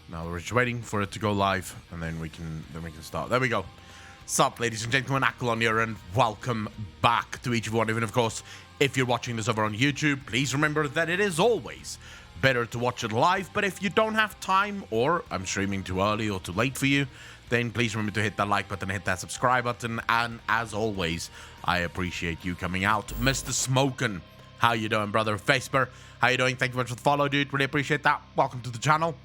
Now we're just waiting for it to go live, and then we can start. There we go. Sup, ladies and gentlemen, Aklon here, and welcome back to each of one. Even of course, if you're watching this over on YouTube, please remember that it is always better to watch it live. But if you don't have time, or I'm streaming too early or too late for you, then please remember to hit that like button, hit that subscribe button, and as always, I appreciate you coming out. Mr. Smokin', how you doing, brother? Vesper, how you doing? Thank you much for the follow, dude. Really appreciate that. Welcome to the channel.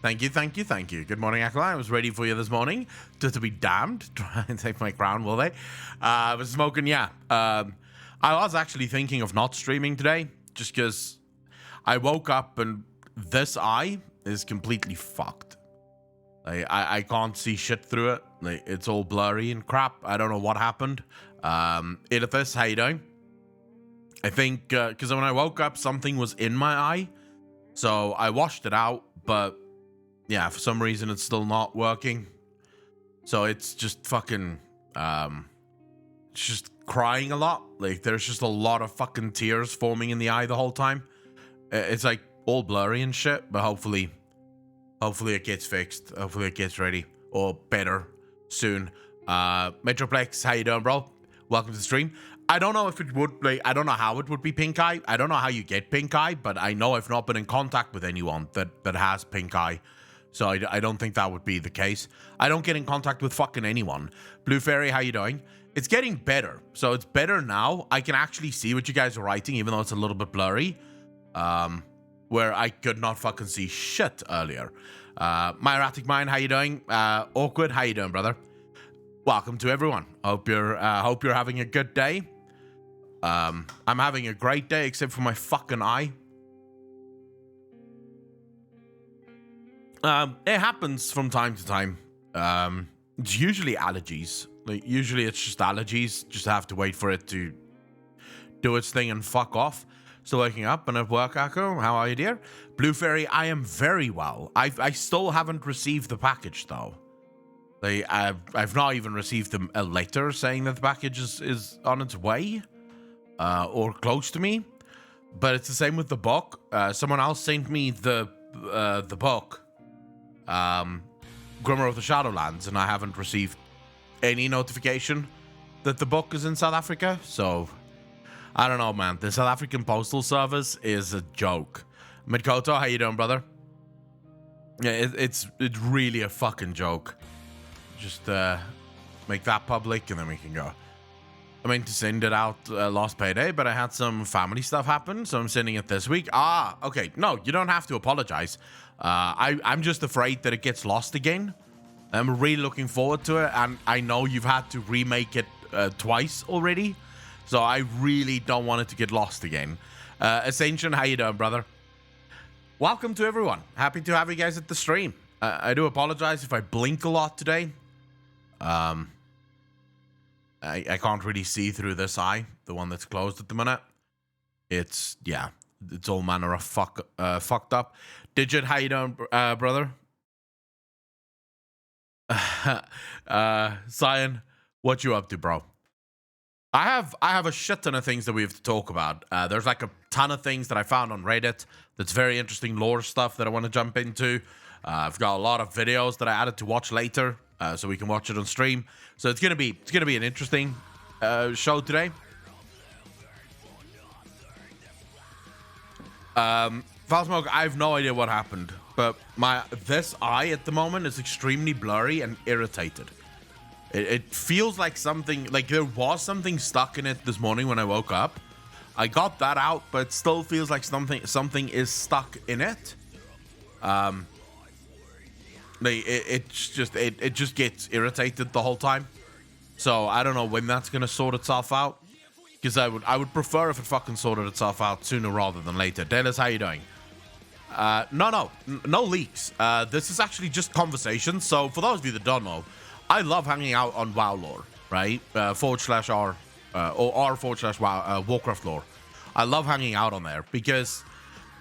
Thank you, thank you, thank you. Good morning, Ackle. I was ready for you this morning. To be damned. Try and take my crown, will they? But Smokin', yeah. I was actually thinking of not streaming today, just because I woke up and this eye is completely fucked. Like, I can't see shit through it. Like, it's all blurry and crap. I don't know what happened. Edithus, how you doing? I think, because when I woke up, something was in my eye. So I washed it out, but yeah, for some reason it's still not working. So it's just fucking, it's just crying a lot. Like, there's just a lot of fucking tears forming in the eye the whole time. It's like all blurry and shit, but hopefully it gets fixed. Hopefully it gets ready or better soon. Metroplex, how you doing, bro? Welcome to the stream. I don't know if it would, like, I don't know how it would be pink eye. I don't know how you get pink eye, but I know I've not been in contact with anyone that has pink eye. So I don't think that would be the case. I don't get in contact with fucking anyone. Blue Fairy, how you doing? It's getting better. So it's better now. I can actually see what you guys are writing, even though it's a little bit blurry. Where I could not fucking see shit earlier. My erratic mind, how you doing? Awkward, how you doing, brother? Welcome to everyone. Hope you're having a good day. I'm having a great day, except for my fucking eye. It happens from time to time. It's usually allergies. Like, usually it's just allergies. Just have to wait for it to do its thing and fuck off. Still waking up and at work, Akko. How are you, dear? Blue Fairy, I am very well. I still haven't received the package, though. Like, I've not even received a letter saying that the package is on its way. Or close to me. But it's the same with the book. Someone else sent me the book. Grimmer of the Shadowlands, and I haven't received any notification that the book is in South Africa. So I don't know, man. The South African postal service is a joke. Midkoto, how you doing, brother? Yeah, it's really a fucking joke. Just make that public and then we can go. I meant to send it out last payday, but I had some family stuff happen, so I'm sending it this week. Ah, okay. No, you don't have to apologize. I'm just afraid that it gets lost again. I'm really looking forward to it, and I know you've had to remake it twice already, so I really don't want it to get lost again. Ascension, how you doing, brother? Welcome to everyone. Happy to have you guys at the stream. I do apologize if I blink a lot today. I can't really see through this eye, the one that's closed at the minute. It's, yeah, it's all manner of fucked up. Digit, how you doing, brother? Cyan, what you up to, bro? I have a shit ton of things that we have to talk about. There's like a ton of things that I found on Reddit that's very interesting lore stuff that I want to jump into. I've got a lot of videos that I added to watch later, so we can watch it on stream. So it's gonna be an interesting show today. Foulsmoke, I have no idea what happened, but this eye at the moment is extremely blurry and irritated. It feels like something, like there was something stuck in it this morning when I woke up. I got that out, but it still feels like something is stuck in it. It just gets irritated the whole time. So I don't know when that's gonna sort itself out. Because I would prefer if it fucking sorted itself out sooner rather than later. Dennis, how you doing? No leaks. This is actually just conversation. So for those of you that don't know, I love hanging out on WoW lore, right? /r or r/WoW Warcraft lore. I love hanging out on there because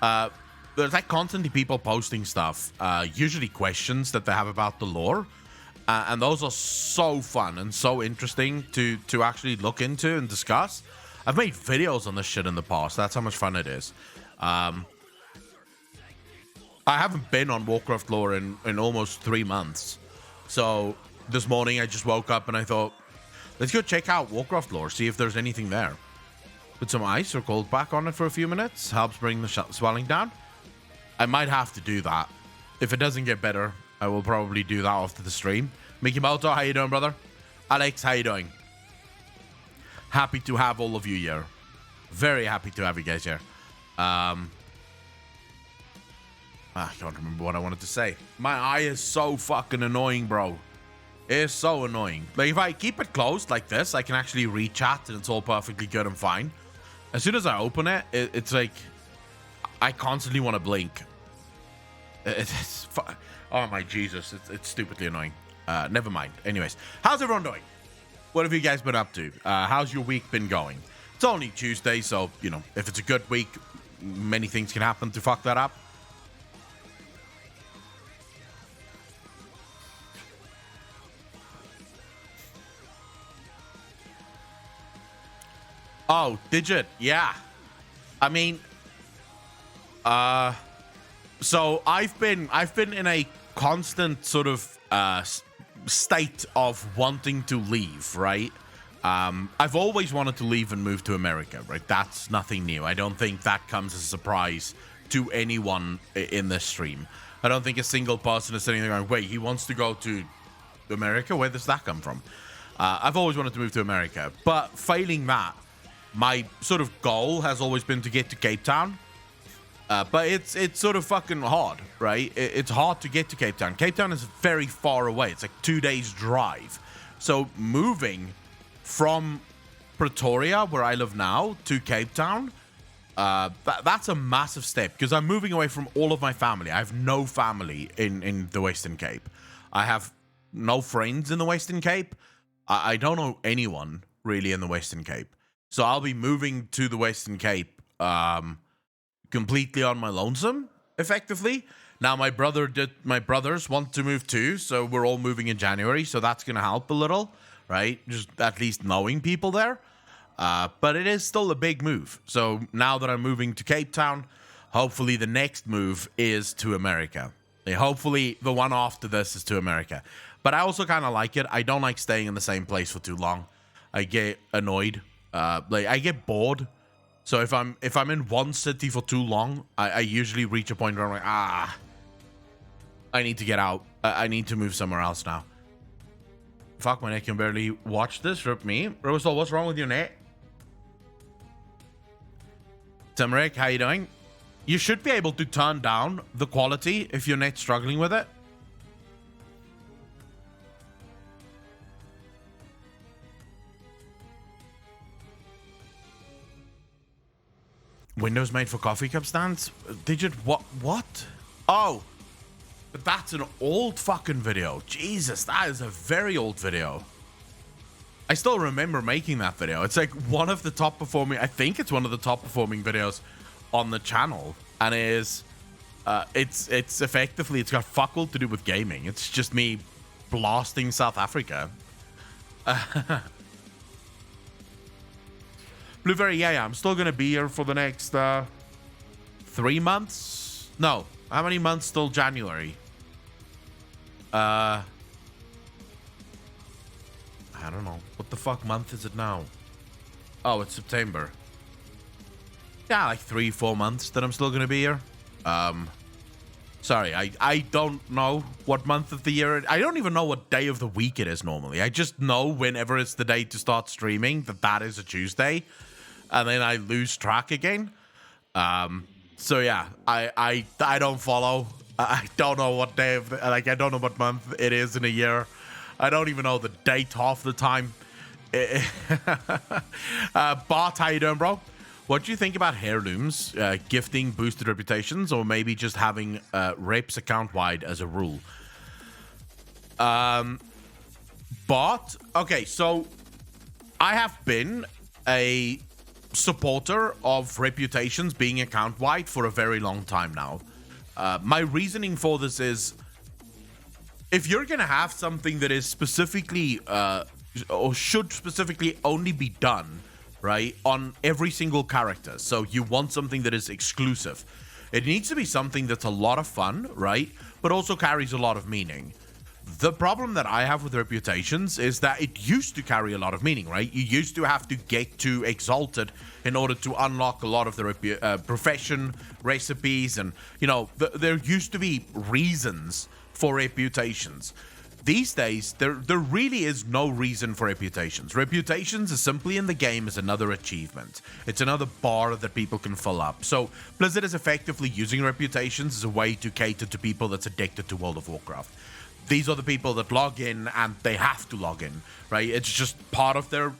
there's like constantly people posting stuff, usually questions that they have about the lore. And those are so fun and so interesting to actually look into and discuss. I've made videos on this shit in the past. That's how much fun it is. I haven't been on Warcraft lore in almost 3 months. So this morning I just woke up and I thought, let's go check out Warcraft lore, see if there's anything there. Put some ice or cold pack on it for a few minutes. Helps bring the swelling down. I might have to do that. If it doesn't get better, I will probably do that after the stream. Mickey Moto, how you doing, brother? Alex, how you doing? Happy to have all of you here. Very happy to have you guys here. I can't remember what I wanted to say. My eye is so fucking annoying, bro. It is so annoying. Like, if I keep it closed like this, I can actually read chat and it's all perfectly good and fine. As soon as I open it, it's like I constantly want to blink. Oh my Jesus, it's stupidly annoying. Never mind. Anyways, how's everyone doing? What have you guys been up to? How's your week been going? It's only Tuesday, so, you know, if it's a good week, many things can happen to fuck that up. Oh, Digit, yeah. I mean, so I've been in a constant sort of state of wanting to leave, right? I've always wanted to leave and move to America, right? That's nothing new. I don't think that comes as a surprise to anyone in this stream. I don't think a single person is sitting there going, wait, he wants to go to America? Where does that come from? I've always wanted to move to America, but failing that, my sort of goal has always been to get to Cape Town. But it's sort of fucking hard, right? It's hard to get to Cape Town. Cape Town is very far away. It's like 2 days drive. So moving from Pretoria, where I live now, to Cape Town, that's a massive step because I'm moving away from all of my family. I have no family in the Western Cape. I have no friends in the Western Cape. I don't know anyone really in the Western Cape. So I'll be moving to the Western Cape completely on my lonesome, effectively. Now my brothers want to move too, so we're all moving in January, so that's gonna help a little, right? Just at least knowing people there. But it is still a big move. So now that I'm moving to Cape Town, hopefully the next move is to America. Hopefully the one after this is to America. But I also kind of like it. I don't like staying in the same place for too long. I get annoyed. Like I get bored. So if I'm in one city for too long, I usually reach a point where I'm like, I need to get out. I need to move somewhere else now. Fuck, man, I can barely watch this. Rip me. Rosal, what's wrong with your net? Timrick, how you doing? You should be able to turn down the quality if your net's struggling with it. Windows made for coffee cup stands? Digit, what? Oh, but that's an old fucking video. Jesus, that is a very old video. I still remember making that video. It's like one of the top performing, I think it's one of the top performing videos on the channel. And it is, it's effectively, it's got fuck all to do with gaming. It's just me blasting South Africa. Blueberry, yeah, I'm still gonna be here for the next 3 months. No, how many months till January? I don't know. What the fuck month is it now? Oh, it's September. Yeah, like 3-4 months that I'm still gonna be here. Sorry, I don't know what month of the year I don't even know what day of the week it is normally. I just know whenever it's the day to start streaming that is a Tuesday. And then I lose track again. So yeah, I don't follow. I don't know what day of I don't know what month it is in a year. I don't even know the date half the time. Bart, how you doing, bro? What do you think about heirlooms, gifting boosted reputations, or maybe just having reps account wide as a rule? Bart, okay, so I have been a supporter of reputations being account wide for a very long time now. My reasoning for this is, if you're gonna have something that is specifically or should specifically only be done right on every single character, so you want something that is exclusive, It needs to be something that's a lot of fun, right? But also carries a lot of meaning. The problem that I have with reputations is that it used to carry a lot of meaning, right? You used to have to get to Exalted in order to unlock a lot of the profession recipes, and there used to be reasons for reputations. These days, there really is no reason for reputations. Reputations is simply in the game as another achievement. It's another bar that people can fill up. So Blizzard is effectively using reputations as a way to cater to people that's addicted to World of Warcraft. These are the people that log in and they have to log in, right? It's just part of their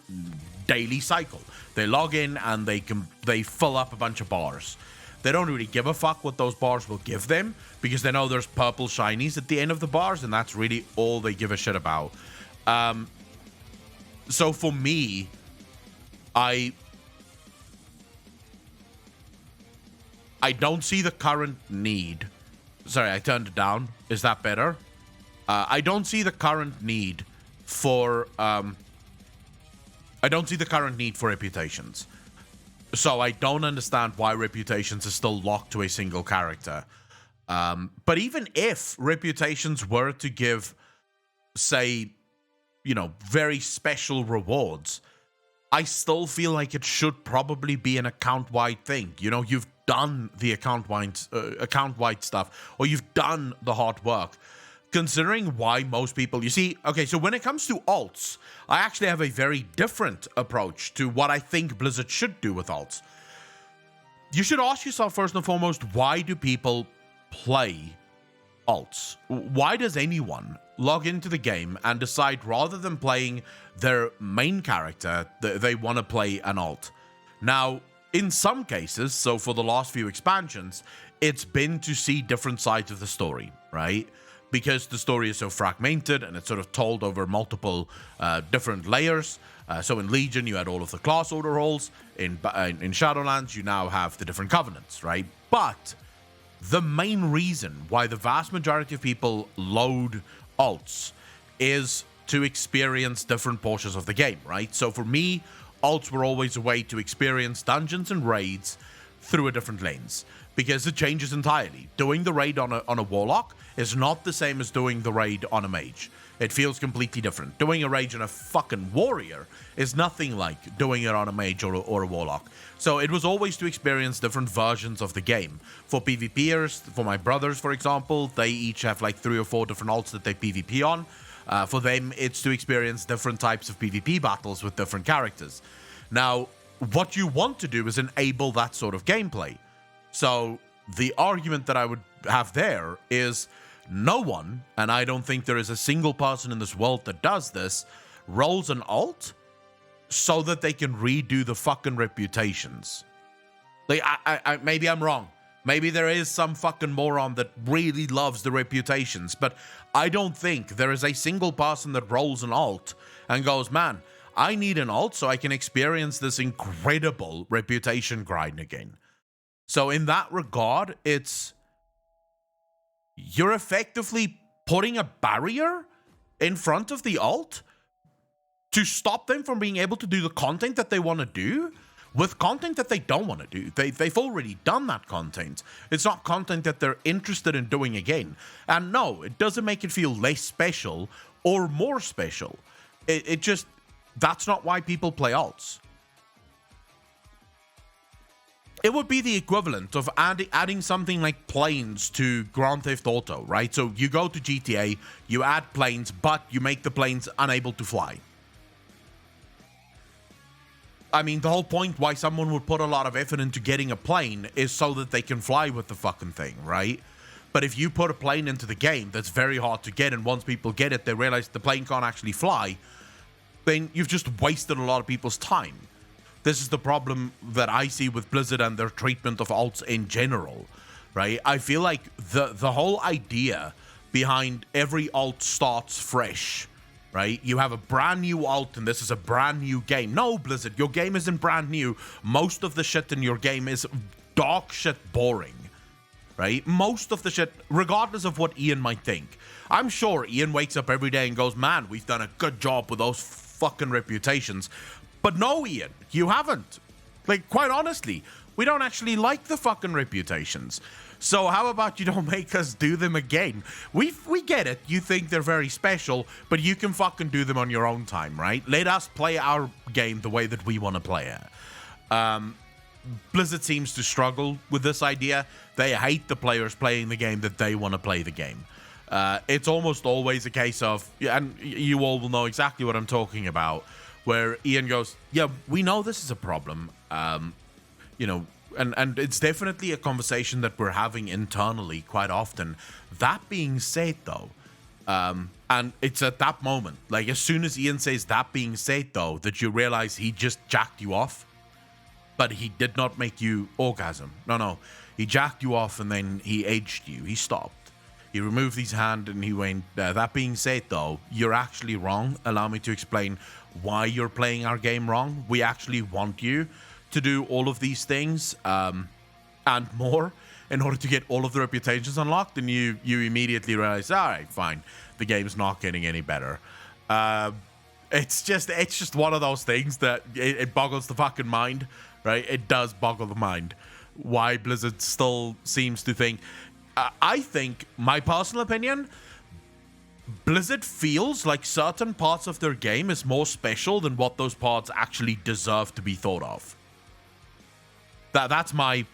daily cycle. They log in and they fill up a bunch of bars. They don't really give a fuck what those bars will give them because they know there's purple shinies at the end of the bars, and that's really all they give a shit about. So for me, I don't see the current need. Sorry, I turned it down. Is that better? I don't see the current need for reputations. So I don't understand why reputations is still locked to a single character. But even if reputations were to give, say, very special rewards, I still feel like it should probably be an account-wide thing. You've done the account-wide stuff, or you've done the hard work. Considering why most people, so when it comes to alts, I actually have a very different approach to what I think Blizzard should do with alts. You should ask yourself first and foremost, why do people play alts? Why does anyone log into the game and decide rather than playing their main character, they want to play an alt? Now, in some cases, so for the last few expansions, it's been to see different sides of the story, right? Because the story is so fragmented and it's sort of told over multiple different layers. So in Legion, you had all of the class order roles. In Shadowlands, you now have the different covenants, right? But the main reason why the vast majority of people load alts is to experience different portions of the game, right? So for me, alts were always a way to experience dungeons and raids through a different lens, because it changes entirely. Doing the raid on a warlock is not the same as doing the raid on a mage. It feels completely different. Doing a raid on a fucking warrior is nothing like doing it on a mage or a warlock. So it was always to experience different versions of the game. For PvPers, for my brothers, for example, they each have like 3 or 4 different alts that they PvP on. For them, it's to experience different types of PvP battles with different characters. Now, what you want to do is enable that sort of gameplay. So the argument that I would have there is no one, and I don't think there is a single person in this world that does this, rolls an alt so that they can redo the fucking reputations. Like, I maybe I'm wrong. Maybe there is some fucking moron that really loves the reputations, but I don't think there is a single person that rolls an alt and goes, man, I need an alt so I can experience this incredible reputation grind again. So in that regard, you're effectively putting a barrier in front of the alt to stop them from being able to do the content that they want to do with content that they don't want to do. They've already done that content. It's not content that they're interested in doing again. And no, it doesn't make it feel less special or more special. It just, that's not why people play alts. It would be the equivalent of adding something like planes to Grand Theft Auto, right? So you go to GTA, you add planes, but you make the planes unable to fly. I mean, the whole point why someone would put a lot of effort into getting a plane is so that they can fly with the fucking thing, right? But if you put a plane into the game that's very hard to get, and once people get it, they realize the plane can't actually fly, then you've just wasted a lot of people's time. This is the problem that I see with Blizzard and their treatment of alts in general, right? I feel like the whole idea behind every alt starts fresh, right? You have a brand new alt and this is a brand new game. No, Blizzard, your game isn't brand new. Most of the shit in your game is dog shit boring, right? Most of the shit, regardless of what Ian might think. I'm sure Ian wakes up every day and goes, man, we've done a good job with those fucking reputations. But no, Ian, you haven't. Like, quite honestly, We don't actually like the fucking reputations. So how about you don't make us do them again? We get it. You think they're very special, but you can fucking do them on your own time, right? Let us play our game the way that we want to play it. Blizzard seems to struggle with this idea. They hate the players playing the game that they want to play the game. It's almost always a case of, and you all will know exactly what I'm talking about, where Ian goes, yeah, we know this is a problem. You know, and it's definitely a conversation that we're having internally quite often. That being said, though, and it's at that moment, like as soon as Ian says that being said, though, that you realize he just jacked you off, but he did not make you orgasm. No, he jacked you off and then he aged you. He stopped. He removed his hand and he went, that being said, though, you're actually wrong. Allow me to explain why you're playing our game wrong. We actually want you to do all of these things and more in order to get all of the reputations unlocked, and you immediately realize, all right, fine, the game's not getting any better. It's just one of those things that it boggles the fucking mind, right? It does boggle the mind why Blizzard still seems to think. I think, my personal opinion, Blizzard feels like certain parts of their game is more special than what those parts actually deserve to be thought of. That's my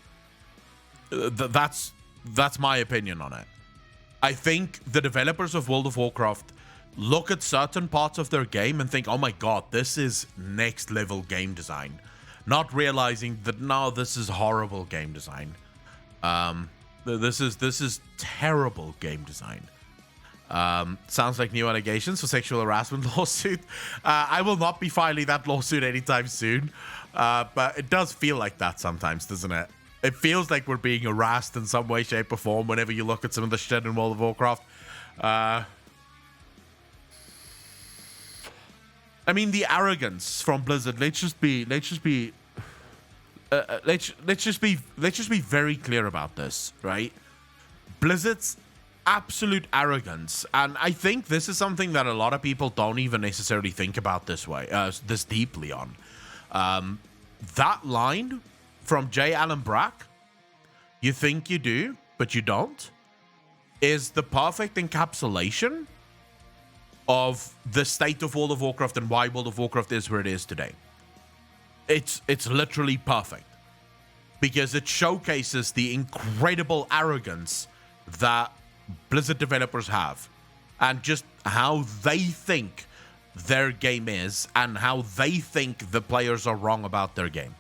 opinion on it. I think the developers of World of Warcraft look at certain parts of their game and think, oh my god, this is next level game design. Not realizing that, no, this is horrible game design. This is terrible game design. Sounds like new allegations for sexual harassment lawsuit. I will not be filing that lawsuit anytime soon. But it does feel like that sometimes, doesn't it? It feels like we're being harassed in some way, shape, or form whenever you look at some of the shit in World of Warcraft. I mean, the arrogance from Blizzard. Let's just be very clear about this, right? Blizzard's absolute arrogance, and I think this is something that a lot of people don't even necessarily think about this way, this deeply on. That line from J. Allen Brack, you think you do, but you don't, is the perfect encapsulation of the state of World of Warcraft and why World of Warcraft is where it is today. It's literally perfect because it showcases the incredible arrogance that Blizzard developers have and just how they think their game is and how they think the players are wrong about their game.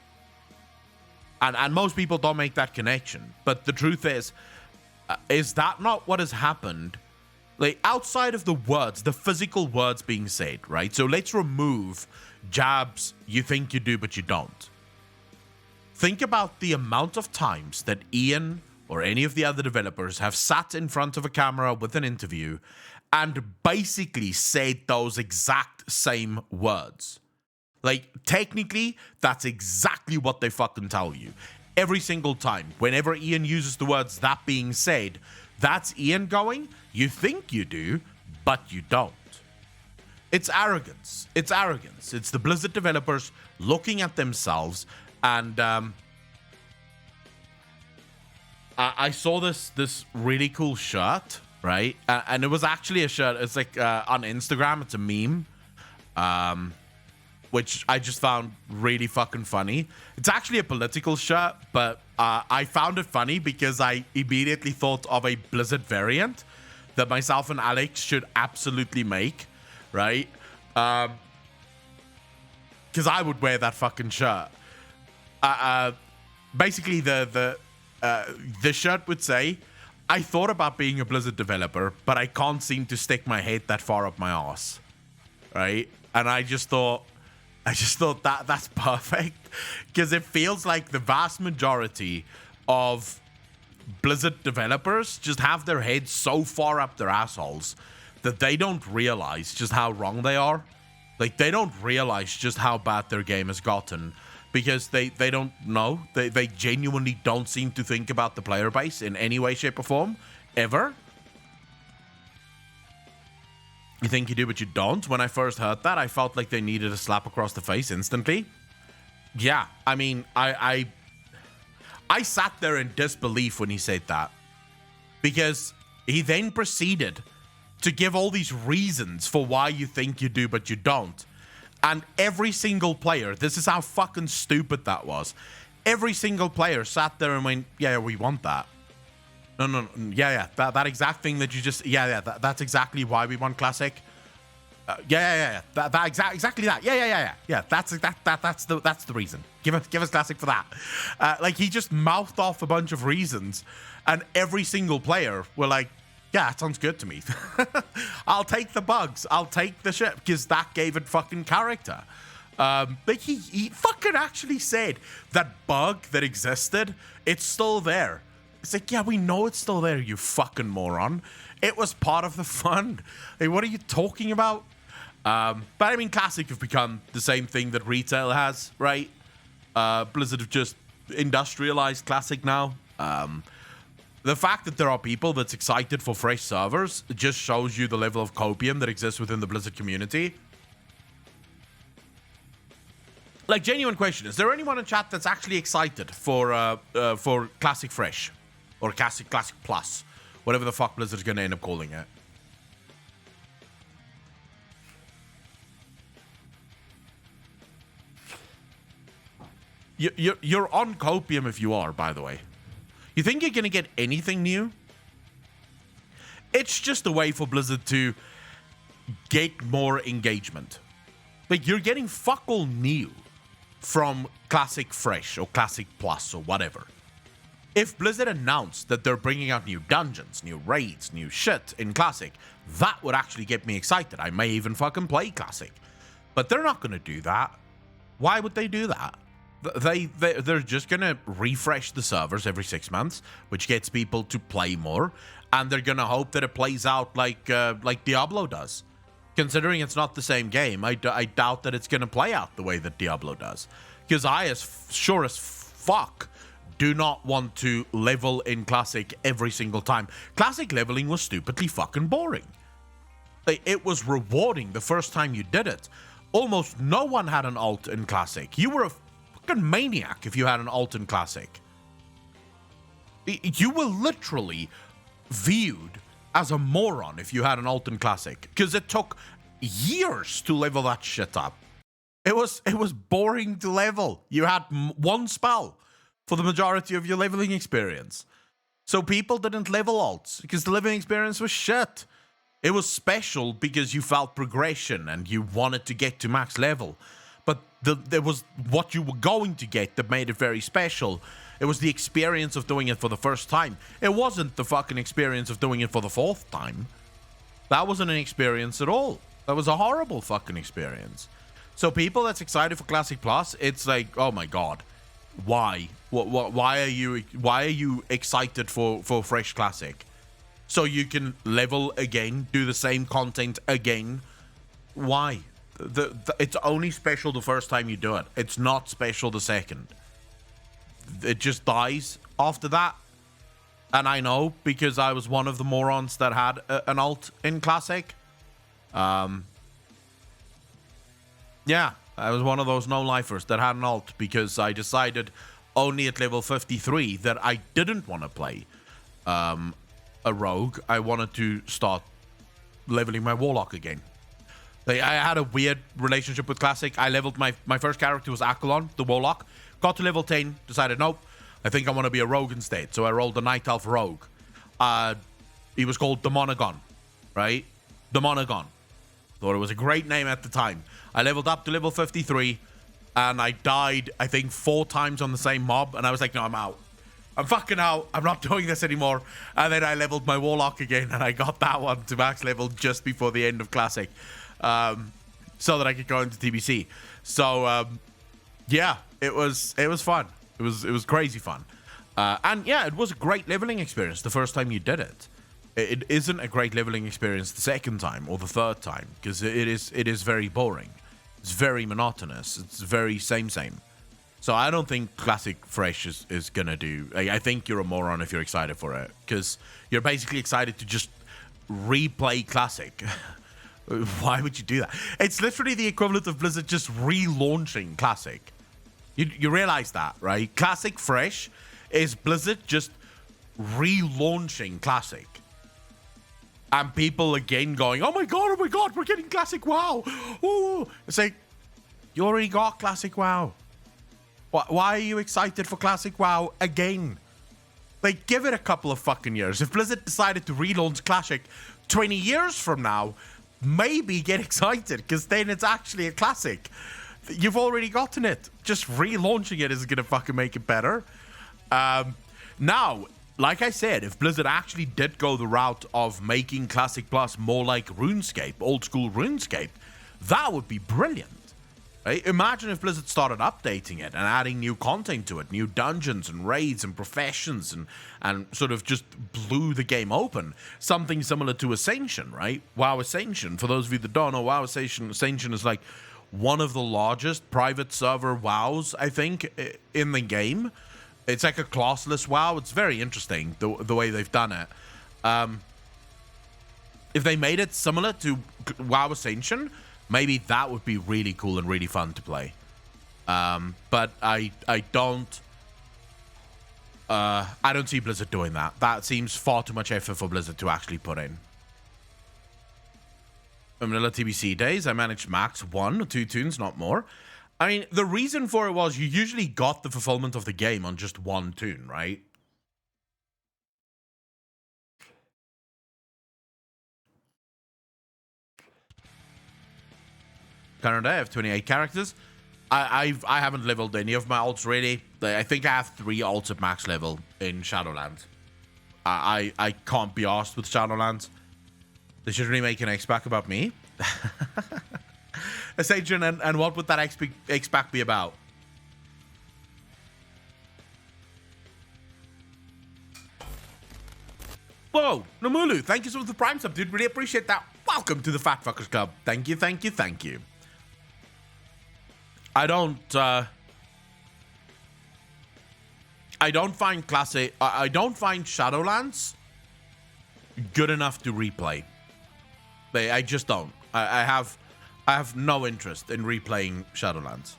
And most people don't make that connection. But the truth is that not what has happened? Like, outside of the words, the physical words being said, right? So let's remove jabs, you think you do, but you don't. Think about the amount of times that Ian or any of the other developers have sat in front of a camera with an interview and basically said those exact same words. Like, technically, that's exactly what they fucking tell you. Every single time, whenever Ian uses the words, that being said, that's Ian going, you think you do, but you don't. It's arrogance. It's arrogance. It's the Blizzard developers looking at themselves and I saw this really cool shirt, right? And it was actually a shirt. It's like on Instagram, it's a meme, which I just found really fucking funny. It's actually a political shirt, but I found it funny because I immediately thought of a Blizzard variant that myself and Alex should absolutely make, right? Because I would wear that fucking shirt. Basically, the shirt would say, I thought about being a Blizzard developer, but I can't seem to stick my head that far up my ass, right? And I just thought that that's perfect because it feels like the vast majority of Blizzard developers just have their heads so far up their assholes that they don't realize just how wrong they are. Like, they don't realize just how bad their game has gotten because they don't know. They genuinely don't seem to think about the player base in any way, shape, or form, ever. You think you do, but you don't. When I first heard that, I felt like they needed a slap across the face instantly. Yeah, I mean, I sat there in disbelief when he said that, because he then proceeded to give all these reasons for why you think you do but you don't. And every single player, this is how fucking stupid that was. Every single player sat there and went, yeah, we want that. No, yeah, that exact thing that you just, that's exactly why we want Classic. Exactly that. Yeah. That's the reason. Give us Classic for that. Like, he just mouthed off a bunch of reasons, and every single player were like, yeah, that sounds good to me. I'll take the bugs. I'll take the shit, because that gave it fucking character. But he fucking actually said that bug that existed, it's still there. It's like, yeah, we know it's still there, you fucking moron. It was part of the fun. Like, what are you talking about? But I mean, Classic have become the same thing that retail has, right? Blizzard have just industrialized Classic now. The fact that there are people that's excited for fresh servers just shows you the level of copium that exists within the Blizzard community. Like, genuine question, is there anyone in chat that's actually excited for Classic Fresh? Or Classic Plus? Whatever the fuck Blizzard's gonna end up calling it. You're on copium if you are, by the way. You think you're gonna get anything new? It's just a way for Blizzard to get more engagement. Like, you're getting fuck all new from Classic Fresh or Classic Plus or whatever. If Blizzard announced that they're bringing out new dungeons, new raids, new shit in Classic, that would actually get me excited. I may even fucking play Classic. But they're not going to do that. Why would they do that? They're just going to refresh the servers every 6 months, which gets people to play more, and they're going to hope that it plays out like Diablo does. Considering it's not the same game, I doubt that it's going to play out the way that Diablo does. Because I, as sure as fuck, do not want to level in Classic every single time. Classic leveling was stupidly fucking boring. It was rewarding the first time you did it. Almost no one had an ult in Classic. You were a fucking maniac if you had an ult in Classic. You were literally viewed as a moron if you had an ult in Classic, because it took years to level that shit up. It was boring to level. You had one spell for the majority of your leveling experience. So people didn't level ults because the leveling experience was shit. It was special because you felt progression and you wanted to get to max level. But there was what you were going to get that made it very special. It was the experience of doing it for the first time. It wasn't the fucking experience of doing it for the fourth time. That wasn't an experience at all. That was a horrible fucking experience. So people that's excited for Classic Plus, it's like, oh my god, why? Why are you excited for Fresh Classic? So you can level again, do the same content again. Why? It's only special the first time you do it. It's not special the second. It just dies after that. And I know, because I was one of the morons that had an ult in Classic. Yeah, I was one of those no-lifers that had an ult because I decided only at level 53 that I didn't want to play a rogue. I wanted to start leveling my warlock again. I had a weird relationship with Classic. I leveled my first character was Akalon, the warlock. Got to level 10, decided, nope, I think I want to be a rogue instead. So I rolled the Night Elf rogue. He was called Demonagon, right? Demonagon. Thought it was a great name at the time. I leveled up to level 53, and I died, I think, 4 times on the same mob, and I was like, no, I'm out. I'm fucking out. I'm not doing this anymore. And then I leveled my warlock again, and I got that one to max level just before the end of Classic, so that I could go into TBC. So, yeah, it was fun. It was crazy fun. And yeah, it was a great leveling experience the first time you did it. It isn't a great leveling experience the second time or the third time, because it is very boring. It's very monotonous. It's very same. So I don't think Classic Fresh is gonna do. I think you're a moron if you're excited for it, because you're basically excited to just replay Classic. Why would you do that? It's literally the equivalent of Blizzard just relaunching Classic. You realize that, right? Classic Fresh is Blizzard just relaunching Classic. And people again going, oh my god, we're getting Classic WoW. Ooh. It's like, you already got Classic WoW. Why are you excited for Classic WoW again? Like, give it a couple of fucking years. If Blizzard decided to relaunch Classic 20 years from now, maybe get excited, because then it's actually a classic. You've already gotten it. Just relaunching it is gonna fucking make it better. Now, like I said, if Blizzard actually did go the route of making Classic Plus more like RuneScape, old school RuneScape, that would be brilliant. Right? Imagine if Blizzard started updating it and adding new content to it, new dungeons and raids and professions, and sort of just blew the game open. Something similar to Ascension, right? WoW Ascension, for those of you that don't know, WoW Ascension is like one of the largest private server WoWs, I think, in the game. It's like a classless WoW. It's very interesting, the way they've done it. If they made it similar to WoW Ascension, maybe that would be really cool and really fun to play. But I don't see Blizzard doing that. That seems far too much effort for Blizzard to actually put in. Vanilla TBC days, I managed max 1 or 2 tunes, not more. I mean, the reason for it was you usually got the fulfillment of the game on just 1 tune, right? Currently, I have 28 characters. I haven't leveled any of my alts, really. I think I have 3 alts at max level in Shadowlands. I can't be arsed with Shadowlands. They should remake an X-Pack about me. Adrian, and what would that X-Pack be about? Whoa, Namulu, thank you so much for the Prime sub, dude. Really appreciate that. Welcome to the Fat Fuckers Club. Thank you, thank you, thank you. I don't find Classic... I don't find Shadowlands good enough to replay. I just don't. I have no interest in replaying Shadowlands.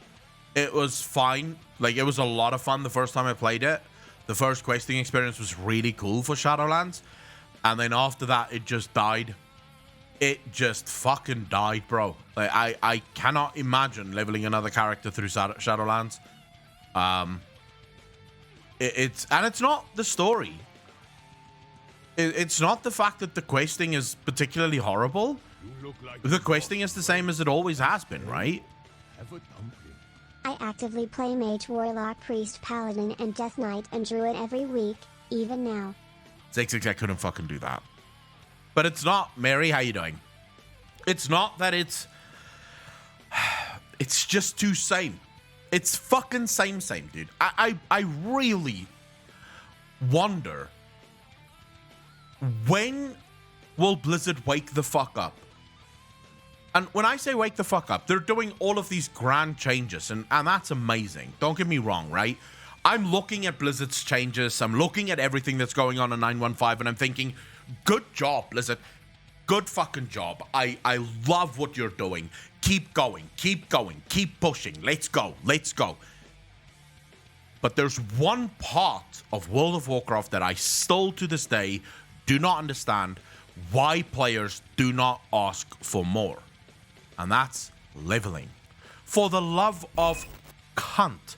It was fine. Like, it was a lot of fun the first time I played it. The first questing experience was really cool for Shadowlands. And then after that, it just died. It just fucking died, bro. Like, I cannot imagine leveling another character through Shadowlands. It's not the story. It's not the fact that the questing is particularly horrible. The questing is the same as it always has been, right? I actively play Mage, Warlock, Priest, Paladin, and Death Knight and Druid every week, even now. 6 I couldn't fucking do that. But it's not, Mary, how you doing? It's not that it's just too same. It's fucking same, dude. I really wonder, when will Blizzard wake the fuck up? And when I say wake the fuck up, they're doing all of these grand changes, and that's amazing. Don't get me wrong, right? I'm looking at Blizzard's changes. I'm looking at everything that's going on in 915, and I'm thinking, good job, Blizzard. Good fucking job. I love what you're doing. Keep going. Keep going. Keep pushing. Let's go. Let's go. But there's one part of World of Warcraft that I still to this day do not understand why players do not ask for more. And that's leveling. For the love of cunt.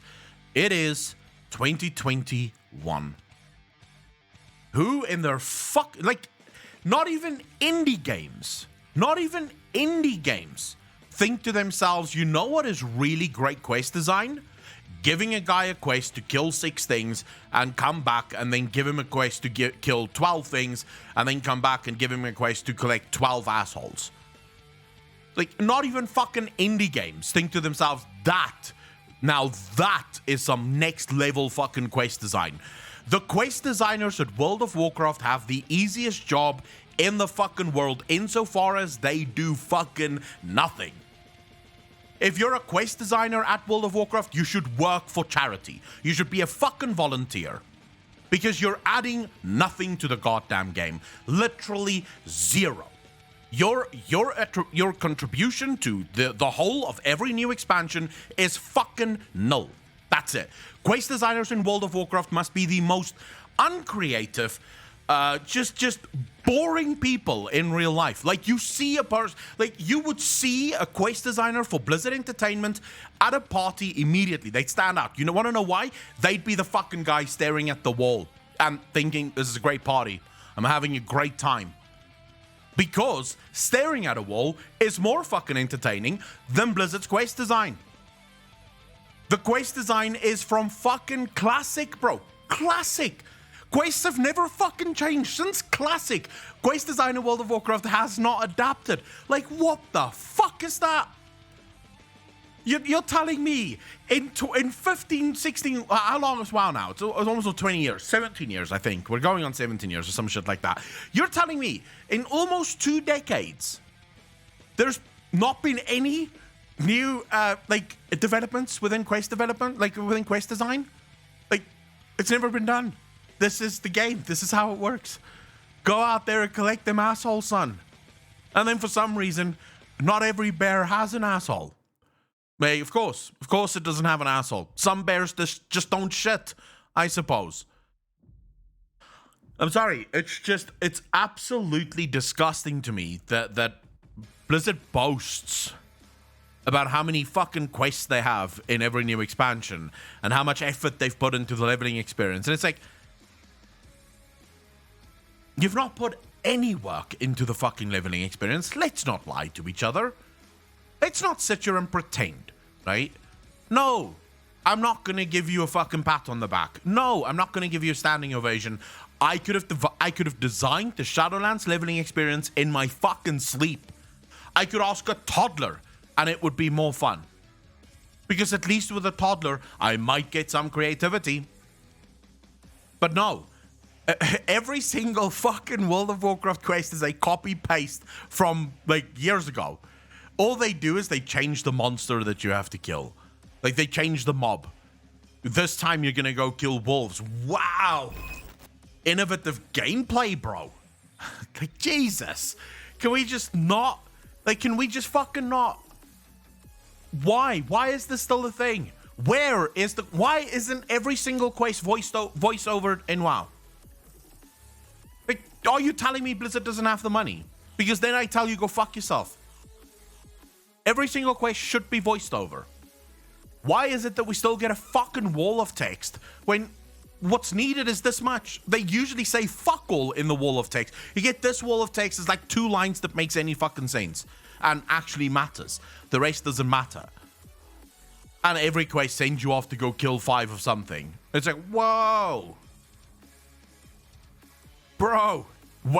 It is 2021. Who in their not even indie games think to themselves, you know what is really great quest design? Giving a guy a quest to kill 6 things and come back and then give him a quest to kill 12 things and then come back and give him a quest to collect 12 assholes. Like, not even fucking indie games think to themselves, now that is some next level fucking quest design. The quest designers at World of Warcraft have the easiest job in the fucking world insofar as they do fucking nothing. If you're a quest designer at World of Warcraft, you should work for charity. You should be a fucking volunteer. Because you're adding nothing to the goddamn game. Literally zero. Your contribution to the whole of every new expansion is fucking null. That's it. Quest designers in World of Warcraft must be the most uncreative, just boring people in real life. Like, you see a person, like, you would see a quest designer for Blizzard Entertainment at a party immediately. They'd stand out. You want to know why? They'd be the fucking guy staring at the wall and thinking, this is a great party. I'm having a great time. Because staring at a wall is more fucking entertaining than Blizzard's quest design. The quest design is from fucking Classic, bro. Classic. Quests have never fucking changed since Classic. Quest design in World of Warcraft has not adapted. Like, what the fuck is that? You're telling me in 15, 16, how long is WoW now? It's almost 20 years, 17 years, I think. We're going on 17 years or some shit like that. You're telling me in almost 2 decades, there's not been any new, developments within quest development, like within quest design? Like, it's never been done. This is the game. This is how it works. Go out there and collect them assholes, son. And then for some reason, not every bear has an asshole. Of course it doesn't have an asshole. Some bears just don't shit, I suppose. I'm sorry, it's absolutely disgusting to me that Blizzard boasts about how many fucking quests they have in every new expansion and how much effort they've put into the leveling experience. And it's like, you've not put any work into the fucking leveling experience. Let's not lie to each other. Let's not sit here and pretend, right? No, I'm not going to give you a fucking pat on the back. No, I'm not going to give you a standing ovation. I could have designed the Shadowlands leveling experience in my fucking sleep. I could ask a toddler and it would be more fun. Because at least with a toddler, I might get some creativity. But no. Every single fucking World of Warcraft quest is a copy-paste from, like, years ago. All they do is they change the monster that you have to kill. Like, they change the mob. This time you're gonna go kill wolves. Wow! Innovative gameplay, bro. Like, Jesus. Can we just not... Like, can we just fucking not... Why? Why is this still a thing? Where is the... Why isn't every single quest voiceover in WoW? Like, are you telling me Blizzard doesn't have the money? Because then I tell you, go fuck yourself. Every single quest should be voiced over. Why is it that we still get a fucking wall of text when what's needed is this much? They usually say fuck all in the wall of text. You get this wall of text is like 2 lines that makes any fucking sense and actually matters. The rest doesn't matter. And every quest sends you off to go kill 5 of something. It's like, whoa. Bro,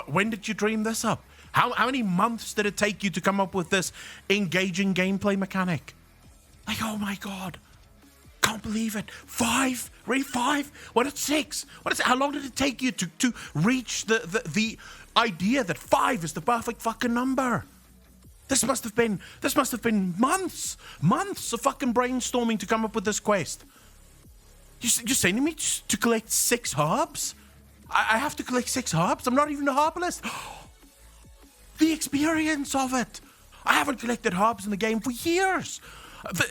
when did you dream this up? How many months did it take you to come up with this engaging gameplay mechanic? Like, oh my god. Can't believe it. 5? Really 5? What at 6? What is it? How long did it take you to reach the idea that 5 is the perfect fucking number? This must have been months of fucking brainstorming to come up with this quest. You're sending me to collect 6 herbs? I have to collect 6 herbs? I'm not even a herbalist. The experience of it. I haven't collected herbs in the game for years.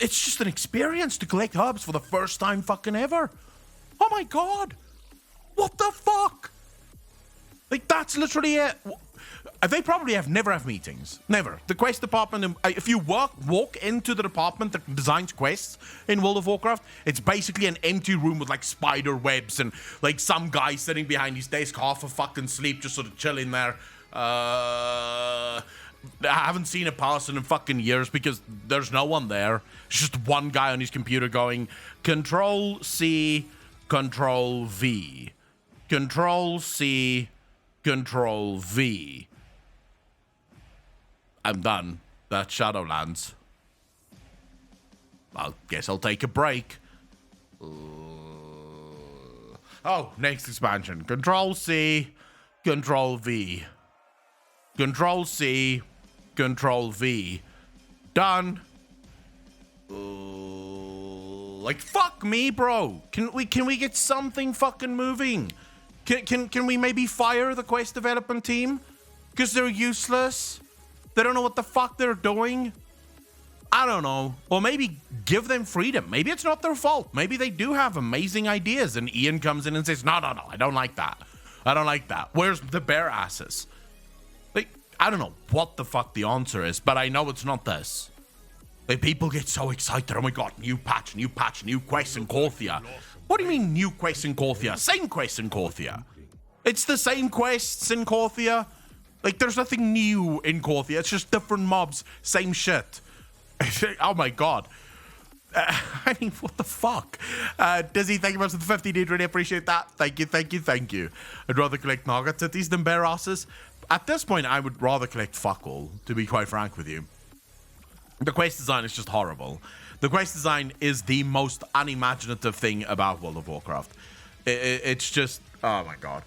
It's just an experience to collect herbs for the first time fucking ever. Oh my god. What the fuck? Like, that's literally it. They probably never have meetings. Never. The quest department, if you walk into the department that designs quests in World of Warcraft, it's basically an empty room with like spider webs and like some guy sitting behind his desk half a fucking sleep, just sort of chilling there. I haven't seen a person in fucking years because there's no one there. It's just one guy on his computer going Control C, Control V, Control C, Control V. I'm done. That's Shadowlands. I guess I'll take a break. Oh, next expansion. Control C, Control V. Control C, Control V. Done. Like, fuck me, bro. Can we get something fucking moving? Can we maybe fire the quest development team? Because they're useless. They don't know what the fuck they're doing. I don't know. Or maybe give them freedom. Maybe it's not their fault. Maybe they do have amazing ideas and Ian comes in and says, no, I don't like that. I don't like that. Where's the bare asses? Like, I don't know what the fuck the answer is, but I know it's not this. Like, people get so excited. Oh my god, new patch, new quest in Korthia. What do you mean new quest in Korthia? Same quest in Korthia. It's the same quests in Korthia. Like, there's nothing new in Korthia. It's just different mobs, same shit. Oh my god. I mean, what the fuck? Dizzy, thank you much for the 50, dude. Really appreciate that. Thank you. I'd rather collect Naga titties than bare asses. At this point, I would rather collect fuck all, to be quite frank with you. The quest design is just horrible. The quest design is the most unimaginative thing about World of Warcraft. It's just, oh my god.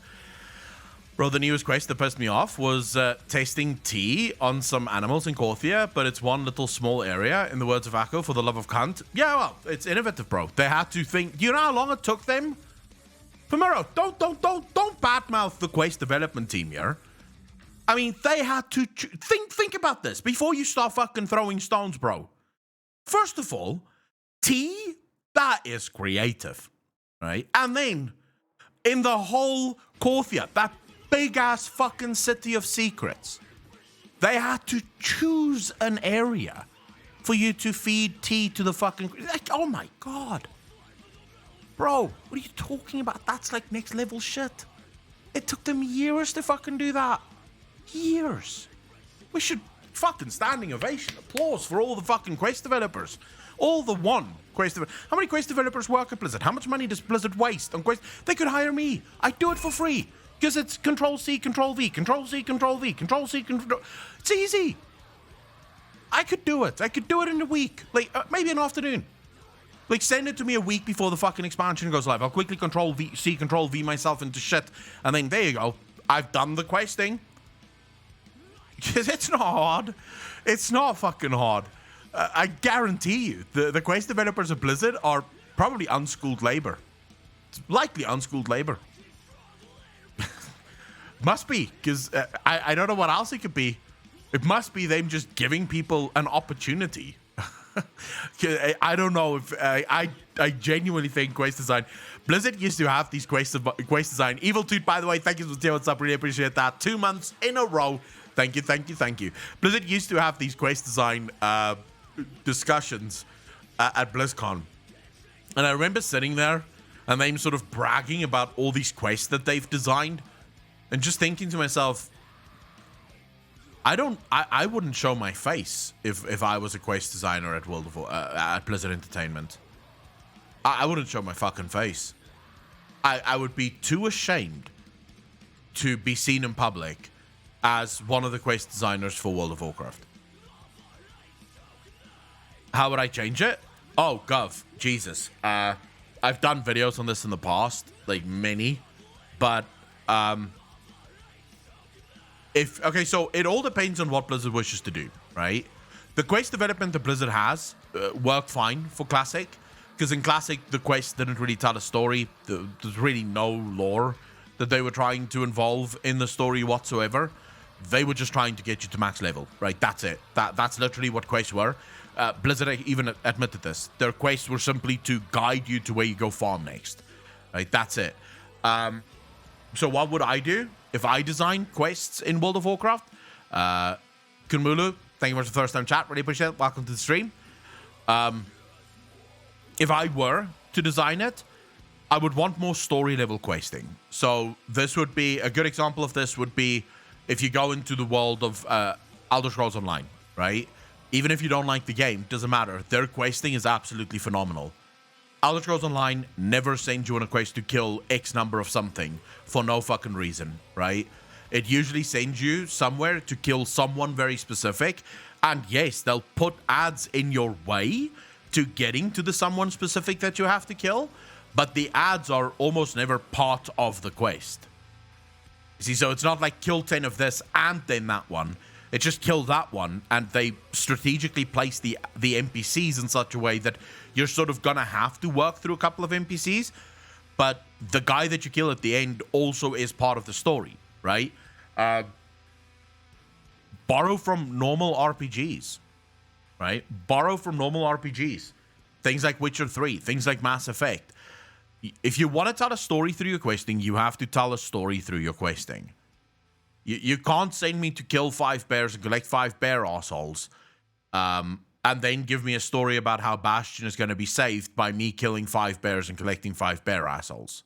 Bro, the newest quest that pissed me off was tasting tea on some animals in Korthia, but it's one little small area, in the words of Akko, for the love of cunt. Yeah, well, it's innovative, bro. They had to think. Do you know how long it took them? Pomero, don't badmouth the quest development team here. I mean, they had to think about this before you start fucking throwing stones, bro. First of all, tea, that is creative, right? And then, in the whole Korthia, that big-ass fucking city of secrets, they had to choose an area for you to feed tea to the fucking... Like, oh my god. Bro, what are you talking about? That's like next level shit. It took them years to fucking do that. Years. We should fucking standing ovation. Applause for all the fucking quest developers. All the one quest developers. How many quest developers work at Blizzard? How much money does Blizzard waste on quest? They could hire me. I'd do it for free. Because it's Control-C, Control-V, Control-C, Control-V, Control-C, Control... It's easy. I could do it. I could do it in a week. Like, maybe an afternoon. Like, send it to me a week before the fucking expansion goes live. I'll quickly Control-C, Control-V myself into shit. And then, there you go. I've done the questing. Because it's not hard. It's not fucking hard. I guarantee you, the quest developers of Blizzard are probably unschooled labor. It's likely unschooled labor. Must be, because I don't know what else it could be. It must be them just giving people an opportunity. I don't know if I genuinely think quest design. Blizzard used to have these quest design. Evil Toot, by the way, thank you for saying what's up. Really appreciate that. 2 months in a row. Thank you. Blizzard used to have these quest design discussions at BlizzCon, and I remember sitting there and them sort of bragging about all these quests that they've designed. And just thinking to myself, I wouldn't show my face if I was a quest designer at at Blizzard Entertainment. I wouldn't show my fucking face. I would be too ashamed to be seen in public as one of the quest designers for World of Warcraft. How would I change it? Oh, Gov, Jesus. I've done videos on this in the past, like many, but okay, so it all depends on what Blizzard wishes to do, right? The quest development that Blizzard has worked fine for Classic, because in Classic, the quest didn't really tell a story. There's really no lore that they were trying to involve in the story whatsoever. They were just trying to get you to max level, right? That's it. That's literally what quests were. Blizzard even admitted this. Their quests were simply to guide you to where you go farm next, right? That's it. So what would I do if I designed quests in World of Warcraft? Kunmulu, thank you much for the first time chat. Really appreciate it. Welcome to the stream. If I were to design it, I would want more story level questing. So this would be a good example of this would be if you go into the world of Elder Scrolls Online, right? Even if you don't like the game, doesn't matter. Their questing is absolutely phenomenal. Elder Scrolls Online never sends you on a quest to kill X number of something for no fucking reason, right? It usually sends you somewhere to kill someone very specific. And yes, they'll put ads in your way to getting to the someone specific that you have to kill. But the ads are almost never part of the quest. You see, so it's not like kill 10 of this and then that one. It's just kill that one, and they strategically place the NPCs in such a way that you're sort of gonna have to work through a couple of NPCs, but the guy that you kill at the end also is part of the story, right? Borrow from normal RPGs. right? Borrow from normal RPGs. Things like Witcher 3, things like Mass Effect. If you want to tell a story through your questing, you have to tell a story through your questing. You can't send me to kill 5 bears and collect 5 bear assholes, and then give me a story about how Bastion is going to be saved by me killing 5 bears and collecting 5 bear assholes.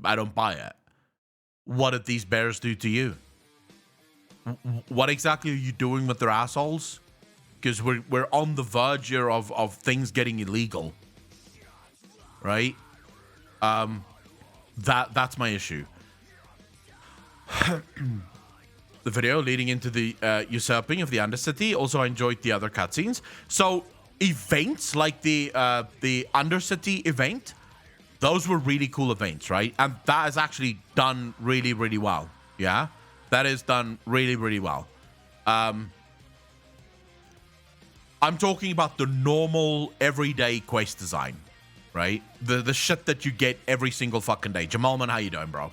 I don't buy it. What did these bears do to you? What exactly are you doing with their assholes? Because we're on the verge here of things getting illegal, right? That's my issue. The video leading into the usurping of the Undercity. Also, I enjoyed the other cutscenes. So events like the Undercity event, those were really cool events, right? And that is actually done really, really well. Yeah, that is done really, really well. I'm talking about the normal, everyday quest design, right? The shit that you get every single fucking day. Jamalman, how you doing, bro?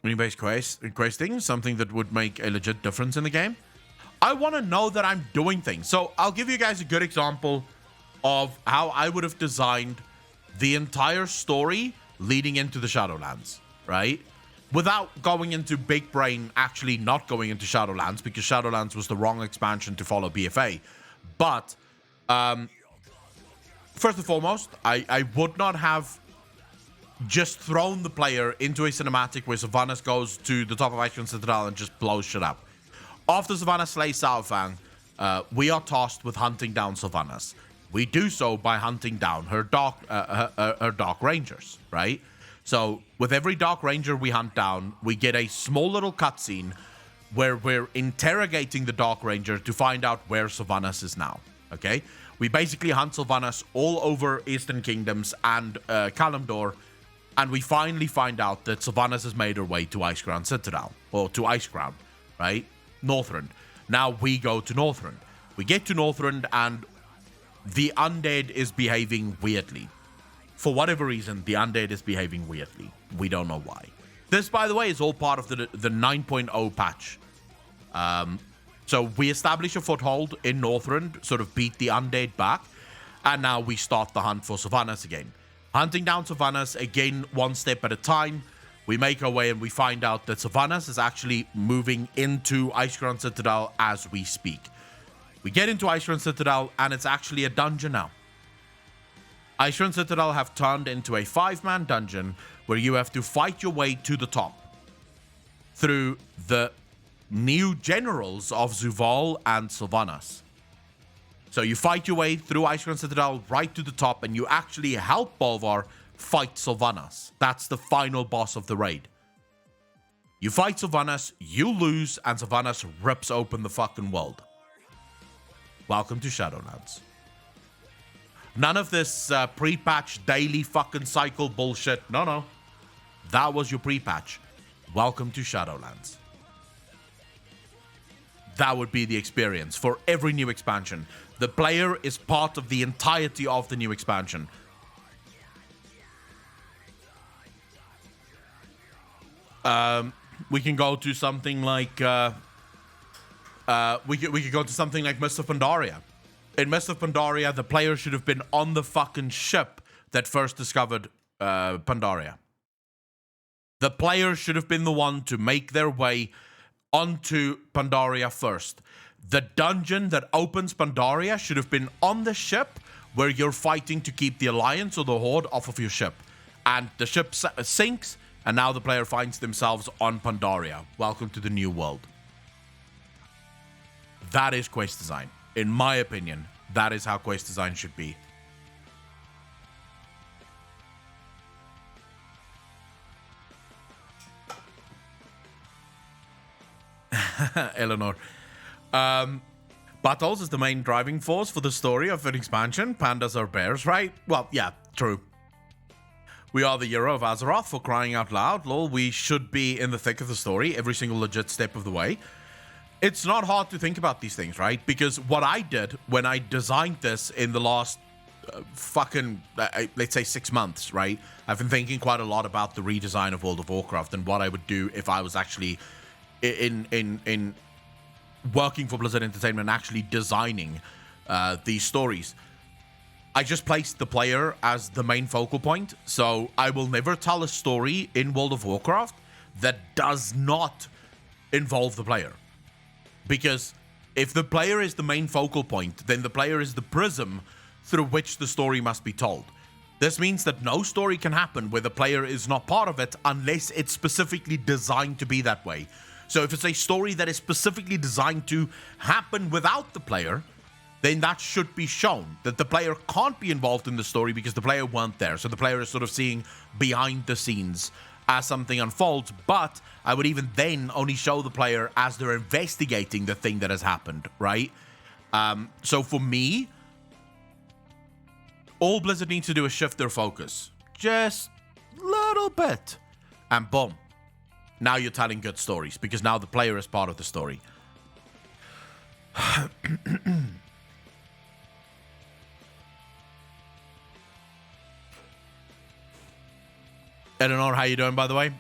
Based questing, something that would make a legit difference in the game. I want to know that I'm doing things. So I'll give you guys a good example of how I would have designed the entire story leading into the Shadowlands, right? Without going into big brain, actually not going into Shadowlands, because Shadowlands was the wrong expansion to follow BFA. But first and foremost, I would not have just thrown the player into a cinematic where Sylvanas goes to the top of Iceland Citadel and just blows shit up. After Sylvanas slays Saurfang, we are tasked with hunting down Sylvanas. We do so by hunting down her Dark Rangers, right? So with every Dark Ranger we hunt down, we get a small little cutscene where we're interrogating the Dark Ranger to find out where Sylvanas is now, okay? We basically hunt Sylvanas all over Eastern Kingdoms and Kalimdor, and we finally find out that Sylvanas has made her way to Icecrown Citadel, or to Icecrown, right? Northrend. Now we go to Northrend. We get to Northrend, and the undead is behaving weirdly. For whatever reason, the undead is behaving weirdly. We don't know why. This, by the way, is all part of the 9.0 patch. So we establish a foothold in Northrend, sort of beat the undead back, and now we start the hunt for Sylvanas again. Hunting down Sylvanas, again, one step at a time. We make our way and we find out that Sylvanas is actually moving into Icecrown Citadel as we speak. We get into Icecrown Citadel and it's actually a dungeon now. Icecrown Citadel have turned into a 5-man dungeon where you have to fight your way to the top through the new generals of Zuval and Sylvanas. So you fight your way through Icecrown Citadel right to the top, and you actually help Bolvar fight Sylvanas. That's the final boss of the raid. You fight Sylvanas, you lose, and Sylvanas rips open the fucking world. Welcome to Shadowlands. None of this pre-patch daily fucking cycle bullshit. No. That was your pre-patch. Welcome to Shadowlands. That would be the experience for every new expansion. The player is part of the entirety of the new expansion. We can go to something like we could go to something like Mist of Pandaria. In Mist of Pandaria, the player should have been on the fucking ship that first discovered Pandaria. The player should have been the one to make their way onto Pandaria first. The dungeon that opens Pandaria should have been on the ship where you're fighting to keep the Alliance or the Horde off of your ship. And the ship sinks, and now the player finds themselves on Pandaria. Welcome to the new world. That is quest design. In my opinion, that is how quest design should be. Eleanor. Battles is the main driving force for the story of an expansion. Pandas are bears, right? Well, yeah, true. We are the hero of Azeroth, for crying out loud. Lol, we should be in the thick of the story every single legit step of the way. It's not hard to think about these things, right? Because what I did when I designed this in the last fucking, let's say 6 months, right? I've been thinking quite a lot about the redesign of World of Warcraft and what I would do if I was actually in working for Blizzard Entertainment and actually designing these stories. I just placed the player as the main focal point, so I will never tell a story in World of Warcraft that does not involve the player. Because if the player is the main focal point, then the player is the prism through which the story must be told. This means that no story can happen where the player is not part of it unless it's specifically designed to be that way. So if it's a story that is specifically designed to happen without the player, then that should be shown, that the player can't be involved in the story because the player weren't there. So the player is sort of seeing behind the scenes as something unfolds, but I would even then only show the player as they're investigating the thing that has happened, right? So for me, all Blizzard needs to do is shift their focus. Just a little bit. And boom. Now you're telling good stories, because now the player is part of the story. Eleanor, how you doing, by the way?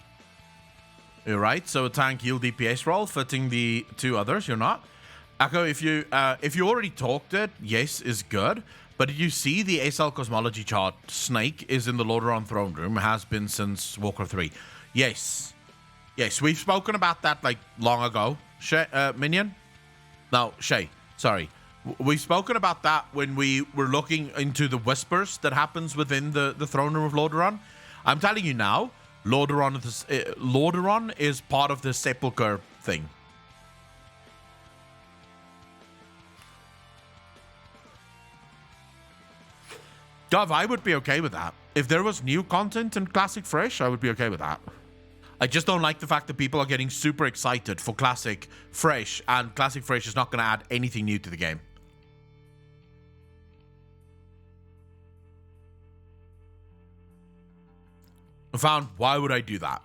You're right. So a tank heal DPS role fitting the two others. You're not. Echo, if you already talked it, yes, is good. But did you see the SL cosmology chart? Snake is in the Lordaeron throne room. Has been since Warcraft 3. Yes. Yes, we've spoken about that like long ago. Minion? No, Shay. Sorry. We've spoken about that when we were looking into the whispers that happens within the throne room of Lordaeron. I'm telling you now, Lordaeron is part of the Sepulchre thing. Dove, I would be okay with that. If there was new content in Classic Fresh, I would be okay with that. I just don't like the fact that people are getting super excited for Classic Fresh, and Classic Fresh is not going to add anything new to the game. I found, why would I do that?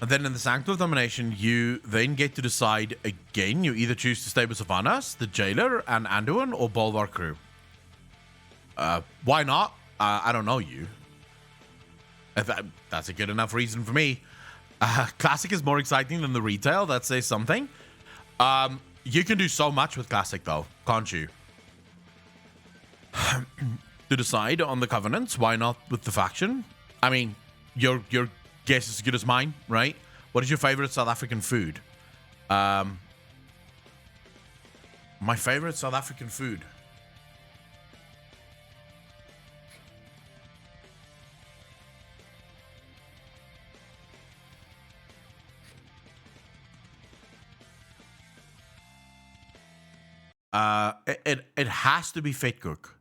And then in the Sanctum of Domination, you then get to decide again. You either choose to stay with Sylvanas, the Jailer, and Anduin, or Bolvar crew. Why not? I don't know you. That's a good enough reason for me. Classic is more exciting than the retail. That says something. You can do so much with Classic, though, can't you? To decide on the Covenants, why not with the faction? I mean, your guess is as good as mine, right? What is your favorite South African food? My favorite South African food. It has to be Fate Cook.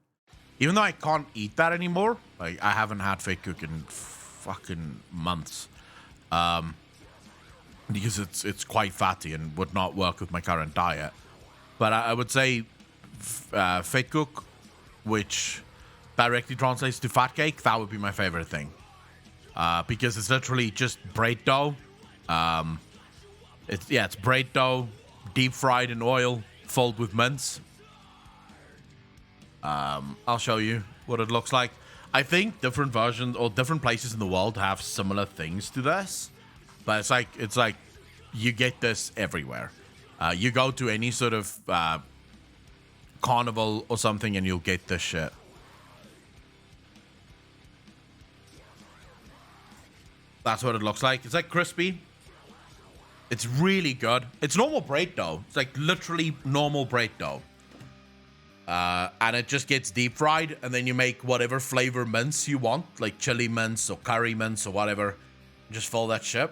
Even though I can't eat that anymore, like I haven't had Fate Cook in fucking months, because it's quite fatty and would not work with my current diet. But I would say Fate Cook, which directly translates to fat cake, that would be my favorite thing, because it's literally just bread dough. It's bread dough, deep fried in oil, filled with mince. I'll show you what it looks like. I think different versions or different places in the world have similar things to this, but it's like you get this everywhere. You go to any sort of carnival or something and you'll get this shit. That's what it looks like. It's like crispy. It's really good. It's normal bread dough. It's like literally normal bread dough. And it just gets deep fried, and then you make whatever flavor mince you want, like chili mince or curry mince or whatever. Just fill that shit.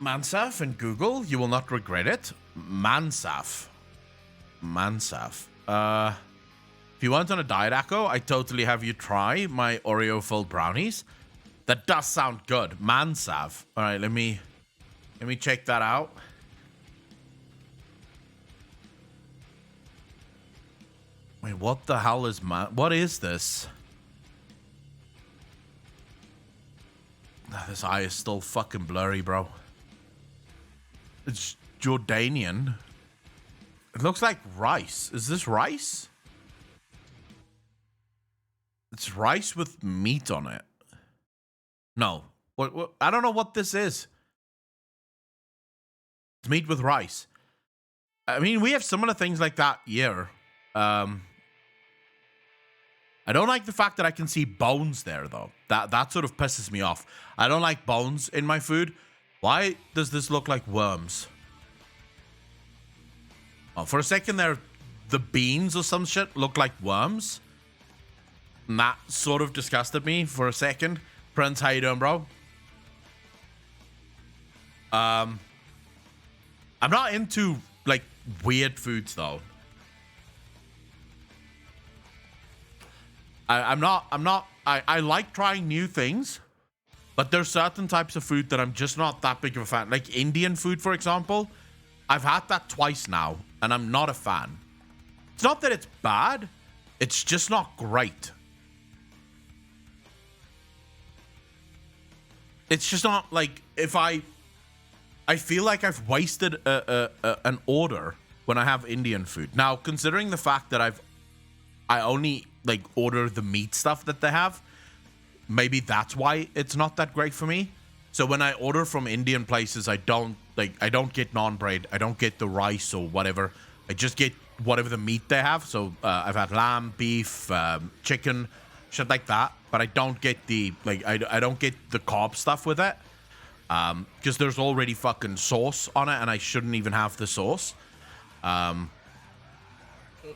Mansaf in Google, you will not regret it. Mansaf. If you went on a diet, Akko, I totally have you try my Oreo-filled brownies. That does sound good. Mansav. All right, let me check that out. Wait, what the hell is what is this? This eye is still fucking blurry, bro. It's Jordanian. It looks like rice. Is this rice? It's rice with meat on it. No. What? I don't know what this is. It's meat with rice. I mean, we have similar things like that here. I don't like the fact that I can see bones there, though. That sort of pisses me off. I don't like bones in my food. Why does this look like worms? Oh, for a second there, the beans or some shit look like worms. And that sort of disgusted me for a second. Prince, how you doing, bro? I'm not into, like, weird foods, though. I like trying new things, but there's certain types of food that I'm just not that big of a fan. Like Indian food, for example. I've had that twice now, and I'm not a fan. It's not that it's bad. It's just not great. It's just not, like, if I feel like I've wasted an order when I have Indian food. Now, considering the fact that I only, like, order the meat stuff that they have, maybe that's why it's not that great for me. So when I order from Indian places, I don't get naan bread, I don't get the rice or whatever. I just get whatever the meat they have. So I've had lamb, beef, chicken, shit like that. But I don't get the, like, I don't get the carb stuff with it. Because there's already fucking sauce on it, and I shouldn't even have the sauce.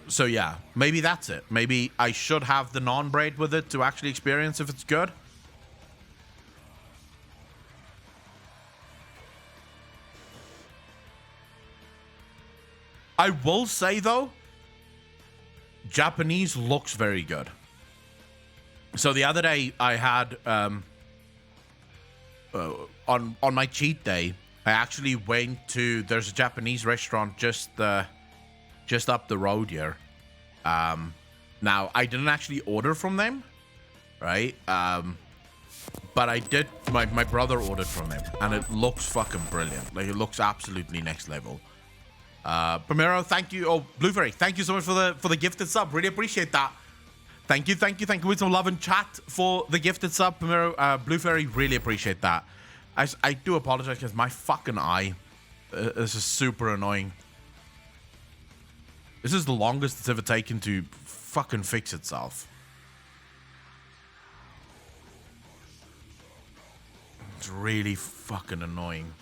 So yeah, maybe that's it. Maybe I should have the naan bread with it to actually experience if it's good. I will say, though, Japanese looks very good. So the other day I had, on my cheat day, I actually went to, there's a Japanese restaurant just up the road here. Now, I didn't actually order from them, right? But I did, my brother ordered from them, and it looks fucking brilliant. Like, it looks absolutely next level. Primero, thank you. Oh, Blueberry, thank you so much for the gifted sub. Really appreciate that. Thank you. With some love and chat for the gifted sub, Primero. Blue Fairy, really appreciate that. I do apologize because my fucking eye is just super annoying. This is the longest it's ever taken to fucking fix itself. It's really fucking annoying.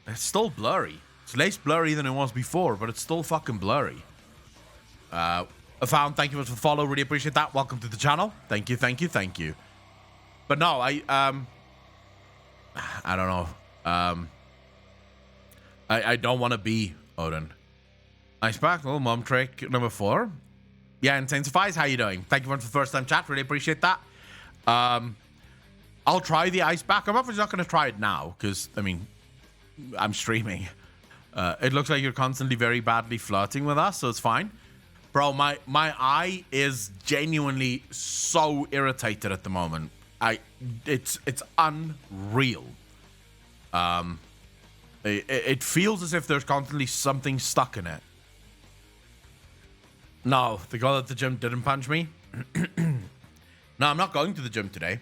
It's still blurry. It's less blurry than it was before, but it's still fucking blurry. Found, thank you for the follow. Really appreciate that. Welcome to the channel. Thank you. But no, I don't know. I don't want to be Odin. Ice pack, little mom trick number 4. Yeah, Intensifies, how you doing? Thank you for the first time chat. Really appreciate that. I'll try the ice pack. I'm obviously not going to try it now because, I mean, I'm streaming. It looks like you're constantly very badly flirting with us, so it's fine. Bro, my eye is genuinely so irritated at the moment. It's unreal. It feels as if there's constantly something stuck in it. No, the girl at the gym didn't punch me. No, I'm not going to the gym today.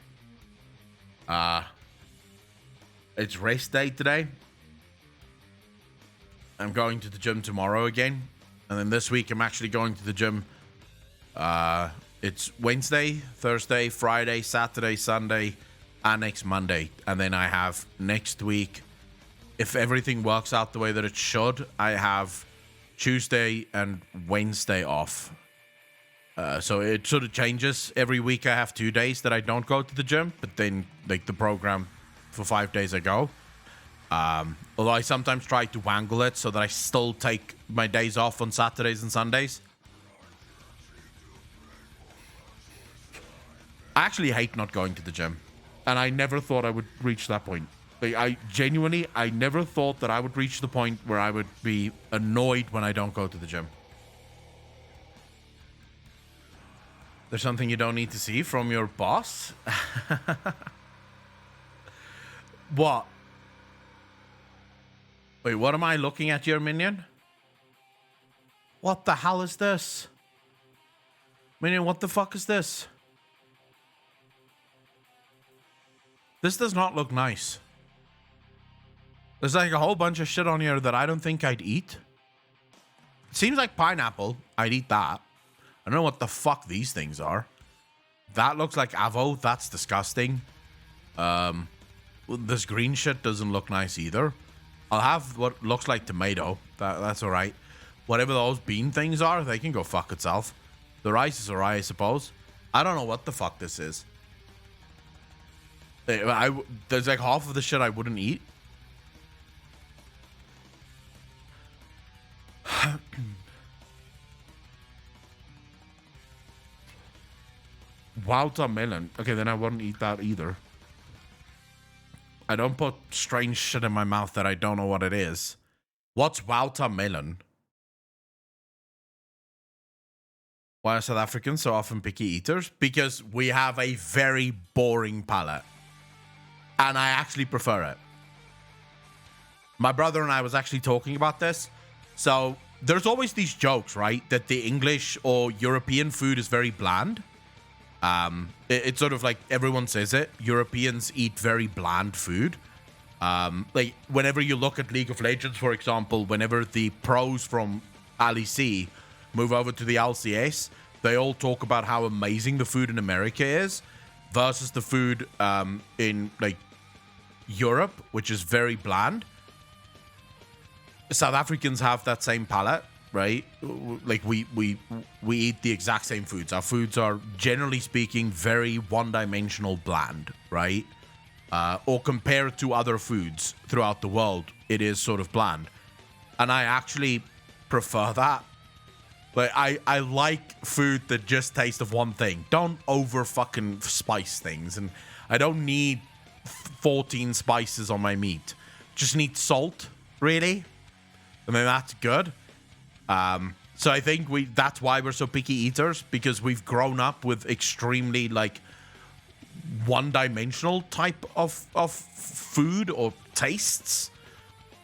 It's rest day today. I'm going to the gym tomorrow again. And then this week I'm actually going to the gym. It's Wednesday, Thursday, Friday, Saturday, Sunday, and next Monday. And then I have next week, if everything works out the way that it should, I have Tuesday and Wednesday off. So it sort of changes. Every week I have 2 days that I don't go to the gym, but then like the program for 5 days I go. Although I sometimes try to wangle it so that I still take my days off on Saturdays and Sundays. I actually hate not going to the gym. And I never thought I would reach that point. Like, I never thought that I would reach the point where I would be annoyed when I don't go to the gym. There's something you don't need to see from your boss? What? Wait, what am I looking at here, minion? What the hell is this? Minion, what the fuck is this? This does not look nice. There's like a whole bunch of shit on here that I don't think I'd eat. It seems like pineapple. I'd eat that. I don't know what the fuck these things are. That looks like avo. That's disgusting. This green shit doesn't look nice either. I'll have what looks like tomato. That's alright. Whatever those bean things are, they can go fuck itself. The rice is alright, I suppose. I don't know what the fuck this is. There's like half of the shit I wouldn't eat. Watermelon. Okay, then I wouldn't eat that either. I don't put strange shit in my mouth that I don't know what it is. What's watermelon? Why are South Africans so often picky eaters? Because we have a very boring palate. And I actually prefer it. My brother and I was actually talking about this. So there's always these jokes, right? That the English or European food is very bland. It's sort of like everyone says it. Europeans eat very bland food. Like whenever you look at League of Legends, for example, whenever the pros from LEC move over to the LCS, they all talk about how amazing the food in America is versus the food in like Europe, which is very bland. South Africans have that same palate, right? Like we eat the exact same foods. Our foods are generally speaking very one-dimensional bland, right? Or compared to other foods throughout the world, it is sort of bland. And I actually prefer that. Like I like food that just tastes of one thing. Don't over fucking spice things. And I don't need 14 spices on my meat. Just need salt, really. And then that's good. So I think that's why we're so picky eaters, because we've grown up with extremely like one-dimensional type of food or tastes.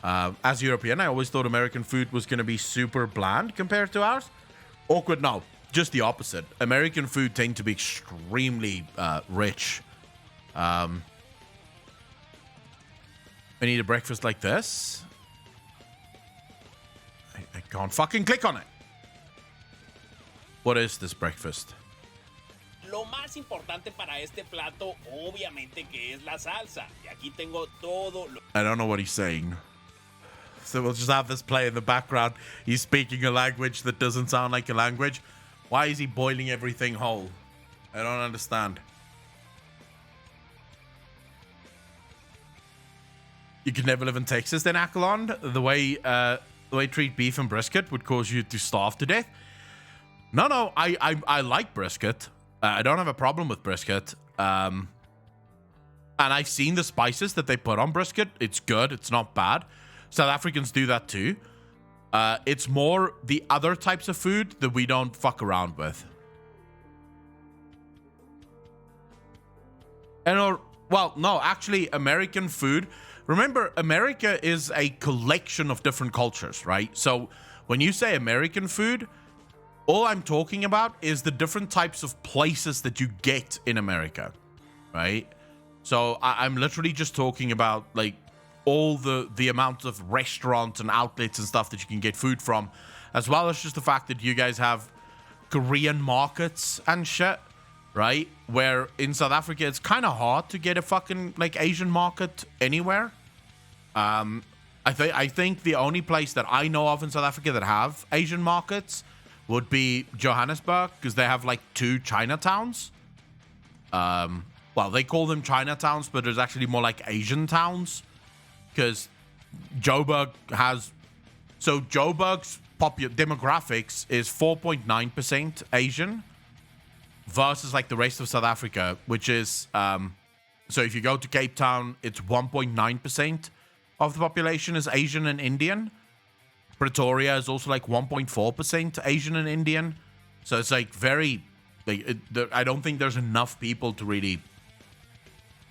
As European, I always thought American food was going to be super bland compared to ours. Awkward, no. Just the opposite. American food tend to be extremely rich. I need a breakfast like this. I can't fucking click on it. What is this breakfast? Lo más importante para este plato, obviamente, que es la salsa. Y aquí tengo todo lo... I don't know what he's saying. So we'll just have this play in the background. He's speaking a language that doesn't sound like a language. Why is he boiling everything whole? I don't understand. You could never live in Texas then, Akalon? The way treat beef and brisket would cause you to starve to death? No, I like brisket. I don't have a problem with brisket. And I've seen the spices that they put on brisket. It's good. It's not bad. South Africans do that too. It's more the other types of food that we don't fuck around with. Well, no, actually, American food. Remember, America is a collection of different cultures, right? So when you say American food, all I'm talking about is the different types of places that you get in America, right? So I'm literally just talking about like all the amount of restaurants and outlets and stuff that you can get food from, as well as just the fact that you guys have Korean markets and shit, right? Where in South Africa, it's kind of hard to get a fucking like Asian market anywhere. I think the only place that I know of in South Africa that have Asian markets would be Johannesburg, because they have like 2 Chinatowns. Well, they call them Chinatowns, but there's actually more like Asian towns, because Joburg has... So Joburg's demographics is 4.9% Asian versus like the rest of South Africa, which is... so if you go to Cape Town, it's 1.9% of the population is Asian and Indian. Pretoria is also like 1.4% Asian and Indian. So it's like very... I don't think there's enough people to really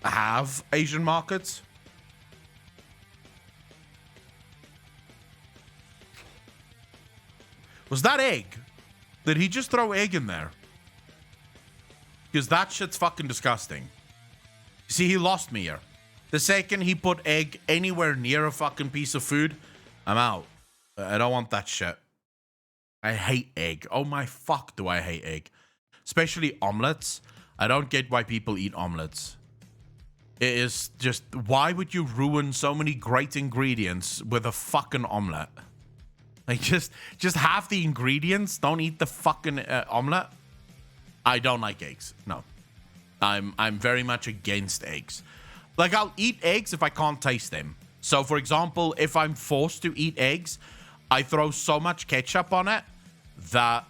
have Asian markets. Was that egg? Did he just throw egg in there? Because that shit's fucking disgusting. See, he lost me here. The second he put egg anywhere near a fucking piece of food, I'm out. I don't want that shit. I hate egg. Oh my fuck, do I hate egg. Especially omelets. I don't get why people eat omelets. It is just, why would you ruin so many great ingredients with a fucking omelet? Like, just have the ingredients. Don't eat the fucking omelet. I don't like eggs. No. I'm very much against eggs. Like, I'll eat eggs if I can't taste them. So, for example, if I'm forced to eat eggs, I throw so much ketchup on it that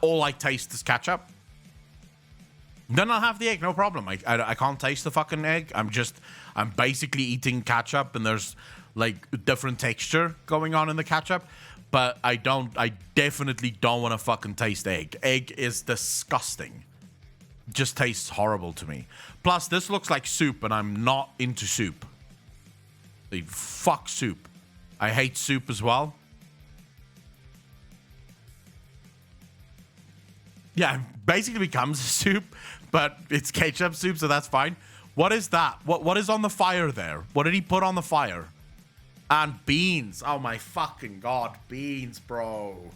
all I taste is ketchup. Then I'll have the egg, no problem. I can't taste the fucking egg. I'm basically eating ketchup, and there's like different texture going on in the ketchup. But I definitely don't want to fucking taste egg. Egg is disgusting. Just tastes horrible to me. Plus, this looks like soup, and I'm not into soup. Like, fuck soup. I hate soup as well. Yeah, it basically becomes a soup, but it's ketchup soup, so that's fine. What is that? What is on the fire there? What did he put on the fire? And beans. Oh my fucking god, beans, bro.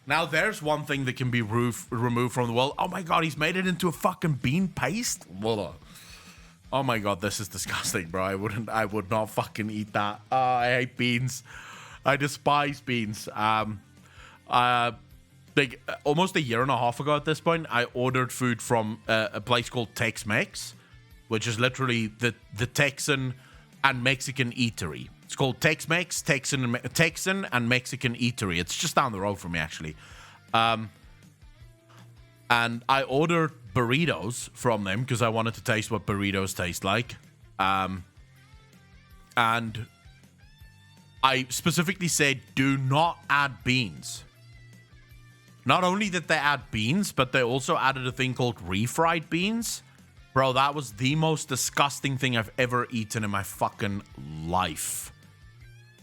Now there's one thing that can be removed from the world. Oh my god, he's made it into a fucking bean paste? Oh my god, this is disgusting, bro. I would not fucking eat that. I hate beans. I despise beans. Like almost a year and a half ago at this point, I ordered food from a place called Tex-Mex, which is literally the Texan and Mexican eatery. It's called Tex-Mex, Texan and Mexican eatery. It's just down the road from me, actually. And I ordered burritos from them because I wanted to taste what burritos taste like. And I specifically said, do not add beans. Not only did they add beans, but they also added a thing called refried beans. Bro, that was the most disgusting thing I've ever eaten in my fucking life.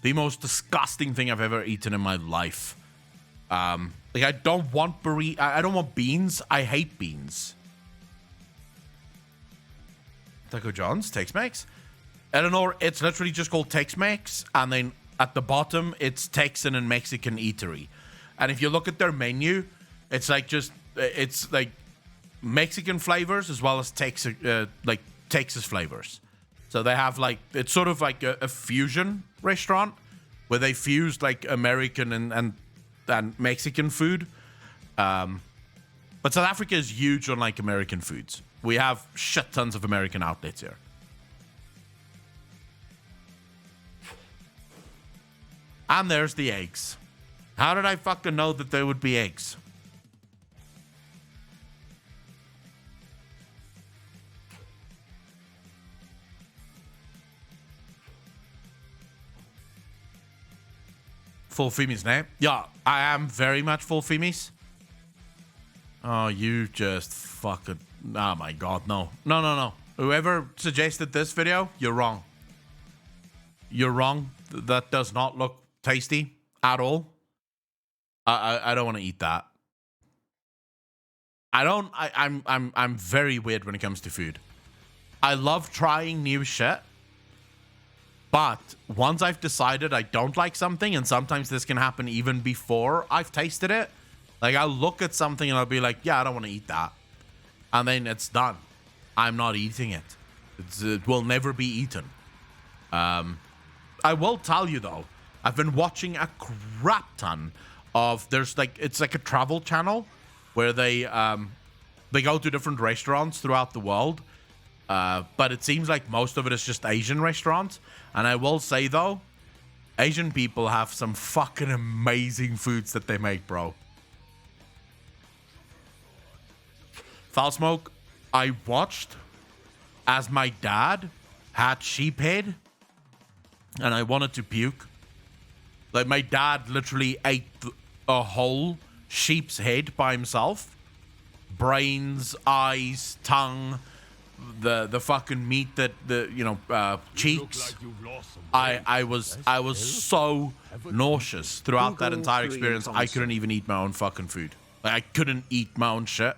The most disgusting thing I've ever eaten in my life. Like, I don't want I don't want beans. I hate beans. Taco John's, Tex-Mex. Eleanor, it's literally just called Tex-Mex, and then at the bottom, it's Texan and Mexican eatery. And if you look at their menu, it's like Mexican flavors as well as Texas flavors. So they have like, it's sort of like a fusion restaurant where they fuse like American and Mexican food. But South Africa is huge on like American foods. We have shit tons of American outlets here. And there's the eggs. How did I fucking know that there would be eggs? Full Femies name? Yeah, I am very much full Femies. Oh, you just fucking... Oh my god, no. No. Whoever suggested this video, you're wrong. You're wrong. That does not look tasty at all. I don't want to eat that. I'm very weird when it comes to food. I love trying new shit. But once I've decided I don't like something, and sometimes this can happen even before I've tasted it, like I'll look at something and I'll be like, yeah, I don't want to eat that. And then it's done. I'm not eating it. It will never be eaten. I will tell you though, I've been watching a crap ton of, it's like a travel channel where they go to different restaurants throughout the world. But it seems like most of it is just Asian restaurants. And I will say, though, Asian people have some fucking amazing foods that they make, bro. Foul Smoke, I watched as my dad had sheep head. And I wanted to puke. Like, my dad literally ate a whole sheep's head by himself. Brains, eyes, tongue... the fucking meat that cheeks. I was so nauseous throughout that entire experience. I couldn't even eat my own fucking food. Like, I couldn't eat my own shit.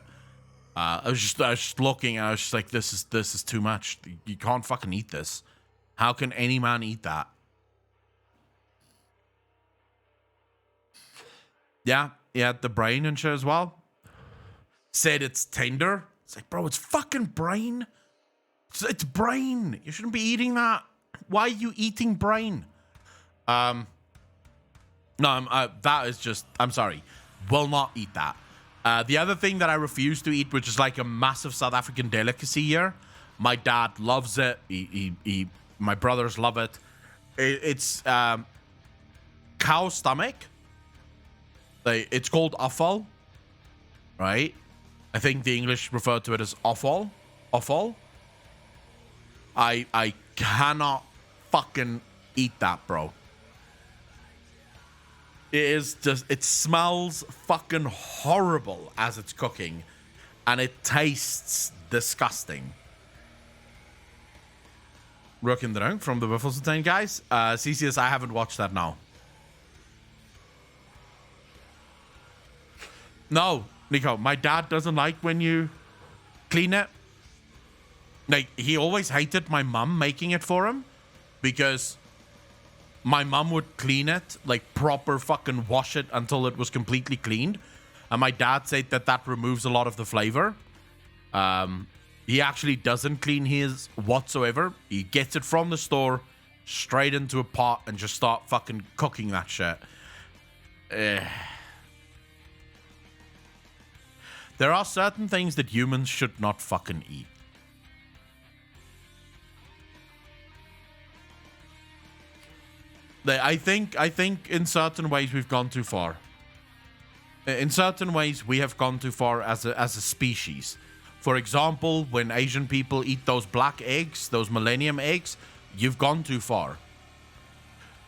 I was just looking, and I was just like, this is too much. You can't fucking eat this. How can any man eat that? Yeah, the brain and shit as well. Said it's tender. It's like, bro, it's fucking brain. It's brain. You shouldn't be eating that. Why are you eating brain? No, that is just, I'm sorry. Will not eat that. The other thing that I refuse to eat, which is like a massive South African delicacy here. My dad loves it. My brothers love it. It's cow stomach. It's called offal, right? I think the English refer to it as offal. Offal. I cannot fucking eat that, bro. It smells fucking horrible as it's cooking, and it tastes disgusting. Rook in the Ring from the Wiffleston guys. CCS, I haven't watched that now. No, Nico, my dad doesn't like when you clean it. Like, he always hated my mum making it for him because my mum would clean it, like proper fucking wash it until it was completely cleaned. And my dad said that removes a lot of the flavor. He actually doesn't clean his whatsoever. He gets it from the store, straight into a pot, and just start fucking cooking that shit. There are certain things that humans should not fucking eat. I think in certain ways we've gone too far. In certain ways we have gone too far as a species. For example, when Asian people eat those black eggs, those millennium eggs, you've gone too far.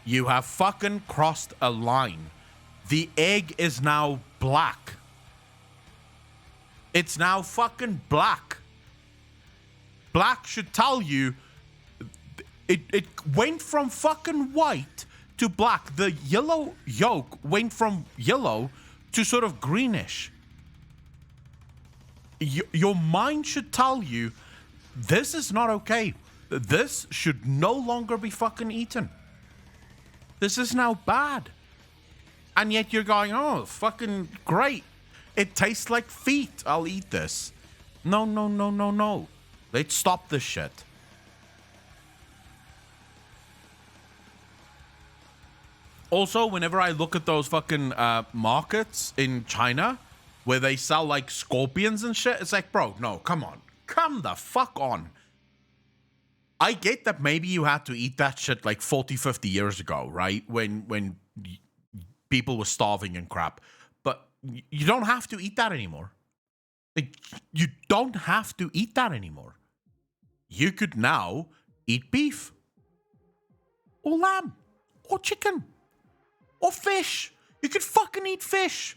You have fucking crossed a line. The egg is now black. It's now fucking black. Black should tell you it went from fucking white to black. The yellow yolk went from yellow to sort of greenish. Your mind should tell you this is not okay. This should no longer be fucking eaten. This is now bad. And yet you're going, oh, fucking great. It tastes like feet. I'll eat this. No. Let's stop this shit. Also, whenever I look at those fucking markets in China where they sell like scorpions and shit, it's like, bro, no, come on. Come the fuck on. I get that maybe you had to eat that shit like 40, 50 years ago, right? When people were starving and crap. But you don't have to eat that anymore. Like, you don't have to eat that anymore. You could now eat beef or lamb or chicken or fish. You could fucking eat fish.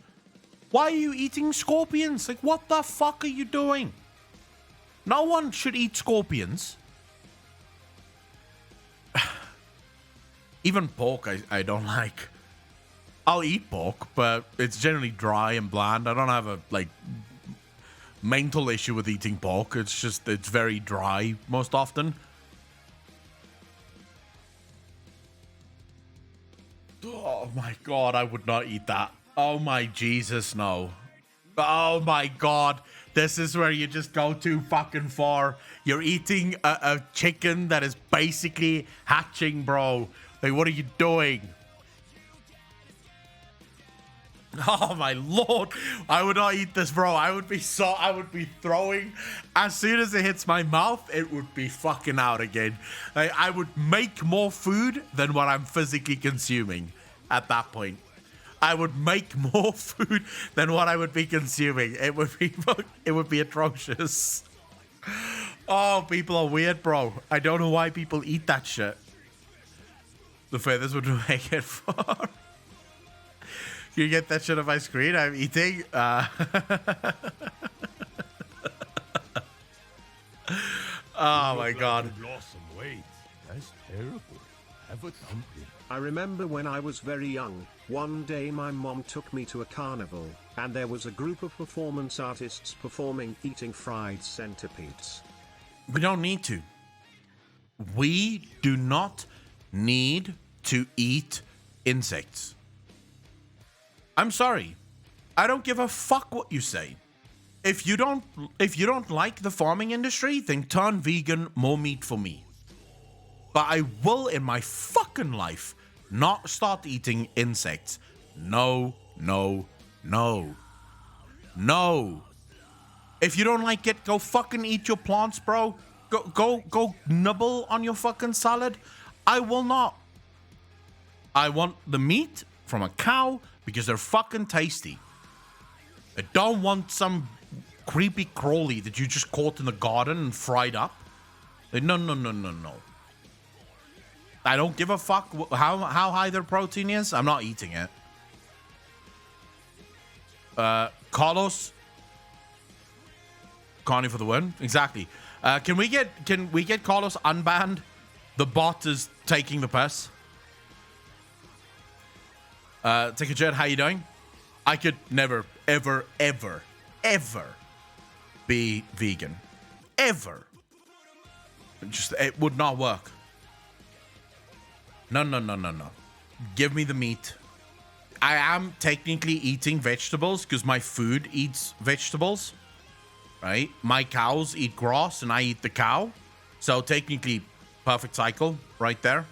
Why are you eating scorpions? Like, what the fuck are you doing? No one should eat scorpions. Even pork, I don't like. I'll eat pork, but it's generally dry and bland. I don't have a, like, mental issue with eating pork. It's just, it's very dry most often. Oh my god, I would not eat that. Oh my Jesus, no. Oh my god. This is where you just go too fucking far. You're eating a chicken that is basically hatching, bro. Like, what are you doing? Oh my lord. I would not eat this, bro. I would be throwing. As soon as it hits my mouth, it would be fucking out again. Like, I would make more food than what I'm physically consuming at that point. I would make more food than what I would be consuming. It would be atrocious. Oh, people are weird, bro. I don't know why people eat that shit. The feathers would make it far. You get that shit on my screen? I'm eating. Oh my god. You've lost some weight. That's terrible. Have a dumpling. I remember when I was very young, one day my mom took me to a carnival, and there was a group of performance artists performing eating fried centipedes. We don't need to. We do not need to eat insects. I'm sorry. I don't give a fuck what you say. If you don't like the farming industry, then turn vegan, more meat for me. But I will in my fucking life not start eating insects. No, no, no. No. If you don't like it, go fucking eat your plants, bro. Go nibble on your fucking salad. I will not. I want the meat from a cow because they're fucking tasty. I don't want some creepy crawly that you just caught in the garden and fried up. Like, no, no, no, no, no. I don't give a fuck how high their protein is. I'm not eating it. Carlos. Connie for the win. Exactly. Can we get Carlos unbanned? The bot is taking the piss. Take a jet. How you doing? I could never, ever, ever, ever be vegan. Ever. It would not work. No, no, no, no, no. Give me the meat. I am technically eating vegetables because my food eats vegetables. Right? My cows eat grass and I eat the cow. So technically, perfect cycle right there.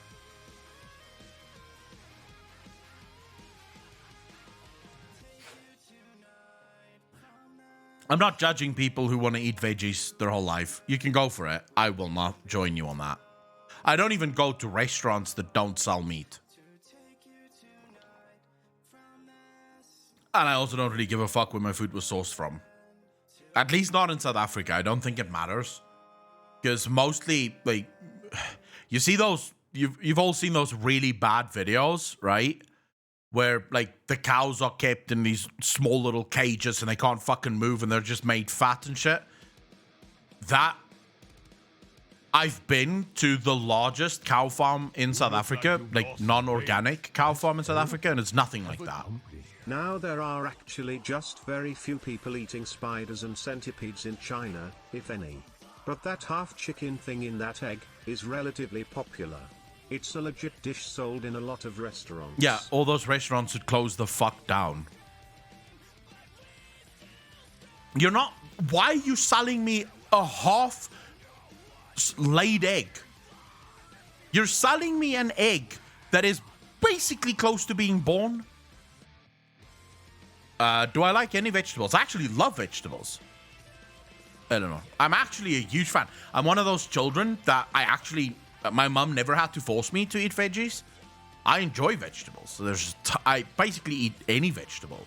I'm not judging people who want to eat veggies their whole life. You can go for it. I will not join you on that. I don't even go to restaurants that don't sell meat. And I also don't really give a fuck where my food was sourced from. At least not in South Africa. I don't think it matters. Because mostly, like, you see those, you've all seen those really bad videos, right? Where, like, the cows are kept in these small little cages and they can't fucking move and they're just made fat and shit. That, I've been to the largest cow farm in South Africa, like non-organic cow farm in South Africa, and it's nothing like that. Now there are actually just very few people eating spiders and centipedes in China, if any. But that half chicken thing in that egg is relatively popular. It's a legit dish sold in a lot of restaurants. Yeah, all those restaurants should close the fuck down. You're not... Why are you selling me a half laid egg? You're selling me an egg that is basically close to being born. Do I like any vegetables? I actually love vegetables. I don't know. I'm actually a huge fan. I'm one of those children that my mom never had to force me to eat veggies. I enjoy vegetables. So I basically eat any vegetable.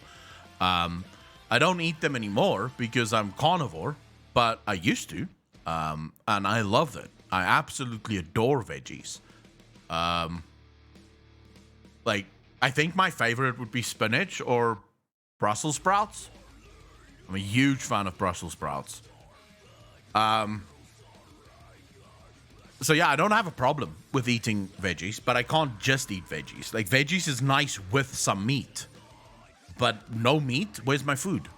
I don't eat them anymore because I'm carnivore, but I used to. And I love it. I absolutely adore veggies. Like, I think my favorite would be spinach or Brussels sprouts. I'm a huge fan of Brussels sprouts. So yeah, I don't have a problem with eating veggies, but I can't just eat veggies. Like, veggies is nice with some meat, but no meat, where's my food?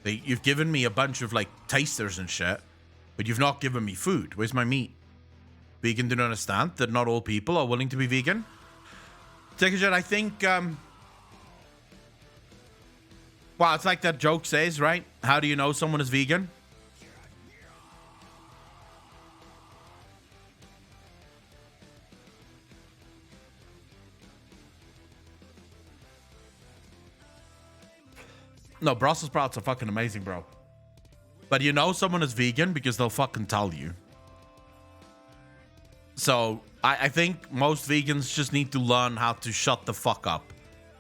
You've given me a bunch of, like, tasters and shit, but you've not given me food. Where's my meat? Vegan do not understand that not all people are willing to be vegan. Ticketjet, I think, well, it's like that joke says, right? How do you know someone is vegan? No, Brussels sprouts are fucking amazing, bro. But you know someone is vegan because they'll fucking tell you. So, I think most vegans just need to learn how to shut the fuck up.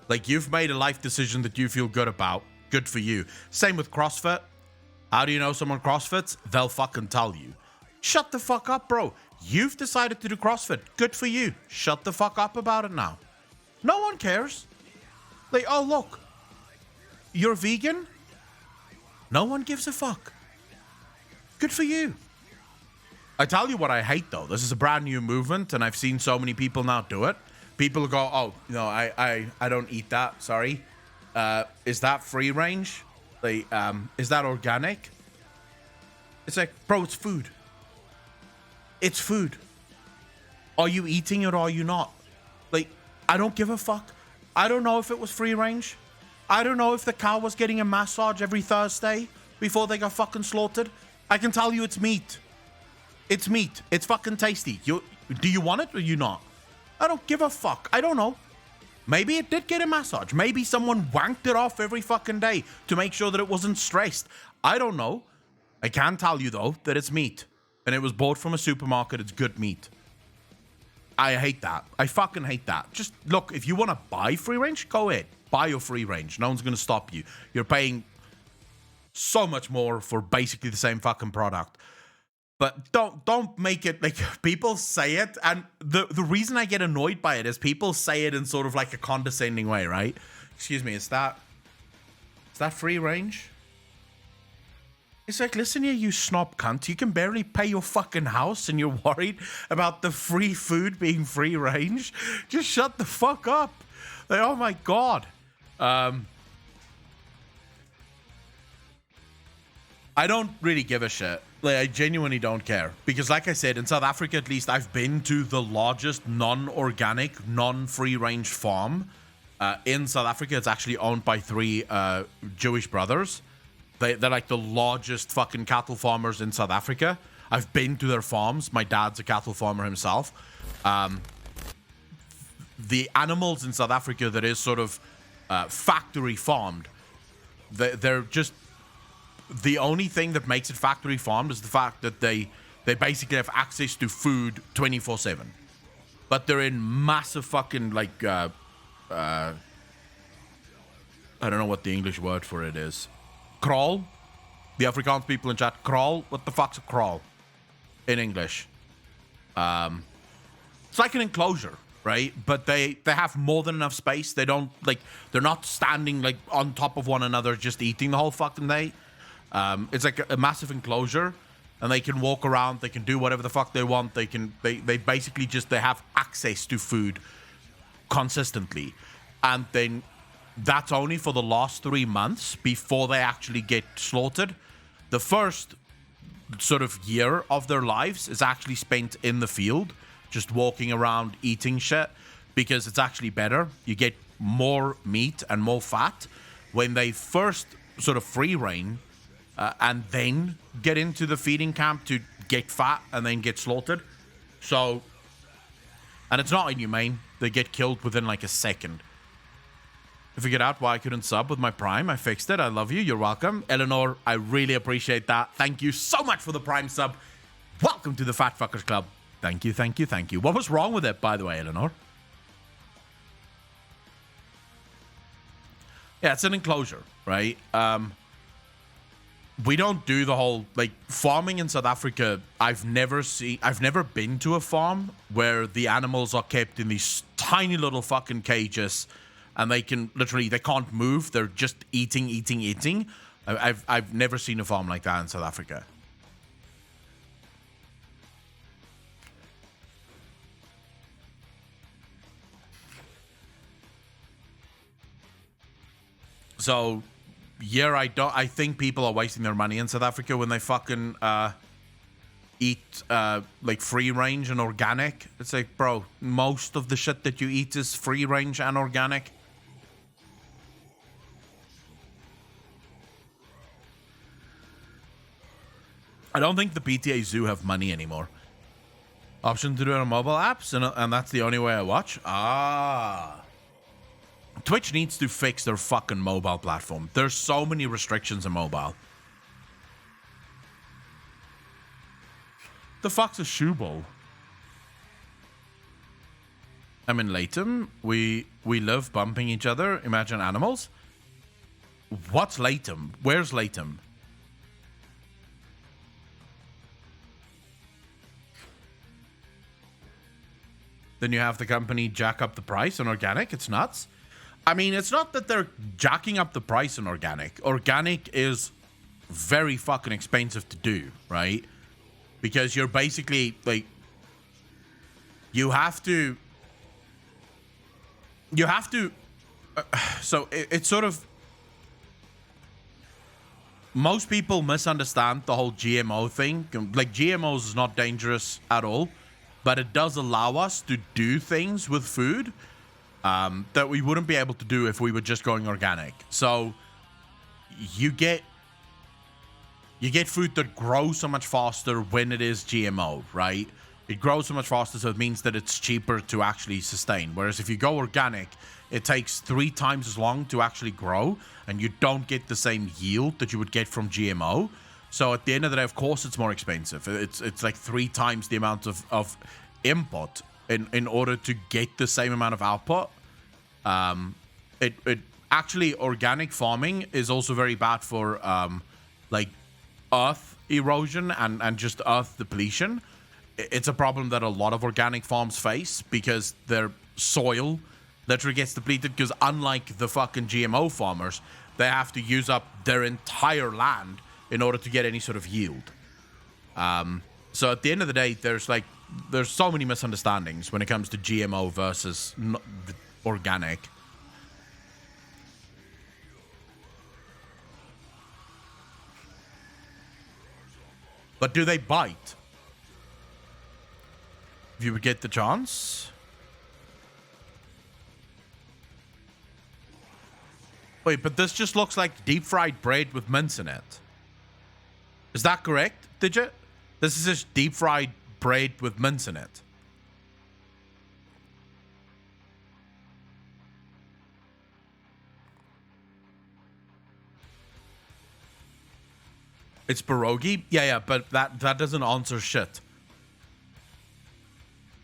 Like, you've made a life decision that you feel good about. Good for you. Same with CrossFit. How do you know someone CrossFits? They'll fucking tell you. Shut the fuck up, bro. You've decided to do CrossFit. Good for you. Shut the fuck up about it now. No one cares. Like, oh, look. You're vegan? No one gives a fuck. Good for you. I tell you what I hate, though. This is a brand new movement, and I've seen so many people now do it. People go, oh, no, I don't eat that. Sorry. Is that free range? Like, is that organic? It's like, bro, it's food. It's food. Are you eating it or are you not? Like, I don't give a fuck. I don't know if it was free range. I don't know if the cow was getting a massage every Thursday before they got fucking slaughtered. I can tell you it's meat. It's meat. It's fucking tasty. Do you want it or you not? I don't give a fuck. I don't know. Maybe it did get a massage. Maybe someone wanked it off every fucking day to make sure that it wasn't stressed. I don't know. I can tell you, though, that it's meat. And it was bought from a supermarket. It's good meat. I hate that. I fucking hate that. Just, look, if you want to buy free range, go ahead. Buy your free range. No one's going to stop you. You're paying so much more for basically the same fucking product. But don't make it like people say it, and the reason I get annoyed by it is people say it in sort of like a condescending way, right? Excuse me, is that free range? It's like, listen here, you snob cunt. You can barely pay your fucking house and you're worried about the free food being free range? Just shut the fuck up. Like, oh my God. I don't really give a shit. Like, I genuinely don't care. Because like I said, in South Africa at least, I've been to the largest non-organic, non-free range farm. In South Africa, it's actually owned by 3 Jewish brothers. They're like the largest fucking cattle farmers in South Africa. I've been to their farms. My dad's a cattle farmer himself. The animals in South Africa that is sort of factory farmed, they're just... The only thing that makes it factory farmed is the fact that they basically have access to food 24/7. But they're in massive fucking, like, I don't know what the English word for it is. Kraal? The Afrikaans people in chat, kraal? What the fuck's a kraal in English? It's like an enclosure, right? But they have more than enough space. They don't, like, they're not standing, like, on top of one another just eating the whole fucking day. It's like a massive enclosure, and they can walk around. They can do whatever the fuck they want. They basically just, they have access to food consistently. And then that's only for the last 3 months before they actually get slaughtered. The first sort of year of their lives is actually spent in the field, just walking around eating shit, because it's actually better. You get more meat and more fat when they first sort of free reign. And then get into the feeding camp to get fat and then get slaughtered. So, and it's not inhumane. They get killed within like a second. I figured out why I couldn't sub with my Prime. I fixed it. I love you. You're welcome. Eleanor, I really appreciate that. Thank you so much for the Prime sub. Welcome to the Fat Fuckers Club. Thank you, thank you, thank you. What was wrong with it, by the way, Eleanor? Yeah, it's an enclosure, right? We don't do the whole, like, farming in South Africa. I've never been to a farm where the animals are kept in these tiny little fucking cages and they can't move. They're just eating. I've never seen a farm like that in South Africa. So, I think people are wasting their money in South Africa when they fucking eat like free range and organic. It's like, bro, most of the shit that you eat is free range and organic. I don't think the PTA Zoo have money anymore. Option to do it on mobile apps, and that's the only way I watch. Twitch needs to fix their fucking mobile platform. There's so many restrictions in mobile. The fuck's a shoe bowl? I'm in Latham. We live bumping each other. Imagine animals. What's Latham? Where's Latham? Then you have the company jack up the price on organic. It's nuts. I mean, it's not that they're jacking up the price on organic. Organic is very fucking expensive to do, right? because you're basically like you have to so it's sort of, most people misunderstand the whole GMO thing. Like, GMOs is not dangerous at all, but it does allow us to do things with food that we wouldn't be able to do if we were just going organic. So you get food that grows so much faster when it is GMO, right? It grows so much faster, so it means that it's cheaper to actually sustain. Whereas if you go organic, it takes 3 times as long to actually grow, and you don't get the same yield that you would get from GMO. So at the end of the day, of course, it's more expensive. It's like 3 times the amount of input in order to get the same amount of output. It actually, organic farming is also very bad for like earth erosion and just earth depletion. It's a problem that a lot of organic farms face because their soil literally gets depleted, because unlike the fucking GMO farmers, they have to use up their entire land in order to get any sort of yield. So at the end of the day, there's so many misunderstandings when it comes to GMO versus organic. But do they bite? If you would get the chance. Wait, but this just looks like deep fried bread with mince in it. Is that correct, Digit? This is just deep fried bread with mince in it. It's pierogi? Yeah, but that doesn't answer shit.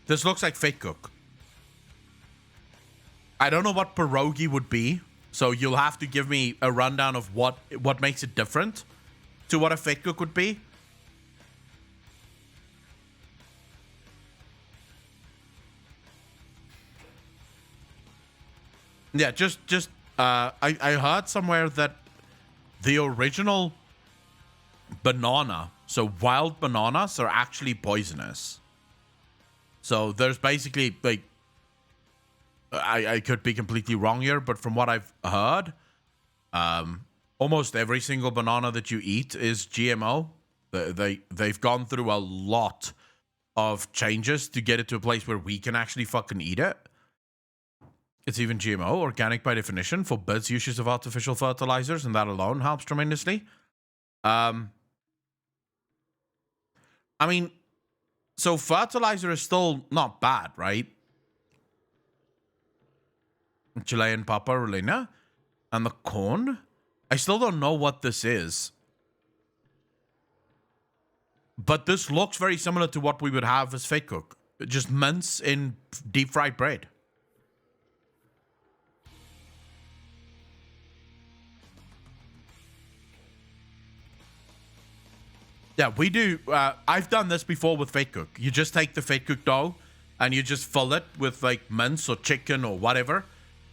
This looks like fake cook. I don't know what pierogi would be, so you'll have to give me a rundown of what makes it different to what a fake cook would be. Yeah, I heard somewhere that the original banana, so wild bananas, are actually poisonous. So there's basically, like, I could be completely wrong here, but from what I've heard, almost every single banana that you eat is GMO. They've gone through a lot of changes to get it to a place where we can actually fucking eat it. It's even GMO, organic by definition, forbids uses of artificial fertilizers, and that alone helps tremendously. I mean, so fertilizer is still not bad, right? Chilean paparulina and the corn. I still don't know what this is, but this looks very similar to what we would have as fake cook. Just mince in deep fried bread. Yeah, we do. I've done this before with fake cook. You just take the fake cook dough and you just fill it with like mince or chicken or whatever.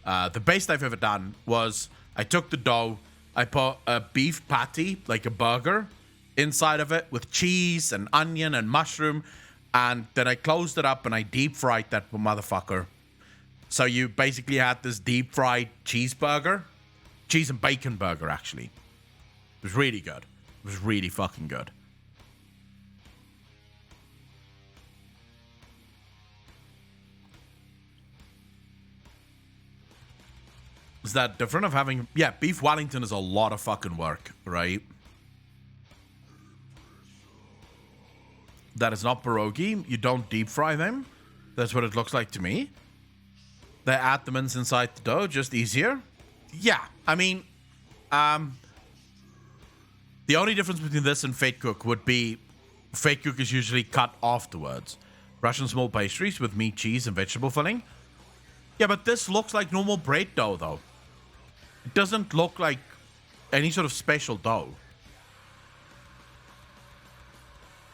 The best I've ever done was I took the dough, I put a beef patty, like a burger, inside of it with cheese and onion and mushroom, and then I closed it up and I deep fried that motherfucker. So you basically had this deep fried cheeseburger, cheese and bacon burger, actually. It was really good. It was really fucking good. Is that different of having... Yeah, beef Wellington is a lot of fucking work, right? That is not pierogi. You don't deep fry them. That's what it looks like to me. They add the mince inside the dough, just easier. Yeah, I mean... the only difference between this and fake cook would be... Fake cook is usually cut afterwards. Russian small pastries with meat, cheese, and vegetable filling. Yeah, but this looks like normal bread dough, though. It doesn't look like any sort of special dough.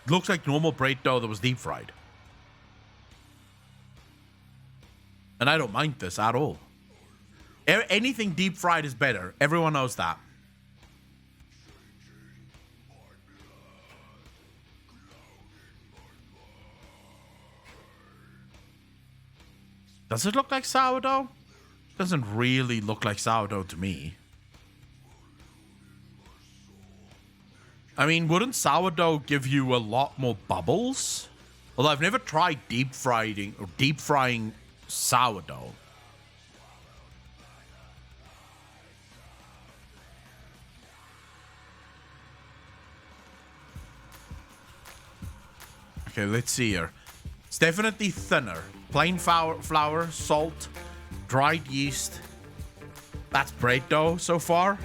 It looks like normal bread dough that was deep fried. And I don't mind this at all. Anything deep fried is better. Everyone knows that. Does it look like sourdough? Doesn't really look like sourdough to me. I mean, wouldn't sourdough give you a lot more bubbles? Although I've never tried deep frying sourdough. Okay, let's see here. It's definitely thinner. Plain flour, salt, dried yeast. That's bread dough so far.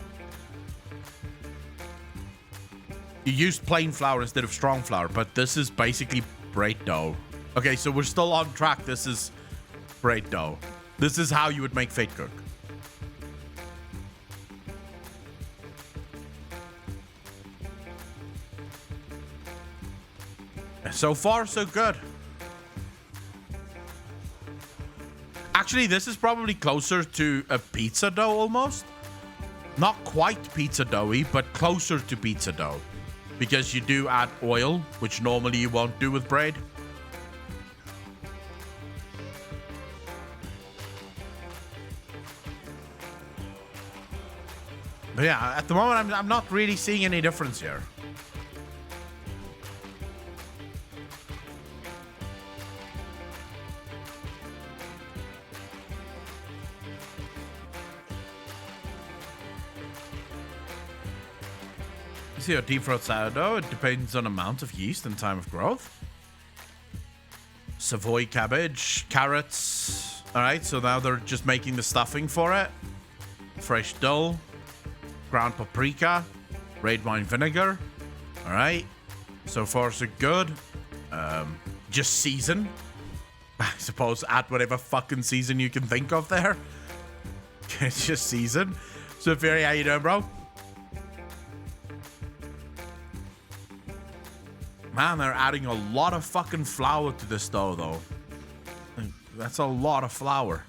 You used plain flour instead of strong flour, but this is basically bread dough. Okay, so we're still on track. This is bread dough. This is how you would make fate cook. So far, so good. Actually, this is probably closer to a pizza dough almost. Not quite pizza doughy, but closer to pizza dough. Because you do add oil, which normally you won't do with bread. But yeah, at the moment, I'm not really seeing any difference here. See, a deep fried sourdough, it depends on amount of yeast and time of growth. Savoy cabbage, carrots. All right, so now they're just making the stuffing for it. Fresh dill, ground paprika, red wine vinegar. All right, so far so good. Just season. I suppose add whatever fucking season you can think of there. It's just season. So Fury, how you doing, bro? Man, they're adding a lot of fucking flour to this dough, though. That's a lot of flour.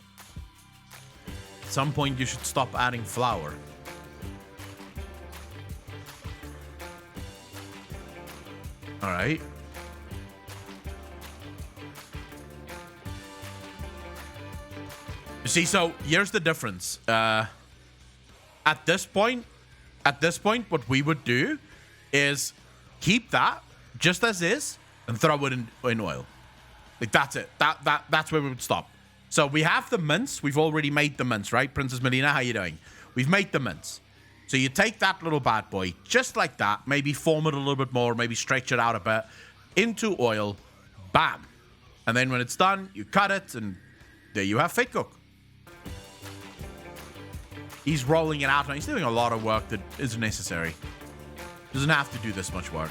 At some point, you should stop adding flour. All right. You see, so here's the difference. At this point, what we would do is keep that just as is and throw it in oil. Like, that's it. That's where we would stop. So we have the mince. We've already made the mince, right? Princess Melina, how you doing? We've made the mince. So you take that little bad boy, just like that, maybe form it a little bit more, maybe stretch it out a bit, into oil, bam. And then when it's done, you cut it, and there you have fate cook. He's rolling it out, and he's doing a lot of work that isn't necessary. Doesn't have to do this much work.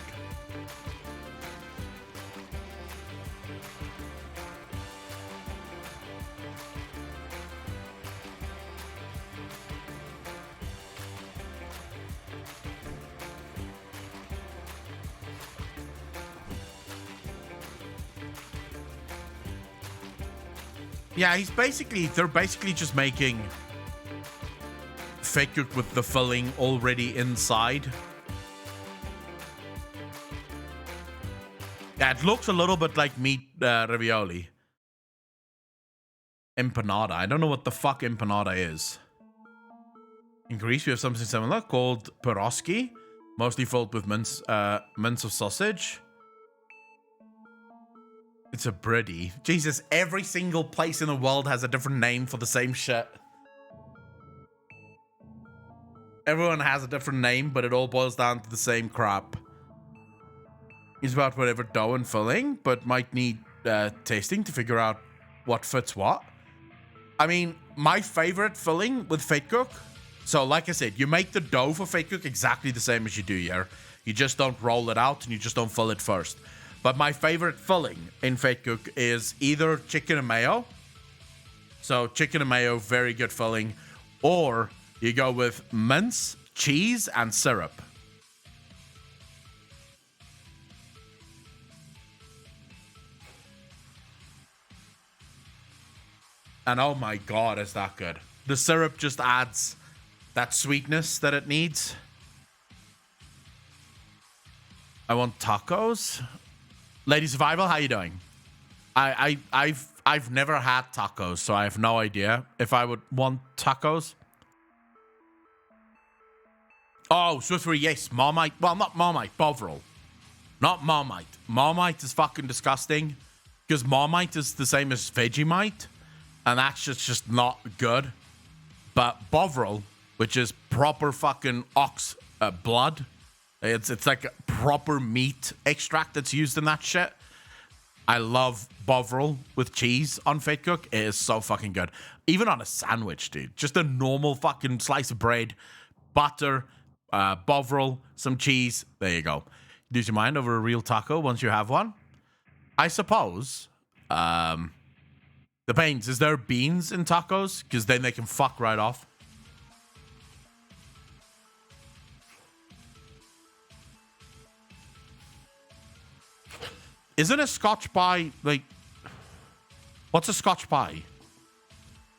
Yeah, they're basically just making fake cook with the filling already inside. Yeah, it looks a little bit like meat ravioli. Empanada. I don't know what the fuck empanada is. In Greece, we have something similar called pierogi, mostly filled with mince of sausage. It's a bready. Jesus, every single place in the world has a different name for the same shit. Everyone has a different name, but it all boils down to the same crap. It's about whatever dough and filling, but might need tasting to figure out what fits what. I mean, my favorite filling with fate cook. So, like I said, you make the dough for fate cook exactly the same as you do here. You just don't roll it out and you just don't fill it first. But my favorite filling in fate cook is either chicken and mayo. So chicken and mayo, very good filling. Or you go with mince, cheese, and syrup. And oh my god, is that good. The syrup just adds that sweetness that it needs. I want tacos. Lady Survival, how you doing? I've I've never had tacos, so I have no idea if I would want tacos. Oh, Swiffery, yes, Marmite. Well, not Marmite, Bovril. Not Marmite. Marmite is fucking disgusting because Marmite is the same as Vegemite, and that's just not good. But Bovril, which is proper fucking ox blood, it's like a proper meat extract that's used in that shit. I love Bovril with cheese on Fate Cook. It is so fucking good. Even on a sandwich, dude. Just a normal fucking slice of bread, butter, Bovril, some cheese. There you go. Lose your mind over a real taco once you have one? I suppose. Depends. Is there beans in tacos? Because then they can fuck right off. Isn't a Scotch pie like... What's a Scotch pie?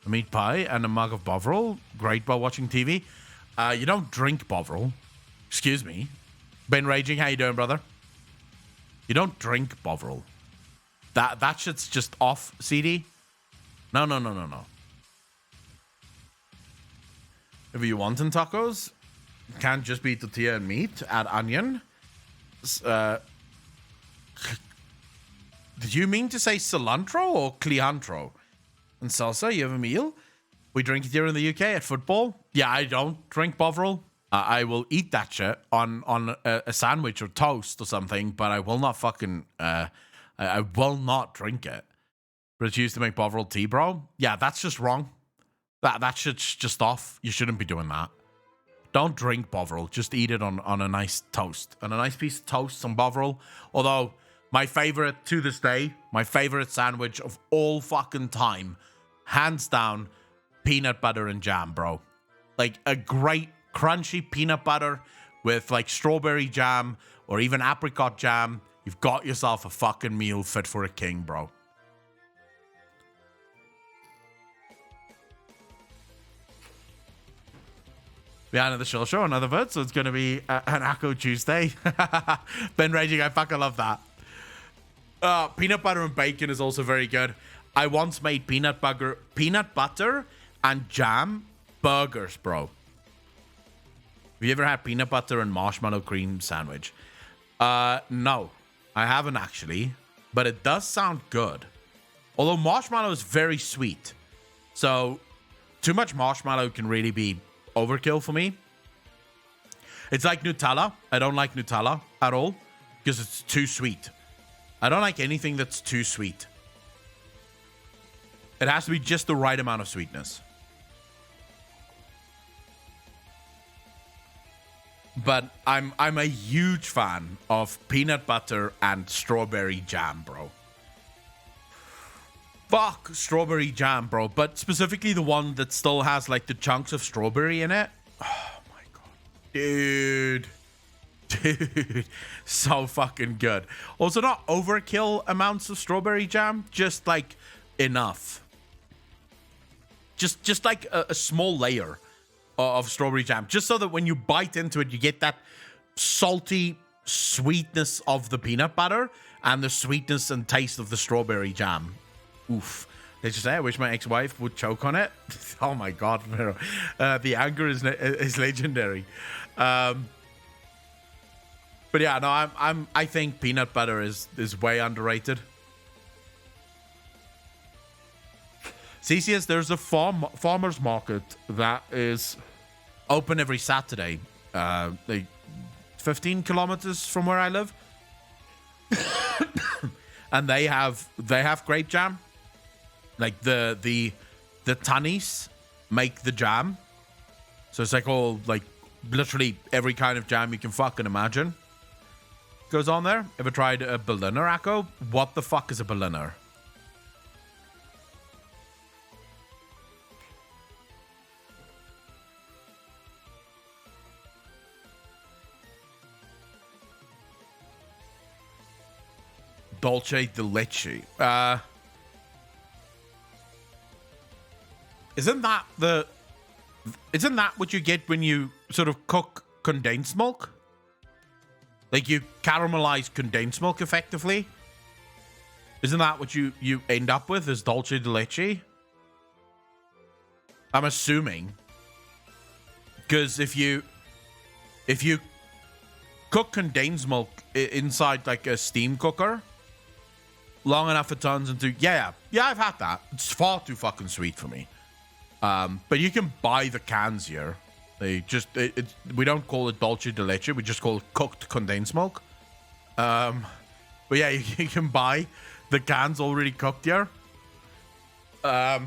A meat pie and a mug of Bovril. Great while watching TV. You don't drink Bovril. Excuse me. Ben Raging, how you doing, brother? You don't drink Bovril. That shit's just off, CD. No. If you want in tacos, can't just be tortilla and meat. Add onion. Did you mean to say cilantro or cliantro? And salsa, you have a meal? We drink it here in the UK at football. Yeah, I don't drink Bovril. I will eat that shit on a sandwich or toast or something, but I will not fucking... I will not drink it. But it's used to make Bovril tea, bro. Yeah, that's just wrong. That shit's just off. You shouldn't be doing that. Don't drink Bovril. Just eat it on a nice toast. On a nice piece of toast, some Bovril. Although, my favorite to this day, my favorite sandwich of all fucking time, hands down, peanut butter and jam, bro. Like a great crunchy peanut butter with like strawberry jam or even apricot jam. You've got yourself a fucking meal fit for a king, bro. Behind the Shill Show, another vote, so it's going to be an Acco Tuesday. Ben Raging, I fucking love that. Peanut butter and bacon is also very good. I once made peanut butter and jam burgers, bro. Have you ever had peanut butter and marshmallow cream sandwich? No, I haven't actually, but it does sound good. Although marshmallow is very sweet, so too much marshmallow can really be overkill for me. It's like Nutella. I don't like Nutella at all because it's too sweet. I don't like anything that's too sweet. It has to be just the right amount of sweetness. But I'm a huge fan of peanut butter and strawberry jam, bro. Fuck strawberry jam, bro. But specifically the one that still has like the chunks of strawberry in it. Oh my god. Dude. So fucking good. Also not overkill amounts of strawberry jam, just like enough. Just like a small layer of strawberry jam, just so that when you bite into it, you get that salty sweetness of the peanut butter and the sweetness and taste of the strawberry jam. Oof. They just say, I wish my ex-wife would choke on it. Oh my god, the anger is legendary. But yeah, no, I think peanut butter is way underrated. CCS, there's a farmer's market that is open every Saturday, like 15 kilometers from where I live, and they have grape jam. Like the tunnies make the jam, so it's like all like literally every kind of jam you can fucking imagine goes on there. Ever tried a Berliner, Akko? What the fuck is a Berliner? Dolce de leche. Isn't that what you get when you sort of cook condensed milk? Like you caramelize condensed milk effectively? Isn't that what you end up with, is dulce de leche? I'm assuming. Because if you cook condensed milk inside like a steam cooker long enough, it turns into yeah, I've had that. It's far too fucking sweet for me. But you can buy the cans here. They just we don't call it dulce de leche. We just call it cooked condensed milk. But yeah, you can buy the cans already cooked here. I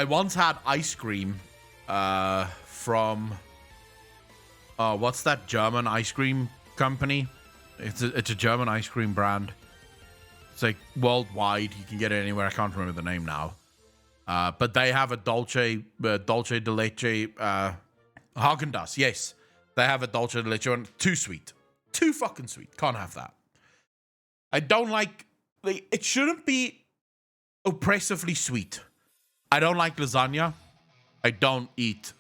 once had ice cream from what's that German ice cream company? It's a German ice cream brand. It's like worldwide. You can get it anywhere. I can't remember the name now. But they have a dulce de leche. Haagen-Dazs, yes. They have a dulce de leche one. Too sweet. Too fucking sweet. Can't have that. I don't like... It shouldn't be oppressively sweet. I don't like lasagna. I don't eat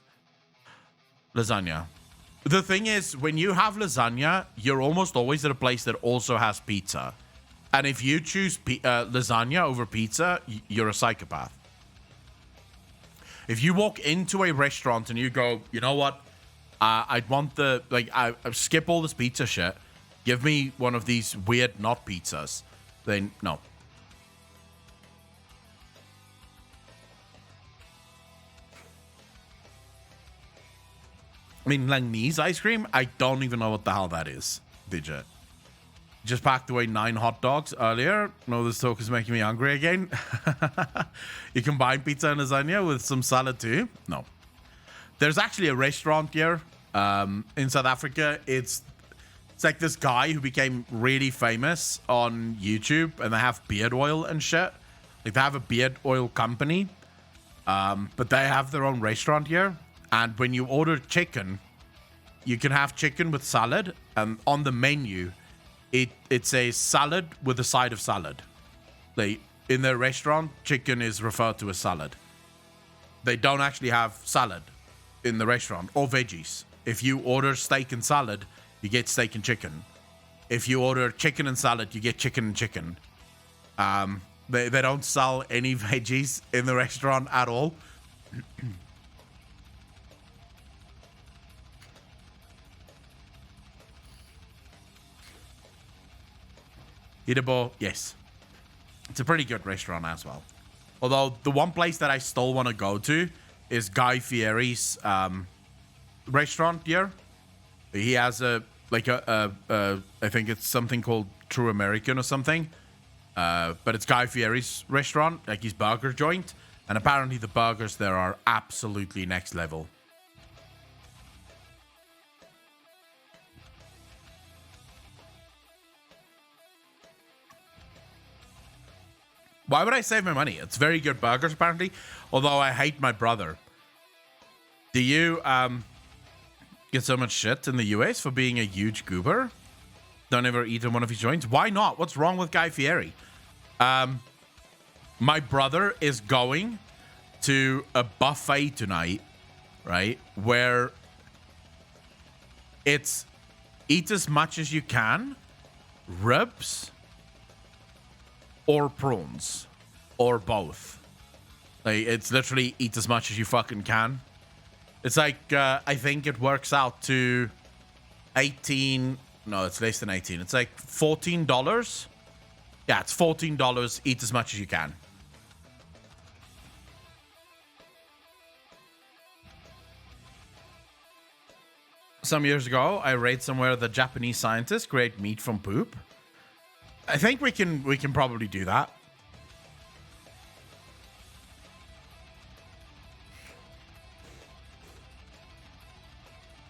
lasagna. The thing is, when you have lasagna, you're almost always at a place that also has pizza. And if you choose lasagna over pizza, you're a psychopath. If you walk into a restaurant and you go, you know what? I'd want the... I skip all this pizza shit. Give me one of these weird not pizzas. Then, no. I mean, Langnese ice cream? I don't even know what the hell that is. Did you? Just packed away 9 hot dogs earlier. No, this talk is making me hungry again. You combine pizza and lasagna with some salad too? No. There's actually a restaurant here in South Africa. It's like this guy who became really famous on YouTube, and they have beard oil and shit. Like, they have a beard oil company, but they have their own restaurant here. And when you order chicken, you can have chicken with salad, and on the menu, it's a salad with a side of salad. In their restaurant, chicken is referred to as salad. They don't actually have salad in the restaurant, or veggies. If you order steak and salad, you get steak and chicken. If you order chicken and salad, you get chicken and chicken. They don't sell any veggies in the restaurant at all. Eatable, yes. It's a pretty good restaurant as well. Although the one place that I still want to go to is Guy Fieri's restaurant here. He has I think it's something called True American or something. But it's Guy Fieri's restaurant, like his burger joint. And apparently the burgers there are absolutely next level. Why would I save my money? It's very good burgers, apparently. Although I hate my brother. Do you get so much shit in the US for being a huge goober? Don't ever eat in one of his joints? Why not? What's wrong with Guy Fieri? My brother is going to a buffet tonight, right? Where it's eat as much as you can, ribs, or prawns, or both. Like, it's literally eat as much as you fucking can. It's like, I think it works out to 18... No, it's less than 18. It's like $14. Yeah, it's $14. Eat as much as you can. Some years ago, I read somewhere that Japanese scientists create meat from poop. I think we can probably do that.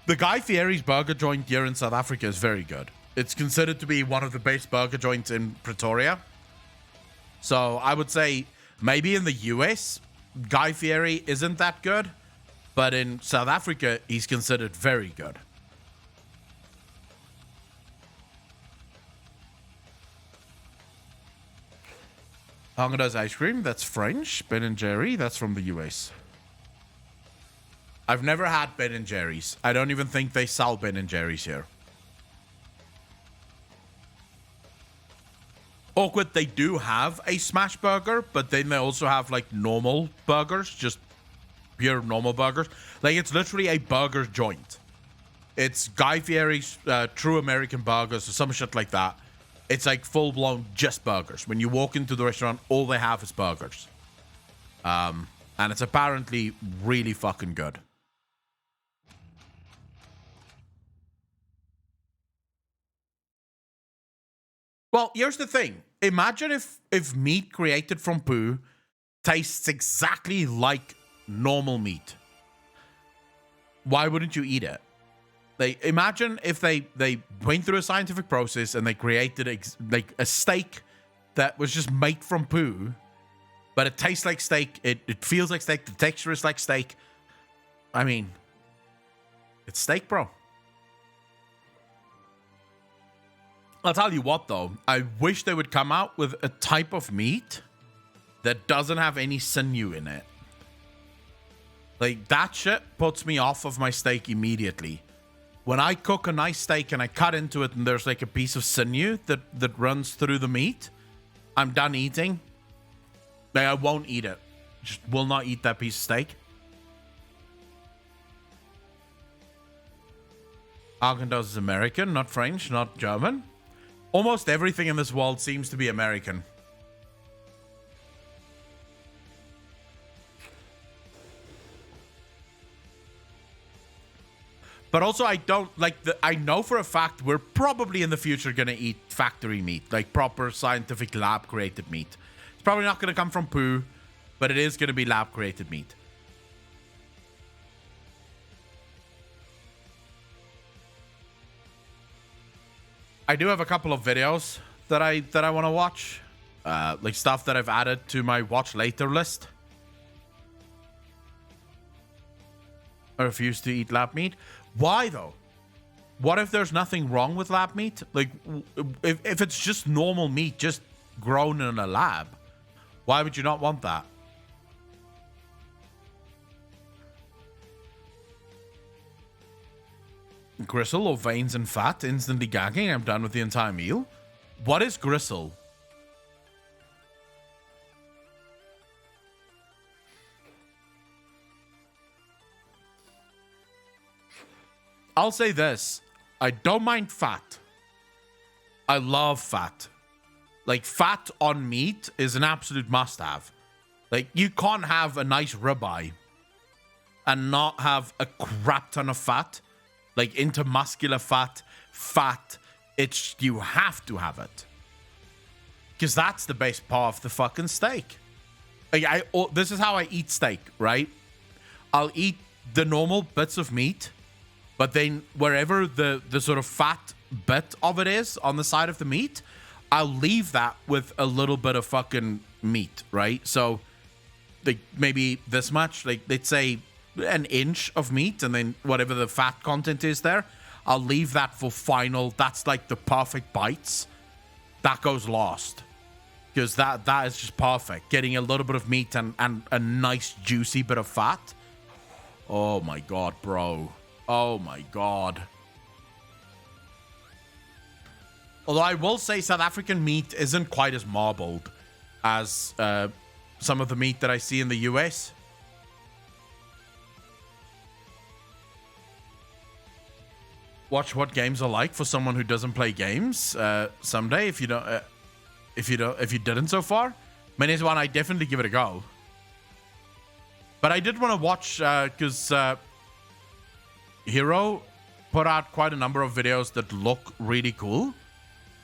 The Guy Fieri's burger joint here in South Africa is very good. It's considered to be one of the best burger joints in Pretoria. So I would say maybe in the US, Guy Fieri isn't that good. But in South Africa, he's considered very good. Haagen-Dazs ice cream, that's French. Ben & Jerry, that's from the US. I've never had Ben & Jerry's. I don't even think they sell Ben & Jerry's here. Awkward, they do have a smash burger, but then they also have like normal burgers, just pure normal burgers. Like, it's literally a burger joint. It's Guy Fieri's True American Burgers or some shit like that. It's like full-blown just burgers. When you walk into the restaurant, all they have is burgers. And it's apparently really fucking good. Well, here's the thing. Imagine if meat created from poo tastes exactly like normal meat. Why wouldn't you eat it? Like, imagine if they went through a scientific process and they created like a steak that was just made from poo, but it tastes like steak. It feels like steak. The texture is like steak. I mean, it's steak, bro. I'll tell you what, though. I wish they would come out with a type of meat that doesn't have any sinew in it. Like, that shit puts me off of my steak immediately. When I cook a nice steak and I cut into it and there's like a piece of sinew that runs through the meat, I'm done eating. Like, I won't eat it. Just will not eat that piece of steak. Haagen-Dazs is American, not French, not German. Almost everything in this world seems to be American. But also, I don't like I know for a fact we're probably in the future gonna eat factory meat, like proper scientific lab created meat. It's probably not gonna come from poo, but it is gonna be lab created meat. I do have a couple of videos that I want to watch, like stuff that I've added to my watch later list. I refuse to eat lab meat. Why though? What if there's nothing wrong with lab meat? Like, if it's just normal meat, just grown in a lab, why would you not want that? Gristle or veins and fat, instantly gagging. I'm done with the entire meal. What is gristle? I'll say this. I don't mind fat. I love fat. Like, fat on meat is an absolute must-have. Like, you can't have a nice ribeye and not have a crap ton of fat. Like, intermuscular fat, it's, you have to have it. Because that's the best part of the fucking steak. Like, this is how I eat steak, right? I'll eat the normal bits of meat, but then wherever the sort of fat bit of it is on the side of the meat, I'll leave that with a little bit of fucking meat, right? So, like, maybe this much, like, let's say an inch of meat, and then whatever the fat content is there, I'll leave that for final. That's like the perfect bites. That goes last, because that is just perfect. Getting a little bit of meat and a nice juicy bit of fat. Oh my god, bro. Oh my god. Although I will say South African meat isn't quite as marbled as some of the meat that I see in the US. Watch what games are like for someone who doesn't play games someday. If you didn't so far, Many one I definitely give it a go. But I did want to watch because Hero put out quite a number of videos that look really cool.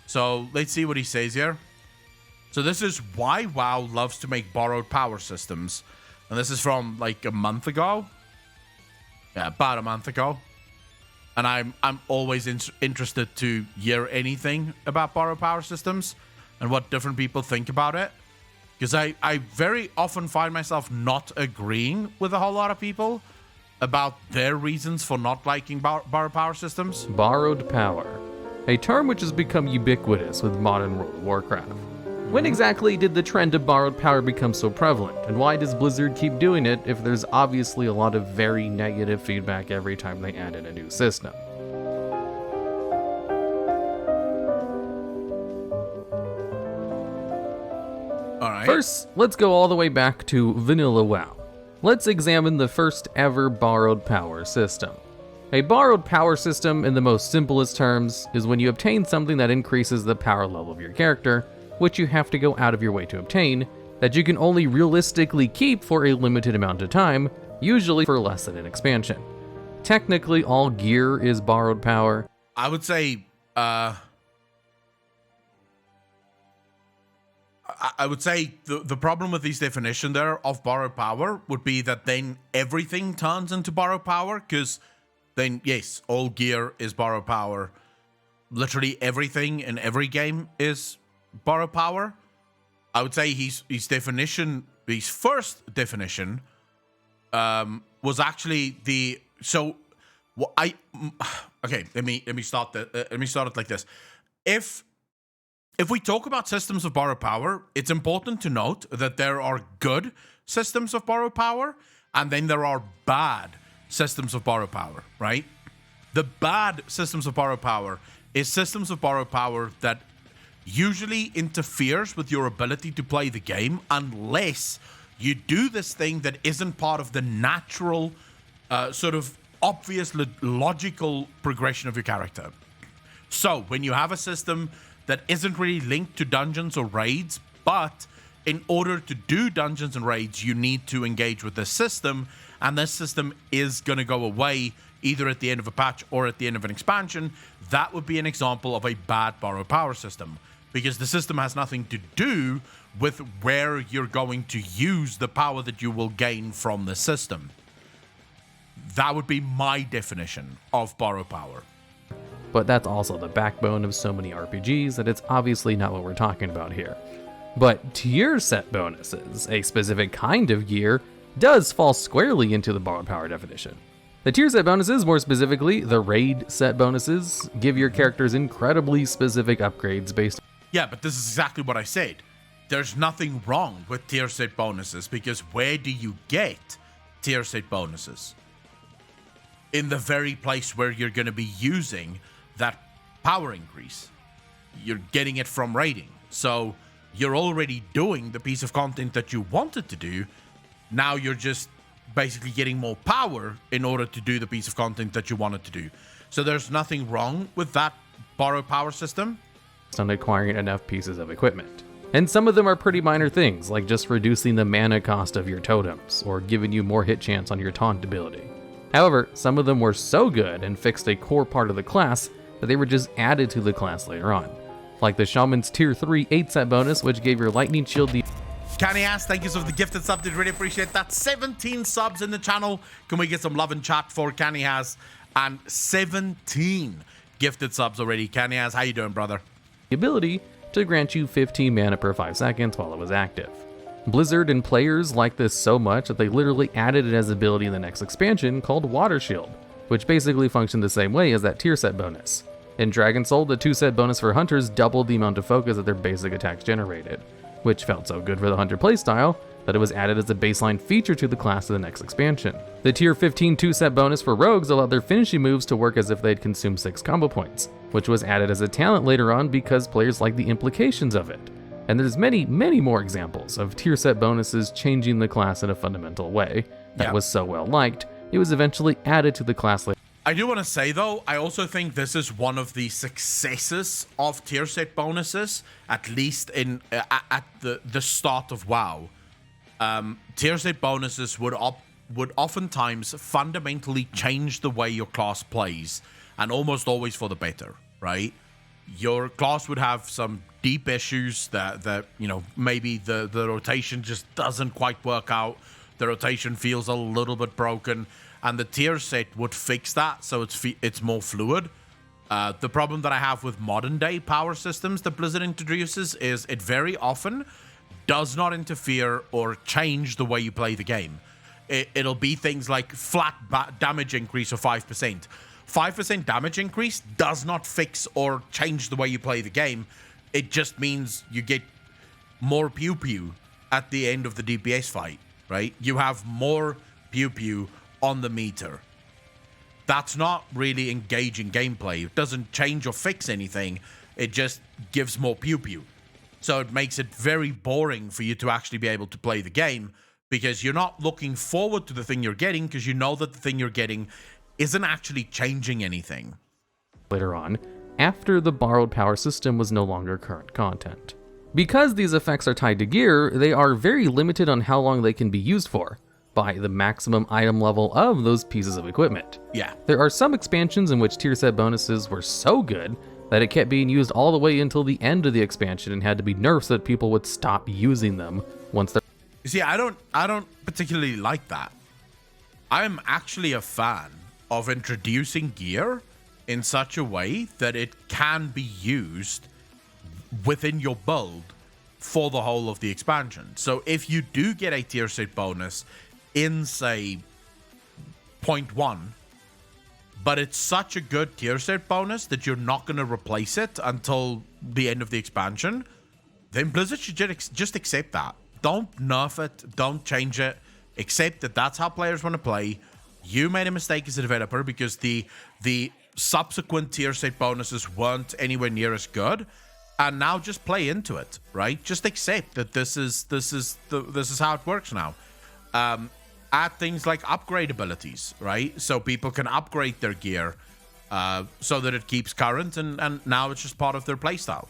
So let's see what he says here. So this is why WoW loves to make borrowed power systems, and this is from like a month ago. Yeah, about a month ago. And I'm always interested to hear anything about borrowed power systems and what different people think about it. Because I very often find myself not agreeing with a whole lot of people about their reasons for not liking borrowed power systems. Borrowed power, a term which has become ubiquitous with modern World of Warcraft. When exactly did the trend of borrowed power become so prevalent, and why does Blizzard keep doing it if there's obviously a lot of very negative feedback every time they add in a new system? right? First, let's go all the way back to Vanilla WoW. Let's examine the first ever borrowed power system. A borrowed power system, in the most simplest terms, is when you obtain something that increases the power level of your character, which you have to go out of your way to obtain, that you can only realistically keep for a limited amount of time, usually for less than an expansion. Technically, all gear is borrowed power. I would say, I would say the problem with this definition there of borrowed power would be that then everything turns into borrowed power, because then, yes, all gear is borrowed power. Literally everything in every game is borrowed power. I would say his first definition was actually the okay. Let me start it like this. If we talk about systems of borrowed power, it's important to note that there are good systems of borrowed power, and then there are bad systems of borrowed power, right? The bad systems of borrowed power is systems of borrowed power that usually interferes with your ability to play the game unless you do this thing that isn't part of the natural, sort of obvious logical progression of your character. So when you have a system that isn't really linked to dungeons or raids, but in order to do dungeons and raids, you need to engage with this system, and this system is going to go away either at the end of a patch or at the end of an expansion, that would be an example of a bad borrowed power system, because the system has nothing to do with where you're going to use the power that you will gain from the system. That would be my definition of borrowed power. But that's also the backbone of so many RPGs that it's obviously not what we're talking about here. But tier set bonuses, a specific kind of gear, does fall squarely into the borrowed power definition. The tier set bonuses, more specifically the raid set bonuses, give your characters incredibly specific upgrades based. Yeah, but this is exactly what I said. There's nothing wrong with tier set bonuses, because where do you get tier set bonuses? In the very place where you're going to be using that power increase. You're getting it from raiding. So you're already doing the piece of content that you wanted to do. Now you're just basically getting more power in order to do the piece of content that you wanted to do. So there's nothing wrong with that borrowed power system. On acquiring enough pieces of equipment. And some of them are pretty minor things, like just reducing the mana cost of your totems, or giving you more hit chance on your taunt ability. However, some of them were so good and fixed a core part of the class that they were just added to the class later on. Like the Shaman's Tier 3 8 set bonus, which gave your Lightning Shield the... Canny Ass, thank you so for the gifted sub, did really appreciate that. 17 subs in the channel. Can we get some love and chat for Canny Ass? And 17 gifted subs already. Canny Ass, how you doing, brother? ability to grant you 15 mana per 5 seconds while it was active. Blizzard and players liked this so much that they literally added it as an ability in the next expansion called Water Shield, which basically functioned the same way as that tier set bonus. In Dragon Soul, the 2 set bonus for hunters doubled the amount of focus that their basic attacks generated, which felt so good for the hunter playstyle that it was added as a baseline feature to the class of the next expansion. The tier 15 2 set bonus for rogues allowed their finishing moves to work as if they'd consumed 6 combo points, which was added as a talent later on because players liked the implications of it. And there's many more examples of tier set bonuses changing the class in a fundamental way that was so well liked, it was eventually added to the class later. I do want to say, though, I also think this is one of the successes of tier set bonuses, at least in at the start of WoW. Tier set bonuses would oftentimes fundamentally change the way your class plays, and almost always for the better, right? Your class would have some deep issues that you know, maybe the rotation just doesn't quite work out. The rotation feels a little bit broken, and the tier set would fix that, so it's more fluid. The problem that I have with modern day power systems that Blizzard introduces is it very often does not interfere or change the way you play the game. It'll be things like flat damage increase of 5%. 5% damage increase does not fix or change the way you play the game. It just means you get more pew-pew at the end of the DPS fight, right? You have more pew-pew on the meter. That's not really engaging gameplay. It doesn't change or fix anything. It just gives more pew-pew. So it makes it very boring for you to actually be able to play the game, because you're not looking forward to the thing you're getting, because you know that the thing you're getting isn't actually changing anything. Later on, after the borrowed power system was no longer current content. Because these effects are tied to gear, they are very limited on how long they can be used for, by the maximum item level of those pieces of equipment. Yeah. There are some expansions in which tier set bonuses were so good that it kept being used all the way until the end of the expansion and had to be nerfed so that people would stop using them once they're... You see, I don't particularly like that. I'm actually a fan of introducing gear in such a way that it can be used within your build for the whole of the expansion. So if you do get a tier set bonus in, say, 0.1, but it's such a good tier set bonus that you're not going to replace it until the end of the expansion, then Blizzard should just accept that. Don't nerf it, don't change it, accept that that's how players want to play. You made a mistake as a developer because the subsequent tier set bonuses weren't anywhere near as good, and now just play into it, right? Just accept that this is how it works now. Add things like upgrade abilities, right? So people can upgrade their gear so that it keeps current, and now it's just part of their playstyle.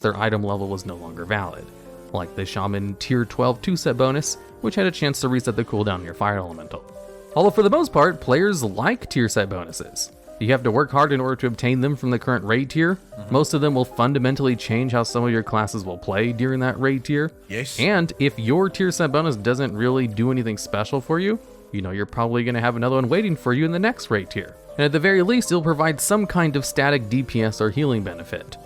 Their item level was no longer valid, like the Shaman Tier 12 2-set bonus, which had a chance to reset the cooldown in your Fire Elemental. Although for the most part, players like tier set bonuses. You have to work hard in order to obtain them from the current raid tier. Most of them will fundamentally change how some of your classes will play during that raid tier. Yes. And if your tier set bonus doesn't really do anything special for you, you know you're probably going to have another one waiting for you in the next raid tier. And at the very least, it'll provide some kind of static DPS or healing benefit.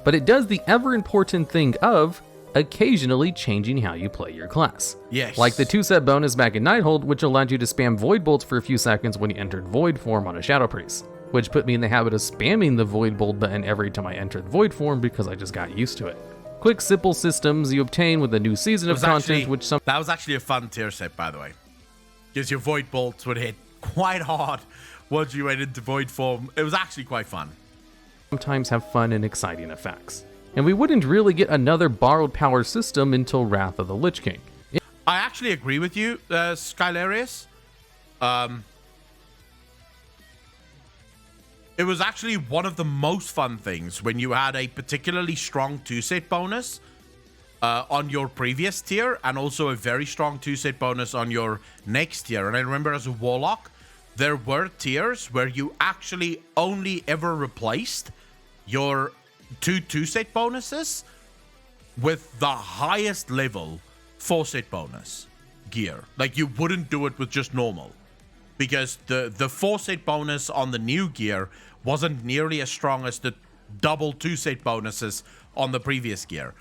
But it does the ever important thing of occasionally changing how you play your class. Yes. Like the 2-set bonus back in Nighthold, which allowed you to spam Void Bolts for a few seconds when you entered Void form on a Shadow Priest, which put me in the habit of spamming the Void Bolt button every time I entered Void form because I just got used to it. Quick, simple systems you obtain with a new season of content, that was actually a fun tier set, by the way, because your Void Bolts would hit quite hard once you went into Void form. It was actually quite fun. Sometimes have fun and exciting effects. And we wouldn't really get another borrowed power system until Wrath of the Lich King. I actually agree with you, Skylarius. It was actually one of the most fun things when you had a particularly strong 2-set bonus on your previous tier, and also a very strong 2-set bonus on your next tier. And I remember as a Warlock, there were tiers where you actually only ever replaced your 2-set bonuses with the highest level 4-set bonus gear. Like, you wouldn't do it with just normal, because the 4-set bonus on the new gear wasn't nearly as strong as the double 2-set bonuses on the previous gear.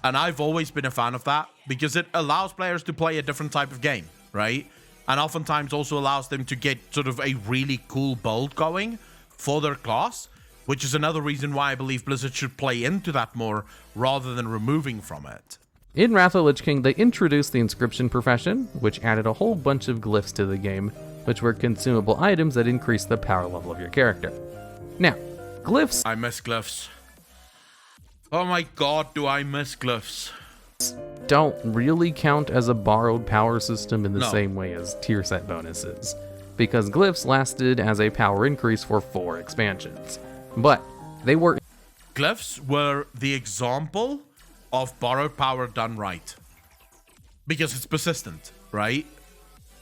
And I've always been a fan of that, because it allows players to play a different type of game, right? And oftentimes also allows them to get sort of a really cool build going for their class, which is another reason why I believe Blizzard should play into that more rather than removing from it. In Wrath of the Lich King, they introduced the Inscription profession, which added a whole bunch of glyphs to the game, which were consumable items that increased the power level of your character. Now, glyphs... I miss glyphs. Oh my god, do I miss glyphs. Don't really count as a borrowed power system in the No. same way as tier set bonuses, because glyphs lasted as a power increase for 4 expansions. But they were... Glyphs were the example of borrowed power done right, because it's persistent, right?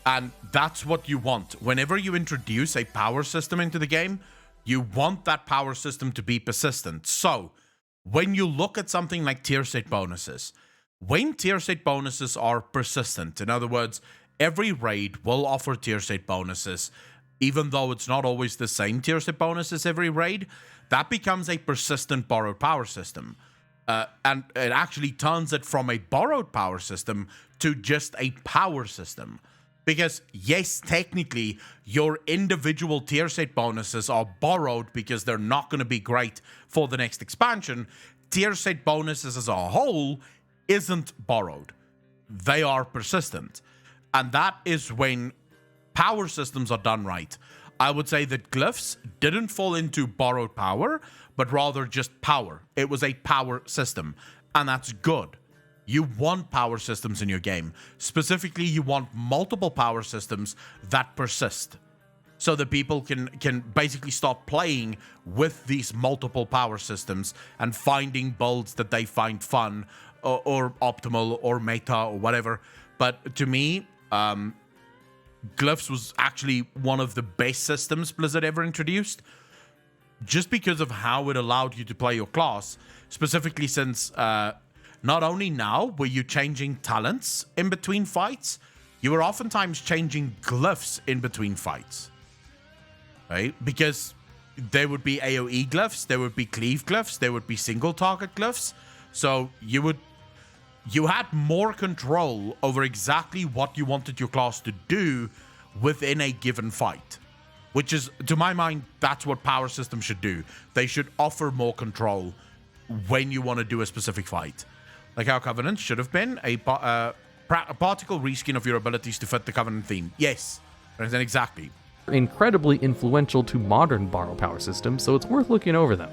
And that's what you want. Whenever you introduce a power system into the game, you want that power system to be persistent. So when you look at something like tier set bonuses, when tier set bonuses are persistent, in other words, every raid will offer tier set bonuses, even though it's not always the same tier set bonuses every raid, that becomes a persistent borrowed power system. And it actually turns it from a borrowed power system to just a power system. Because yes, technically, your individual tier set bonuses are borrowed because they're not going to be great for the next expansion. Tier set bonuses as a whole isn't borrowed. They are persistent. And that is when power systems are done right. I would say that glyphs didn't fall into borrowed power, but rather just power. It was a power system. and that's good. You want power systems in your game. Specifically, you want multiple power systems that persist, so that people can basically start playing with these multiple power systems and finding builds that they find fun or optimal or meta or whatever. But to me, Glyphs was actually one of the best systems Blizzard ever introduced, just because of how it allowed you to play your class, specifically since not only now were you changing talents in between fights, you were oftentimes changing glyphs in between fights, right? Because there would be AoE glyphs, there would be cleave glyphs, there would be single target glyphs. So you had more control over exactly what you wanted your class to do within a given fight, which is, to my mind, that's what power systems should do. They should offer more control when you want to do a specific fight. Like how Covenant should have been a particle reskin of your abilities to fit the Covenant theme. Yes, exactly. Incredibly influential to modern borrow power systems, so it's worth looking over them.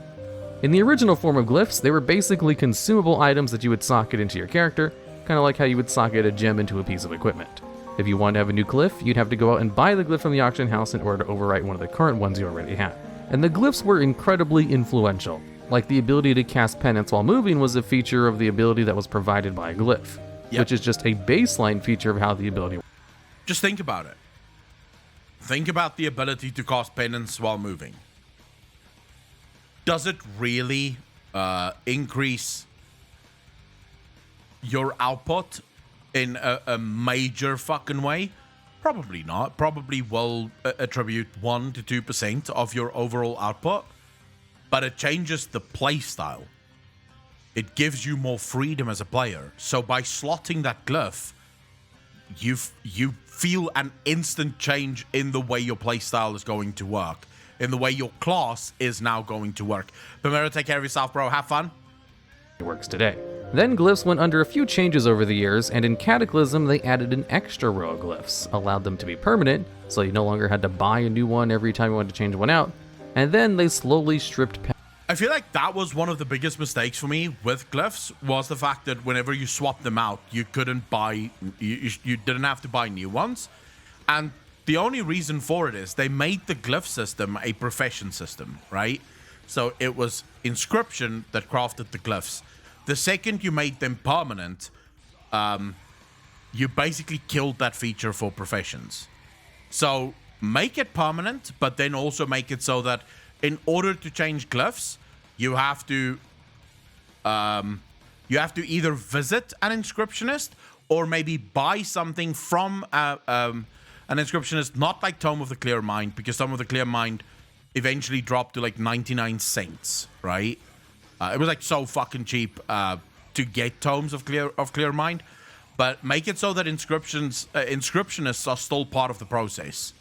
In the original form of glyphs, they were basically consumable items that you would socket into your character, kind of like how you would socket a gem into a piece of equipment. If you wanted to have a new glyph, you'd have to go out and buy the glyph from the auction house in order to overwrite one of the current ones you already had. And the glyphs were incredibly influential. Like the ability to cast penance while moving was a feature of the ability that was provided by a glyph, which is just a baseline feature of how the ability works. Just think about it. Think about the ability to cast penance while moving. Does it really increase your output in a major fucking way? Probably not. Probably will attribute 1 to 2% of your overall output, but it changes the playstyle. It gives you more freedom as a player. So by slotting that glyph, you feel an instant change in the way your playstyle is going to work, in the way your class is now going to work. Primero, take care of yourself, bro. Have fun. It works today. Then glyphs went under a few changes over the years, and in Cataclysm they added an extra row of glyphs, allowed them to be permanent, so you no longer had to buy a new one every time you wanted to change one out, and then they slowly stripped I feel like that was one of the biggest mistakes for me with glyphs, was the fact that whenever you swapped them out, you couldn't buy, you didn't have to buy new ones. And the only reason for it is they made the glyph system a profession system, right? So it was Inscription that crafted the glyphs. The second you made them permanent, you basically killed that feature for professions. So make it permanent, but then also make it so that in order to change glyphs, you have to either visit an inscriptionist or maybe buy something from an inscriptionist, not like Tome of the Clear Mind, because Tome of the Clear Mind eventually dropped to like 99 cents, right? It was like so fucking cheap to get Tomes of Clear Mind, but make it so that inscriptionists are still part of the process.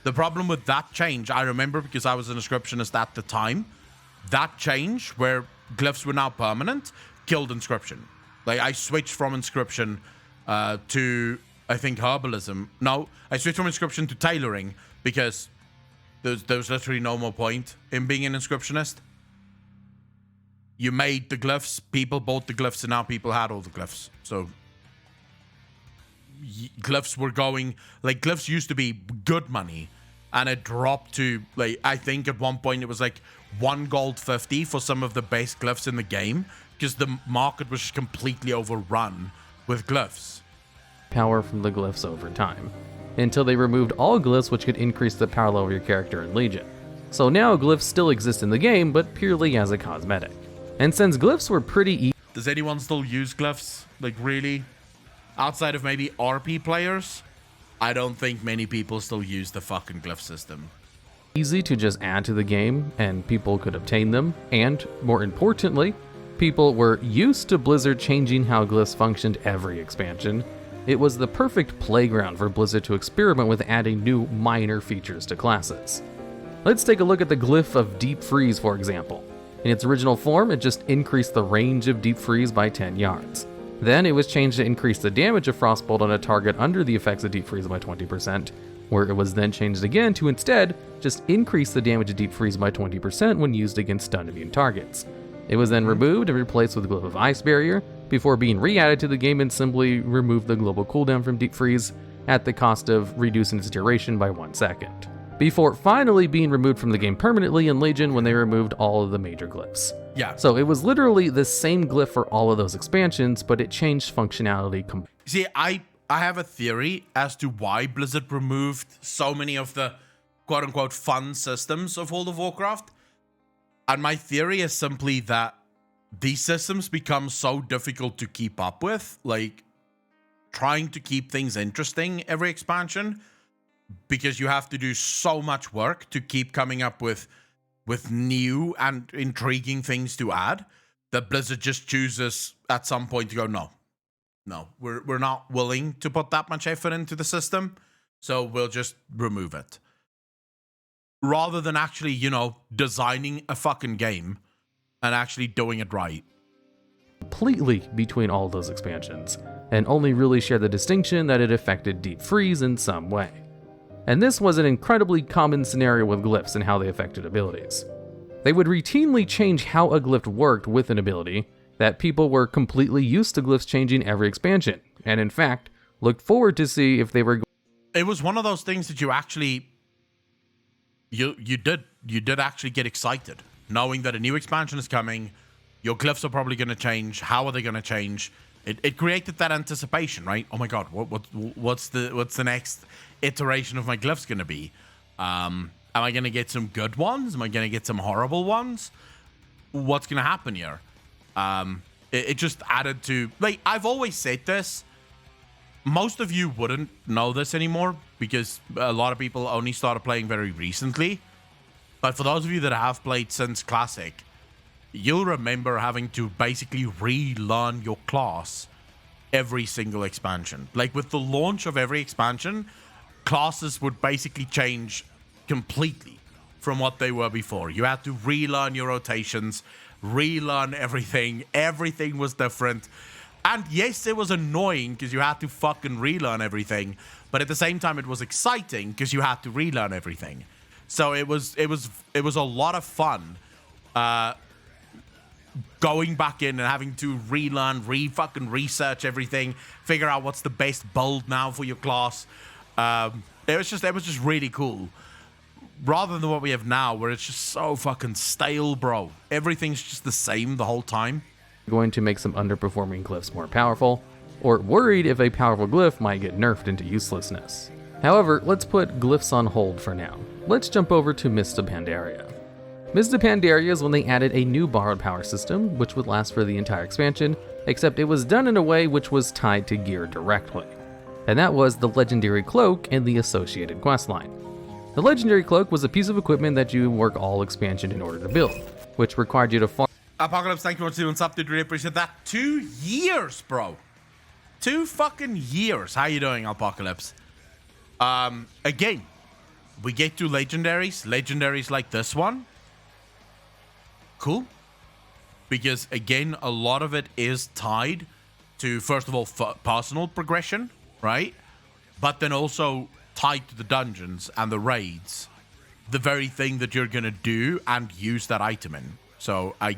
The problem with that change, I remember because I was an inscriptionist at the time, that change where glyphs were now permanent killed inscription. Like I switched from inscription to, I think, herbalism. No, I switched from inscription to tailoring because there was literally no more point in being an inscriptionist. You made the glyphs, people bought the glyphs, and now people had all the glyphs. So glyphs were going, like glyphs used to be good money, and it dropped to, like, I think at one point it was like 1 gold 50 for some of the best glyphs in the game, because the market was just completely overrun with glyphs. Power from the glyphs over time, until they removed all glyphs which could increase the power level of your character in Legion. So now glyphs still exist in the game, but purely as a cosmetic. And since glyphs were pretty Does anyone still use glyphs? Like, really? Outside of maybe RP players, I don't think many people still use the fucking glyph system. easy to just add to the game, and people could obtain them, and, more importantly, people were used to Blizzard changing how glyphs functioned every expansion. It was the perfect playground for Blizzard to experiment with adding new minor features to classes. Let's take a look at the glyph of Deep Freeze, for example. In its original form, it just increased the range of Deep Freeze by 10 yards. Then it was changed to increase the damage of Frostbolt on a target under the effects of Deep Freeze by 20%, where it was then changed again to instead just increase the damage of Deep Freeze by 20% when used against stun immune targets. It was then removed and replaced with Glyph of Ice Barrier, before being re-added to the game and simply removed the global cooldown from Deep Freeze at the cost of reducing its duration by 1 second, before finally being removed from the game permanently in Legion when they removed all of the major glyphs. Yeah. So it was literally the same glyph for all of those expansions, but it changed functionality. See, I have a theory as to why Blizzard removed so many of the quote-unquote fun systems of World of Warcraft. And my theory is simply that these systems become so difficult to keep up with, like trying to keep things interesting every expansion, because you have to do so much work to keep coming up with new and intriguing things to add, that Blizzard just chooses at some point to go, no, we're not willing to put that much effort into the system, so we'll just remove it. Rather than actually, designing a fucking game and actually doing it right. Completely between all those expansions, and only really share the distinction that it affected Deep Freeze in some way. And this was an incredibly common scenario with glyphs and how they affected abilities. They would routinely change how a glyph worked with an ability, that people were completely used to glyphs changing every expansion, and in fact, looked forward to see if they were. It was one of those things that you actually, you did actually get excited, knowing that a new expansion is coming, your glyphs are probably going to change, how are they going to change? It created that anticipation, right? Oh my god, what's the next iteration of my glyphs going to be? Am I going to get some good ones? Am I going to get some horrible ones? What's going to happen here? It just added to, like, I've always said this. Most of you wouldn't know this anymore because a lot of people only started playing very recently. But for those of you that have played since Classic, you'll remember having to basically relearn your class every single expansion. Like, with the launch of every expansion, classes would basically change completely from what they were before. You had to relearn your rotations, relearn everything. Everything was different. And yes, it was annoying because you had to fucking relearn everything. But at the same time, it was exciting because you had to relearn everything. So it was a lot of fun going back in and having to relearn, fucking research everything, figure out what's the best build now for your class. It was just really cool. Rather than what we have now, where it's just so fucking stale, bro. Everything's just the same the whole time. Going to make some underperforming glyphs more powerful, or worried if a powerful glyph might get nerfed into uselessness. However, let's put glyphs on hold for now. Let's jump over to Mists of Pandaria. Mists of Pandaria is when they added a new borrowed power system, which would last for the entire expansion, except it was done in a way which was tied to gear directly. And that was the Legendary Cloak and the associated questline. The Legendary Cloak was a piece of equipment that you work all expansion in order to build, which required you to farm. Apocalypse, thank you for doing sub, dude. Really appreciate that. 2 years, bro. 2 fucking years. How you doing, Apocalypse? Again, we get to legendaries like this one. Cool. Because again, a lot of it is tied to, first of all, personal progression, right? But then also tied to the dungeons and the raids, the very thing that you're gonna do and use that item in. So I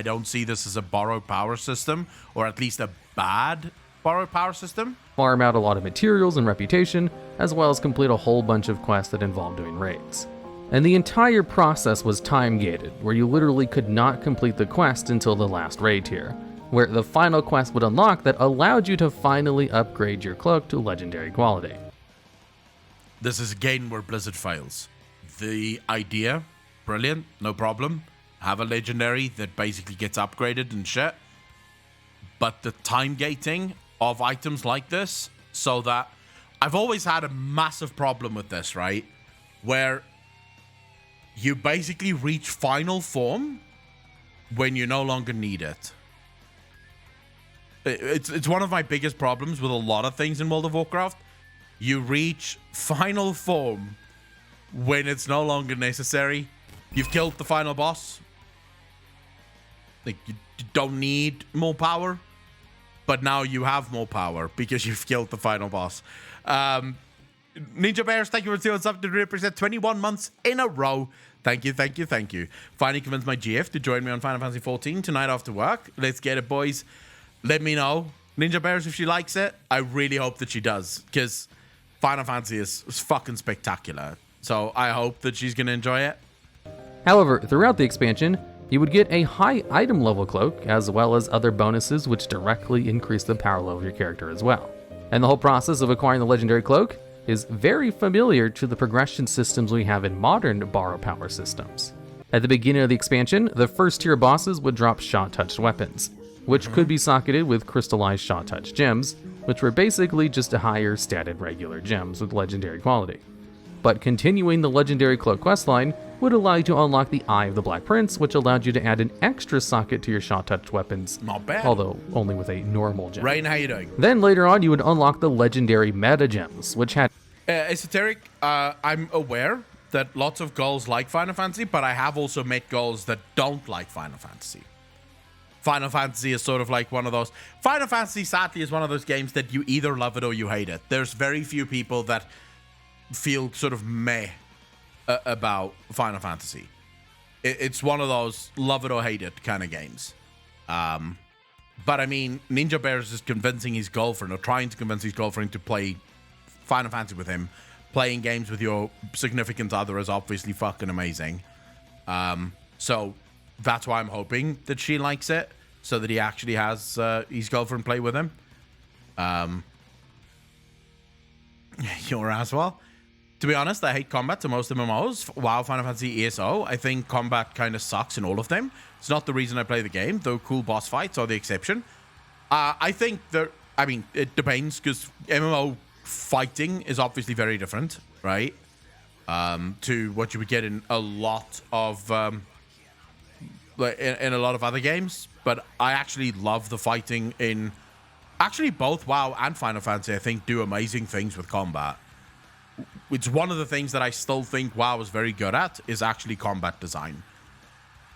don't see this as a borrowed power system, or at least a bad borrowed power system. Farm out a lot of materials and reputation, as well as complete a whole bunch of quests that involved doing raids. And the entire process was time gated, where you literally could not complete the quest until the last raid tier, where the final quest would unlock that allowed you to finally upgrade your cloak to legendary quality. This is again where Blizzard fails. The idea, brilliant, no problem. Have a legendary that basically gets upgraded and shit. But the time gating of items like this, so that I've always had a massive problem with this, right? Where you basically reach final form when you no longer need it. It's one of my biggest problems with a lot of things in World of Warcraft. You reach final form when it's no longer necessary. You've killed the final boss. Like, you don't need more power, but now you have more power because you've killed the final boss. Ninja Bears, thank you for doing something to represent 21 months in a row. Thank you, thank you, thank you. Finally convinced my GF to join me on Final Fantasy 14 tonight after work. Let's get it, boys. Let me know, Ninja Bears, if she likes it. I really hope that she does, because Final Fantasy is fucking spectacular. So I hope that she's going to enjoy it. However, throughout the expansion, you would get a high item level cloak, as well as other bonuses which directly increase the power level of your character as well. And the whole process of acquiring the legendary cloak is very familiar to the progression systems we have in modern borrow power systems. At the beginning of the expansion, the first tier bosses would drop shot-touched weapons, which could be socketed with crystallized shot-touched gems, which were basically just a higher statted regular gems with legendary quality. But continuing the legendary cloak questline would allow you to unlock the Eye of the Black Prince, which allowed you to add an extra socket to your shot-touched weapons. Not bad. Although only with a normal gem. Rain, how you doing? Then later on, you would unlock the legendary meta gems, which had... Esoteric, I'm aware that lots of girls like Final Fantasy, but I have also met girls that don't like Final Fantasy. Final Fantasy is sort of like one of those... Final Fantasy, sadly, is one of those games that you either love it or you hate it. There's very few people that feel sort of meh about Final Fantasy. It's one of those love it or hate it kind of games. But I mean, Ninja Bears is convincing his girlfriend, or trying to convince his girlfriend to play Final Fantasy with him. Playing games with your significant other is obviously fucking amazing. So that's why I'm hoping that she likes it, so that he actually has his girlfriend play with him. You're as well. To be honest, I hate combat to most MMOs. WoW, Final Fantasy, ESO. I think combat kind of sucks in all of them. It's not the reason I play the game, though cool boss fights are the exception. I think it depends, because MMO fighting is obviously very different, right? To what you would get in a lot of in a lot of other games. But I actually love the fighting in actually both WoW and Final Fantasy. I think do amazing things with combat. It's one of the things that I still think WoW is very good at, is actually combat design.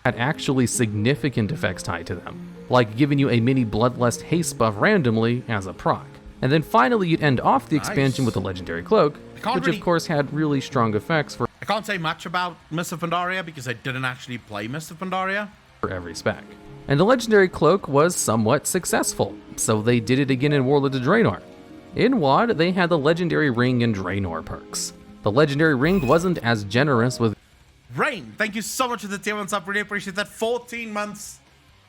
Had actually significant effects tied to them, like giving you a mini Bloodlust haste buff randomly as a proc. And then finally you'd end off the expansion with the legendary cloak, which of course had really strong effects for... I can't say much about Mist of Pandaria because I didn't actually play Mist of Pandaria. ...for every spec. And the legendary cloak was somewhat successful, so they did it again in Warlords of Draenor. In WoD, they had the legendary ring and Draenor perks. The legendary ring wasn't as generous with... Rain, thank you so much for the tier 1 sub. Really appreciate that. 14 months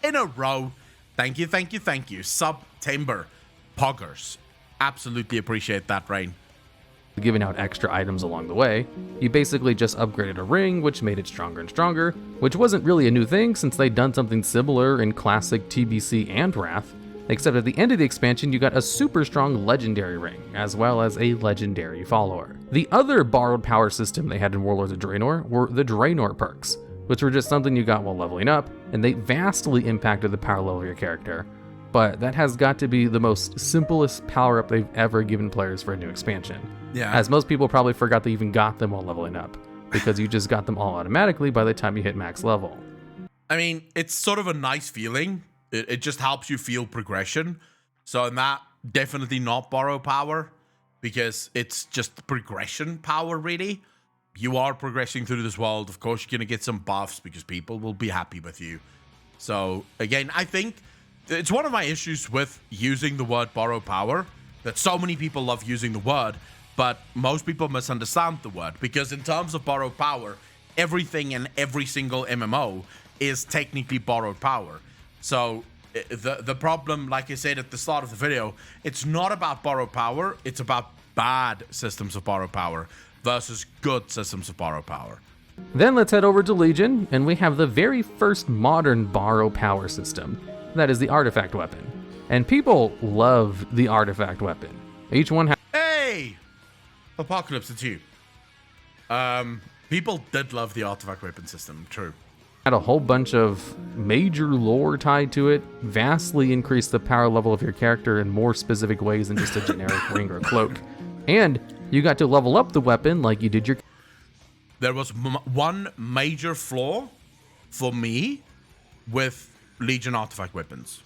in a row. Thank you, thank you, thank you. September poggers. Absolutely appreciate that, Rain. Giving out extra items along the way. You basically just upgraded a ring, which made it stronger and stronger, which wasn't really a new thing since they'd done something similar in classic TBC and Wrath. Except at the end of the expansion, you got a super strong legendary ring, as well as a legendary follower. The other borrowed power system they had in Warlords of Draenor were the Draenor perks, which were just something you got while leveling up, and they vastly impacted the power level of your character. But that has got to be the most simplest power-up they've ever given players for a new expansion. Yeah. As most people probably forgot they even got them while leveling up, because you just got them all automatically by the time you hit max level. I mean, it's sort of a nice feeling. It just helps you feel progression. So in that, definitely not borrow power, because it's just progression power, really. You are progressing through this world. Of course, you're going to get some buffs because people will be happy with you. So again, I think it's one of my issues with using the word borrow power, that so many people love using the word, but most people misunderstand the word, because in terms of borrow power, everything in every single MMO is technically borrowed power. So the problem, like I said at the start of the video, it's not about borrowed power, it's about bad systems of borrowed power versus good systems of borrowed power. Then let's head over to Legion, and we have the very first modern borrow power system. That is the artifact weapon. And people love the artifact weapon. Each one has... Hey! Apocalypse, it's you. People did love the artifact weapon system, true. Had a whole bunch of major lore tied to it, vastly increased the power level of your character in more specific ways than just a generic ring or cloak. And you got to level up the weapon like you did your... There was one major flaw for me with Legion artifact weapons.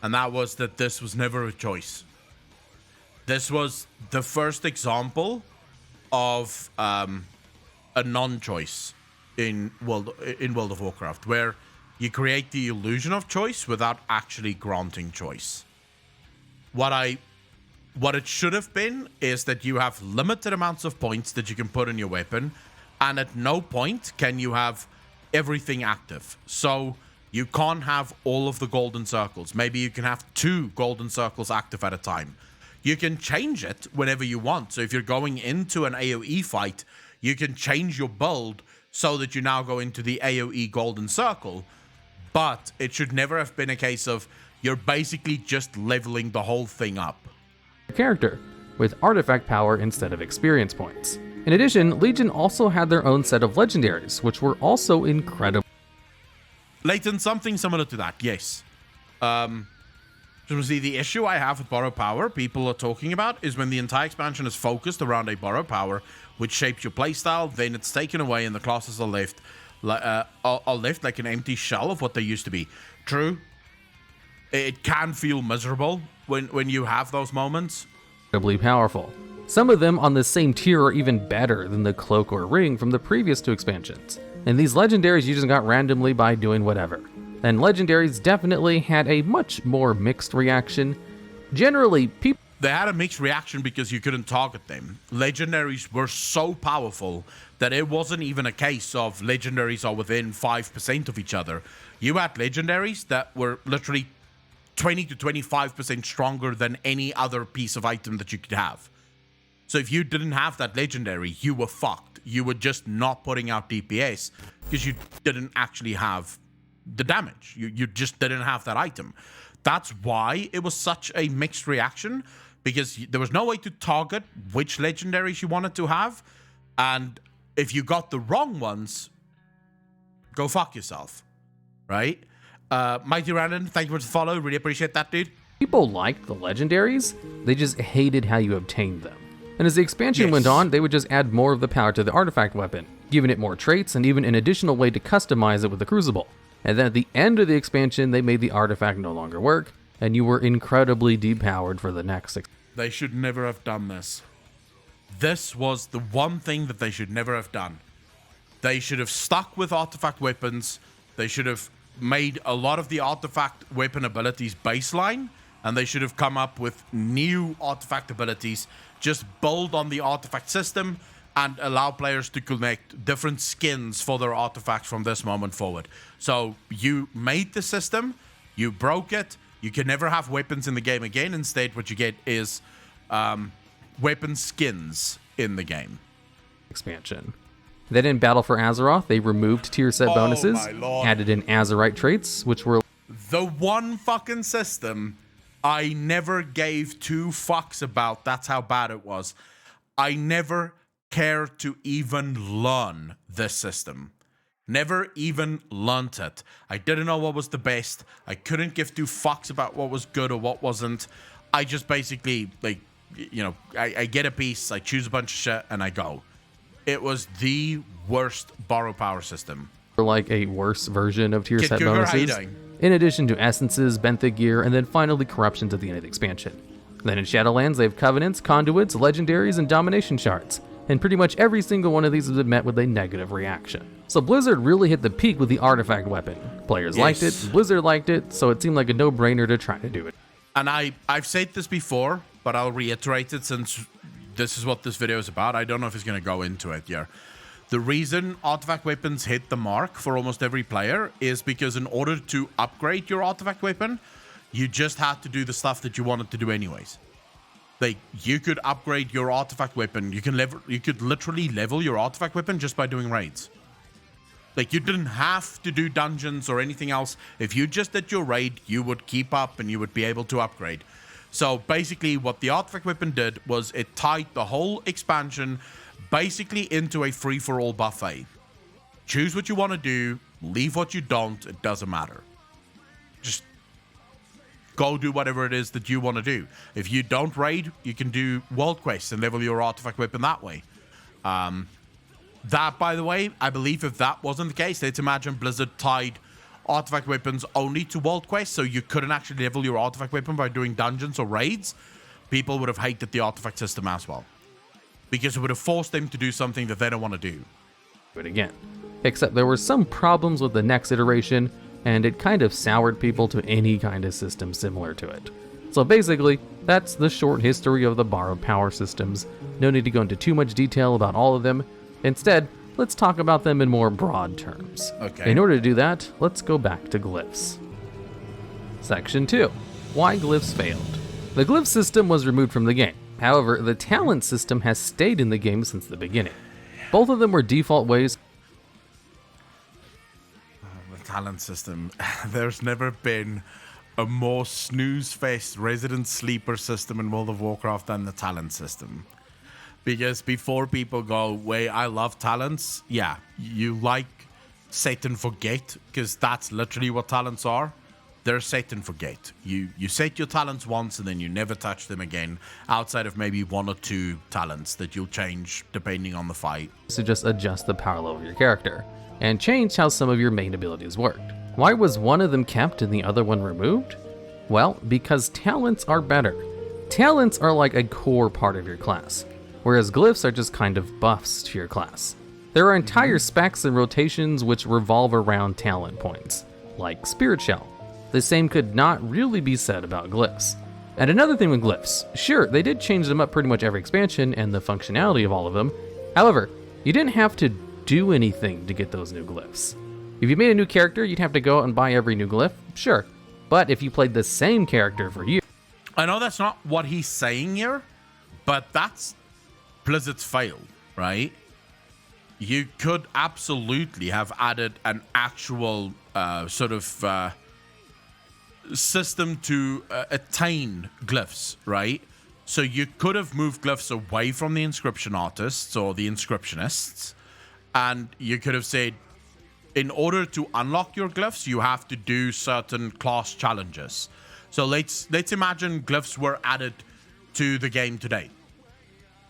And that was that this was never a choice. This was the first example of a non-choice in World of Warcraft, where you create the illusion of choice without actually granting choice. What it should have been is that you have limited amounts of points that you can put in your weapon, and at no point can you have everything active. So you can't have all of the golden circles. Maybe you can have 2 golden circles active at a time. You can change it whenever you want. So if you're going into an AoE fight, you can change your build so that you now go into the AoE golden circle. But it should never have been a case of you're basically just leveling the whole thing up. Character, with artifact power instead of experience points. In addition, Legion also had their own set of legendaries, which were also incredible. Leighton, something similar to that, yes. See, the issue I have with borrowed power, people are talking about, is when the entire expansion is focused around a borrowed power, which shapes your playstyle, then it's taken away and the classes are left like an empty shell of what they used to be. True, it can feel miserable when you have those moments. Incredibly powerful. Some of them on the same tier are even better than the cloak or ring from the previous 2 expansions. And these legendaries you just got randomly by doing whatever. And legendaries definitely had a much more mixed reaction. Generally, people... They had a mixed reaction because you couldn't target them. Legendaries were so powerful that it wasn't even a case of legendaries are within 5% of each other. You had legendaries that were literally 20 to 25% stronger than any other piece of item that you could have. So if you didn't have that legendary, you were fucked. You were just not putting out DPS because you didn't actually have the damage. You just didn't have that item. That's why it was such a mixed reaction, because there was no way to target which legendaries you wanted to have. And if you got the wrong ones, go fuck yourself, right? Mighty Randon, thank you for the follow. Really appreciate that, dude. People liked the legendaries, they just hated how you obtained them. And as the expansion went on, they would just add more of the power to the artifact weapon, giving it more traits and even an additional way to customize it with the crucible. And then at the end of the expansion, they made the artifact no longer work, and you were incredibly depowered for the next. They should never have done this. This was the one thing that they should never have done. They should have stuck with artifact weapons. They should have made a lot of the artifact weapon abilities baseline, and they should have come up with new artifact abilities. Just build on the artifact system and allow players to connect different skins for their artifacts from this moment forward. So you made the system, you broke it, you can never have weapons in the game again. Instead, what you get is weapon skins in the game. Expansion. Then in Battle for Azeroth, they removed tier set bonuses, added in Azerite traits, which were the one fucking system I never gave 2 fucks about. That's how bad it was. I never cared to even learn this system. Never even learnt it. I didn't know what was the best. I couldn't give 2 fucks about what was good or what wasn't. I just basically, like, you know, I get a piece, I choose a bunch of shit, and I go. It was the worst borrow power system. Like a worse version of tier Kid set Cougar, bonuses. how you doing? In addition to essences, benthic gear, and then finally corruptions at the end of the expansion. Then in Shadowlands, they have covenants, conduits, legendaries, and domination shards. And pretty much every single one of these has been met with a negative reaction. So Blizzard really hit the peak with the artifact weapon. Players liked it, Blizzard liked it, so it seemed like a no-brainer to try to do it. And I've said this before, but I'll reiterate it since this is what this video is about. I don't know if it's going to go into it here. The reason artifact weapons hit the mark for almost every player is because in order to upgrade your artifact weapon, you just had to do the stuff that you wanted to do anyways. Like, you could upgrade your artifact weapon. You could literally level your artifact weapon just by doing raids. Like, you didn't have to do dungeons or anything else. If you just did your raid, you would keep up and you would be able to upgrade. So basically what the artifact weapon did was it tied the whole expansion basically into a free-for-all buffet. Choose what you want to do, leave what you don't, it doesn't matter. Just go do whatever it is that you want to do. If you don't raid, you can do world quests and level your artifact weapon that way. That, by the way, I believe if that wasn't the case, let's imagine Blizzard tied artifact weapons only to world quests, so you couldn't actually level your artifact weapon by doing dungeons or raids. people would have hated the artifact system as well. Because it would have forced them to do something that they don't want to do. It again. Except there were some problems with the next iteration, and it kind of soured people to any kind of system similar to it. So basically, that's the short history of the borrowed power systems. No need to go into too much detail about all of them. Instead, let's talk about them in more broad terms. Okay. In order to do that, let's go back to glyphs. Section 2. Why glyphs failed. The glyph system was removed from the game. However, the talent system has stayed in the game since the beginning. Both of them were default ways. The talent system. There's never been a more snooze-faced resident sleeper system in World of Warcraft than the talent system. Because before people go, wait, I love talents. Yeah, you like set and forget, because that's literally what talents are. They're set and forget. You set your talents once and then you never touch them again, outside of maybe 1 or 2 talents that you'll change depending on the fight. To just adjust the power level of your character, and change how some of your main abilities worked. Why was one of them kept and the other one removed? Well, because talents are better. Talents are like a core part of your class, whereas glyphs are just kind of buffs to your class. There are entire specs and rotations which revolve around talent points, like Spirit Shell. The same could not really be said about glyphs. And another thing with glyphs, sure, they did change them up pretty much every expansion and the functionality of all of them. However, you didn't have to do anything to get those new glyphs. If you made a new character, you'd have to go out and buy every new glyph, sure. But if you played the same character for years... I know that's not what he's saying here, but that's Blizzard's fail, right? You could absolutely have added an actual system to attain glyphs, right? So you could have moved glyphs away from the inscription artists or the inscriptionists, and you could have said, in order to unlock your glyphs, you have to do certain class challenges. So let's imagine glyphs were added to the game today.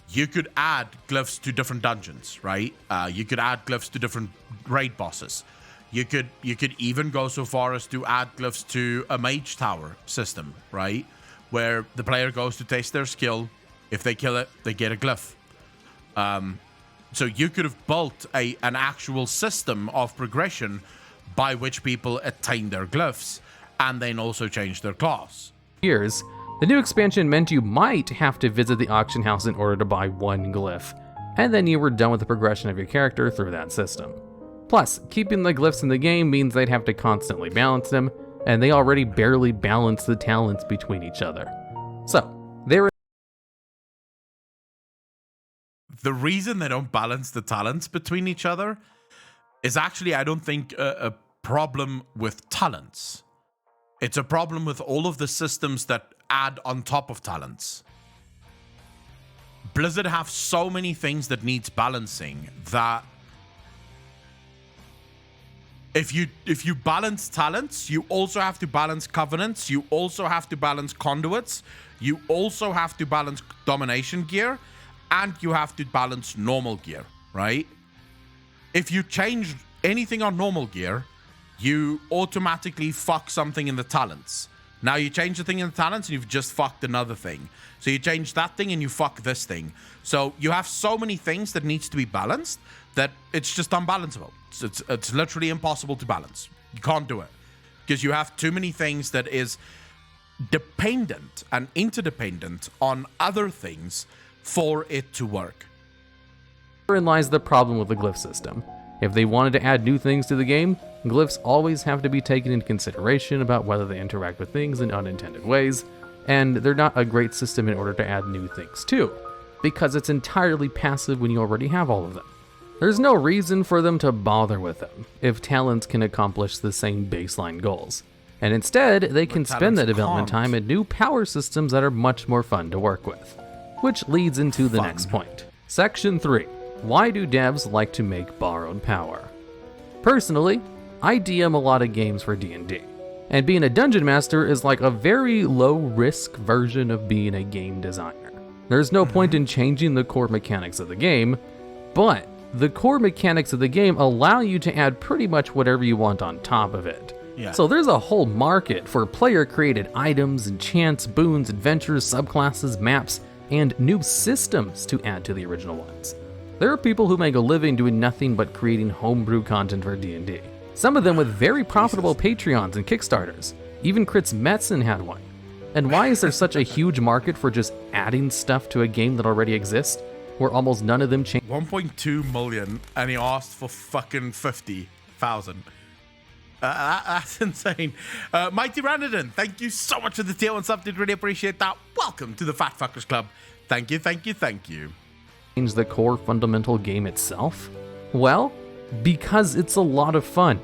You could add glyphs to different dungeons, right? You could add glyphs to different raid bosses. You could even go so far as to add glyphs to a mage tower system, right? Where the player goes to test their skill. If they kill it, they get a glyph. So you could have built an actual system of progression by which people attain their glyphs and then also change their class. Years, the new expansion meant you might have to visit the auction house in order to buy one glyph, and then you were done with the progression of your character through that system. Plus, keeping the glyphs in the game means they'd have to constantly balance them, and they already barely balance the talents between each other. So, there. The reason they don't balance the talents between each other is actually, I don't think, a problem with talents. It's a problem with all of the systems that add on top of talents. Blizzard have so many things that needs balancing that if you balance talents, you also have to balance covenants, you also have to balance conduits, you also have to balance domination gear, and you have to balance normal gear, right? If you change anything on normal gear, you automatically fuck something in the talents. Now you change the thing in the talents and you've just fucked another thing. So you change that thing and you fuck this thing. So you have so many things that needs to be balanced that it's just unbalanceable. It's literally impossible to balance. You can't do it. Because you have too many things that is dependent and interdependent on other things for it to work. Herein lies the problem with the glyph system. If they wanted to add new things to the game, glyphs always have to be taken into consideration about whether they interact with things in unintended ways, and they're not a great system in order to add new things to, because it's entirely passive when you already have all of them. There's no reason for them to bother with them if talents can accomplish the same baseline goals, and instead they can spend the development time in new power systems that are much more fun to work with. Which leads into the next point. Section 3. Why do devs like to make borrowed power? Personally, I DM a lot of games for D&D, and being a dungeon master is like a very low-risk version of being a game designer. There's no point in changing the core mechanics of the game, but the core mechanics of the game allow you to add pretty much whatever you want on top of it, Yeah. So there's a whole market for player-created items, enchants, boons, adventures, subclasses, maps, and new systems to add to the original ones. There are people who make a living doing nothing but creating homebrew content for D&D. Some of them with very profitable Patreons and Kickstarters. Even Chris Metzen had one. And why is there such a huge market for just adding stuff to a game that already exists, where almost none of them change? 1.2 million, and he asked for fucking 50,000. That's insane. Mighty Ranadon, thank you so much for the tier 1 sub. Did really appreciate that. Welcome to the Fat Fuckers Club. Thank you, thank you, thank you. Change the core fundamental game itself? Well, because it's a lot of fun.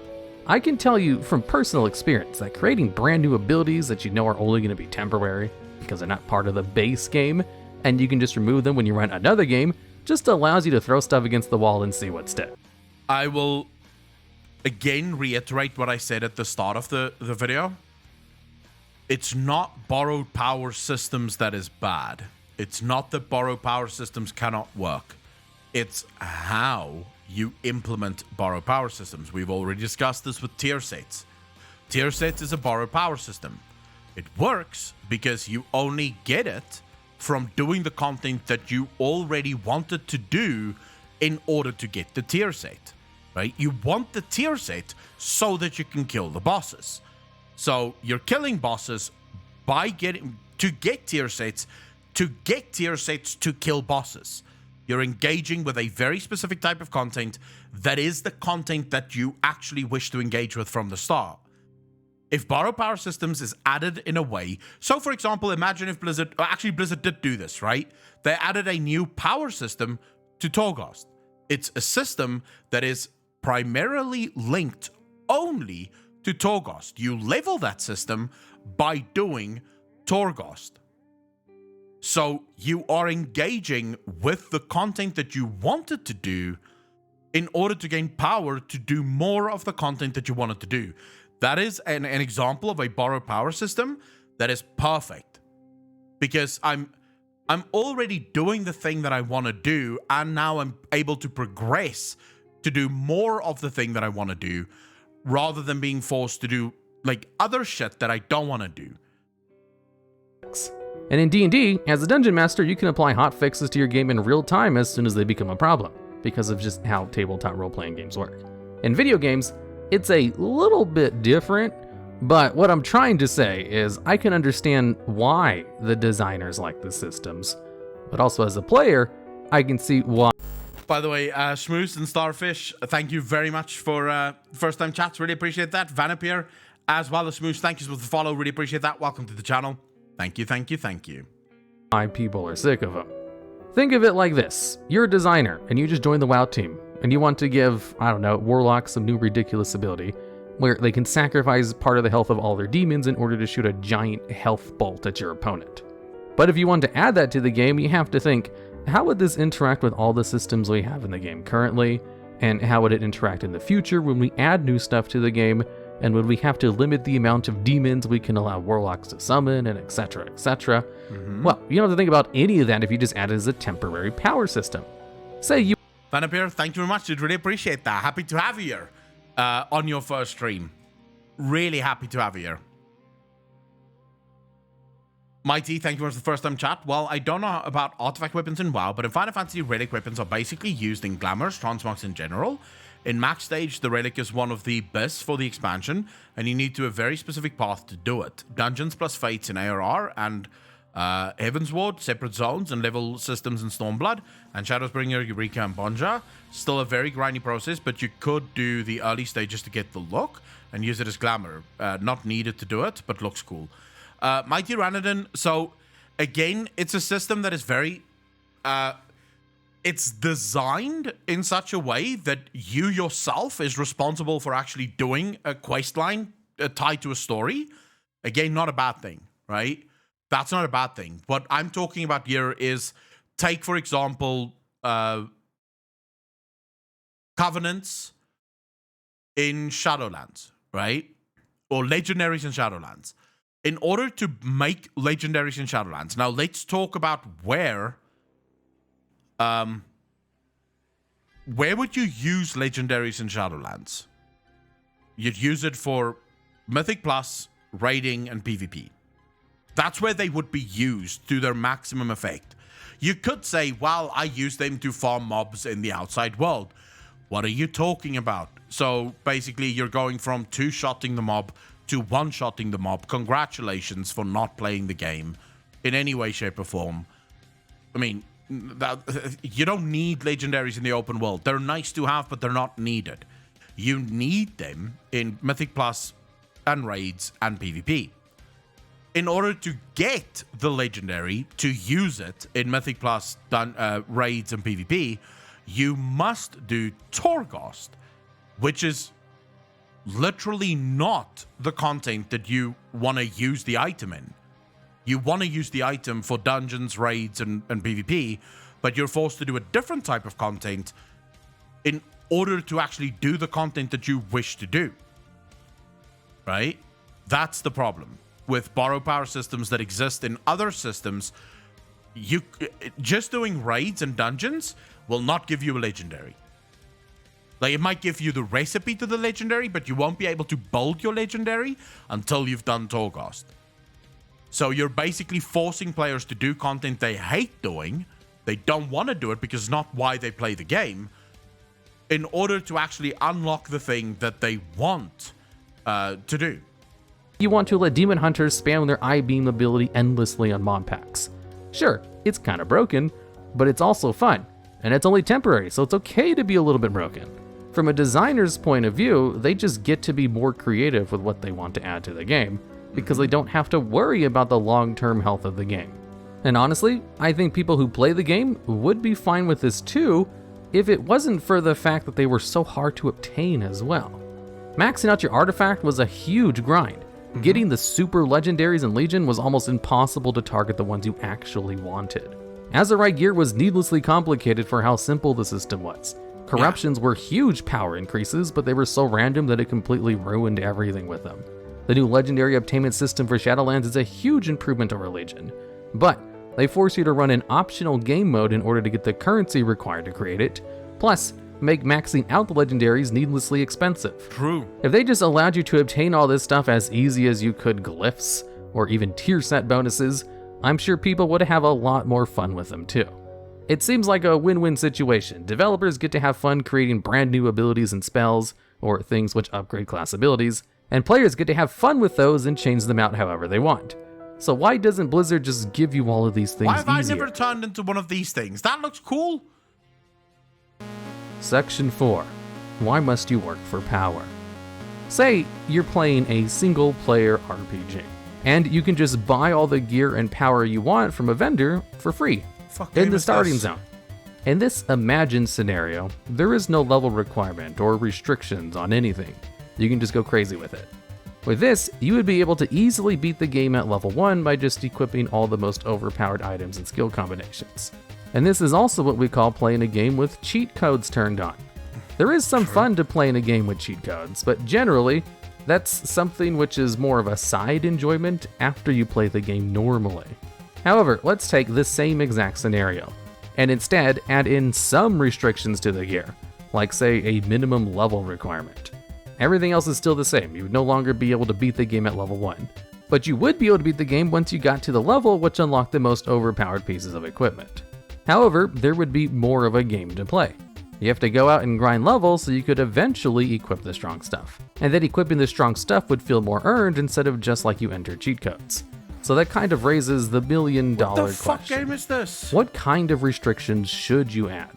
I can tell you from personal experience that creating brand new abilities that you know are only going to be temporary because they're not part of the base game, and you can just remove them when you run another game, just allows you to throw stuff against the wall and see what sticks. I will again reiterate what I said at the start of the video. It's not borrowed power systems that is bad. It's not that borrowed power systems cannot work. It's how you implement borrowed power systems. We've already discussed this with tier sets. Tier sets is a borrowed power system. It works because you only get it from doing the content that you already wanted to do in order to get the tier set, right? You want the tier set so that you can kill the bosses. So you're killing bosses by to get tier sets to kill bosses. You're engaging with a very specific type of content that is the content that you actually wish to engage with from the start. If borrow power systems is added in a way, so for example, imagine if Blizzard did do this, right? They added a new power system to Torghast. It's a system that is primarily linked only to Torghast. You level that system by doing Torghast. So you are engaging with the content that you wanted to do in order to gain power to do more of the content that you wanted to do. That is an example of a borrowed power system that is perfect. Because I'm already doing the thing that I want to do, and now I'm able to progress to do more of the thing that I want to do, rather than being forced to do like other shit that I don't want to do. And in D&D, as a dungeon master, you can apply hotfixes to your game in real time as soon as they become a problem, because of just how tabletop role-playing games work. In video games, it's a little bit different, but what I'm trying to say is I can understand why the designers like the systems, but also as a player, I can see why. By the way, Schmoose and Starfish, thank you very much for first-time chats. Really appreciate that. Vanapir, as well as Schmoose, thank you for the follow. Really appreciate that. Welcome to the channel. Thank you, thank you, thank you. Why people are sick of them. Think of it like this. You're a designer, and you just joined the WoW team, and you want to give, I don't know, warlocks some new ridiculous ability, where they can sacrifice part of the health of all their demons in order to shoot a giant health bolt at your opponent. But if you want to add that to the game, you have to think, how would this interact with all the systems we have in the game currently? And how would it interact in the future when we add new stuff to the game? And would we have to limit the amount of demons we can allow warlocks to summon, and etc, etc? Well, you don't have to think about any of that if you just add it as a temporary power system. Say you... Vanapir, thank you very much. I'd really appreciate that. Happy to have you here on your first stream. Really happy to have you here. Mighty, thank you for the first time chat. Well, I don't know about artifact weapons in WoW, but in Final Fantasy, relic weapons are basically used in glamours, transmogs in general. In max stage, the relic is one of the best for the expansion, and you need to have a very specific path to do it. Dungeons plus fates in ARR, and Heaven's Ward, separate zones, and level systems in Stormblood, and Shadowsbringer, Eureka, and Bonja. Still a very grindy process, but you could do the early stages to get the look, and use it as glamour. Not needed to do it, but looks cool. Mighty Ranadon, so again, it's a system that is very... it's designed in such a way that you yourself is responsible for actually doing a quest line tied to a story. Again, not a bad thing, right? That's not a bad thing. What I'm talking about here is, take, for example, covenants in Shadowlands, right? Or legendaries in Shadowlands. In order to make legendaries in Shadowlands, now let's talk about where would you use legendaries in Shadowlands? You'd use it for Mythic Plus, raiding, and PvP. That's where they would be used to their maximum effect. You could say, well, I use them to farm mobs in the outside world. What are you talking about? So basically, you're going from two-shotting the mob to one-shotting the mob. Congratulations for not playing the game in any way, shape, or form. I mean, you don't need legendaries in the open world. They're nice to have, but they're not needed. You need them in Mythic Plus and raids and PvP. In order to get the legendary, to use it in Mythic Plus, raids, and PvP, you must do Torghast, which is literally not the content that you want to use the item in. You want to use the item for dungeons, raids, and PvP, but you're forced to do a different type of content in order to actually do the content that you wish to do. Right? That's the problem with borrow power systems that exist in other systems. You just doing raids and dungeons will not give you a legendary. Like, it might give you the recipe to the legendary, but you won't be able to build your legendary until you've done Torghast. So you're basically forcing players to do content they hate doing. They don't want to do it because it's not why they play the game, in order to actually unlock the thing that they want to do. You want to let demon hunters spam their I-beam ability endlessly on mob packs. Sure, it's kind of broken, but it's also fun, and it's only temporary, so it's okay to be a little bit broken. From a designer's point of view, they just get to be more creative with what they want to add to the game, because they don't have to worry about the long-term health of the game. And honestly, I think people who play the game would be fine with this too, if it wasn't for the fact that they were so hard to obtain as well. Maxing out your artifact was a huge grind. Getting the super legendaries in Legion was almost impossible to target the ones you actually wanted. Azerite gear was needlessly complicated for how simple the system was. Corruptions were huge power increases, but they were so random that it completely ruined everything with them. The new legendary obtainment system for Shadowlands is a huge improvement over Legion, but they force you to run an optional game mode in order to get the currency required to create it, plus make maxing out the legendaries needlessly expensive. True. If they just allowed you to obtain all this stuff as easy as you could glyphs, or even tier set bonuses, I'm sure people would have a lot more fun with them too. It seems like a win-win situation. Developers get to have fun creating brand new abilities and spells, or things which upgrade class abilities, and players get to have fun with those and change them out however they want. So why doesn't Blizzard just give you all of these things easier? Why have I never turned into one of these things? That looks cool. Section 4. Why must you work for power? Say you're playing a single-player RPG, and you can just buy all the gear and power you want from a vendor for free in the starting zone. In this imagined scenario, there is no level requirement or restrictions on anything. You can just go crazy with it. With this, you would be able to easily beat the game at level 1 by just equipping all the most overpowered items and skill combinations. And this is also what we call playing a game with cheat codes turned on. There is some fun to playing a game with cheat codes, but generally, that's something which is more of a side enjoyment after you play the game normally. However, let's take this same exact scenario, and instead add in some restrictions to the gear, like say a minimum level requirement. Everything else is still the same. You would no longer be able to beat the game at level 1, but you would be able to beat the game once you got to the level which unlocked the most overpowered pieces of equipment. However, there would be more of a game to play. You have to go out and grind levels so you could eventually equip the strong stuff. And then equipping the strong stuff would feel more earned instead of just like you enter cheat codes. So that kind of raises the $1 billion question. What the fuck game is this? What kind of restrictions should you add?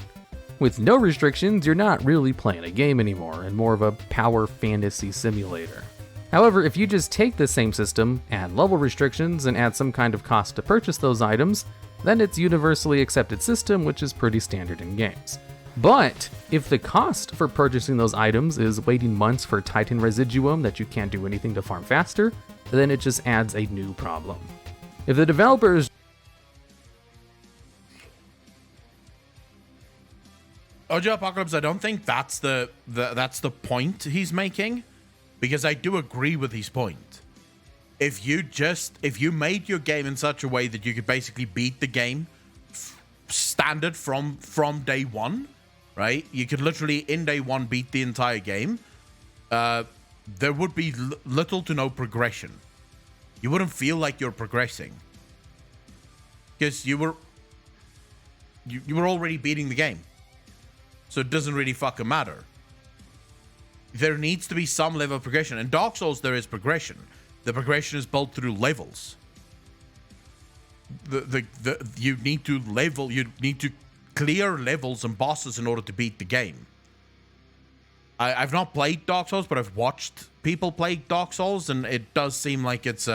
With no restrictions, you're not really playing a game anymore and more of a power fantasy simulator. However, if you just take the same system, add level restrictions, and add some kind of cost to purchase those items, then it's universally accepted system, which is pretty standard in games. But if the cost for purchasing those items is waiting months for Titan Residuum that you can't do anything to farm faster, then it just adds a new problem. If the developers Ojo Apocalypse, I don't think that's the point he's making, because I do agree with his point. If you made your game in such a way that you could basically beat the game standard from day one, right? You could literally in day one beat the entire game. there would be little to no progression. You wouldn't feel like you're progressing because you were already beating the game, so it doesn't really fucking matter. There needs to be some level of progression. In Dark Souls, there is progression. The progression is built through levels. You need to clear levels and bosses in order to beat the game. I've not played Dark Souls, but I've watched people play Dark Souls, and it does seem like it's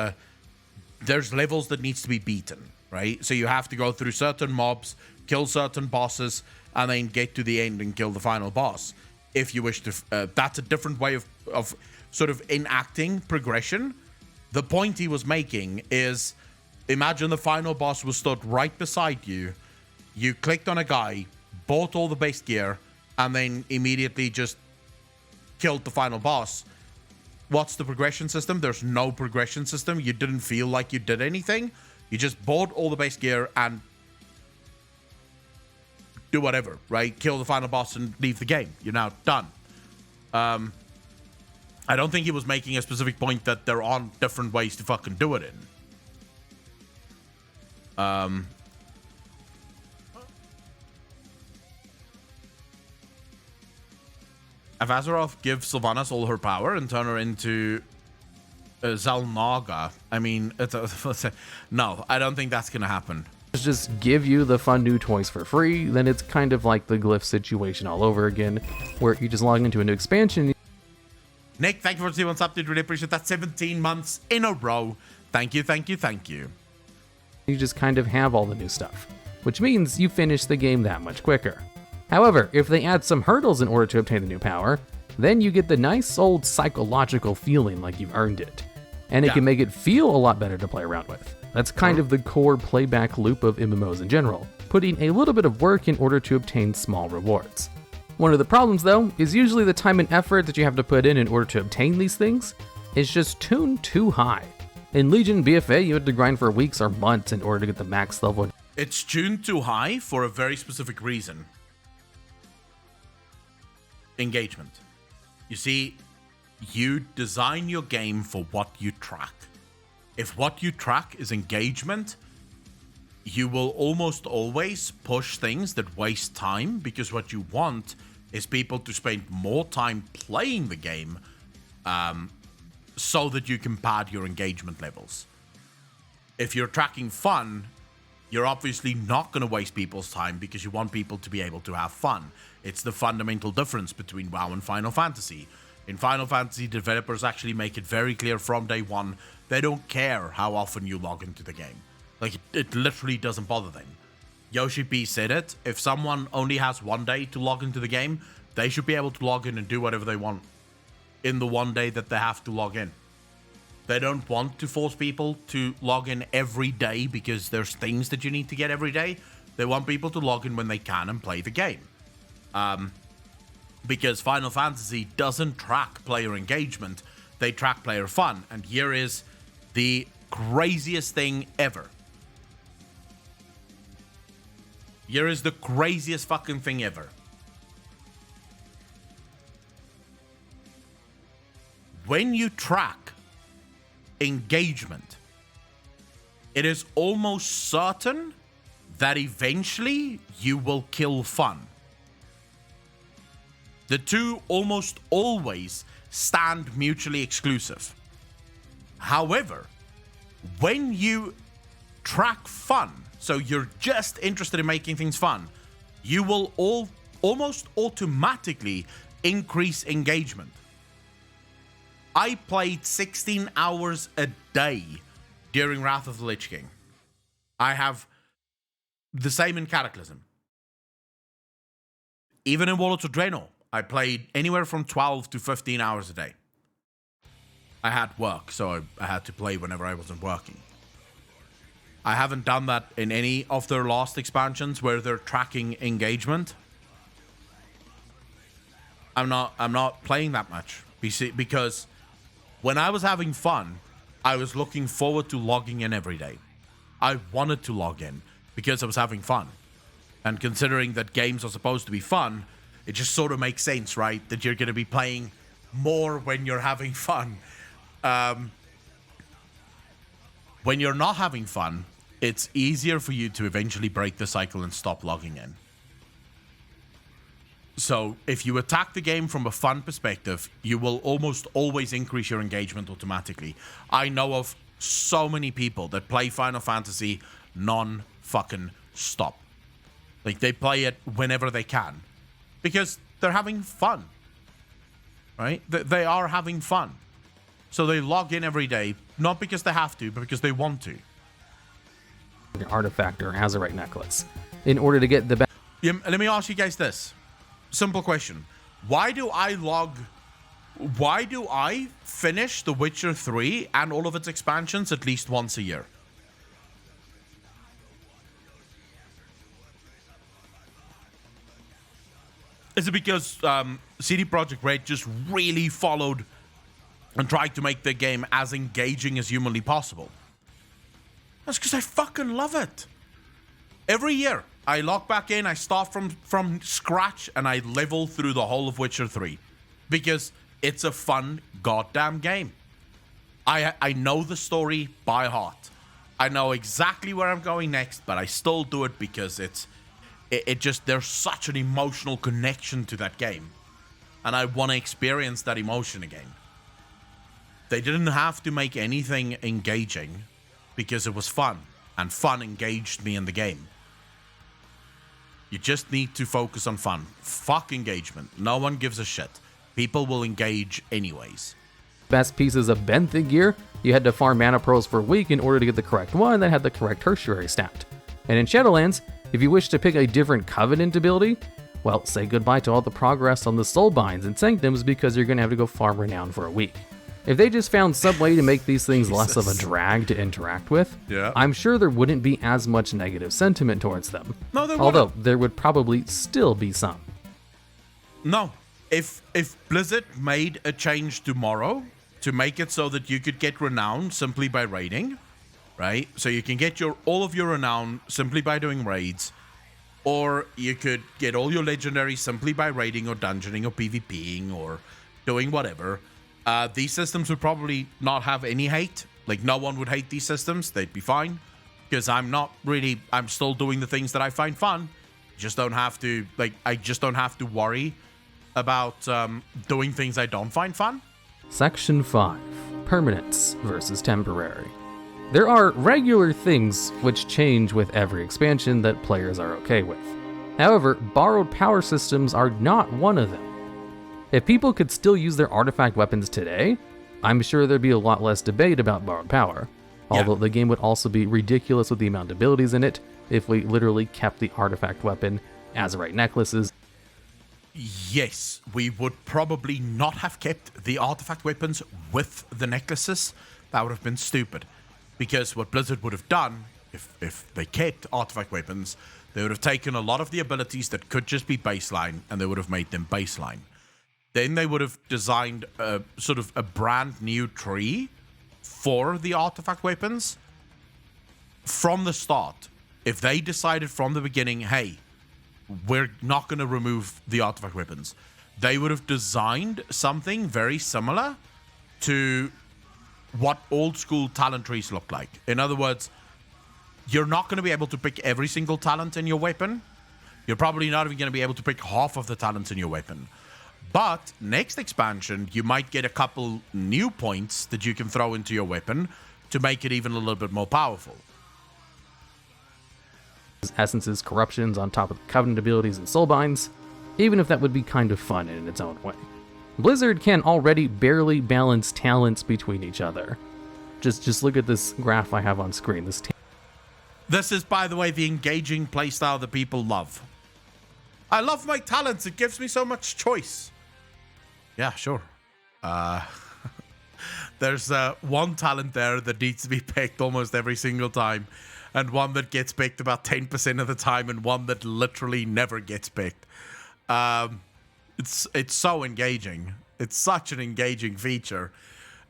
there's levels that needs to be beaten, right? So you have to go through certain mobs, kill certain bosses, and then get to the end and kill the final boss. If you wish to, that's a different way of sort of enacting progression. The point he was making is, imagine the final boss was stood right beside you. You clicked on a guy, bought all the base gear, and then immediately just killed the final boss. What's the progression system? There's no progression system. You didn't feel like you did anything. You just bought all the base gear and do whatever, right? Kill the final boss and leave the game. You're now done. I don't think he was making a specific point that there aren't different ways to fucking do it in. If Azeroth gives Sylvanas all her power and turn her into Zalnaga, I mean, no, I don't think that's gonna happen. Just give you the fun new toys for free, then it's kind of like the glyph situation all over again, where you just log into a new expansion. Nick, thank you for the 2 months update. Really appreciate that. 17 months in a row. Thank you, thank you, thank you. You just kind of have all the new stuff, which means you finish the game that much quicker. However, if they add some hurdles in order to obtain the new power, then you get the nice old psychological feeling like you've earned it. And it can make it feel a lot better to play around with. That's kind of the core playback loop of MMOs in general, putting a little bit of work in order to obtain small rewards. One of the problems, though, is usually the time and effort that you have to put in order to obtain these things is just tuned too high. In Legion BFA, you had to grind for weeks or months in order to get the max level. It's tuned too high for a very specific reason. Engagement. You see, you design your game for what you track. If what you track is engagement, you will almost always push things that waste time, because what you want is people to spend more time playing the game so that you can pad your engagement levels. If you're tracking fun, you're obviously not going to waste people's time because you want people to be able to have fun. It's the fundamental difference between WoW and Final Fantasy. In Final Fantasy, developers actually make it very clear from day one, they don't care how often you log into the game. Like, it literally doesn't bother them. Yoshi P said it, if someone only has one day to log into the game, they should be able to log in and do whatever they want in the one day that they have to log in. They don't want to force people to log in every day because there's things that you need to get every day. They want people to log in when they can and play the game. Because Final Fantasy doesn't track player engagement, they track player fun. And here is the craziest thing ever. Here is the craziest fucking thing ever. When you track engagement, it is almost certain that eventually you will kill fun. The two almost always stand mutually exclusive. However, when you track fun, so you're just interested in making things fun, you will almost automatically increase engagement. I played 16 hours a day during Wrath of the Lich King. I have the same in Cataclysm. Even in Warlords of Draenor, I played anywhere from 12 to 15 hours a day. I had work, so I had to play whenever I wasn't working. I haven't done that in any of their last expansions where they're tracking engagement. I'm not playing that much because when I was having fun, I was looking forward to logging in every day. I wanted to log in because I was having fun. And considering that games are supposed to be fun, it just sort of makes sense, right? That you're going to be playing more when you're having fun. When you're not having fun, it's easier for you to eventually break the cycle and stop logging in. So if you attack the game from a fun perspective, you will almost always increase your engagement automatically. I know of so many people that play Final Fantasy non-fucking stop. Like, they play it whenever they can because they're having fun, right? They are having fun. So they log in every day, not because they have to, but because they want to. Artifact or Azurite necklace in order to get the Let me ask you guys this. Simple question. Why do I finish The Witcher 3 and all of its expansions at least once a year? Is it because CD Projekt Red just really followed and tried to make the game as engaging as humanly possible? That's because I fucking love it. Every year, I log back in, I start from scratch, and I level through the whole of Witcher 3. Because it's a fun goddamn game. I know the story by heart. I know exactly where I'm going next, but I still do it because it just, there's such an emotional connection to that game. And I want to experience that emotion again. They didn't have to make anything engaging because it was fun, and fun engaged me in the game. You just need to focus on fun. Fuck engagement. No one gives a shit. People will engage anyways. best pieces of benthic gear, you had to farm mana pearls for a week in order to get the correct one that had the correct tertiary stat. And in Shadowlands, if you wish to pick a different Covenant ability, well, say goodbye to all the progress on the Soulbinds and Sanctums because you're going to have to go farm Renown for a week. If they just found some way to make these things less of a drag to interact with, I'm sure there wouldn't be as much negative sentiment towards them. No, there Although, wouldn't. there would probably still be some. No. If Blizzard made a change tomorrow to make it so that you could get Renown simply by raiding, right? So you can get all of your Renown simply by doing raids, or you could get all your Legendaries simply by raiding or dungeoning or PvPing or doing whatever. These systems would probably not have any hate. Like, no one would hate these systems. They'd be fine. Because I'm still doing the things that I find fun. Just don't have to, I just don't have to worry about doing things I don't find fun. Section 5. Permanence versus temporary. There are regular things which change with every expansion that players are okay with. However, borrowed power systems are not one of them. If people could still use their artifact weapons today, I'm sure there'd be a lot less debate about borrowed power. Although the game would also be ridiculous with the amount of abilities in it if we literally kept the artifact weapon Azurite necklaces. Yes, we would probably not have kept the artifact weapons with the necklaces. That would have been stupid. Because what Blizzard would have done, if they kept artifact weapons, they would have taken a lot of the abilities that could just be baseline, and they would have made them baseline. Then they would have designed a sort of a brand new tree for the artifact weapons from the start. If they decided from the beginning, hey, we're not going to remove the artifact weapons, they would have designed something very similar to what old school talent trees look like. In other words, you're not going to be able to pick every single talent in your weapon. You're probably not even going to be able to pick half of the talents in your weapon. But next expansion, you might get a couple new points that you can throw into your weapon to make it even a little bit more powerful. Essences, corruptions on top of the Covenant abilities and Soulbinds, even if that would be kind of fun in its own way. Blizzard can already barely balance talents between each other. Just look at this graph I have on screen. This is, by the way, the engaging playstyle that people love. I love my talents. It gives me so much choice. Yeah, sure. There's one talent there that needs to be picked almost every single time, and one that gets picked about 10% of the time, and one that literally never gets picked. It's so engaging. It's such an engaging feature.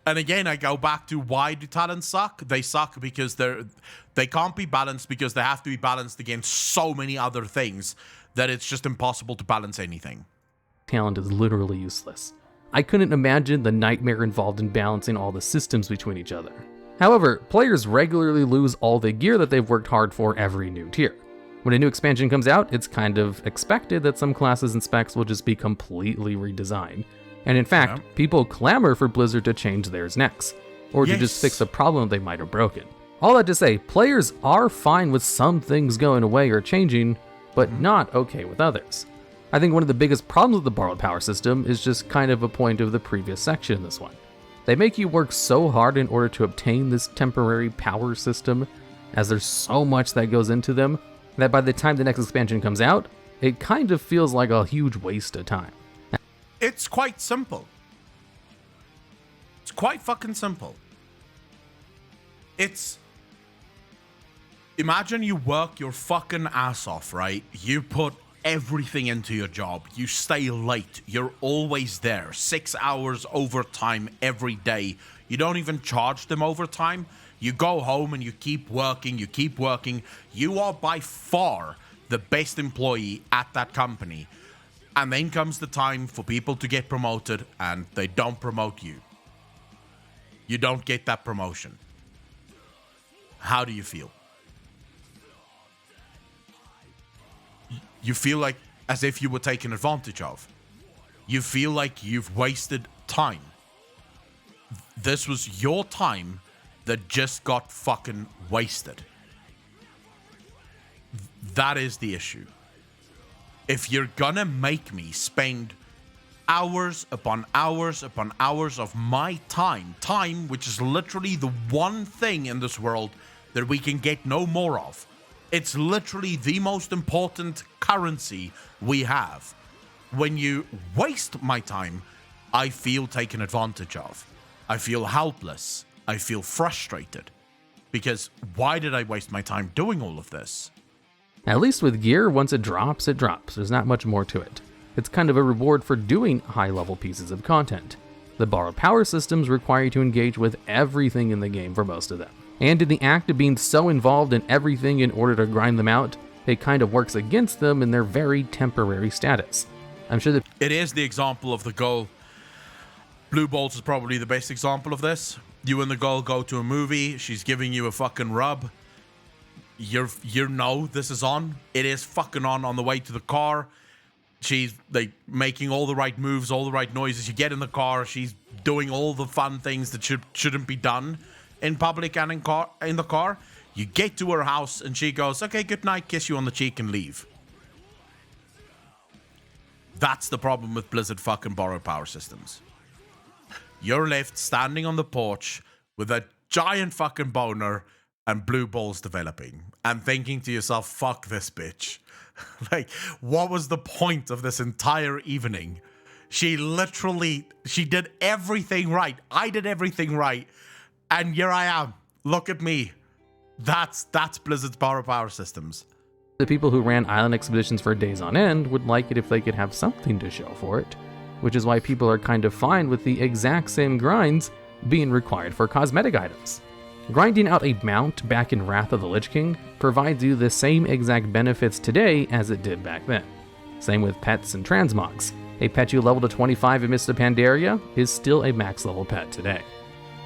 And again, I go back to why do talents suck? They suck because they can't be balanced because they have to be balanced against so many other things that it's just impossible to balance anything. Talent is literally useless. I couldn't imagine the nightmare involved in balancing all the systems between each other. However, players regularly lose all the gear that they've worked hard for every new tier. When a new expansion comes out, it's kind of expected that some classes and specs will just be completely redesigned. And in fact, people clamor for Blizzard to change theirs next, or to just fix a problem they might have broken. All that to say, players are fine with some things going away or changing, but not okay with others. I think one of the biggest problems with the borrowed power system is just kind of a point of the previous section in this one. They make you work so hard in order to obtain this temporary power system, as there's so much that goes into them, that by the time the next expansion comes out, it kind of feels like a huge waste of time. It's quite simple. It's quite fucking simple. Imagine you work your fucking ass off, right? You put everything into your job. You stay late. You're always there. 6 hours overtime every day. You don't even charge them overtime. You go home and you keep working. You keep working. You are by far the best employee at that company. And then comes the time for people to get promoted and they don't promote you. You don't get that promotion. How do you feel? You feel like as if you were taken advantage of. You feel like you've wasted time. This was your time that just got fucking wasted. That is the issue. If you're gonna make me spend hours upon hours upon hours of my time which is literally the one thing in this world that we can get no more of. It's literally the most important currency we have. When you waste my time, I feel taken advantage of. I feel helpless. I feel frustrated. Because why did I waste my time doing all of this? At least with gear, once it drops. There's not much more to it. It's kind of a reward for doing high-level pieces of content. The borrowed power systems require you to engage with everything in the game for most of them. And in the act of being so involved in everything in order to grind them out, it kind of works against them in their very temporary status. I'm sure that it is the example of the goal. Blue Balls is probably the best example of this. You and the girl go to a movie, she's giving you a fucking rub. You know this is on. It is fucking on the way to the car. She's like making all the right moves, all the right noises. You get in the car, she's doing all the fun things that shouldn't be done in public and in the car. You get to her house and she goes, okay, good night, kiss you on the cheek and leave. That's the problem with Blizzard fucking borrowed power systems. You're left standing on the porch with a giant fucking boner and blue balls developing and thinking to yourself, fuck this bitch. Like, what was the point of this entire evening? She did everything right. I did everything right. And here I am. Look at me. That's Blizzard's borrowed power systems. the people who ran island expeditions for days on end would like it if they could have something to show for it, which is why people are kind of fine with the exact same grinds being required for cosmetic items. Grinding out a mount back in Wrath of the Lich King provides you the same exact benefits today as it did back then. Same with pets and transmogs. A pet you level to 25 in Mist of Pandaria is still a max level pet today.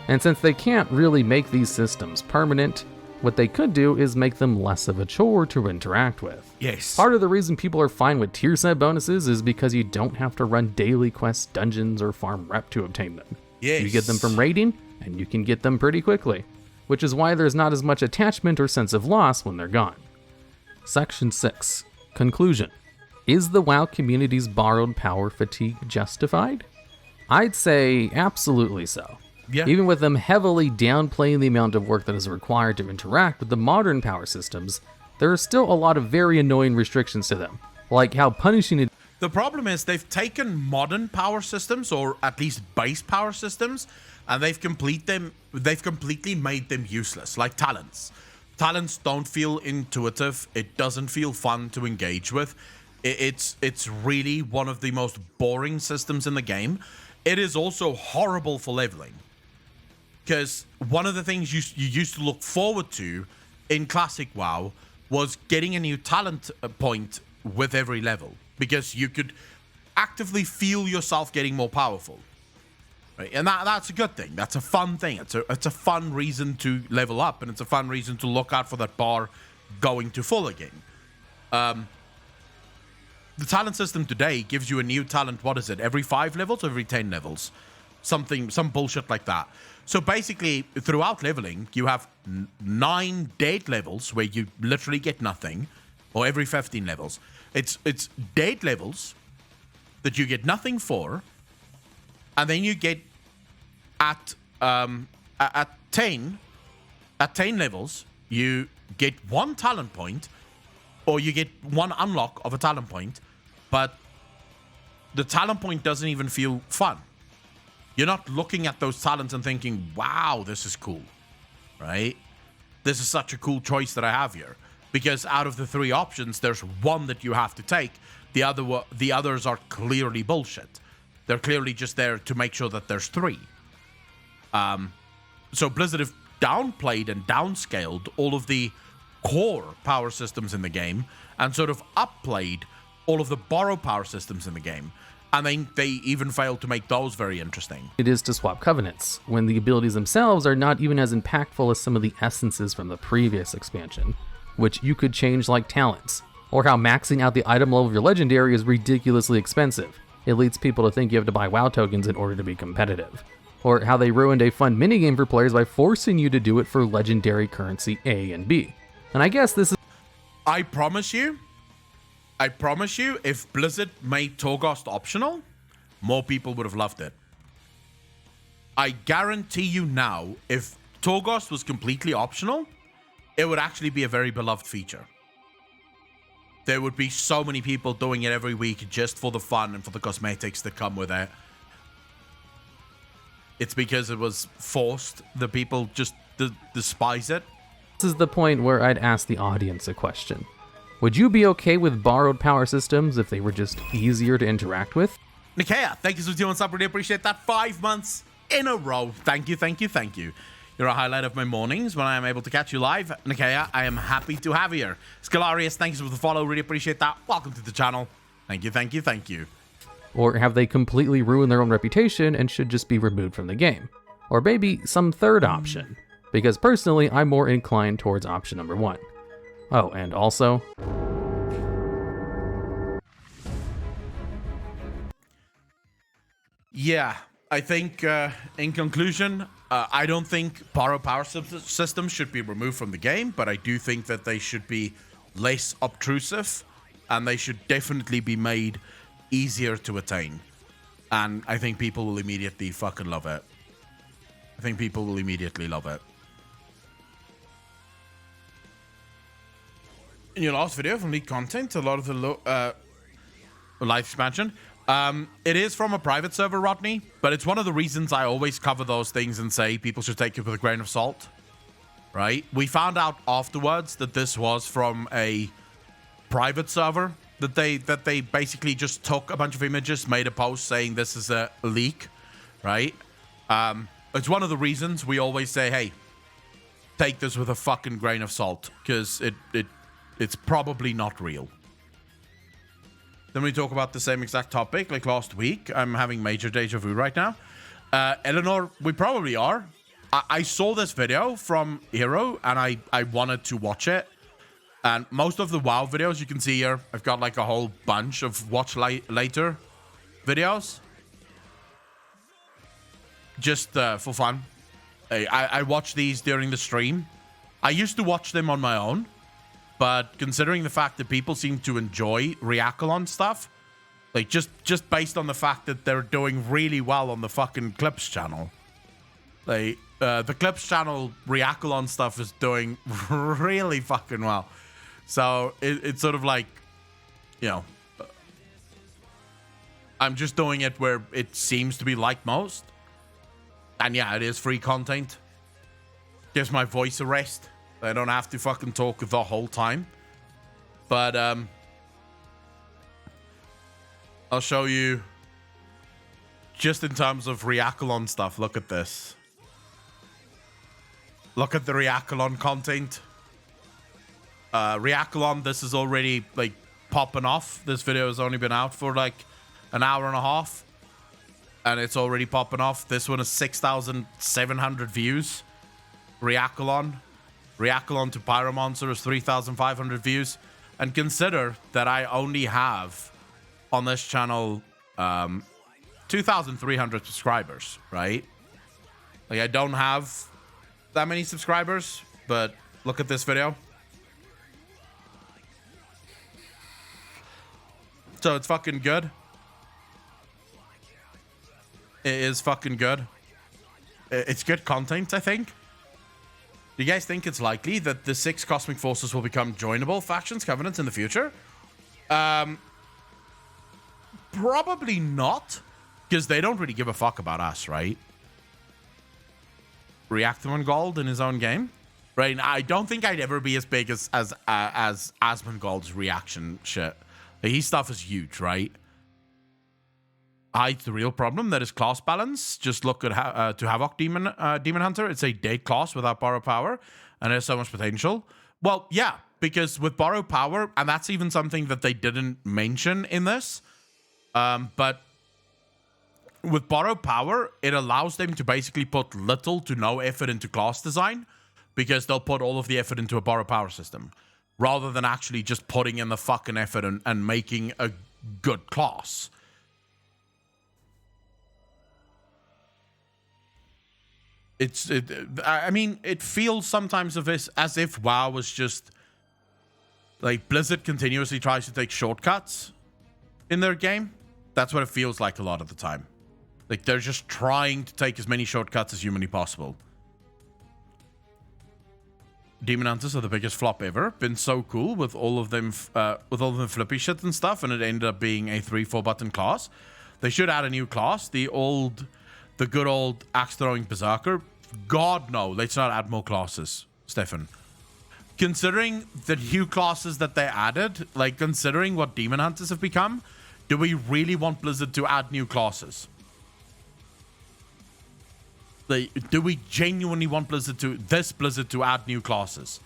And since they can't really make these systems permanent, what they could do is make them less of a chore to interact with. Yes. Part of the reason people are fine with tier set bonuses is because you don't have to run daily quests, dungeons, or farm rep to obtain them. Yes. You get them from raiding, and you can get them pretty quickly, which is why there's not as much attachment or sense of loss when they're gone. Section 6. Conclusion. Is the WoW community's borrowed power fatigue justified? I'd say absolutely so. Yeah. Even with them heavily downplaying the amount of work that is required to interact with the modern power systems, there are still a lot of very annoying restrictions to them, like how punishing it. The problem is they've taken modern power systems, or at least base power systems, and they've completely made them useless, like talents. Talents don't feel intuitive. It doesn't feel fun to engage with. It's really one of the most boring systems in the game. It is also horrible for leveling, because one of the things you used to look forward to in Classic WoW was getting a new talent point with every level, because you could actively feel yourself getting more powerful. Right? And that's a good thing. That's a fun thing. It's a fun reason to level up, and it's a fun reason to look out for that bar going to full again. The talent system today gives you a new talent, what is it, every 5 levels or every 10 levels? Some bullshit like that. So basically, throughout leveling, you have 9 dead levels where you literally get nothing, or every 15 levels. It's dead levels that you get nothing for, and then you get at 10 levels, you get 1 talent point, or you get 1 unlock of a talent point, but the talent point doesn't even feel fun. You're not looking at those talents and thinking, wow, this is cool, right? This is such a cool choice that I have here. Because out of the 3 options, there's 1 that you have to take. The others are clearly bullshit. They're clearly just there to make sure that there's 3. So Blizzard have downplayed and downscaled all of the core power systems in the game and sort of upplayed all of the borrow power systems in the game. And they even failed to make those very interesting. It is to swap covenants, when the abilities themselves are not even as impactful as some of the essences from the previous expansion, which you could change like talents, or how maxing out the item level of your legendary is ridiculously expensive. It leads people to think you have to buy WoW tokens in order to be competitive, or how they ruined a fun minigame for players by forcing you to do it for legendary currency A and B. And I guess this is... I promise you, if Blizzard made Torghast optional, more people would have loved it. I guarantee you now, if Torghast was completely optional, it would actually be a very beloved feature. There would be so many people doing it every week just for the fun and for the cosmetics that come with it. It's because it was forced. The people just despise it. This is the point where I'd ask the audience a question. Would you be okay with borrowed power systems if they were just easier to interact with? Nikea, thank you so much. I really appreciate that. 5 months in a row. Thank you, thank you, thank you. You're a highlight of my mornings when I am able to catch you live. Nikea, I am happy to have you here. Scalarius, thank you for the follow. Really appreciate that. Welcome to the channel. Thank you, thank you, thank you. Or have they completely ruined their own reputation and should just be removed from the game? Or maybe some third option? Because personally, I'm more inclined towards option number 1. Oh, and also... Yeah, I think, in conclusion, I don't think borrow power systems should be removed from the game, but I do think that they should be less obtrusive, and they should definitely be made easier to attain. And I think people will immediately fucking love it. I think people will immediately love it. In your last video from leaked content, a lot of the live expansion, it is from a private server, Rodney, but it's one of the reasons I always cover those things and say people should take it with a grain of salt, right? We found out afterwards that this was from a private server, that they basically just took a bunch of images, made a post saying this is a leak, right? It's one of the reasons we always say, hey, take this with a fucking grain of salt, because it's probably not real. Then we talk about the same exact topic like last week. I'm having major deja vu right now. Eleanor, we probably are. I saw this video from Hero and I wanted to watch it. And most of the WoW videos you can see here, I've got like a whole bunch of watch later videos. Just for fun. I watch these during the stream. I used to watch them on my own. But considering the fact that people seem to enjoy Reacalon stuff, like just based on the fact that they're doing really well on the fucking Clips channel. Like, the Clips channel Reacalon stuff is doing really fucking well. So it's sort of like, you know, I'm just doing it where it seems to be like most. And yeah, it is free content. Gives my voice a rest. I don't have to fucking talk the whole time. But, I'll show you, just in terms of Reacalon stuff, look at this. Look at the Reacalon content. Reacalon, this is already, like, popping off. This video has only been out for, like, an hour and a half. and it's already popping off. This one is 6,700 views. Reacalon to Pyromonster is 3,500 views. And consider that I only have on this channel 2,300 subscribers, right? Like, I don't have that many subscribers, but look at this video. So it's fucking good. It is fucking good. It's good content, I think. Do you guys think it's likely that the 6 Cosmic Forces will become joinable factions, covenants in the future? Probably not, because they don't really give a fuck about us, right? Reactor in his own game, right? I don't think I'd ever be as big as Asmongold's reaction shit. His stuff is huge, right? Hides the real problem, that is class balance. Just look at to Havoc Demon Hunter. It's a dead class without borrow power, and there's so much potential. Well, yeah, because with borrow power, and that's even something that they didn't mention in this, but with borrow power, it allows them to basically put little to no effort into class design, because they'll put all of the effort into a borrow power system, rather than actually just putting in the fucking effort and making a good class. I mean, it feels sometimes as if WoW was just like Blizzard continuously tries to take shortcuts in their game. That's what it feels like a lot of the time. Like, they're just trying to take as many shortcuts as humanly possible. Demon Hunters are the biggest flop ever. Been so cool with all of them flippy shit and stuff, and it ended up being a 3-4 button class. They should add a new class. The good old axe throwing berserker. God no, let's not add more classes, Stefan. Considering the new classes that they added, like considering what Demon Hunters have become, do we really want Blizzard to add new classes? Do we genuinely want Blizzard to add new classes?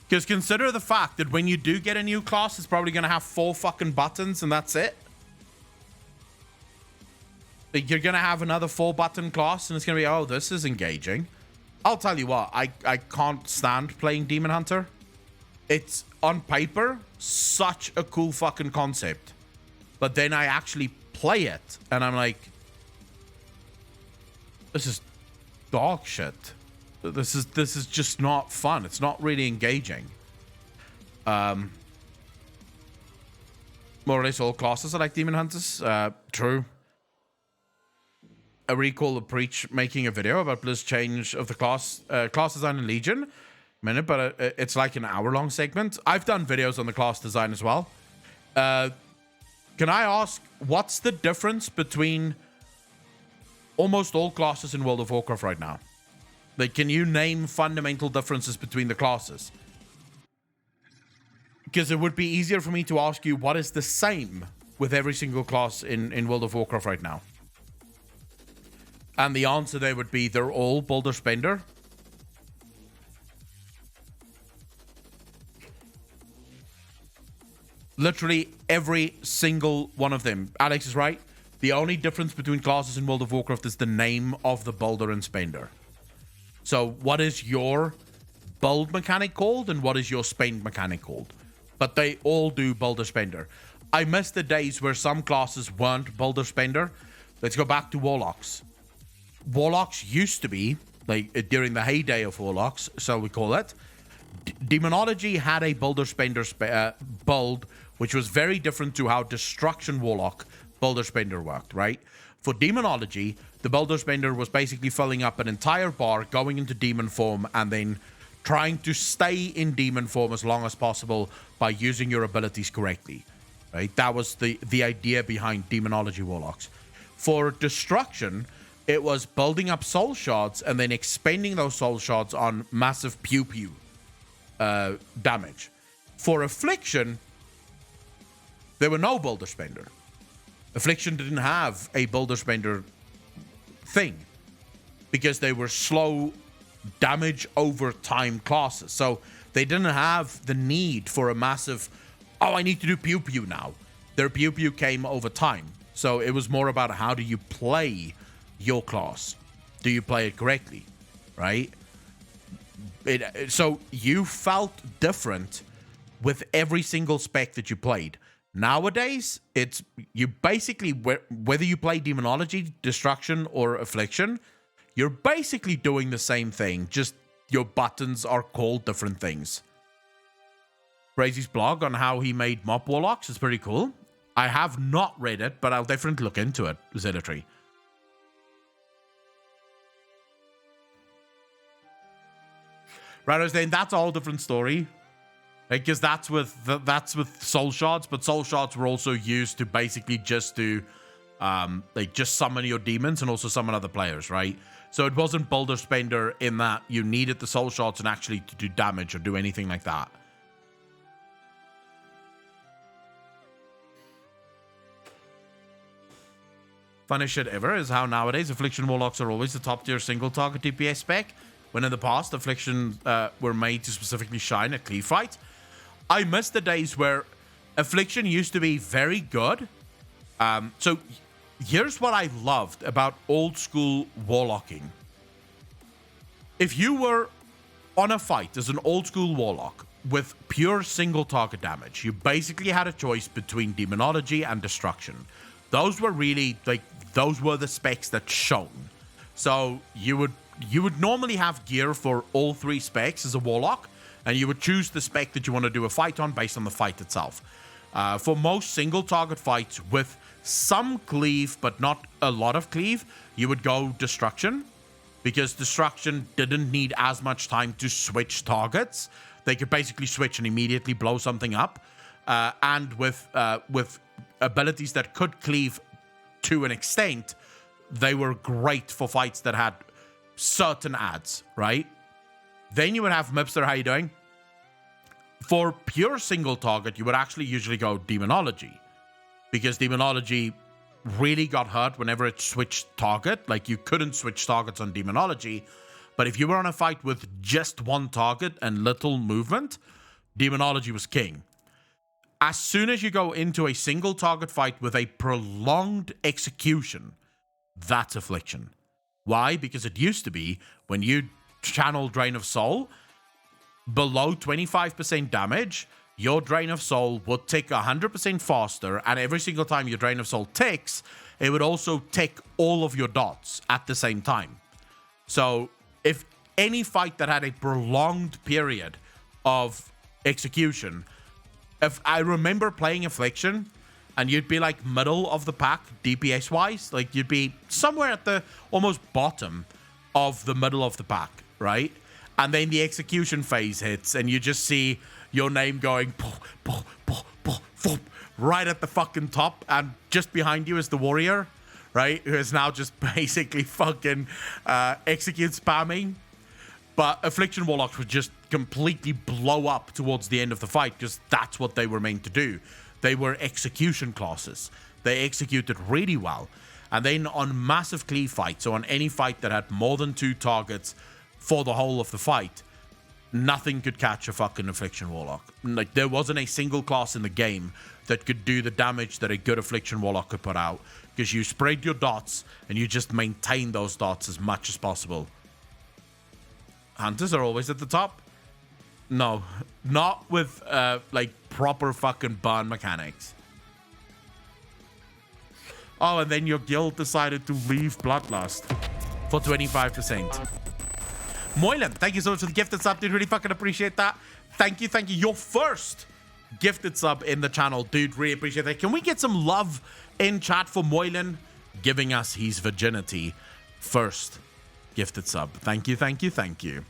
Because consider the fact that when you do get a new class, it's probably going to have 4 fucking buttons and that's it. Like, you're going to have another 4-button class and it's going to be, oh, this is engaging. I'll tell you what, I can't stand playing Demon Hunter. It's, on paper, such a cool fucking concept. But then I actually play it and I'm like, this is dog shit. This is just not fun. It's not really engaging. More or less all classes are like Demon Hunters. True. I recall the Preach making a video about Blizz change of the class design in Legion. But it's like an hour-long segment. I've done videos on the class design as well. Can I ask, what's the difference between almost all classes in World of Warcraft right now? Like, can you name fundamental differences between the classes? Because it would be easier for me to ask you what is the same with every single class in World of Warcraft right now. And the answer there would be they're all Boulder Spender. Literally every single one of them. Alex is right. The only difference between classes in World of Warcraft is the name of the Boulder and Spender. So what is your build mechanic called and what is your spend mechanic called? But they all do Boulder Spender. I miss the days where some classes weren't Boulder Spender. Let's go back to Warlocks. Warlocks used to be, like, during the heyday of Warlocks, so we call it, Demonology had a Boulder Spender build, which was very different to how Destruction Warlock Boulder Spender worked, right? For Demonology, the Boulder Spender was basically filling up an entire bar, going into demon form, and then trying to stay in demon form as long as possible by using your abilities correctly, right? That was the idea behind Demonology Warlocks. For Destruction, it was building up soul shards and then expending those soul shards on massive pew-pew damage. For Affliction, there were no Boulder Spender. Affliction didn't have a Boulder Spender thing because they were slow damage over time classes. So they didn't have the need for a massive, oh, I need to do pew-pew now. Their pew-pew came over time. So it was more about how do you play your class? Do you play it correctly, right? So you felt different with every single spec that you played. Nowadays, it's you basically, whether you play Demonology, Destruction, or Affliction, you're basically doing the same thing, just your buttons are called different things. Crazy's blog on how he made Mob Warlocks is pretty cool. I have not read it, but I'll definitely look into it, Zealotry. Right, then that's a whole different story. Because that's with soul shards, but soul shards were also used to basically just do just summon your demons and also summon other players, right? So it wasn't builder spender in that you needed the soul shards and actually to do damage or do anything like that. Funniest shit ever is how nowadays Affliction Warlocks are always the top tier single target DPS spec, when in the past Affliction were made to specifically shine at cleave fight. I miss the days where Affliction used to be very good. So here's what I loved about old school warlocking. If you were on a fight as an old school warlock with pure single target damage, you basically had a choice between Demonology and Destruction. Those were really those were the specs that shone. So you would normally have gear for all three specs as a warlock, and you would choose the spec that you want to do a fight on based on the fight itself. For most single target fights with some cleave but not a lot of cleave, you would go Destruction, because Destruction didn't need as much time to switch targets. They could basically switch and immediately blow something up. And with abilities that could cleave to an extent, they were great for fights that had certain adds, right? Then you would have Mipster, how you doing? For pure single target, you would actually usually go Demonology, because Demonology really got hurt whenever it switched target. Like, you couldn't switch targets on Demonology, but if you were on a fight with just one target and little movement, Demonology was king. As soon as you go into a single target fight with a prolonged execution, that's Affliction. Why? Because it used to be when you channel Drain of Soul, below 25% damage, your Drain of Soul would tick 100% faster, and every single time your Drain of Soul ticks, it would also tick all of your dots at the same time. So if any fight that had a prolonged period of execution, if I remember playing Affliction, and you'd be like middle of the pack DPS wise, like you'd be somewhere at the almost bottom of the middle of the pack, right? And then the execution phase hits, and you just see your name going right at the fucking top, and just behind you is the warrior, right? Who is now just basically fucking execute spamming. But Affliction Warlocks would just completely blow up towards the end of the fight, because that's what they were meant to do. They were execution classes. They executed really well. And then on massive cleave fights, so on any fight that had more than 2 targets for the whole of the fight, nothing could catch a fucking Affliction Warlock. Like, there wasn't a single class in the game that could do the damage that a good Affliction Warlock could put out, because you spread your dots and you just maintain those dots as much as possible. Hunters are always at the top. No, not with like proper fucking burn mechanics. Oh, and then your guild decided to leave Bloodlust for 25%. Moylan, thank you so much for the gifted sub, dude. Really fucking appreciate that. Thank you, thank you. Your first gifted sub in the channel, dude. Really appreciate that. Can we get some love in chat for Moylan giving us his virginity? First gifted sub. Thank you, thank you, thank you.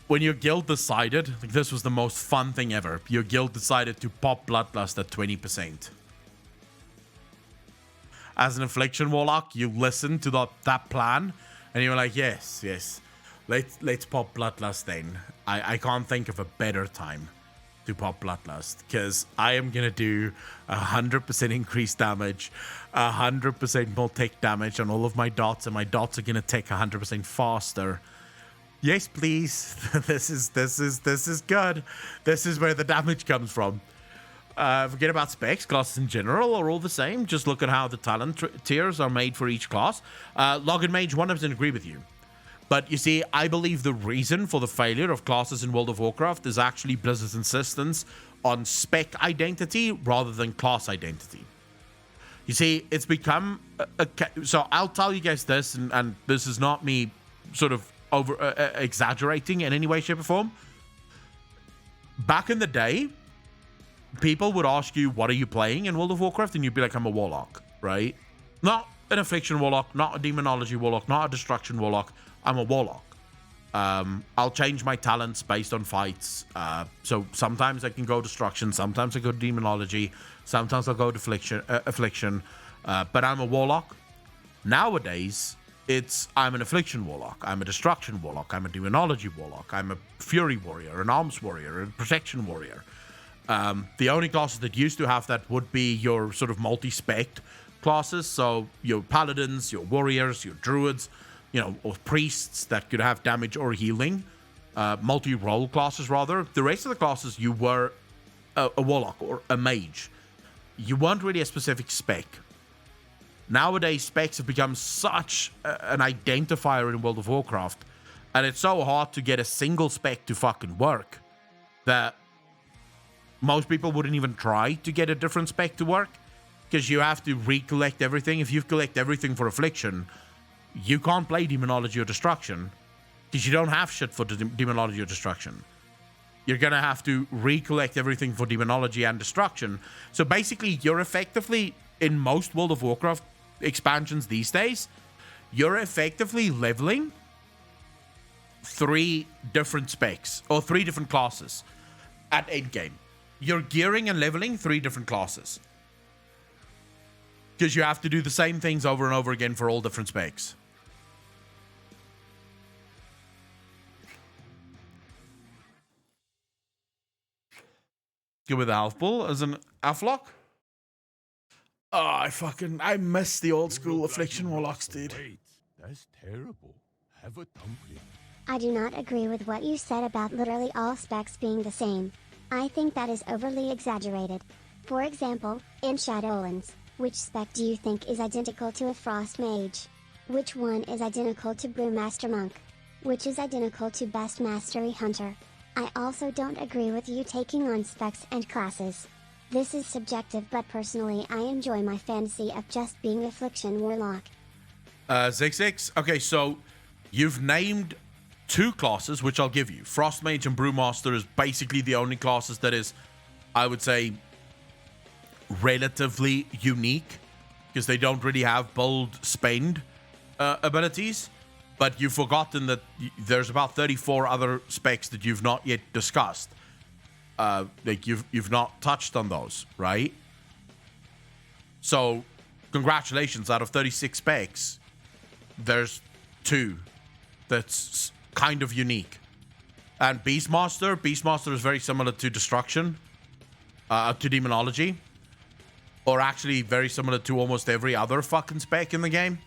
When your guild decided, like, this was the most fun thing ever. Your guild decided to pop Bloodlust at 20%. As an Affliction Warlock, you listened to that plan, and you were like, yes, let's pop Bloodlust then. I can't think of a better time to pop Bloodlust, because I am going to do 100% increased damage, 100% more tick damage on all of my dots, and my dots are going to tick 100% faster. Yes, please. This is good. This is where the damage comes from. Forget about specs. Classes in general are all the same. Just look at how the talent tiers are made for each class. Login Mage 100% agree with you. But you see, I believe the reason for the failure of classes in World of Warcraft is actually Blizzard's insistence on spec identity rather than class identity. You see, it's become so I'll tell you guys this, and this is not me sort of over exaggerating in any way, shape, or form. Back in the day, people would ask you, what are you playing in World of Warcraft? And you'd be like, I'm a warlock, right? Not an affliction warlock, not a demonology warlock, not a destruction warlock. I'm a warlock. I'll change my talents based on fights. So sometimes I can go destruction, sometimes I go demonology, sometimes I'll go affliction. But I'm a warlock. Nowadays, I'm an affliction warlock, I'm a destruction warlock, I'm a demonology warlock, I'm a fury warrior, an arms warrior, a protection warrior. The only classes that used to have that would be your sort of multi-spec classes. So your paladins, your warriors, your druids, or priests that could have damage or healing. Multi-role classes, rather. The rest of the classes, you were a warlock or a mage. You weren't really a specific spec. Nowadays, specs have become such an identifier in World of Warcraft, and it's so hard to get a single spec to fucking work that most people wouldn't even try to get a different spec to work, because you have to recollect everything. If you collect everything for affliction, you can't play demonology or destruction, because you don't have shit for demonology or destruction. You're gonna have to recollect everything for demonology and destruction. So basically, you're effectively, in most World of Warcraft expansions these days, you're effectively leveling 3 different specs or 3 different classes at endgame. You're gearing and leveling 3 different classes, because you have to do the same things over and over again for all different specs. Go with the health ball as an Aflock. Oh, I miss the old school affliction warlocks, dude. Wait, that's terrible. Have a dumpling. I do not agree with what you said about literally all specs being the same. I think that is overly exaggerated. For example, in Shadowlands, which spec do you think is identical to a Frost Mage? Which one is identical to Brewmaster Monk? Which is identical to Best Mastery Hunter? I also don't agree with you taking on specs and classes. This is subjective, but personally I enjoy my fantasy of just being Affliction Warlock. Zig. Okay, so you've named 2 classes, which I'll give you. Frost Mage and Brewmaster is basically the only classes that is, I would say, relatively unique, because they don't really have bold spend abilities. But you've forgotten that there's about 34 other specs that you've not yet discussed. Like you've not touched on those, right? So congratulations, out of 36 specs, there's 2 that's kind of unique. And Beastmaster is very similar to Destruction, to Demonology, or actually very similar to almost every other fucking spec in the game.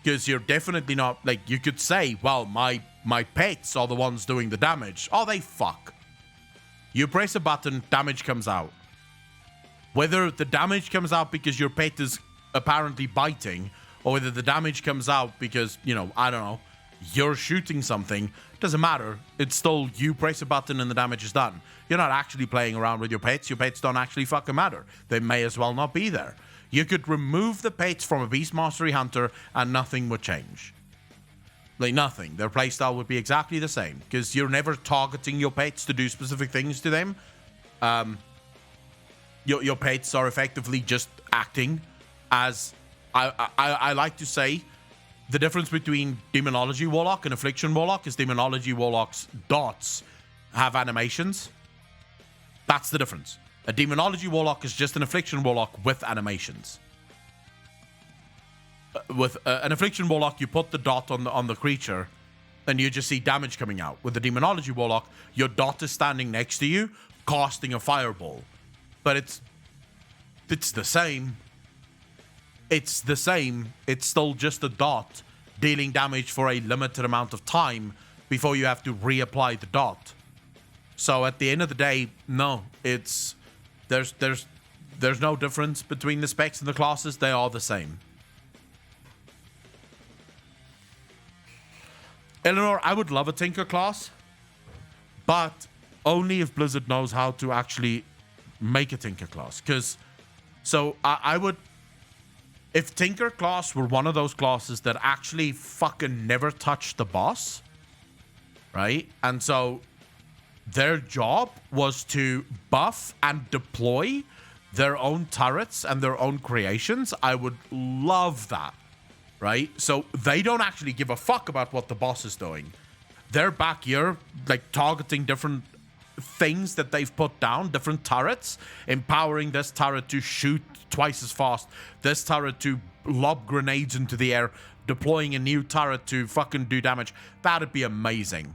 Because you're definitely not, like, you could say, well, my pets are the ones doing the damage. Oh, they fuck. You press a button, damage comes out. Whether the damage comes out because your pet is apparently biting, or whether the damage comes out because, I don't know, you're shooting something, doesn't matter. It's still, you press a button and the damage is done. You're not actually playing around with your pets. Your pets don't actually fucking matter. They may as well not be there. You could remove the pets from a Beast Mastery Hunter and nothing would change. Like, nothing. Their playstyle would be exactly the same, because you're never targeting your pets to do specific things to them. Your pets are effectively just acting as... I like to say, the difference between Demonology Warlock and Affliction Warlock is Demonology Warlock's dots have animations. That's the difference. A Demonology Warlock is just an Affliction Warlock with animations. With an Affliction Warlock, you put the dot on the creature, and you just see damage coming out. With the Demonology Warlock, your dot is standing next to you, casting a fireball. But it's the same. It's the same. It's still just a dot dealing damage for a limited amount of time before you have to reapply the dot. So at the end of the day, no, it's There's no difference between the specs and the classes. They are the same. Eleanor, I would love a Tinker class, but only if Blizzard knows how to actually make a Tinker class. Because, so I would, if Tinker class were one of those classes that actually fucking never touched the boss, right? And so their job was to buff and deploy their own turrets and their own creations, I would love that. Right? So they don't actually give a fuck about what the boss is doing. They're back here, like, targeting different things that they've put down, different turrets, empowering this turret to shoot twice as fast, this turret to lob grenades into the air, deploying a new turret to fucking do damage. That'd be amazing.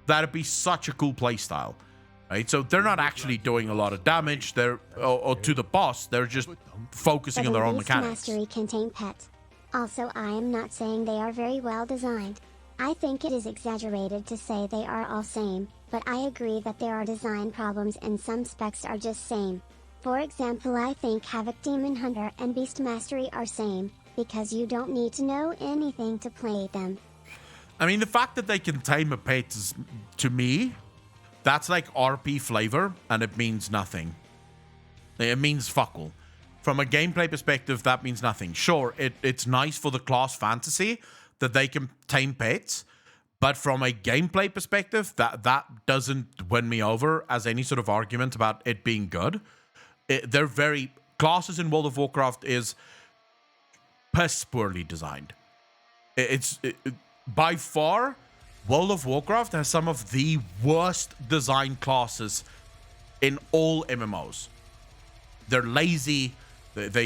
That'd be such a cool playstyle. Right? So they're not actually doing a lot of damage, or to the boss, they're just focusing on their own mechanics. Mastery contain pets. Also, I am not saying they are very well designed. I think it is exaggerated to say they are all same, but I agree that there are design problems and some specs are just same. For example, I think Havoc Demon Hunter and Beast Mastery are same, because you don't need to know anything to play them. I mean, the fact that they can tame a pet is, to me, that's like RP flavor, and it means nothing. It means fuck all. From a gameplay perspective, that means nothing. Sure, it's nice for the class fantasy that they can tame pets, but from a gameplay perspective, that doesn't win me over as any sort of argument about it being good. They're very... Classes in World of Warcraft is piss poorly designed. By far, World of Warcraft has some of the worst designed classes in all MMOs. They're lazy. They're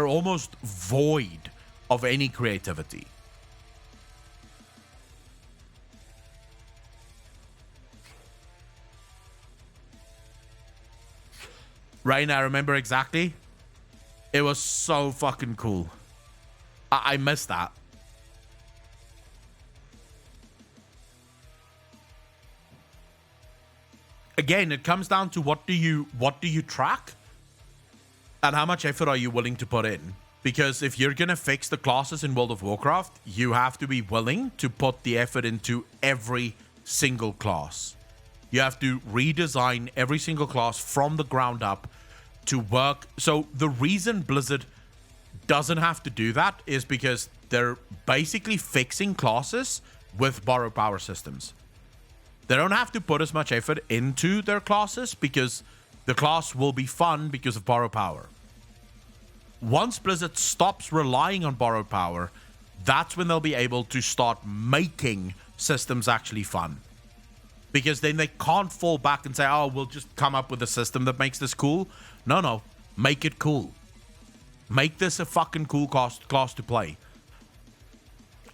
almost void of any creativity. Right, I remember exactly. It was so fucking cool. I missed that. Again, it comes down to what do you track? And how much effort are you willing to put in? Because if you're going to fix the classes in World of Warcraft, you have to be willing to put the effort into every single class. You have to redesign every single class from the ground up to work. So the reason Blizzard doesn't have to do that is because they're basically fixing classes with borrow power systems. They don't have to put as much effort into their classes because the class will be fun because of borrow power. Once Blizzard stops relying on borrowed power, that's when they'll be able to start making systems actually fun. Because then they can't fall back and say, oh, we'll just come up with a system that makes this cool. No, make it cool. Make this a fucking cool class to play.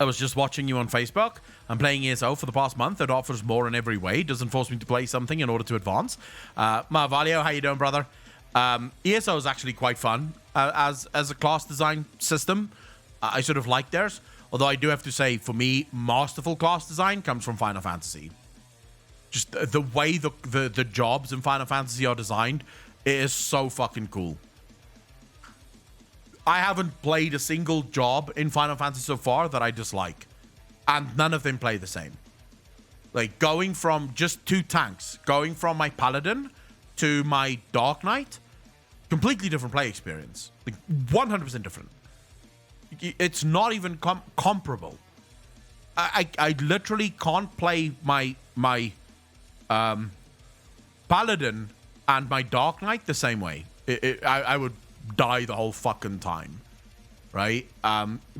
I was just watching you on Facebook. I'm playing ESO for the past month. It offers more in every way. It doesn't force me to play something in order to advance. Marvalio, how you doing, brother? ESO is actually quite fun as a class design system. I sort of like theirs. Although I do have to say, for me, masterful class design comes from Final Fantasy. Just the way the jobs in Final Fantasy are designed, it is so fucking cool. I haven't played a single job in Final Fantasy so far that I dislike. And none of them play the same. Like, going from just 2 tanks, going from my Paladin to my Dark Knight, completely different play experience. Like, 100% different. It's not even comparable. I literally can't play my Paladin and my Dark Knight the same way. I would die the whole fucking time, right?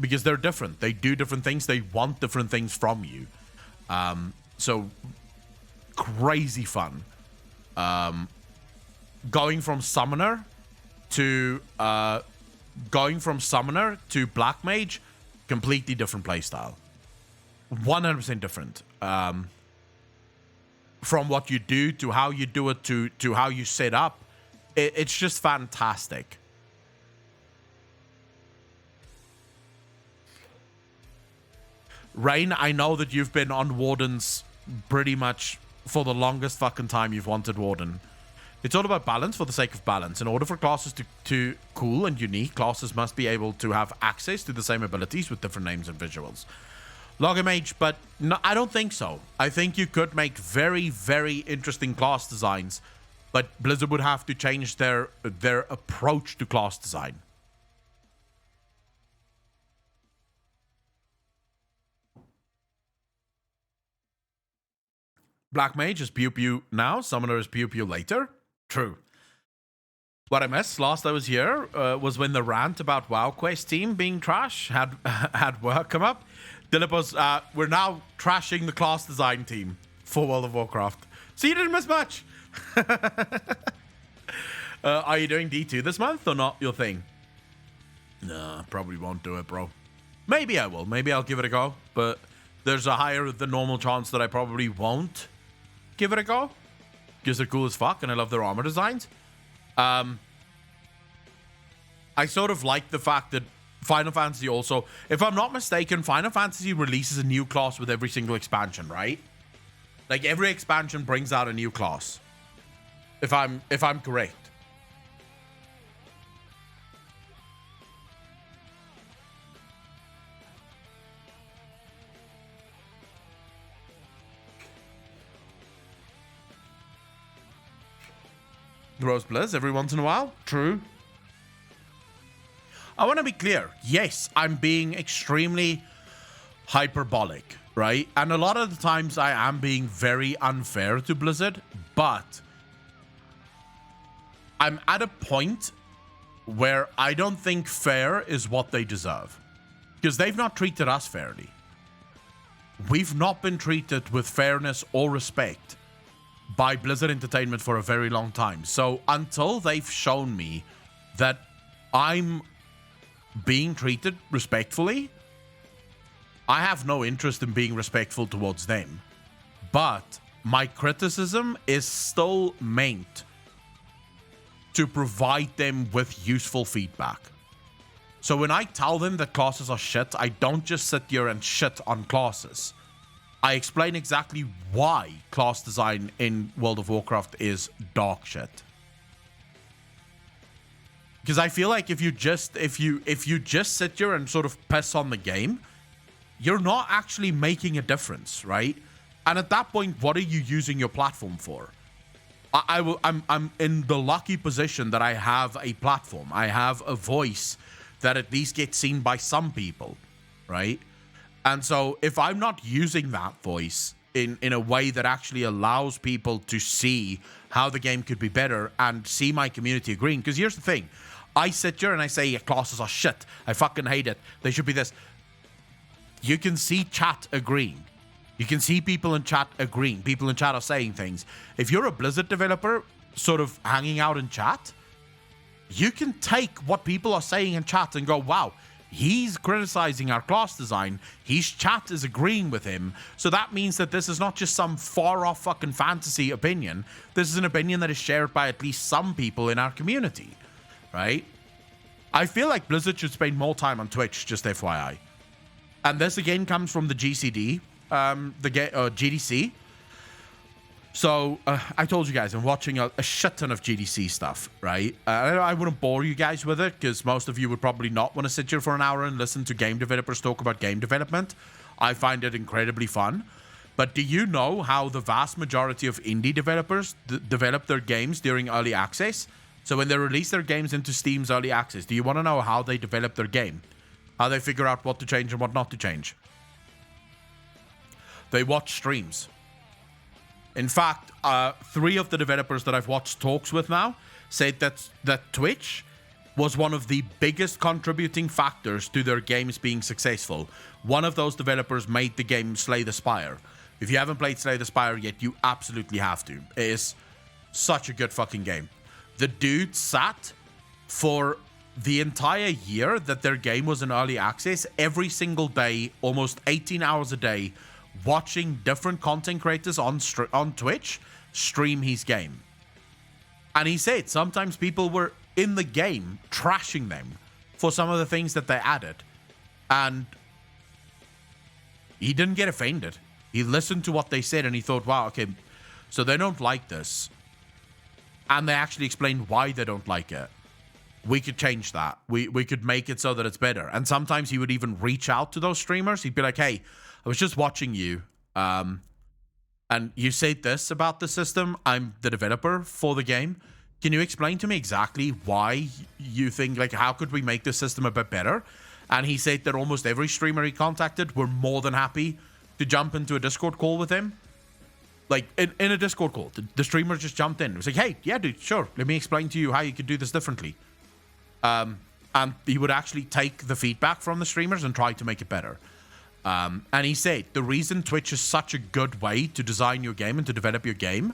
Because they're different. They do different things. They want different things from you. So crazy fun. Going from summoner to Black Mage, completely different playstyle. 100% different. From what you do to how you do it to how you set up, it's just fantastic. Rain, I know that you've been on Wardens pretty much for the longest fucking time you've wanted Warden. It's all about balance for the sake of balance. In order for classes to cool and unique, classes must be able to have access to the same abilities with different names and visuals. Logger Mage, but no, I don't think so. I think you could make very, very interesting class designs, but Blizzard would have to change their approach to class design. Black Mage is Pew Pew now, Summoner is Pew Pew later. True. What I missed last I was here was when the rant about WoW Quest team being trash had work come up. Dilipos, we're now trashing the class design team for World of Warcraft. So you didn't miss much. Are you doing D2 this month or not your thing? Nah, probably won't do it, bro. Maybe I will. Maybe I'll give it a go. But there's a higher than normal chance that I probably won't give it a go. Because they're cool as fuck and I love their armor designs. I sort of like the fact that Final Fantasy also, if I'm not mistaken, Final Fantasy releases a new class with every single expansion, right? Like every expansion brings out a new class. If I'm correct. Rose Blizz every once in a while. True. I want to be clear. Yes, I'm being extremely hyperbolic, right? And a lot of the times I am being very unfair to Blizzard, but I'm at a point where I don't think fair is what they deserve. Because they've not treated us fairly. We've not been treated with fairness or respect by Blizzard Entertainment for a very long time. So until they've shown me that I'm being treated respectfully, I have no interest in being respectful towards them. But my criticism is still meant to provide them with useful feedback. So when I tell them that classes are shit, I don't just sit here and shit on classes. I explain exactly why class design in World of Warcraft is dog shit. Because I feel like if you just sit here and sort of piss on the game, you're not actually making a difference, right? And at that point, what are you using your platform for? I'm in the lucky position that I have a platform. I have a voice that at least gets seen by some people, right? And so if I'm not using that voice in a way that actually allows people to see how the game could be better and see my community agreeing, because here's the thing. I sit here and I say, yeah, classes are shit. I fucking hate it. They should be this. You can see chat agreeing. You can see people in chat agreeing. People in chat are saying things. If you're a Blizzard developer sort of hanging out in chat, you can take what people are saying in chat and go, wow, he's criticizing our class design. His chat is agreeing with him. So that means that this is not just some far off fucking fantasy opinion. This is an opinion that is shared by at least some people in our community, right? I feel like Blizzard should spend more time on Twitch, just FYI. And this again comes from the GCD, GDC. So I told you guys I'm watching a shit ton of GDC stuff, right? I wouldn't bore you guys with it because most of you would probably not want to sit here for an hour and listen to game developers talk about game development. I find it incredibly fun. But do you know how the vast majority of indie developers develop their games during early access? So when they release their games into Steam's early access, do you want to know how they develop their game? How they figure out what to change and what not to change? They watch streams. In fact, 3 of the developers that I've watched talks with now said that Twitch was one of the biggest contributing factors to their games being successful. One of those developers made the game Slay the Spire. If you haven't played Slay the Spire yet, you absolutely have to. It is such a good fucking game. The dude sat for the entire year that their game was in early access, every single day, almost 18 hours a day, watching different content creators on Twitch stream his game. And he said sometimes people were in the game trashing them for some of the things that they added. And he didn't get offended. He listened to what they said and he thought, wow, okay, so they don't like this. and they actually explain why they don't like it, we could change that. We could make it so that it's better. And sometimes he would even reach out to those streamers. He'd be like, hey, I was just watching you, and you said this about the system. I'm the developer for the game. Can you explain to me exactly why you think, like, how could we make this system a bit better? And he said that almost every streamer he contacted were more than happy to jump into a Discord call with him. Like, in a Discord call, the streamer just jumped in. It was like, hey, yeah, dude, sure. Let me explain to you how you could do this differently. And he would actually take the feedback from the streamers and try to make it better. And he said the reason Twitch is such a good way to design your game and to develop your game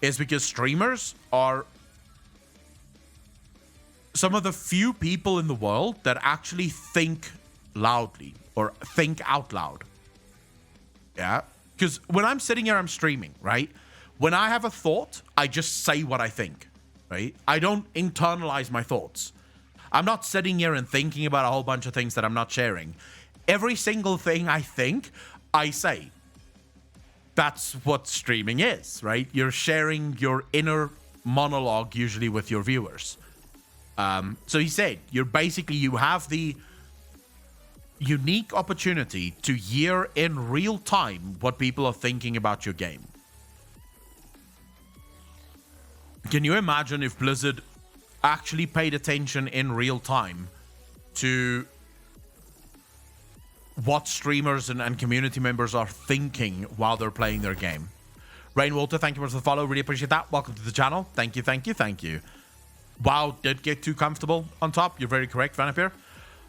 is because streamers are some of the few people in the world that actually think loudly or think out loud. Yeah. Because when I'm sitting here, I'm streaming, right? When I have a thought, I just say what I think, right? I don't internalize my thoughts. I'm not sitting here and thinking about a whole bunch of things that I'm not sharing. Every single thing I think, I say. That's what streaming is, right? You're sharing your inner monologue, usually with your viewers. So he said, you have the unique opportunity to hear in real time what people are thinking about your game. Can you imagine if Blizzard actually paid attention in real time to what streamers and community members are thinking while they're playing their game? Rainwater, thank you for the follow. Really appreciate that. Welcome to the channel. Thank you, thank you, thank you. WoW did get too comfortable on top. You're very correct, Vanapir.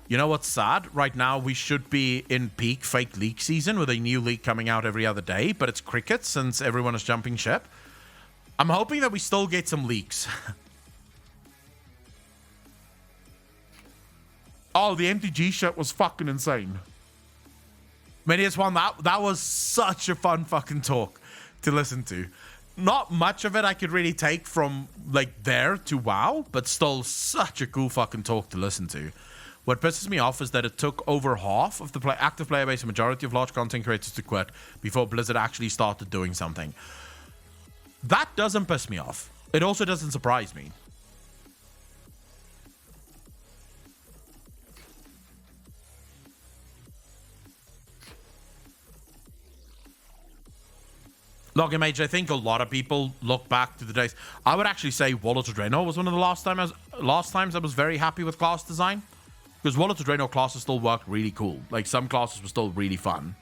You know what's sad? Right now, we should be in peak fake leak season with a new leak coming out every other day, but it's cricket since everyone is jumping ship. I'm hoping that we still get some leaks. Oh, the MTG shit was fucking insane. Medius one, that was such a fun fucking talk to listen to. Not much of it I could really take from, like, there to WoW, but still such a cool fucking talk to listen to. What pisses me off is that it took over half of the active player base, a majority of large content creators to quit before Blizzard actually started doing something. That doesn't piss me off. It also doesn't surprise me. Login Mage, I think a lot of people look back to the days. I would actually say Wall of Drano was one of the last times I was very happy with class design. Because Wall of Drano classes still worked really cool. Like, some classes were still really fun.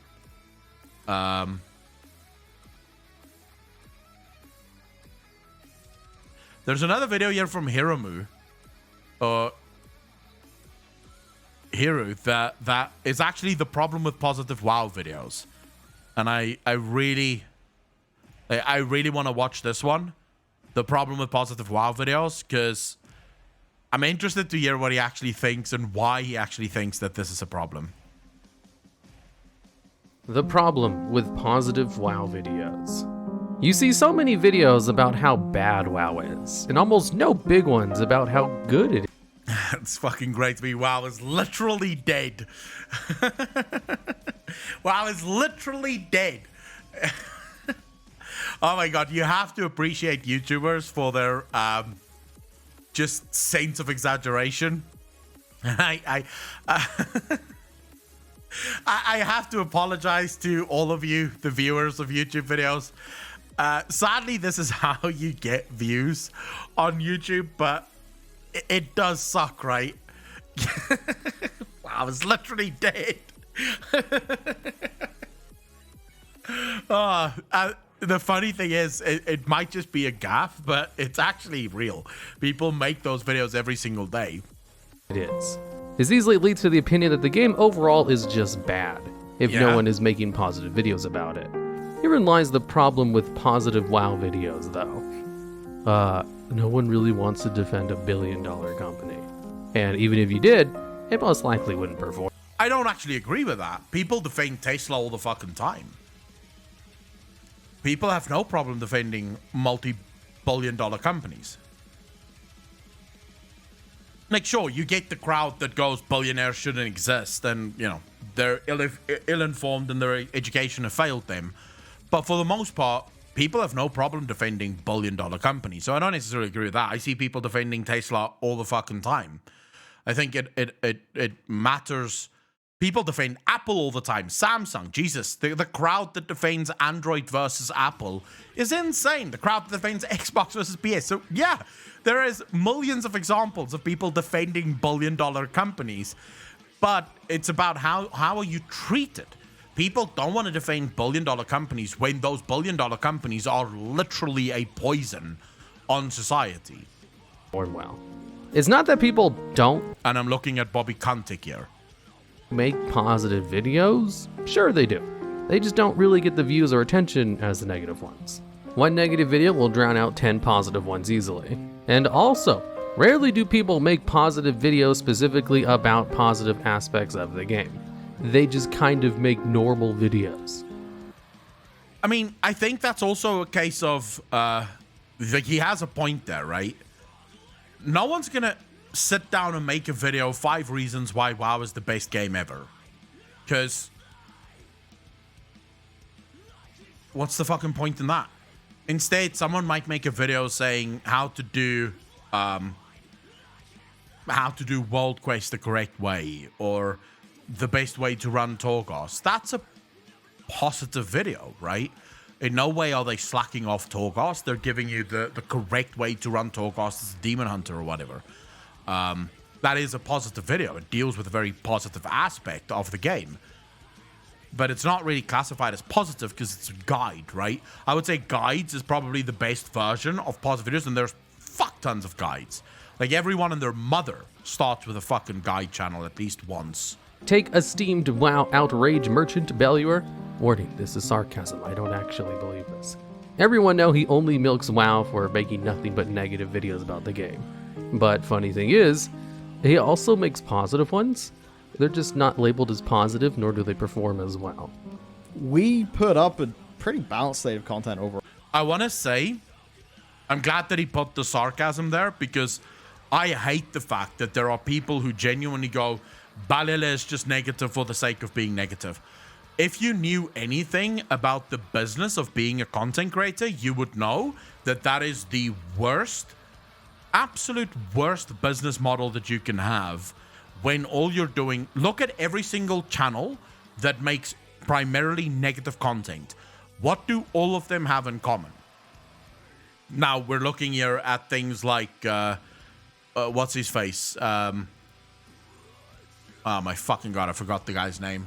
There's another video here from Hiromu. Hiru, that is actually the problem with positive WoW videos. And I really want to watch this one. The problem with positive WoW videos, because I'm interested to hear what he actually thinks and why he actually thinks that this is a problem. The problem with positive WoW videos. You see so many videos about how bad WoW is, and almost no big ones about how good it is. It's fucking great to me. WoW is literally dead. WoW is literally dead. Oh my god, you have to appreciate YouTubers for their just sense of exaggeration. I have to apologize to all of you, the viewers of YouTube videos. Sadly, this is how you get views on YouTube, but it does suck, right? Wow, it's literally dead. The funny thing is, it might just be a gaffe, but it's actually real. People make those videos every single day. It is. This easily leads to the opinion that the game overall is just bad, if no one is making positive videos about it. Herein lies the problem with positive WoW videos, though. No one really wants to defend a billion-dollar company. And even if you did, it most likely wouldn't perform. I don't actually agree with that. People defend Tesla all the fucking time. People have no problem defending multi-billion-dollar companies. Like, sure, you get the crowd that goes, billionaires shouldn't exist, and, you know, they're ill-informed and their education have failed them. But for the most part, people have no problem defending billion-dollar companies. So I don't necessarily agree with that. I see people defending Tesla all the fucking time. I think it matters. People defend Apple all the time. Samsung, Jesus, the crowd that defends Android versus Apple is insane. The crowd that defends Xbox versus PS. So yeah, there is millions of examples of people defending billion-dollar companies, but it's about how are you treated. People don't want to defend billion-dollar companies when those billion-dollar companies are literally a poison on society. Or well, it's not that people don't And I'm looking at Bobby Kotick here. make positive videos. Sure they do. They just don't really get the views or attention as the negative ones. One negative video will drown out 10 positive ones easily. And also, rarely do people make positive videos specifically about positive aspects of the game. They just kind of make normal videos. I mean, I think that's also a case of, like, he has a point there, right? No one's gonna sit down and make a video 5 reasons why WoW is the best game ever. Because what's the fucking point in that? Instead, someone might make a video saying how to do World Quest the correct way, or the best way to run Torghast. That's a positive video, right? In no way are they slacking off Torghast. They're giving you the correct way to run Torghast as a Demon Hunter or whatever. That is a positive video. It deals with a very positive aspect of the game. But it's not really classified as positive because it's a guide, right? I would say guides is probably the best version of positive videos, and there's fuck tons of guides. Like, everyone and their mother starts with a fucking guide channel at least once. Take esteemed WoW outrage merchant Belluer. Warning, this is sarcasm. I don't actually believe this. Everyone know he only milks WoW for making nothing but negative videos about the game. But funny thing is, he also makes positive ones. They're just not labeled as positive, nor do they perform as well. We put up a pretty balanced slate of content overall. I want to say, I'm glad that he put the sarcasm there, because I hate the fact that there are people who genuinely go, Balila is just negative for the sake of being negative. If you knew anything about the business of being a content creator, you would know that that is the worst, absolute worst business model that you can have, when all you're doing, look at every single channel that makes primarily negative content. What do all of them have in common? Now, we're looking here at things like, what's his face? Oh my fucking god, I forgot the guy's name.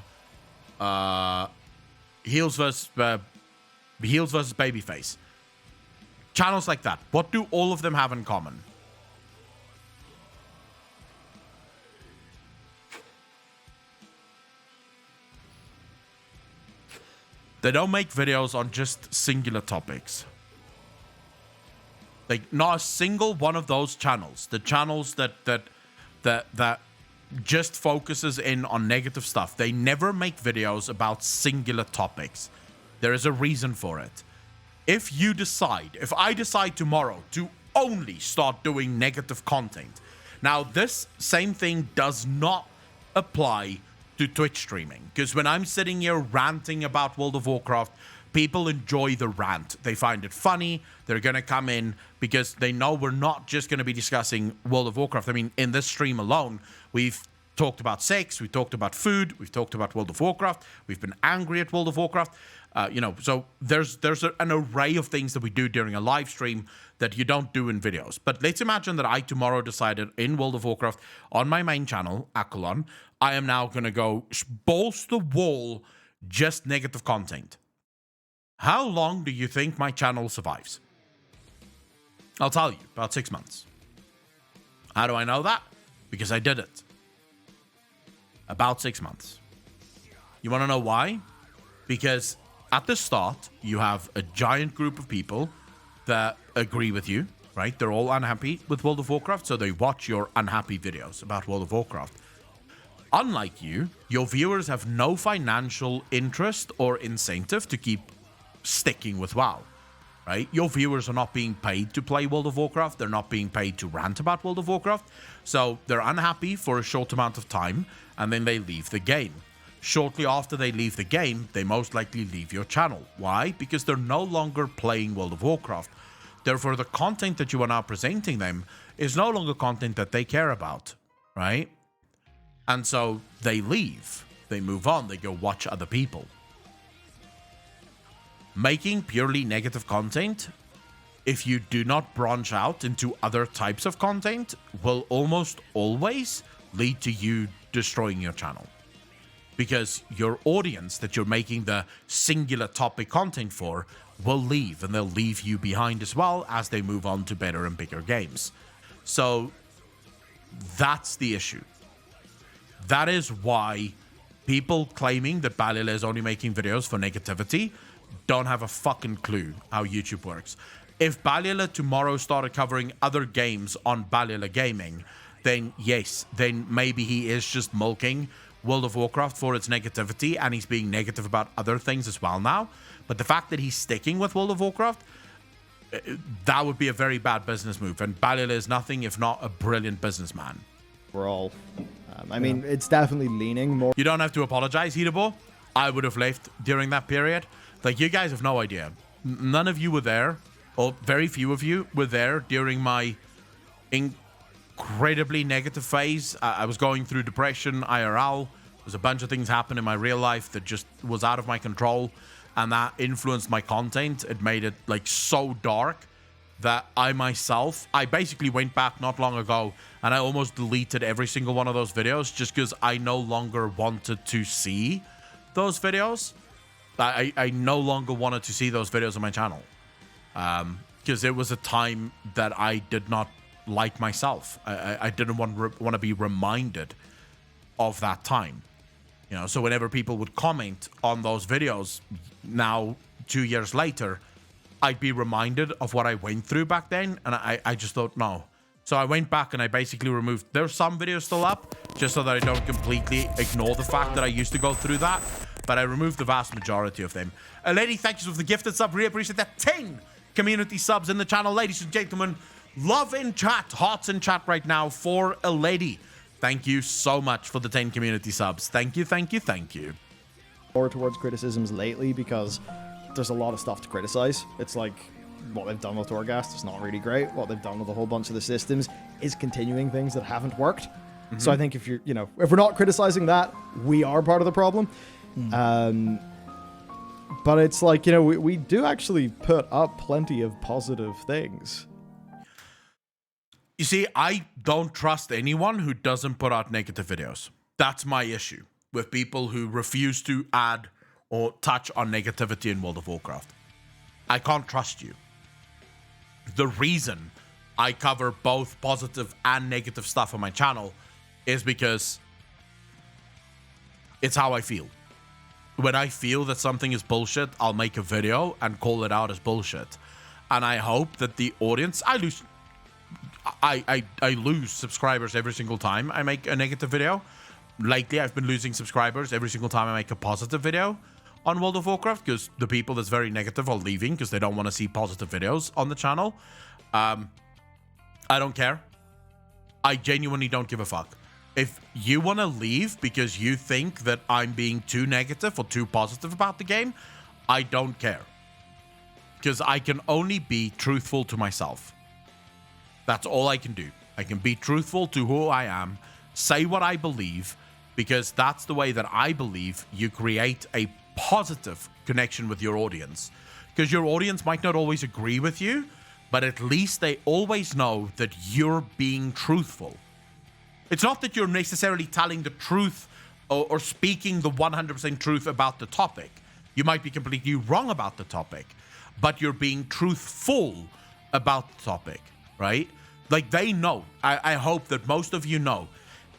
Heels versus Babyface. Channels like that. What do all of them have in common? They don't make videos on just singular topics. Like, not a single one of those channels, the channels that just focuses in on negative stuff, they never make videos about singular topics. There is a reason for it. If I decide tomorrow to only start doing negative content, now this same thing does not apply to Twitch streaming, because when I'm sitting here ranting about World of Warcraft, people enjoy the rant. They find it funny. They're going to come in because they know we're not just going to be discussing World of Warcraft. I mean, in this stream alone, we've talked about sex, we've talked about food, we've talked about World of Warcraft, we've been angry at World of Warcraft. So there's an array of things that we do during a live stream that you don't do in videos. But let's imagine that I tomorrow decided in World of Warcraft on my main channel, Akolon, I am now going to go balls to the wall, just negative content. How long do you think my channel survives? I'll tell you, about 6 months. How do I know that? Because I did it. About 6 months. You want to know why? Because at the start, you have a giant group of people that agree with you, right? They're all unhappy with World of Warcraft, so they watch your unhappy videos about World of Warcraft. Unlike you, your viewers have no financial interest or incentive to keep sticking with WoW, right? Your viewers are not being paid to play World of Warcraft. They're not being paid to rant about World of Warcraft. So they're unhappy for a short amount of time, and then they leave the game. shortly after they leave the game, they most likely leave your channel. Why? Because they're no longer playing World of Warcraft. Therefore, the content that you are now presenting them is no longer content that they care about, right? And so they leave, they move on, they go watch other people. Making purely negative content, if you do not branch out into other types of content, will almost always lead to you destroying your channel. Because your audience that you're making the singular topic content for will leave, and they'll leave you behind as well as they move on to better and bigger games. So that's the issue. That is why people claiming that Balila is only making videos for negativity don't have a fucking clue how YouTube works. If Balila tomorrow started covering other games on Balila Gaming, then yes, then maybe he is just milking World of Warcraft for its negativity, and he's being negative about other things as well now. But the fact that he's sticking with World of Warcraft, that would be a very bad business move. And Balila is nothing if not a brilliant businessman. We're all. I mean, it's definitely leaning more. You don't have to apologize, Hitabo. I would have left during that period. Like, you guys have no idea. None of you were there, or very few of you were there during my incredibly negative phase. I was going through depression, IRL. There's a bunch of things happened in my real life that just was out of my control, and that influenced my content. It made it like so dark that I basically went back not long ago and I almost deleted every single one of those videos just because I no longer wanted to see those videos. I no longer wanted to see those videos on my channel because it was a time that I did not like myself. I didn't want to be reminded of that time. You know, so whenever people would comment on those videos now, 2 years later, I'd be reminded of what I went through back then, and I just thought, no. So I went back and I basically removed... There's some videos still up, just so that I don't completely ignore the fact that I used to go through that, but I removed the vast majority of them. Lady, thank you for the gifted sub. Really appreciate that. 10 community subs in the channel. Ladies and gentlemen, love in chat, hearts in chat right now for a lady. Thank you so much for the 10 community subs. Thank you, thank you, thank you. More towards criticisms lately because there's a lot of stuff to criticize. It's like what they've done with Torghast is not really great. What they've done with a whole bunch of the systems is continuing things that haven't worked. Mm-hmm. So I think if you're, if we're not criticizing that, we are part of the problem. Mm. But it's like, we do actually put up plenty of positive things. You see, I don't trust anyone who doesn't put out negative videos. That's my issue with people who refuse to add or touch on negativity in World of Warcraft. I can't trust you. The reason I cover both positive and negative stuff on my channel is because it's how I feel. When I feel that something is bullshit, I'll make a video and call it out as bullshit. And I hope that the audience... I lose subscribers every single time I make a negative video. Lately, I've been losing subscribers every single time I make a positive video on World of Warcraft because the people that's very negative are leaving because they don't want to see positive videos on the channel. I don't care. I genuinely don't give a fuck. If you want to leave because you think that I'm being too negative or too positive about the game, I don't care. Because I can only be truthful to myself. That's all I can do. I can be truthful to who I am, say what I believe, because that's the way that I believe you create a positive connection with your audience. Because your audience might not always agree with you, but at least they always know that you're being truthful. It's not that you're necessarily telling the truth or speaking the 100% truth about the topic. You might be completely wrong about the topic, but you're being truthful about the topic, right? Like, they know. I hope that most of you know.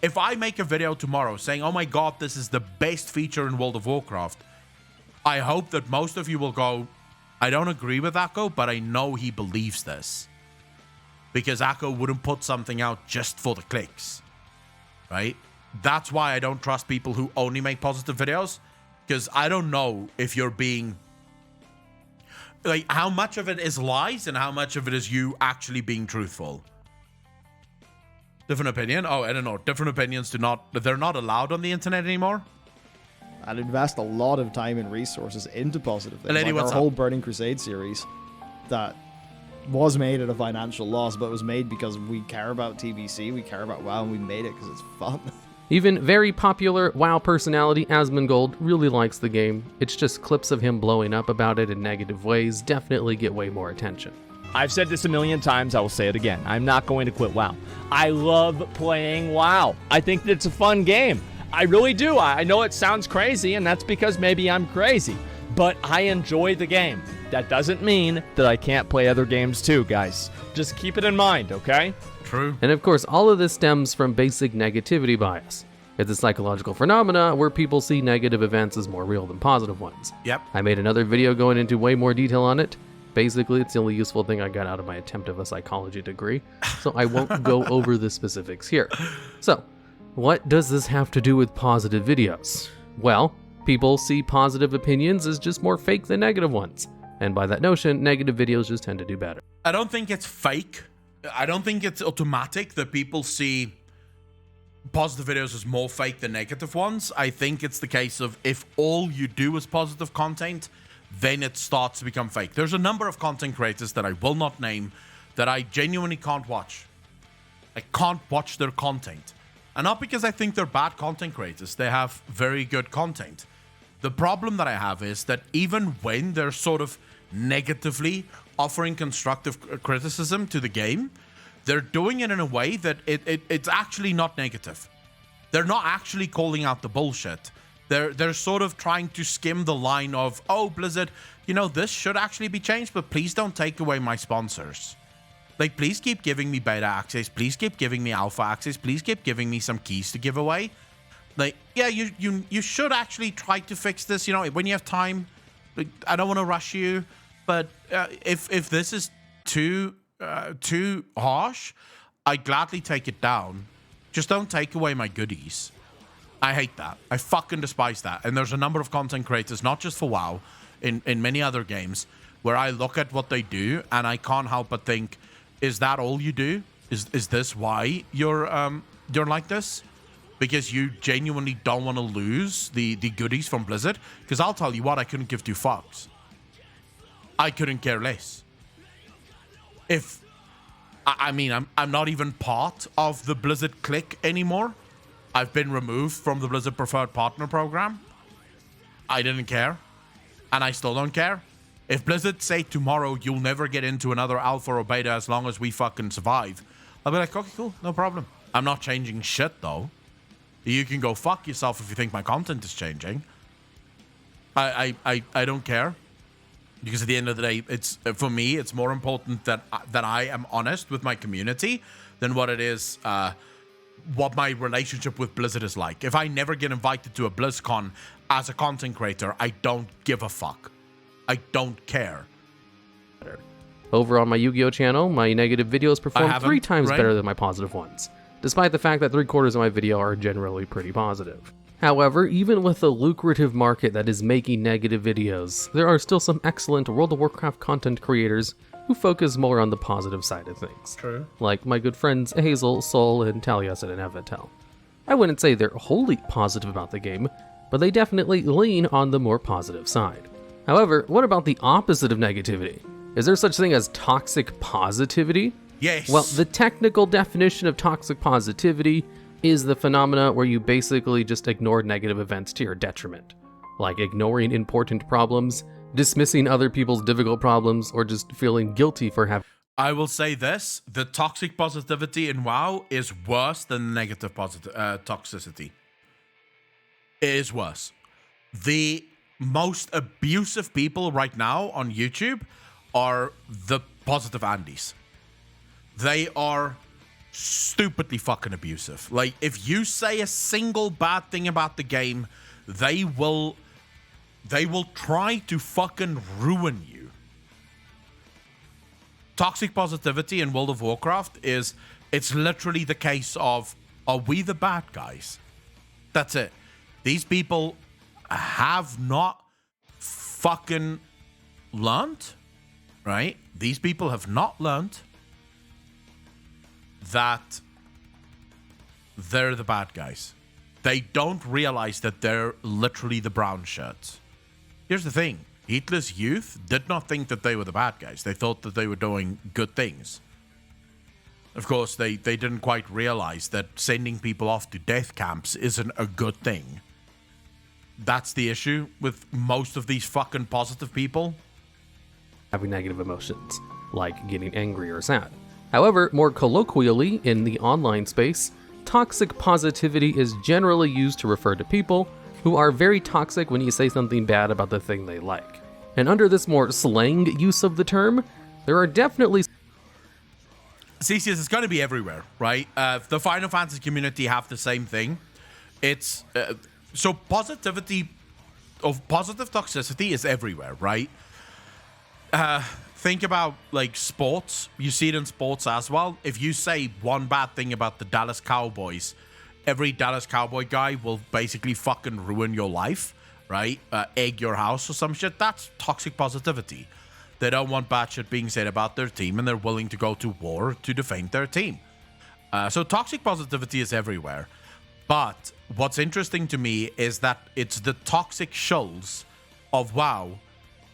If I make a video tomorrow saying, oh my god, this is the best feature in World of Warcraft, I hope that most of you will go, I don't agree with Akko, but I know he believes this. Because Akko wouldn't put something out just for the clicks. Right? That's why I don't trust people who only make positive videos. Because I don't know if you're being... Like, how much of it is lies and how much of it is you actually being truthful. Different opinion? Oh, I don't know. Different opinions they're not allowed on the internet anymore? and invest a lot of time and resources into positive things. Lady, like what's our whole up? Burning Crusade series that was made at a financial loss, but was made because we care about TBC, we care about WoW, and we made it because it's fun. Even very popular WoW personality Asmongold really likes the game. It's just clips of him blowing up about it in negative ways definitely get way more attention. I've said this a million times, I will say it again. I'm not going to quit WoW. I love playing WoW. I think that it's a fun game. I really do. I know it sounds crazy, and that's because maybe I'm crazy. But I enjoy the game. That doesn't mean that I can't play other games too, guys. Just keep it in mind, okay? True. And of course, all of this stems from basic negativity bias. It's a psychological phenomena where people see negative events as more real than positive ones. Yep. I made another video going into way more detail on it. Basically, it's the only useful thing I got out of my attempt of a psychology degree, so I won't go over the specifics here. So, what does this have to do with positive videos? Well, people see positive opinions as just more fake than negative ones. And by that notion, negative videos just tend to do better. I don't think it's fake. I don't think it's automatic that people see positive videos as more fake than negative ones. I think it's the case of if all you do is positive content, then it starts to become fake. There's a number of content creators that I will not name that I genuinely can't watch. I can't watch their content. And not because I think they're bad content creators. They have very good content. The problem that I have is that even when they're sort of negatively offering constructive criticism to the game, they're doing it in a way that it's actually not negative. They're not actually calling out the bullshit. They're sort of trying to skim the line of, oh, Blizzard, you know, this should actually be changed, but please don't take away my sponsors. Like, please keep giving me beta access. Please keep giving me alpha access. Please keep giving me some keys to give away. Like, yeah, you should actually try to fix this, you know, when you have time. Like, I don't want to rush you, but if this is too harsh, I gladly take it down. Just don't take away my goodies. I hate that. I fucking despise that. And there's a number of content creators, not just for WoW, in many other games, where I look at what they do and I can't help but think, is that all you do? Is this why you're like this? Because you genuinely don't want to lose the goodies from Blizzard? Because I'll tell you what, I couldn't give two fucks. I couldn't care less. If I mean, I'm not even part of the Blizzard clique anymore. I've been removed from the Blizzard Preferred Partner Program. I didn't care. And I still don't care. If Blizzard say tomorrow you'll never get into another alpha or beta as long as we fucking survive, I'll be like, okay, cool, no problem. I'm not changing shit, though. You can go fuck yourself if you think my content is changing. I don't care. Because at the end of the day, it's for me, it's more important that I am honest with my community than what it is, what my relationship with Blizzard is like. If I never get invited to a BlizzCon as a content creator, I don't give a fuck. I don't care. Over on my Yu-Gi-Oh channel, my negative videos perform 3 times better than my positive ones, despite the fact that 3/4 of my video are generally pretty positive. However, even with a lucrative market that is making negative videos, there are still some excellent World of Warcraft content creators who focus more on the positive side of things. True. Like my good friends Hazel, Sol, and Taliesin and Evitel. I wouldn't say they're wholly positive about the game, but they definitely lean on the more positive side. However, what about the opposite of negativity? Is there such thing as toxic positivity? Yes. Well, the technical definition of toxic positivity is the phenomena where you basically just ignore negative events to your detriment, like ignoring important problems, dismissing other people's difficult problems, or just feeling guilty for having. I will say this, the toxic positivity in WoW is worse than negative toxicity. It is worse. The most abusive people right now on YouTube are the positive Andes. They are stupidly fucking abusive. Like, if you say a single bad thing about the game, they will try to fucking ruin you. Toxic positivity in World of Warcraft it's literally the case of, are we the bad guys? That's it. These people have not fucking learned, right? These people have not learned that they're the bad guys. they don't realize that they're literally the brown shirts. Here's the thing. Hitler's youth did not think that they were the bad guys. They thought that they were doing good things. Of course, they didn't quite realize that sending people off to death camps isn't a good thing. That's the issue with most of these fucking positive people. Having negative emotions, like getting angry or sad. However, more colloquially, in the online space, toxic positivity is generally used to refer to people who are very toxic when you say something bad about the thing they like. And under this more slang use of the term, there are definitely... CCS is going to be everywhere, right? The Final Fantasy community have the same thing. It's... so positive toxicity is everywhere, right? Think about, like, sports. You see it in sports as well. If you say one bad thing about the Dallas Cowboys, every Dallas Cowboy guy will basically fucking ruin your life, right? Egg your house or some shit. That's toxic positivity. They don't want bad shit being said about their team, and they're willing to go to war to defend their team. So toxic positivity is everywhere. But what's interesting to me is that it's the toxic shulls of WoW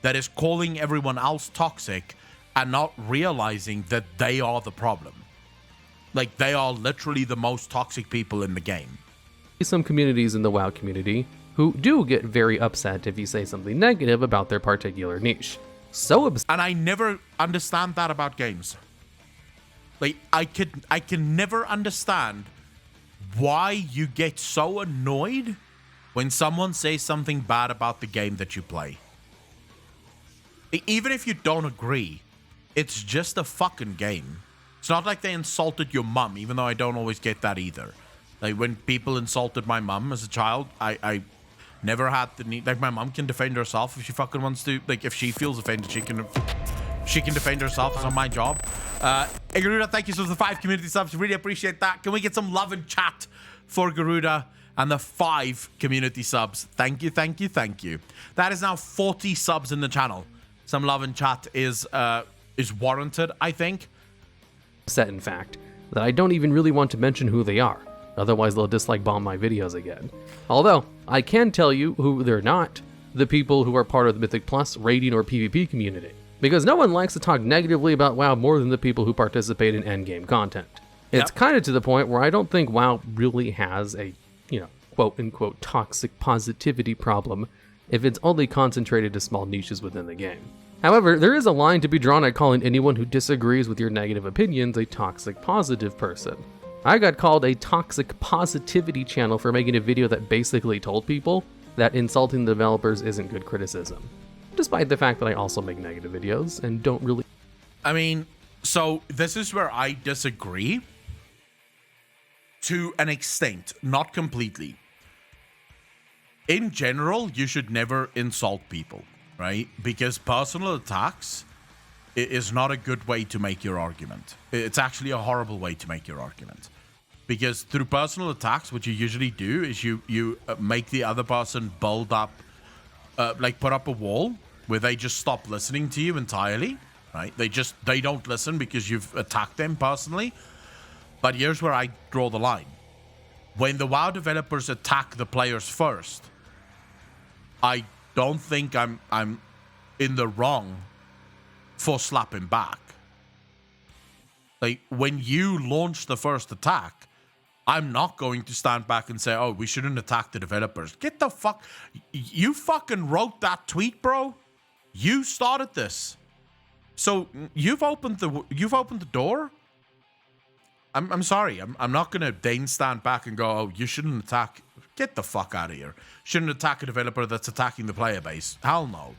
that is calling everyone else toxic and not realizing that they are the problem. Like, they are literally the most toxic people in the game. Some communities in the WoW community who do get very upset if you say something negative about their particular niche. So upset. And I never understand that about games. Like, I can never understand why you get so annoyed when someone says something bad about the game that you play. Even if you don't agree, it's just a fucking game. It's not like they insulted your mum, even though I don't always get that either. Like, when people insulted my mum as a child, I never had the need. Like, my mum can defend herself if she fucking wants to. Like, if she feels offended, she can defend herself. It's not my job. Garuda, thank you so much for the 5 community subs. Really appreciate that. Can we get some love in chat for Garuda and the 5 community subs? Thank you, thank you, thank you. That is now 40 subs in the channel. Some love in chat is warranted, I think. Upset, in fact, that I don't even really want to mention who they are. Otherwise, they'll dislike bomb my videos again. Although, I can tell you who they're not. The people who are part of the Mythic Plus raiding or PvP community. Because no one likes to talk negatively about WoW more than the people who participate in endgame content. It's kind of to the point where I don't think WoW really has a, quote-unquote toxic positivity problem if it's only concentrated to small niches within the game. However, there is a line to be drawn at calling anyone who disagrees with your negative opinions a toxic positive person. I got called a toxic positivity channel for making a video that basically told people that insulting the developers isn't good criticism. Despite the fact that I also make negative videos and don't really... I mean, so this is where I disagree to an extent, not completely. In general, you should never insult people, right? Because personal attacks is not a good way to make your argument. It's actually a horrible way to make your argument. Because through personal attacks, what you usually do is you make the other person build up, put up a wall where they just stop listening to you entirely, right? They don't listen because you've attacked them personally. But here's where I draw the line. When the WoW developers attack the players first, I don't think I'm in the wrong for slapping back. Like, when you launch the first attack, I'm not going to stand back and say, oh, we shouldn't attack the developers. Get the fuck... You fucking wrote that tweet, bro. You started this. So you've opened the door. I'm sorry. I'm not going to then stand back and go, oh, you shouldn't attack... Get the fuck out of here. Shouldn't attack a developer that's attacking the player base. Hell no.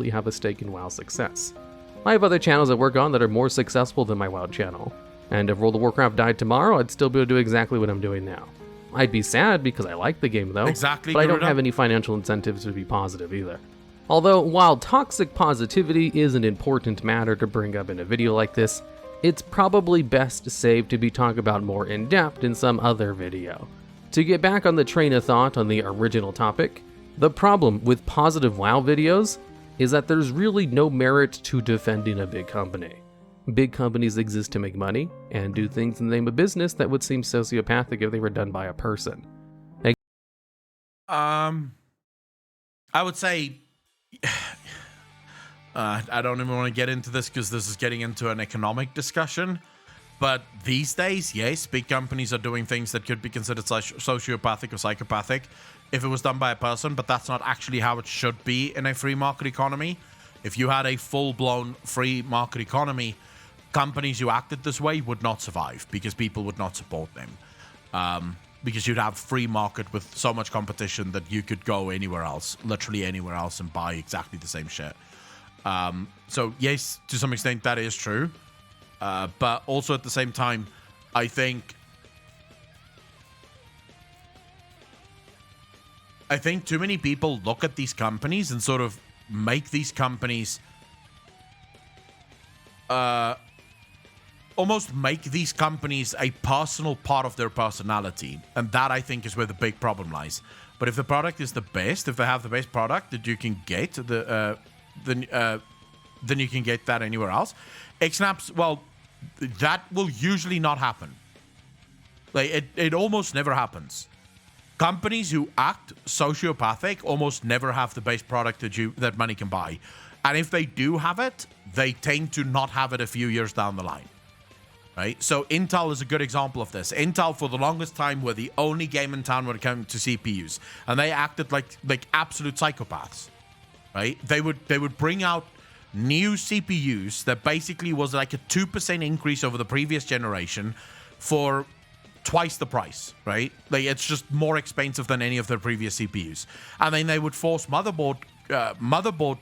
have a stake in WoW's success. I have other channels I work on that are more successful than my WoW channel. And if World of Warcraft died tomorrow, I'd still be able to do exactly what I'm doing now. I'd be sad because I like the game though. Exactly. But I don't have any financial incentives to be positive either. Although, while toxic positivity is an important matter to bring up in a video like this, it's probably best saved to be talked about more in depth in some other video. To get back on the train of thought on the original topic, the problem with positive WoW videos is that there's really no merit to defending a big company. Big companies exist to make money and do things in the name of business that would seem sociopathic if they were done by a person. I would say I don't even want to get into this because this is getting into an economic discussion. But these days, yes, big companies are doing things that could be considered sociopathic or psychopathic if it was done by a person, but that's not actually how it should be in a free market economy. If you had a full-blown free market economy, companies who acted this way would not survive because people would not support them. Because you'd have free market with so much competition that you could go anywhere else, literally anywhere else, and buy exactly the same shit. So yes, to some extent that is true. But also at the same time, I think too many people look at these companies and sort of make these companies almost make these companies a personal part of their personality. And that, I think, is where the big problem lies. But if the product is the best, if they have the best product that you can get, then you can get that anywhere else. Xnaps, well, that will usually not happen. Like, it almost never happens. Companies who act sociopathic almost never have the base product that money can buy. And if they do have it, they tend to not have it a few years down the line. Right? So Intel is a good example of this. Intel, for the longest time, were the only game in town when it came to CPUs. And they acted like absolute psychopaths. Right? They would bring out new CPUs that basically was like a 2% increase over the previous generation for twice the price, right? Like, it's just more expensive than any of their previous CPUs. And then they would force motherboard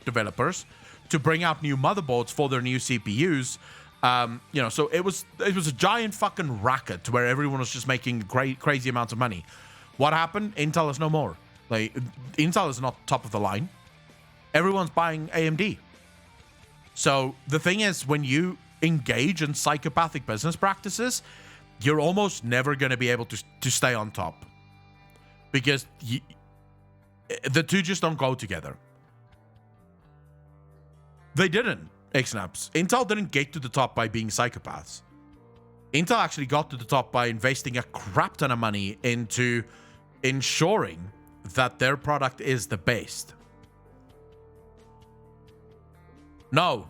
developers to bring out new motherboards for their new CPUs. So it was a giant fucking racket where everyone was just making crazy amounts of money. What happened? Intel is no more. Like, Intel is not top of the line. Everyone's buying AMD. So the thing is, when you engage in psychopathic business practices, you're almost never going to be able to stay on top. Because the two just don't go together. They didn't, Xnaps. Intel didn't get to the top by being psychopaths. Intel actually got to the top by investing a crap ton of money into ensuring that their product is the best. No,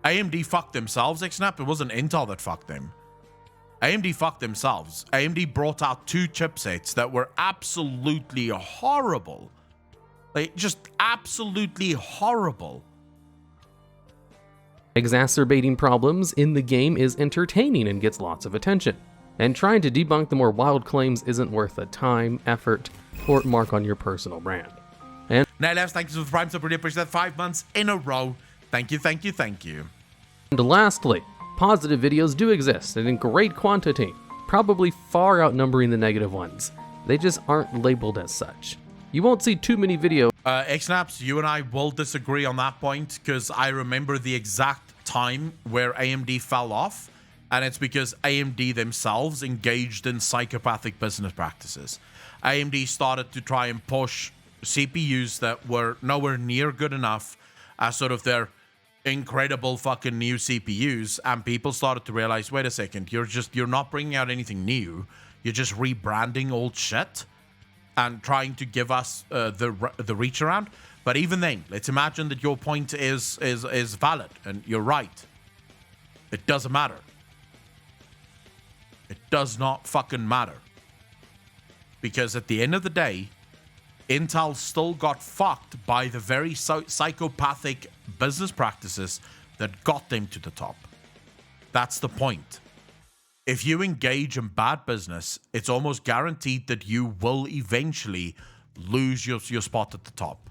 AMD fucked themselves, Xnap. It wasn't Intel that fucked them. AMD fucked themselves. AMD brought out two chipsets that were absolutely horrible. Like, just absolutely horrible. Exacerbating problems in the game is entertaining and gets lots of attention. And trying to debunk the more wild claims isn't worth the time, effort, or mark on your personal brand. And now, Les, thank you for the Prime Sub. Really appreciate that. 5 months in a row. Thank you, thank you, thank you. And lastly, positive videos do exist and in great quantity, probably far outnumbering the negative ones. They just aren't labeled as such. You won't see too many videos. Xnaps, you and I will disagree on that point because I remember the exact time where AMD fell off, and it's because AMD themselves engaged in psychopathic business practices. AMD started to try and push CPUs that were nowhere near good enough as sort of their incredible fucking new CPUs, and people started to realize, wait a second, you're not bringing out anything new, you're just rebranding old shit and trying to give us the reach around. But even then, let's imagine that your point is valid and you're right. It doesn't matter. It does not fucking matter. Because at the end of the day, Intel still got fucked by the very psychopathic business practices that got them to the top. That's the point. If you engage in bad business, it's almost guaranteed that you will eventually lose your spot at the top,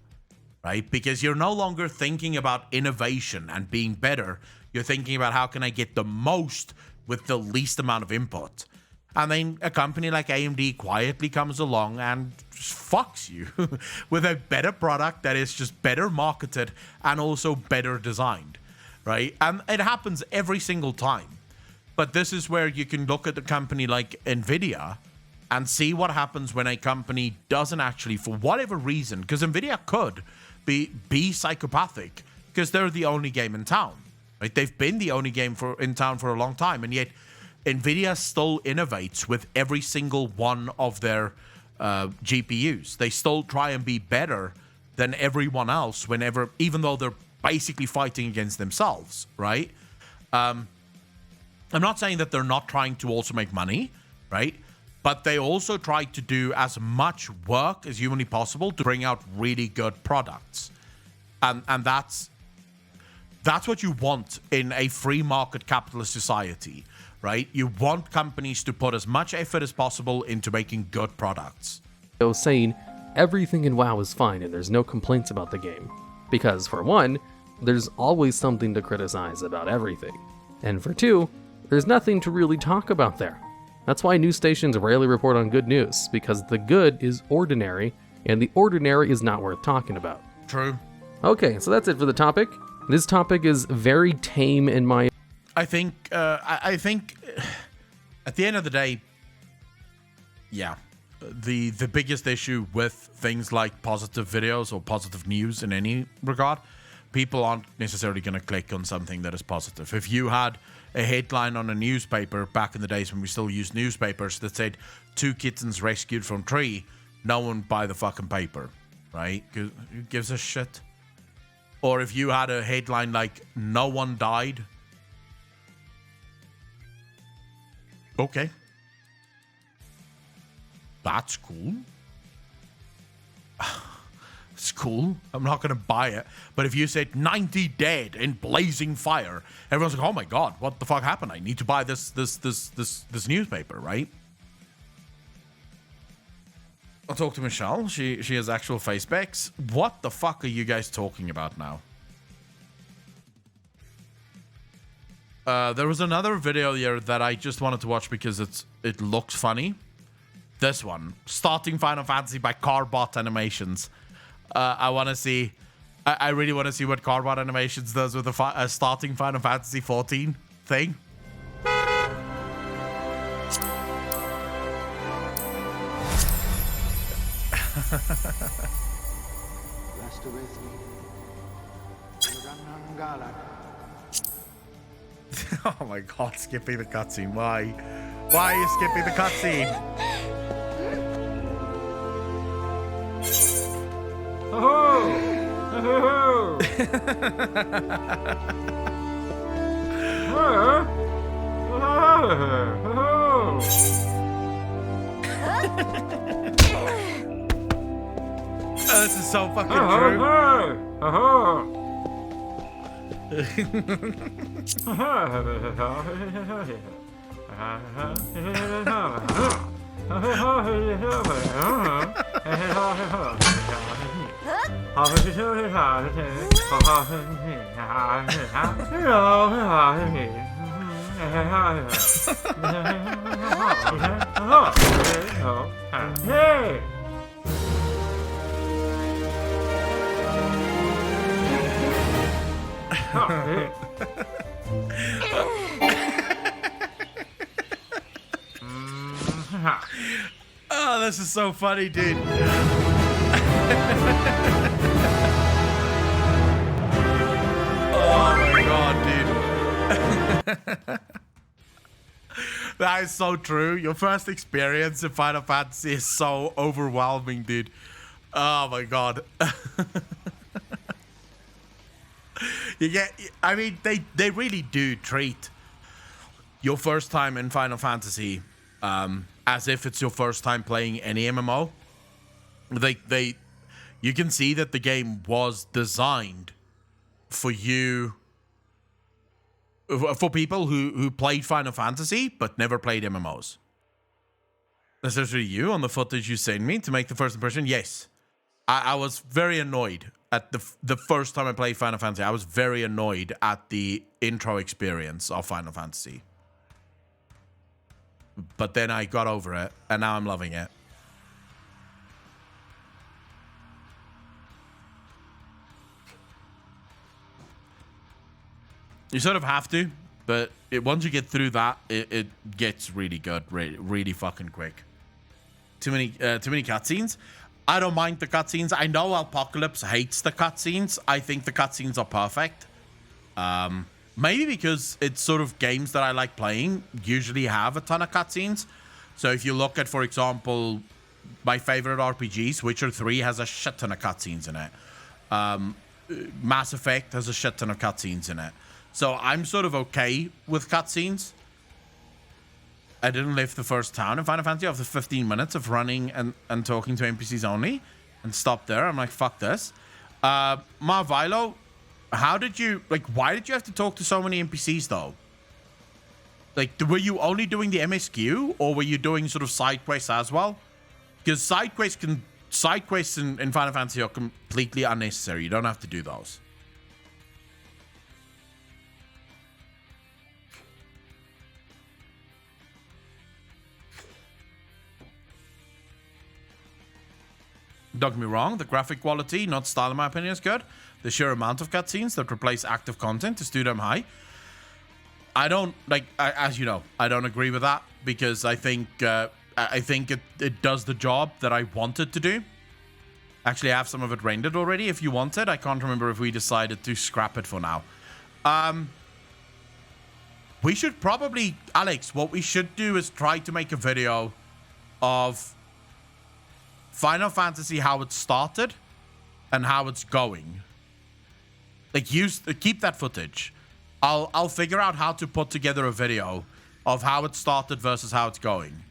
right? Because you're no longer thinking about innovation and being better. You're thinking about how can I get the most with the least amount of input. And then a company like AMD quietly comes along and just fucks you with a better product that is just better marketed and also better designed, right? And it happens every single time. But this is where you can look at a company like NVIDIA and see what happens when a company doesn't actually, for whatever reason, because NVIDIA could be psychopathic because they're the only game in town, right? They've been the only game in town for a long time, and yet NVIDIA still innovates with every single one of their GPUs. They still try and be better than everyone else even though they're basically fighting against themselves, right? I'm not saying that they're not trying to also make money, right? But they also try to do as much work as humanly possible to bring out really good products. And that's what you want in a free market capitalist society, right? You want companies to put as much effort as possible into making good products. Saying everything in WoW is fine and there's no complaints about the game. Because for one, there's always something to criticize about everything. And for two, there's nothing to really talk about there. That's why news stations rarely report on good news, because the good is ordinary, and the ordinary is not worth talking about. True. Okay, so that's it for the topic. This topic is very tame in my... I think at the end of the day, yeah, the biggest issue with things like positive videos or positive news in any regard, people aren't necessarily going to click on something that is positive. If you had a headline on a newspaper back in the days when we still used newspapers that said 2 kittens rescued from tree, no one buy the fucking paper, right? Who gives a shit? Or if you had a headline like no one died, okay, that's cool. It's cool. I'm not going to buy it. But if you said 90 dead in blazing fire, everyone's like, oh my God, what the fuck happened? I need to buy this newspaper, right? I'll talk to Michelle. She has actual face specs. What the fuck are you guys talking about now? There was another video here that I just wanted to watch because it looks funny. This one, starting Final Fantasy by Carbot Animations. I want to see. I really want to see what Carbot Animations does with the starting Final Fantasy 14 thing. Oh my God, skipping the cutscene. Why? Why are you skipping the cutscene? Oh, this is so fucking true. Oh, this is so funny, dude. Oh my God, dude. That is so true. Your first experience in Final Fantasy is so overwhelming, dude. Oh my God. I mean, they really do treat your first time in Final Fantasy as if it's your first time playing any MMO. You can see that the game was designed for you, for people who played Final Fantasy but never played MMOs. Especially you on the footage you sent me to make the first impression. Yes, I was very annoyed at the first time I played Final Fantasy. I was very annoyed at the intro experience of Final Fantasy. But then I got over it, and now I'm loving it. You sort of have to, but once you get through that, it gets really good, really fucking quick. Too many cutscenes. I don't mind the cutscenes. I know Apocalypse hates the cutscenes. I think the cutscenes are perfect. Maybe because it's sort of games that I like playing usually have a ton of cutscenes. So if you look at, for example, my favorite RPGs. Witcher 3 has a shit ton of cutscenes in it. Mass Effect has a shit ton of cutscenes in it. So I'm sort of okay with cutscenes. I didn't live the first town in Final Fantasy after 15 minutes of running and talking to NPCs only and stopped there. I'm like, fuck this. Marvilo, how did you, like, why did you have to talk to so many NPCs though? Like, were you only doing the MSQ or were you doing sort of side quests as well? Because side quests in Final Fantasy are completely unnecessary. You don't have to do those. Don't get me wrong, the graphic quality, not style in my opinion, is good. The sheer amount of cutscenes that replace active content is too damn high. I don't, like, as you know, I don't agree with that because I think it does the job that I want it to do. Actually, I have some of it rendered already if you want it. I can't remember if we decided to scrap it for now. We should probably, Alex, what we should do is try to make a video of Final Fantasy, how it started and how it's going. Like, keep that footage. I'll figure out how to put together a video of how it started versus how it's going.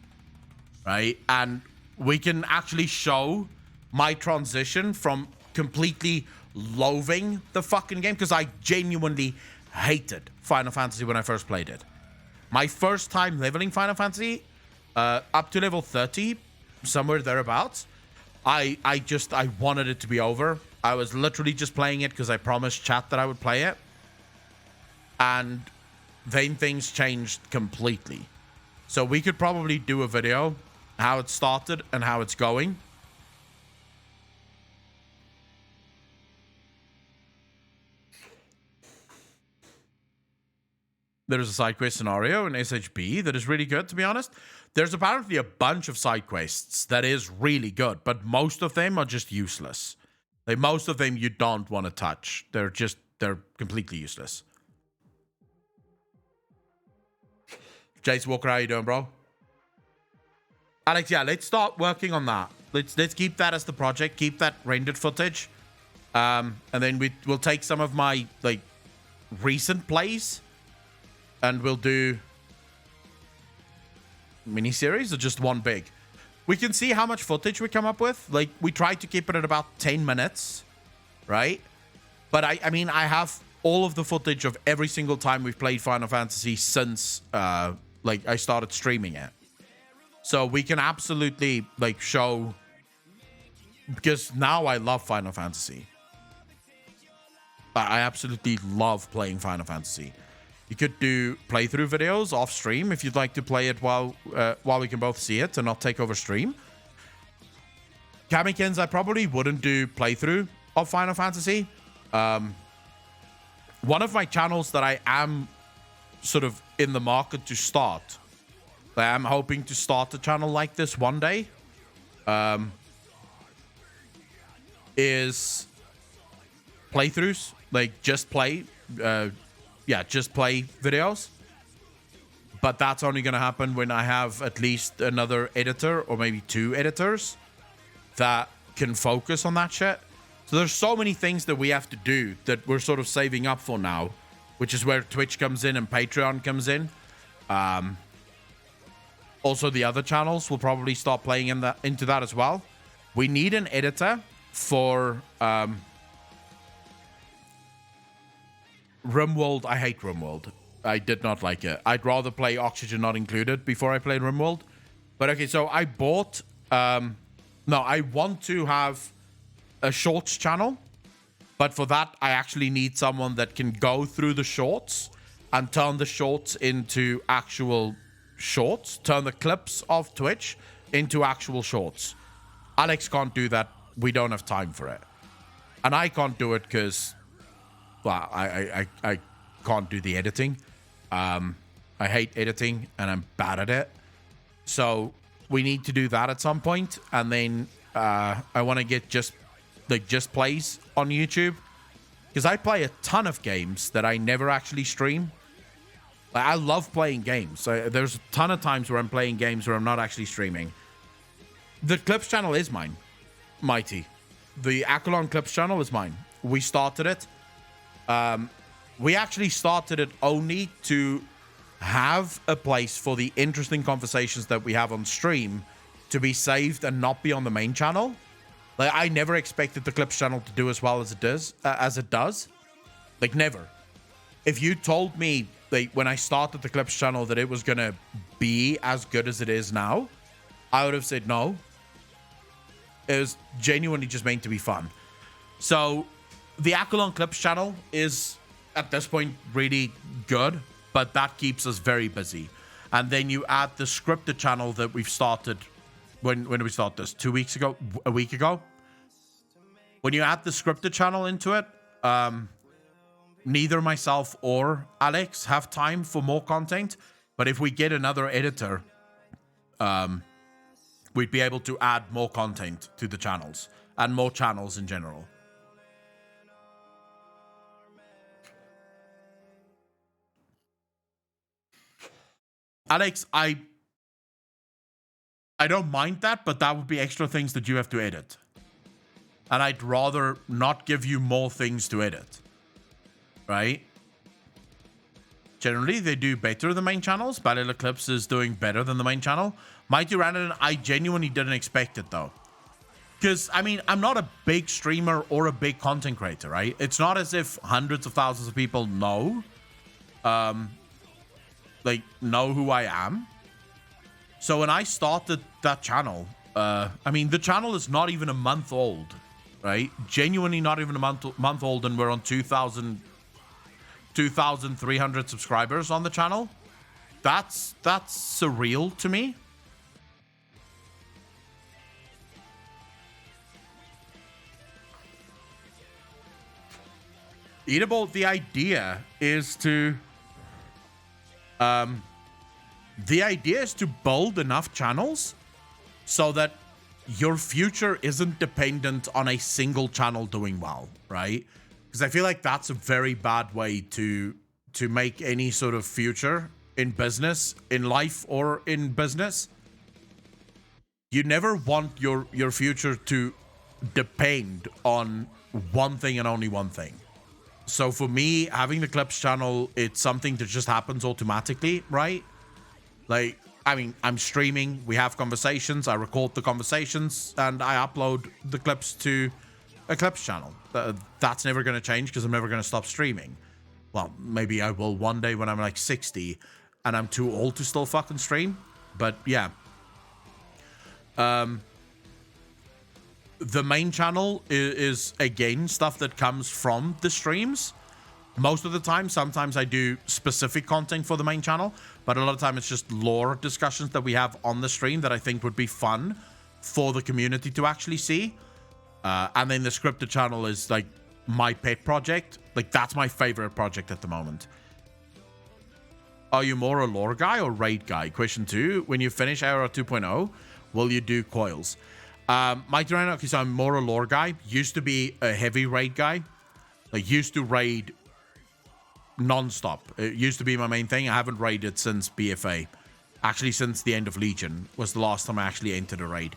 Right? And we can actually show my transition from completely loathing the fucking game, because I genuinely hated Final Fantasy when I first played it. My first time leveling Final Fantasy, up to level 30, somewhere thereabouts, I wanted it to be over. I was literally just playing it because I promised chat that I would play it. And then things changed completely. So we could probably do a video, how it started and how it's going. There's a side quest scenario in SHB that is really good, to be honest. There's apparently a bunch of side quests that is really good, but most of them are just useless. Like, most of them you don't want to touch. They're completely useless. Jace Walker, how you doing, bro? Alex, yeah, let's start working on that. Let's keep that as the project. Keep that rendered footage. And then we'll take some of my, like, recent plays and we'll do mini-series or just one big. We can see how much footage we come up with. Like, we try to keep it at about 10 minutes, right? But I mean, I have all of the footage of every single time we've played Final Fantasy since, like, I started streaming it. So we can absolutely, like, show, because now I love Final Fantasy. I absolutely love playing Final Fantasy. You could do playthrough videos off stream if you'd like to play it while we can both see it and not take over stream. Kamikins, I probably wouldn't do playthrough of Final Fantasy. One of my channels that I am sort of in the market to start, I am hoping to start a channel like this one day, is playthroughs, like just play videos. But that's only going to happen when I have at least another editor or maybe 2 editors that can focus on that shit. So there's so many things that we have to do that we're sort of saving up for now, which is where Twitch comes in and Patreon comes in. Also, the other channels will probably start playing into that as well. We need an editor for RimWorld. I hate RimWorld. I did not like it. I'd rather play Oxygen Not Included before I played RimWorld. But okay, so I bought... I want to have a shorts channel. But for that, I actually need someone that can go through the shorts and turn the shorts into actual shorts. Turn the clips of Twitch into actual shorts. Alex can't do that. We don't have time for it. And I can't do it because... Well, I can't do the editing. I hate editing and I'm bad at it. So we need to do that at some point. And then I want to get just plays on YouTube. Because I play a ton of games that I never actually stream. Like, I love playing games. So there's a ton of times where I'm playing games where I'm not actually streaming. The Clips channel is mine, Mighty. The Akalon Clips channel is mine. We started it. We actually started it only to have a place for the interesting conversations that we have on stream to be saved and not be on the main channel. Like, I never expected the Clips channel to do as well as it does. Like, never. If you told me, like, when I started the Clips channel that it was gonna be as good as it is now, I would have said no. It was genuinely just meant to be fun. So, the Akalon Clips channel is, at this point, really good, but that keeps us very busy. And then you add the scripted channel that we've started, when did we start this? 2 weeks ago? A week ago? When you add the scripted channel into it, neither myself or Alex have time for more content, but if we get another editor, we'd be able to add more content to the channels and more channels in general. Alex, I don't mind that, but that would be extra things that you have to edit. And I'd rather not give you more things to edit. Right? Generally, they do better than main channels. Battle Eclipse is doing better than the main channel. Mighty Random, I genuinely didn't expect it, though. Because, I mean, I'm not a big streamer or a big content creator, right? It's not as if hundreds of thousands of people know who I am. So when I started that channel, I mean, the channel is not even a month old, right? Genuinely not even a month old, and we're on 2,300 subscribers on the channel. That's surreal to me. Eatable, the idea is to build enough channels so that your future isn't dependent on a single channel doing well, right? Because I feel like that's a very bad way to make any sort of future in business, in life, or in business. You never want your future to depend on one thing and only one thing. So for me, having the Clips channel, it's something that just happens automatically, right? Like, I mean, I'm streaming, we have conversations, I record the conversations, and I upload the clips to a Clips channel. That's never going to change because I'm never going to stop streaming. Well, maybe I will one day when I'm like 60 and I'm too old to still fucking stream. But yeah. The main channel is again stuff that comes from the streams. Most of the time, sometimes I do specific content for the main channel, but a lot of time it's just lore discussions that we have on the stream that I think would be fun for the community to actually see. And then the scripted channel is like my pet project. Like, that's my favorite project at the moment. Are you more a lore guy or raid guy? Question 2. When you finish ARR 2.0, will you do coils? Mighty Rhino, because I'm more a lore guy. Used to be a heavy raid guy. Like, used to raid non-stop. It used to be my main thing. I haven't raided since BFA. Actually, since the end of Legion was the last time I actually entered a raid.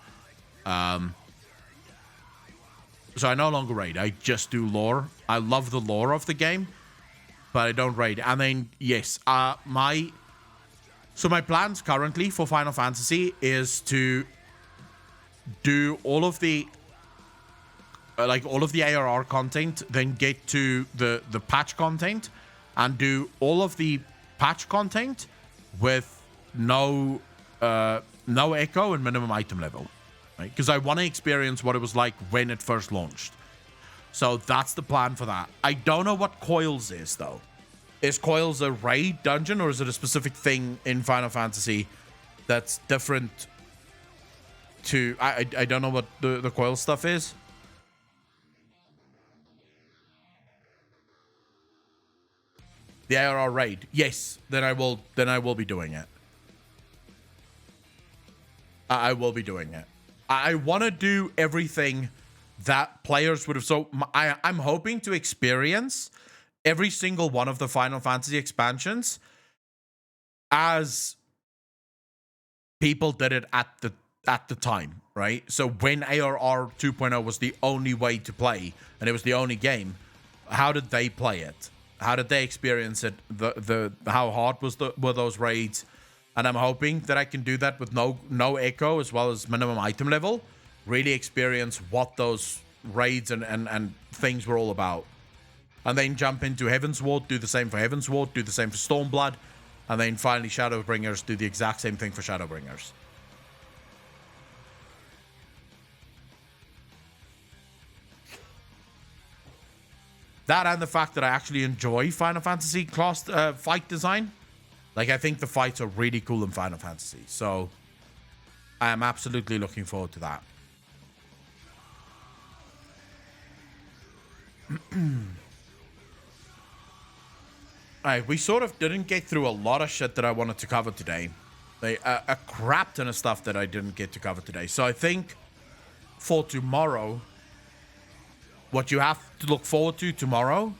So I no longer raid. I just do lore. I love the lore of the game, but I don't raid. And then, yes, my plans currently for Final Fantasy is to do all of the ARR content, then get to the patch content, and do all of the patch content with no echo and minimum item level, right? Because I want to experience what it was like when it first launched. So that's the plan for that. I don't know what Coils is, though. Is Coils a raid dungeon, or is it a specific thing in Final Fantasy that's different to... I don't know what the Coil stuff is. The ARR raid. Yes, then I will be doing it. I will be doing it. I want to do everything that players would have... So I'm hoping to experience every single one of the Final Fantasy expansions as people did it at at the time, right? So when ARR 2.0 was the only way to play and it was the only game, how did they play it? How did they experience it? How hard were those raids? And I'm hoping that I can do that with no echo as well as minimum item level. Really experience what those raids and things were all about. And then jump into Heaven's Ward, do the same for Heaven's Ward, do the same for Stormblood, and then finally Shadowbringers, do the exact same thing for Shadowbringers. That and the fact that I actually enjoy Final Fantasy class fight design. Like, I think the fights are really cool in Final Fantasy. So, I am absolutely looking forward to that. Alright, we sort of didn't get through a lot of shit that I wanted to cover today. Like, a crap ton of stuff that I didn't get to cover today. So, I think for tomorrow, what you have to look forward to tomorrow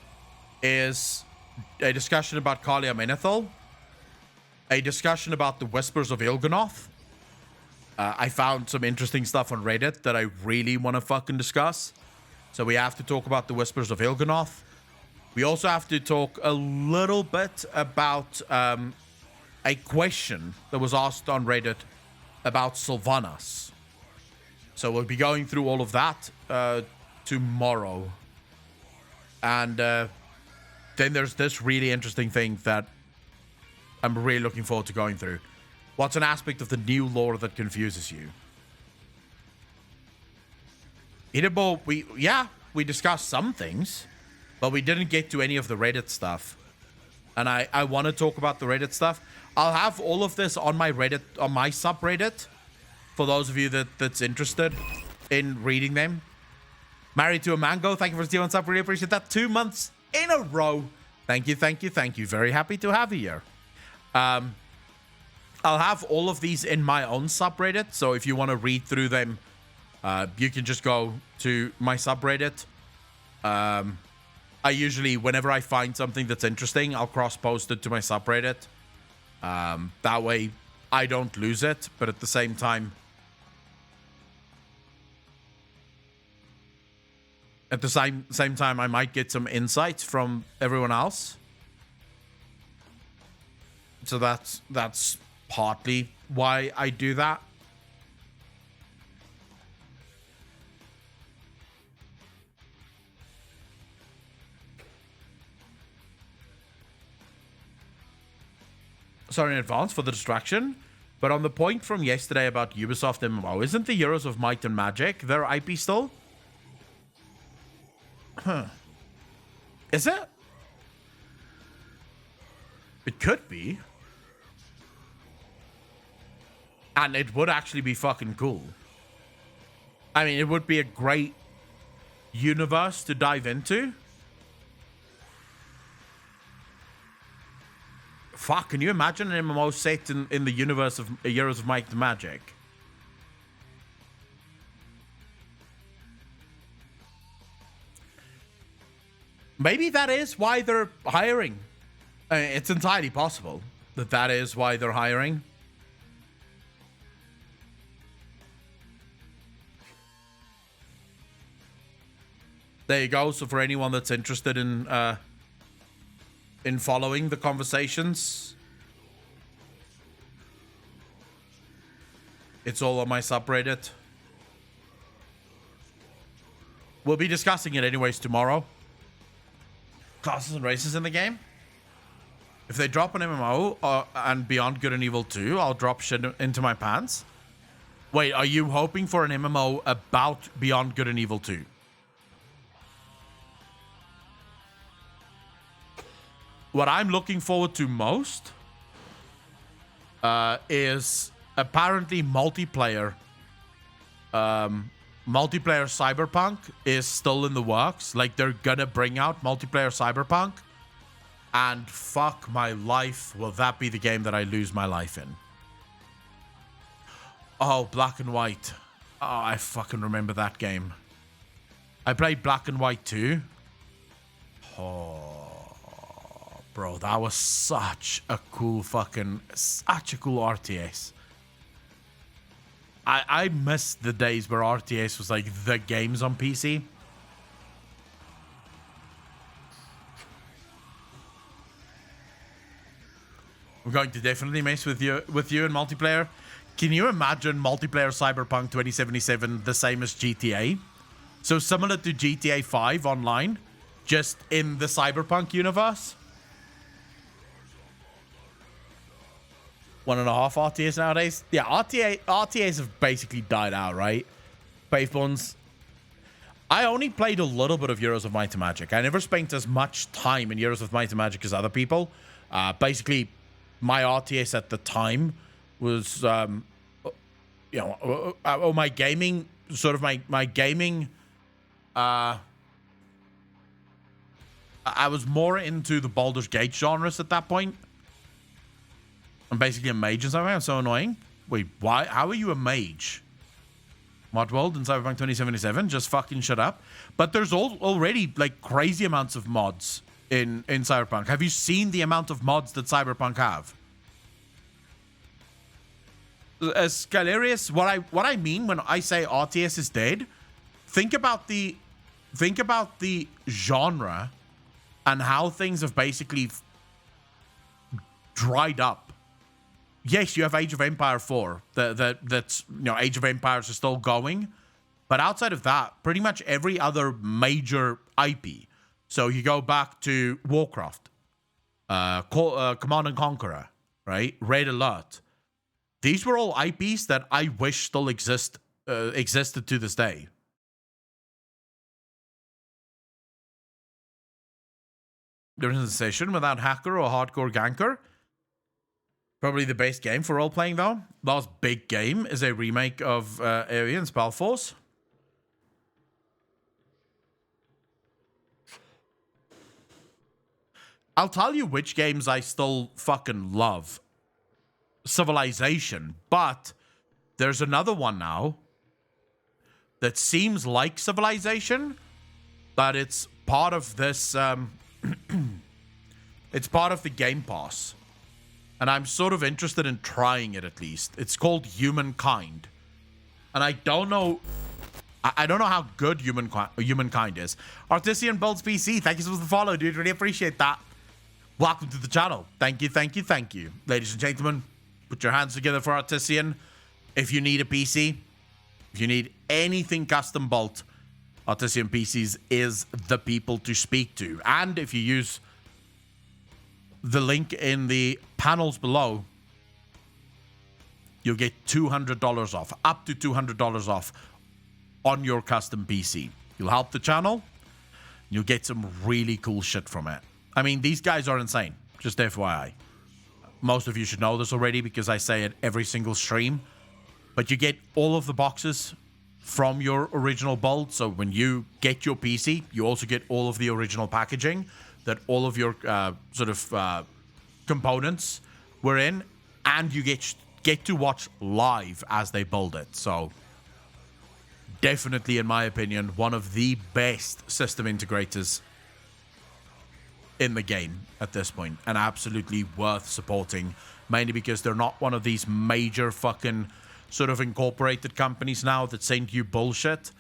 is a discussion about Kalia Menethil, a discussion about the Whispers of Il'gynoth. I found some interesting stuff on Reddit that I really want to fucking discuss. So we have to talk about the Whispers of Il'gynoth. We also have to talk a little bit about a question that was asked on Reddit about Sylvanas. So we'll be going through all of that tomorrow. And then there's this really interesting thing that I'm really looking forward to going through. What's an aspect of the new lore that confuses you? Idabo, we discussed some things, but we didn't get to any of the Reddit stuff. And I want to talk about the Reddit stuff. I'll have all of this on my Reddit, on my subreddit, for those of you that's interested in reading them. Married to a Mango, thank you for stealing sub, really appreciate that. 2 months in a row. Thank you, thank you, thank you. Very happy to have you here. I'll have all of these in my own subreddit, so if you want to read through them, you can just go to my subreddit. I usually, whenever I find something that's interesting, I'll cross-post it to my subreddit. That way, I don't lose it, but at the same time, I might get some insights from everyone else. So that's partly why I do that. Sorry in advance for the distraction, but on the point from yesterday about Ubisoft MMO, isn't the Heroes of Might and Magic their IP still? Huh. Is it? It could be. And it would actually be fucking cool. I mean, it would be a great universe to dive into. Fuck, can you imagine an MMO set in the universe of Heroes of Might and Magic? Maybe that is why they're hiring. It's entirely possible that is why they're hiring. There you go. So for anyone that's interested in following the conversations, it's all on my subreddit. We'll be discussing it anyways tomorrow. Classes and races in the game. If they drop an MMO and Beyond Good and Evil 2, I'll drop shit into my pants. Wait, are you hoping for an MMO about Beyond Good and Evil 2? What I'm looking forward to most is apparently multiplayer. Multiplayer Cyberpunk is still in the works. Like, they're gonna bring out multiplayer Cyberpunk. And fuck my life, will that be the game that I lose my life in? Oh, Black and White. Oh, I fucking remember that game. I played Black and White too. Oh, bro, that was such a cool RTS. I miss the days where RTS was like the games on PC. I'm going to definitely mess with you in multiplayer. Can you imagine multiplayer Cyberpunk 2077 the same as GTA? So similar to GTA 5 online, just in the Cyberpunk universe? 1.5 RTS nowadays? Yeah, RTAs have basically died out, right? Faithbones. I only played a little bit of Heroes of Might and Magic. I never spent as much time in Heroes of Might and Magic as other people. Basically, my RTS at the time was, my gaming, sort of my gaming, I was more into the Baldur's Gate genres at that point. I'm basically a mage and something. It's so annoying. Wait, why? How are you a mage? Mod World in Cyberpunk 2077? Just fucking shut up. But there's already like crazy amounts of mods in Cyberpunk. Have you seen the amount of mods that Cyberpunk have? Scalarius, what I mean when I say RTS is dead, think about the genre and how things have basically dried up. Yes, you have Age of Empire 4. That's Age of Empires is still going, but outside of that, pretty much every other major IP. So you go back to Warcraft, Command and Conqueror, right? Red Alert. These were all IPs that I wish still existed to this day. There isn't a session without hacker or hardcore ganker. Probably the best game for role-playing, though. Last big game is a remake of Area and Spellforce. I'll tell you which games I still fucking love. Civilization. But there's another one now that seems like Civilization, but it's part of this... it's part of the Game Pass. And I'm sort of interested in trying it at least. It's called Humankind. And I don't know how good Humankind is. Artisan Builds PC, thank you so much for the follow, dude. Really appreciate that. Welcome to the channel. Thank you, thank you, thank you. Ladies and gentlemen, put your hands together for Artisan. If you need a PC, if you need anything custom built, Artisan PCs is the people to speak to. And if you use the link in the panels below, you'll get $200 off, up to $200 off on your custom PC. You'll help the channel. You'll get some really cool shit from it. I mean, these guys are insane. Just FYI. Most of you should know this already because I say it every single stream. But you get all of the boxes from your original build. So when you get your PC, you also get all of the original packaging that all of your components were in, and you get to watch live as they build it. So definitely, in my opinion, one of the best system integrators in the game at this point, and absolutely worth supporting, mainly because they're not one of these major fucking sort of incorporated companies now that send you bullshit.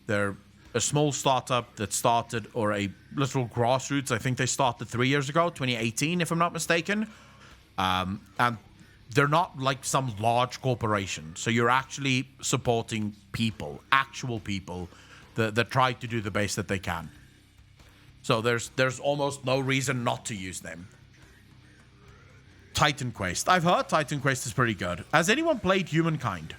They're a small startup that started, or a literal grassroots. I think they started 3 years ago, 2018, if I'm not mistaken. And they're not like some large corporation. So you're actually supporting people, actual people that try to do the best that they can. So there's almost no reason not to use them. Titan Quest. I've heard Titan Quest is pretty good. Has anyone played Humankind?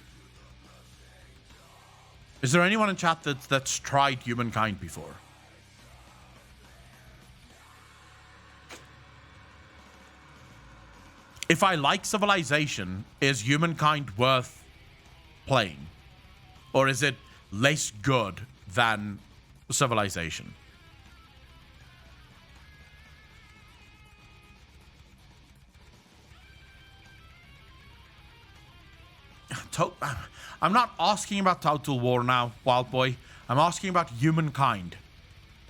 Is there anyone in chat that's tried Humankind before? If I like Civilization, is Humankind worth playing? Or is it less good than Civilization? I'm not asking about Total War now, Wild Boy. I'm asking about Humankind.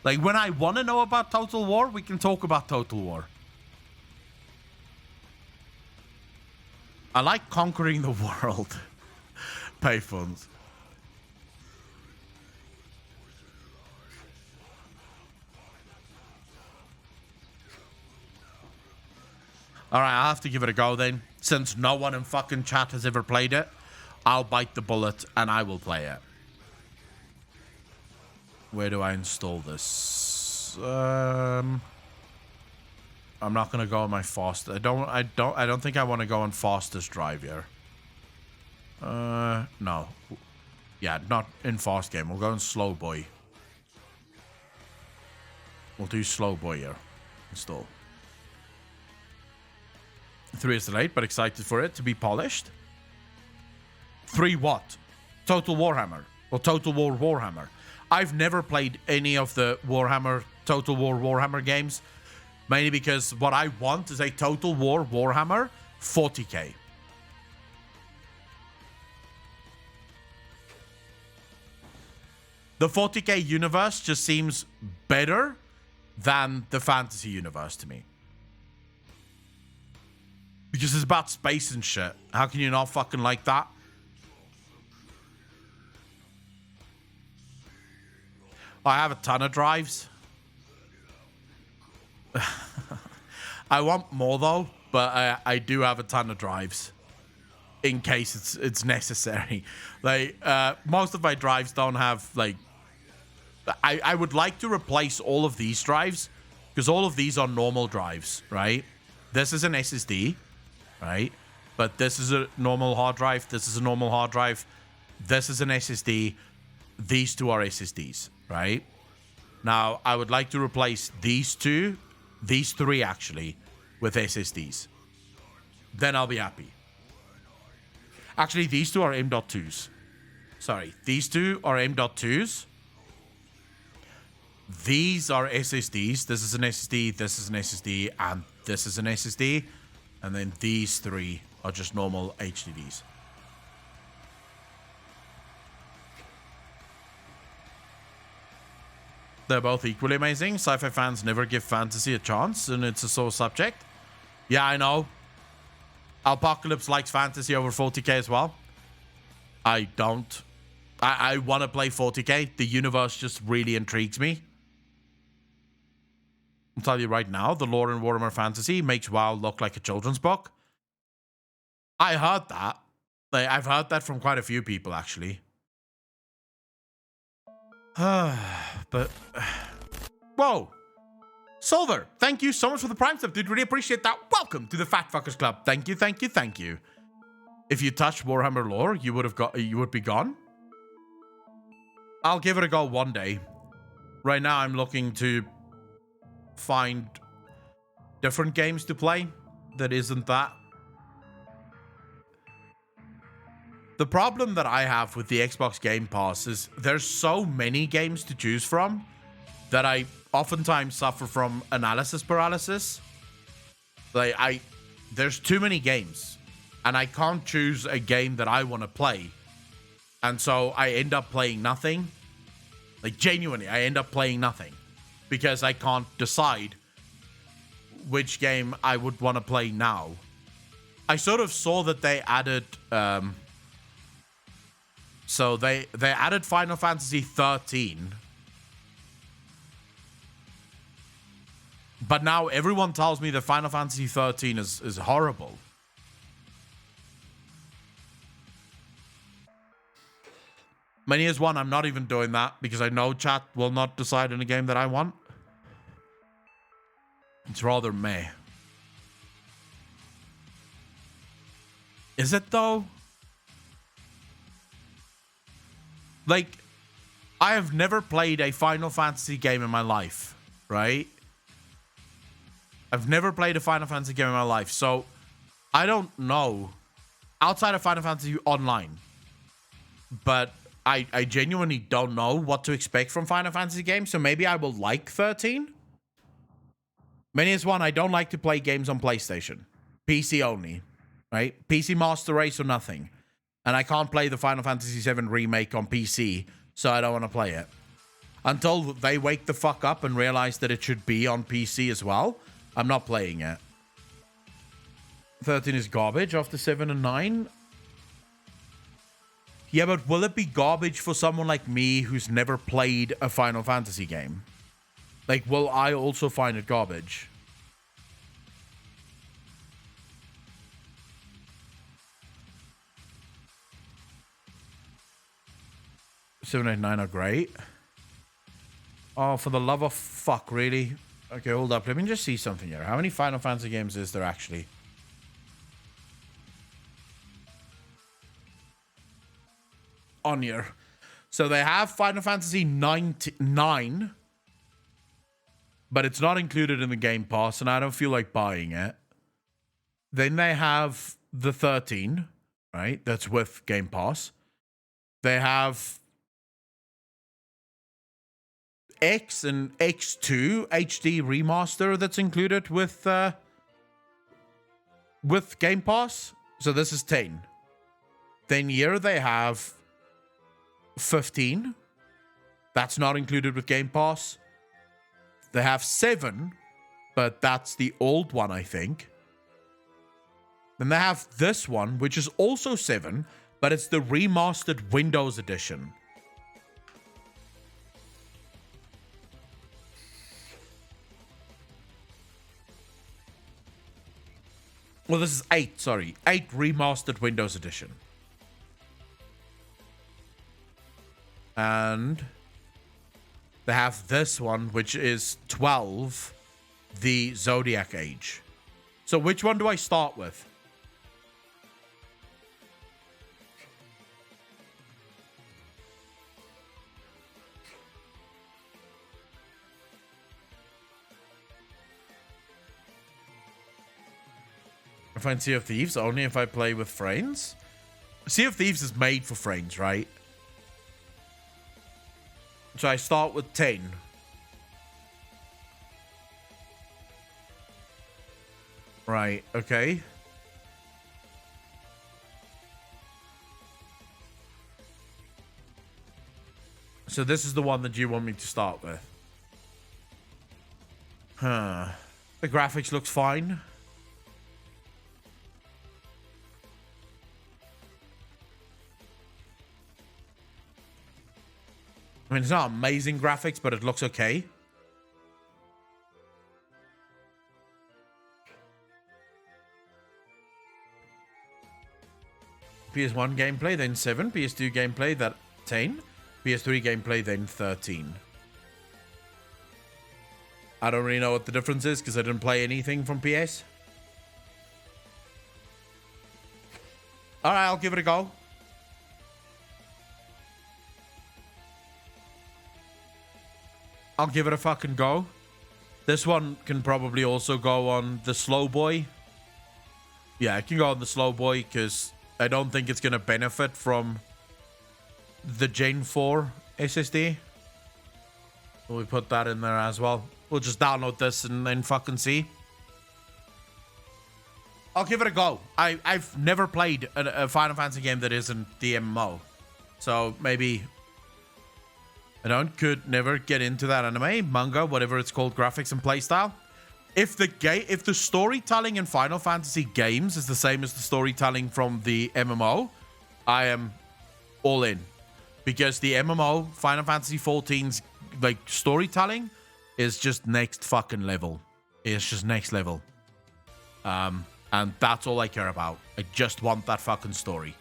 Like, when I want to know about Total War, we can talk about Total War. I like conquering the world. Payphones. Alright, I'll have to give it a go then. Since no one in fucking chat has ever played it, I'll bite the bullet and I will play it. Where do I install this? I'm not gonna go on my fast. I don't think I want to go on fastest drive here. No. Yeah, not in fast game. We'll go in slow boy. We'll do slow boy here. Install. 3 is delayed, but excited for it to be polished. 3 what? Total Warhammer. Or Total War Warhammer. I've never played any of the Warhammer, Total War Warhammer games. Mainly because what I want is a Total War Warhammer 40k. The 40k universe just seems better than the fantasy universe to me. Because it's about space and shit. How can you not fucking like that? I have a ton of drives. I want more though, but I do have a ton of drives. In case it's necessary. Like, most of my drives don't have, like... I would like to replace all of these drives. Because all of these are normal drives, right? This is an SSD. Right? But this is a normal hard drive. This is a normal hard drive. This is an SSD. These two are SSDs, right? Now, I would like to replace these 3 actually, with SSDs. Then I'll be happy. Actually, these 2 are M.2s. Sorry, these 2 are M.2s. These are SSDs. This is an SSD, this is an SSD, and this is an SSD. And then these 3 are just normal HDDs. They're both equally amazing. Sci-fi fans never give fantasy a chance, and it's a sore subject. Yeah, I know. Apocalypse likes fantasy over 40k as well. I don't. I want to play 40k. The universe just really intrigues me. I'll tell you right now, the lore in Warhammer Fantasy makes WoW look like a children's book. I heard that. Like, I've heard that from quite a few people, actually. But... Whoa! Solver, thank you so much for the Prime sub, dude. Really appreciate that. Welcome to the Fat Fuckers Club. Thank you, thank you, thank you. If you touch Warhammer lore, you would be gone. I'll give it a go one day. Right now, I'm looking to find different games to play that isn't that. The problem that I have with the Xbox Game Pass is there's so many games to choose from that I oftentimes suffer from analysis paralysis. Like, there's too many games and I can't choose a game that I want to play. And so I end up playing nothing. Like, genuinely, I end up playing nothing. Because I can't decide which game I would want to play now. I sort of saw that they added... so they added Final Fantasy 13. But now everyone tells me that Final Fantasy 13 is horrible. Many as one, I'm not even doing that because I know chat will not decide on a game that I want. It's rather meh. Is it though? Like, I have never played a Final Fantasy game in my life, right? I've never played a Final Fantasy game in my life, so I don't know. Outside of Final Fantasy Online. But I genuinely don't know what to expect from Final Fantasy games, so maybe I will like 13. Many as one, I don't like to play games on PlayStation. PC only, right? PC Master Race or nothing. And I can't play the Final Fantasy VII Remake on PC, so I don't want to play it. Until they wake the fuck up and realize that it should be on PC as well, I'm not playing it. 13 is garbage after 7 and 9. Yeah, but will it be garbage for someone like me who's never played a Final Fantasy game? Like, will I also find it garbage? Seven, 8, 9 are great. Oh, for the love of fuck, really? Okay, hold up. Let me just see something here. How many Final Fantasy games is there actually? On here. So they have Final Fantasy 9, but it's not included in the Game Pass, and I don't feel like buying it. Then they have the 13, right? That's with Game Pass. They have X and X2 HD remaster that's included with Game Pass. So this is 10. Then here they have 15. That's not included with Game Pass. They have 7, but that's the old one, I think. Then they have this one, which is also 7, but it's the remastered Windows edition. Well, this is 8, sorry. 8 remastered Windows edition. And they have this one, which is 12, the Zodiac Age. So which one do I start with? I find Sea of Thieves only if I play with friends. Sea of Thieves is made for friends, right? So I start with 10. Right, okay. So this is the one that you want me to start with. Huh. The graphics looks fine. I mean, it's not amazing graphics, but it looks okay. PS1 gameplay, then 7. PS2 gameplay, that 10. PS3 gameplay, then 13. I don't really know what the difference is because I didn't play anything from PS. Alright, I'll give it a go. I'll give it a fucking go. This one can probably also go on the slow boy. Yeah, it can go on the slow boy because I don't think it's going to benefit from the Gen 4 SSD. We put that in there as well. We'll just download this and then fucking see. I'll give it a go. I've never played a Final Fantasy game that isn't the MMO. So maybe... could never get into that anime, manga, whatever it's called, graphics and playstyle. If the storytelling in Final Fantasy games is the same as the storytelling from the MMO, I am all in. Because the MMO, Final Fantasy XIV's like storytelling is just next fucking level. It's just next level. And that's all I care about. I just want that fucking story.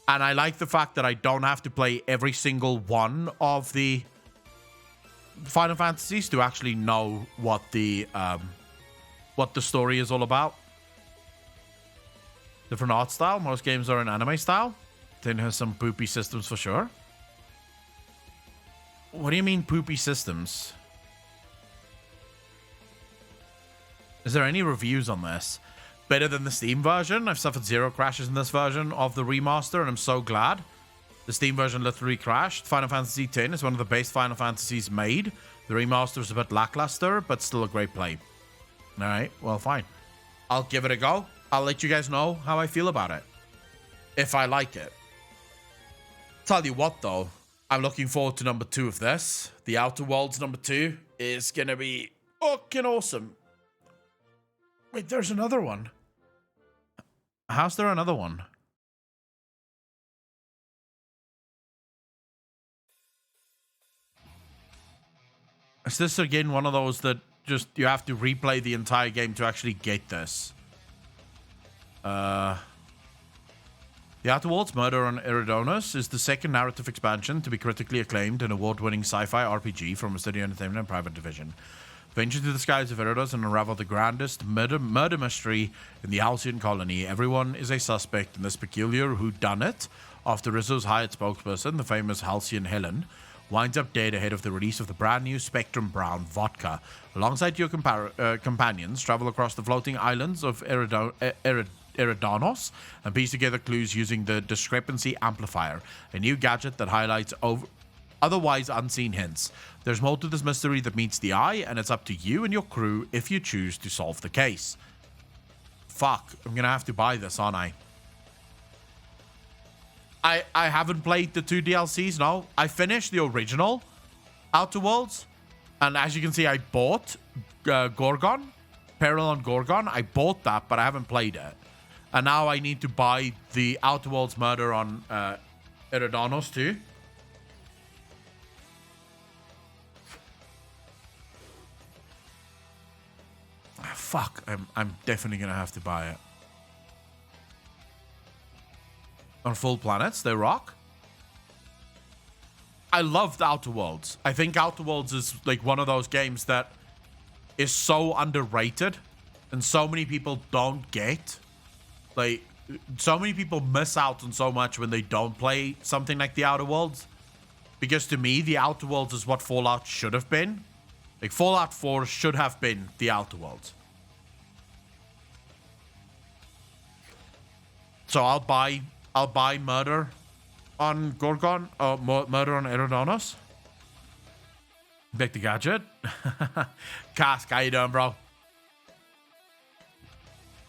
And I like the fact that I don't have to play every single one of the Final Fantasies to actually know what the story is all about. Different art style. Most games are in anime style. Then has some poopy systems for sure. What do you mean poopy systems? Is there any reviews on this? Better than the Steam version. I've suffered 0 crashes in this version of the remaster, and I'm so glad. The Steam version literally crashed. Final Fantasy X is one of the best Final Fantasies made. The remaster is a bit lackluster, but still a great play. Alright, well, fine. I'll give it a go. I'll let you guys know how I feel about it. If I like it. Tell you what, though. I'm looking forward to number 2 of this. The Outer Worlds number 2 is going to be fucking awesome. Wait, there's another one. How's there another one? Is this again one of those that just you have to replay the entire game to actually get this? The Outer Worlds Murder on Eridanos is the second narrative expansion to be critically acclaimed and award-winning sci-fi RPG from Studio Entertainment and Private Division. Venture to the skies of Eridos and unravel the grandest murder mystery in the Halcyon colony. Everyone is a suspect in this peculiar whodunit after Rizzo's hired spokesperson, the famous Halcyon Helen, winds up dead ahead of the release of the brand new Spectrum Brown vodka. Alongside your companions, travel across the floating islands of Eridanos and piece together clues using the Discrepancy Amplifier, a new gadget that highlights otherwise unseen hints. There's more to this mystery that meets the eye, and it's up to you and your crew if you choose to solve the case. Fuck, I'm gonna have to buy this, aren't I? I haven't played the 2 DLCs, no. I finished the original Outer Worlds, and as you can see, I bought Gorgon, Peril on Gorgon. I bought that, but I haven't played it. And now I need to buy the Outer Worlds Murder on Eridanos too. Fuck, I'm definitely gonna have to buy it. On full planets, they rock. I loved Outer Worlds. I think Outer Worlds is like one of those games that is so underrated and so many people don't get. Like, so many people miss out on so much when they don't play something like the Outer Worlds. Because to me, the Outer Worlds is what Fallout should have been. Like, Fallout 4 should have been the Outer Worlds. So I'll buy Murder on Gorgon, or Murder on Eridanos. Pick the gadget. Cask, how you doing, bro?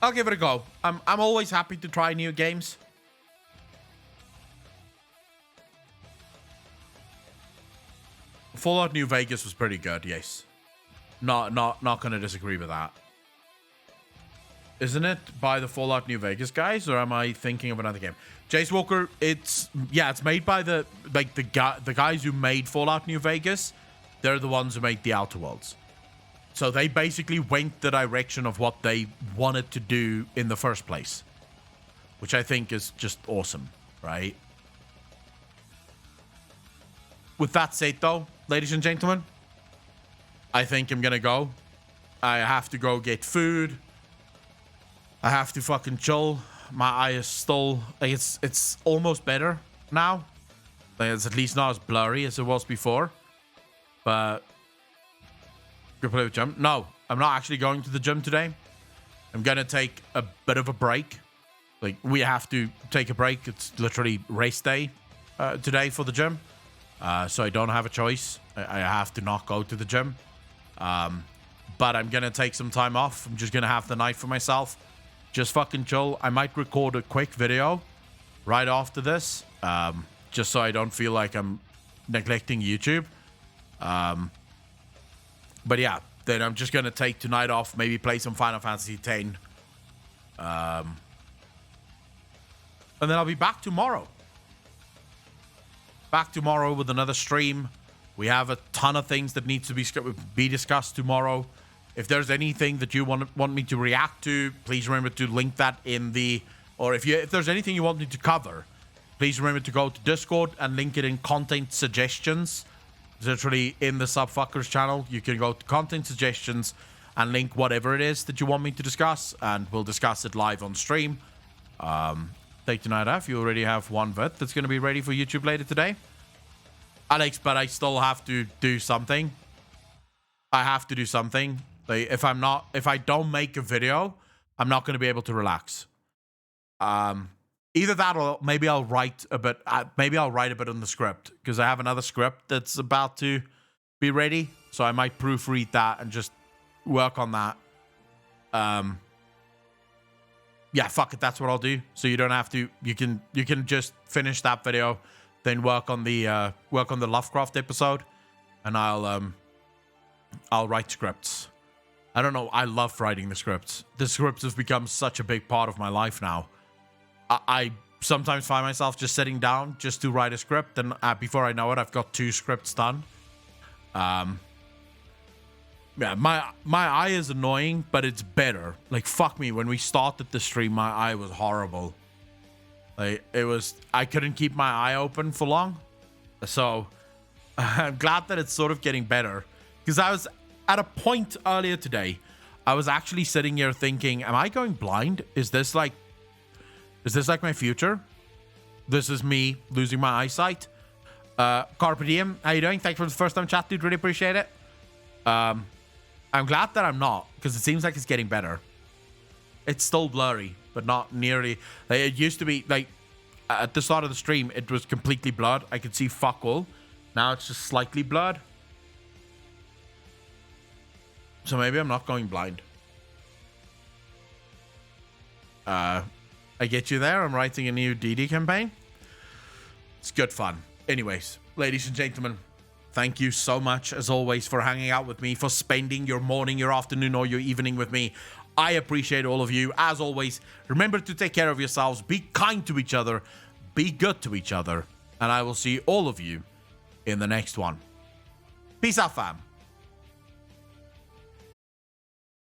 I'll give it a go. I'm always happy to try new games. Fallout New Vegas was pretty good, yes. Not gonna disagree with that. Isn't it by the Fallout New Vegas guys, or am I thinking of another game? Jace Walker, it's made by the guys who made Fallout New Vegas. They're the ones who made the Outer Worlds. So they basically went the direction of what they wanted to do in the first place, which I think is just awesome, right? With that said, though, ladies and gentlemen, I think I'm gonna go. I have to go get food. I have to fucking chill. My eye is still, like, it's almost better now. Like, it's at least not as blurry as it was before. But go play with gym. No, I'm not actually going to the gym today. I'm gonna take a bit of a break. Like, we have to take a break. It's literally race day today for the gym. So I don't have a choice. I have to not go to the gym. But I'm gonna take some time off. I'm just gonna have the night for myself. Just fucking chill. I might record a quick video right after this. Just so I don't feel like I'm neglecting YouTube. But yeah, then I'm just going to take tonight off. Maybe play some Final Fantasy X. And then I'll be back tomorrow. Back tomorrow with another stream. We have a ton of things that needs to be discussed tomorrow. If there's anything that you want me to react to, please remember to link that in the... Or if there's anything you want me to cover, please remember to go to Discord and link it in content suggestions. Literally in the Subfuckers channel, you can go to content suggestions and link whatever it is that you want me to discuss, and we'll discuss it live on stream. Take tonight off. You already have one vid that's going to be ready for YouTube later today. Alex, but I still have to do something. I have to do something. Like, if I don't make a video, I'm not going to be able to relax. Either that, or maybe I'll write a bit. Maybe I'll write a bit on the script, because I have another script that's about to be ready. So I might proofread that and just work on that. Yeah, fuck it. That's what I'll do. So you don't have to. You can just finish that video, then work on the Lovecraft episode, and I'll write scripts. I don't know. I love writing the scripts. The scripts have become such a big part of my life now. I sometimes find myself just sitting down just to write a script, and before I know it, I've got 2 scripts done. Yeah, my eye is annoying, but it's better. Like, fuck me, when we started the stream, my eye was horrible. Like, I couldn't keep my eye open for long. So, I'm glad that it's sort of getting better. Because I was at a point earlier today, I was actually sitting here thinking, am I going blind? Is this like my future? This is me losing my eyesight? Carpe Diem, how you doing? Thanks for the first time chat, dude. Really appreciate it. I'm glad that I'm not, because it seems like it's getting better. It's still blurry, but not nearly. Like, it used to be, like, at the start of the stream, it was completely blurred. I could see fuck all. Now it's just slightly blurred. So maybe I'm not going blind. I get you there. I'm writing a new DD campaign. It's good fun. Anyways, ladies and gentlemen, thank you so much, as always, for hanging out with me, for spending your morning, your afternoon, or your evening with me. I appreciate all of you. As always, remember to take care of yourselves, be kind to each other, be good to each other, and I will see all of you in the next one. Peace out, fam.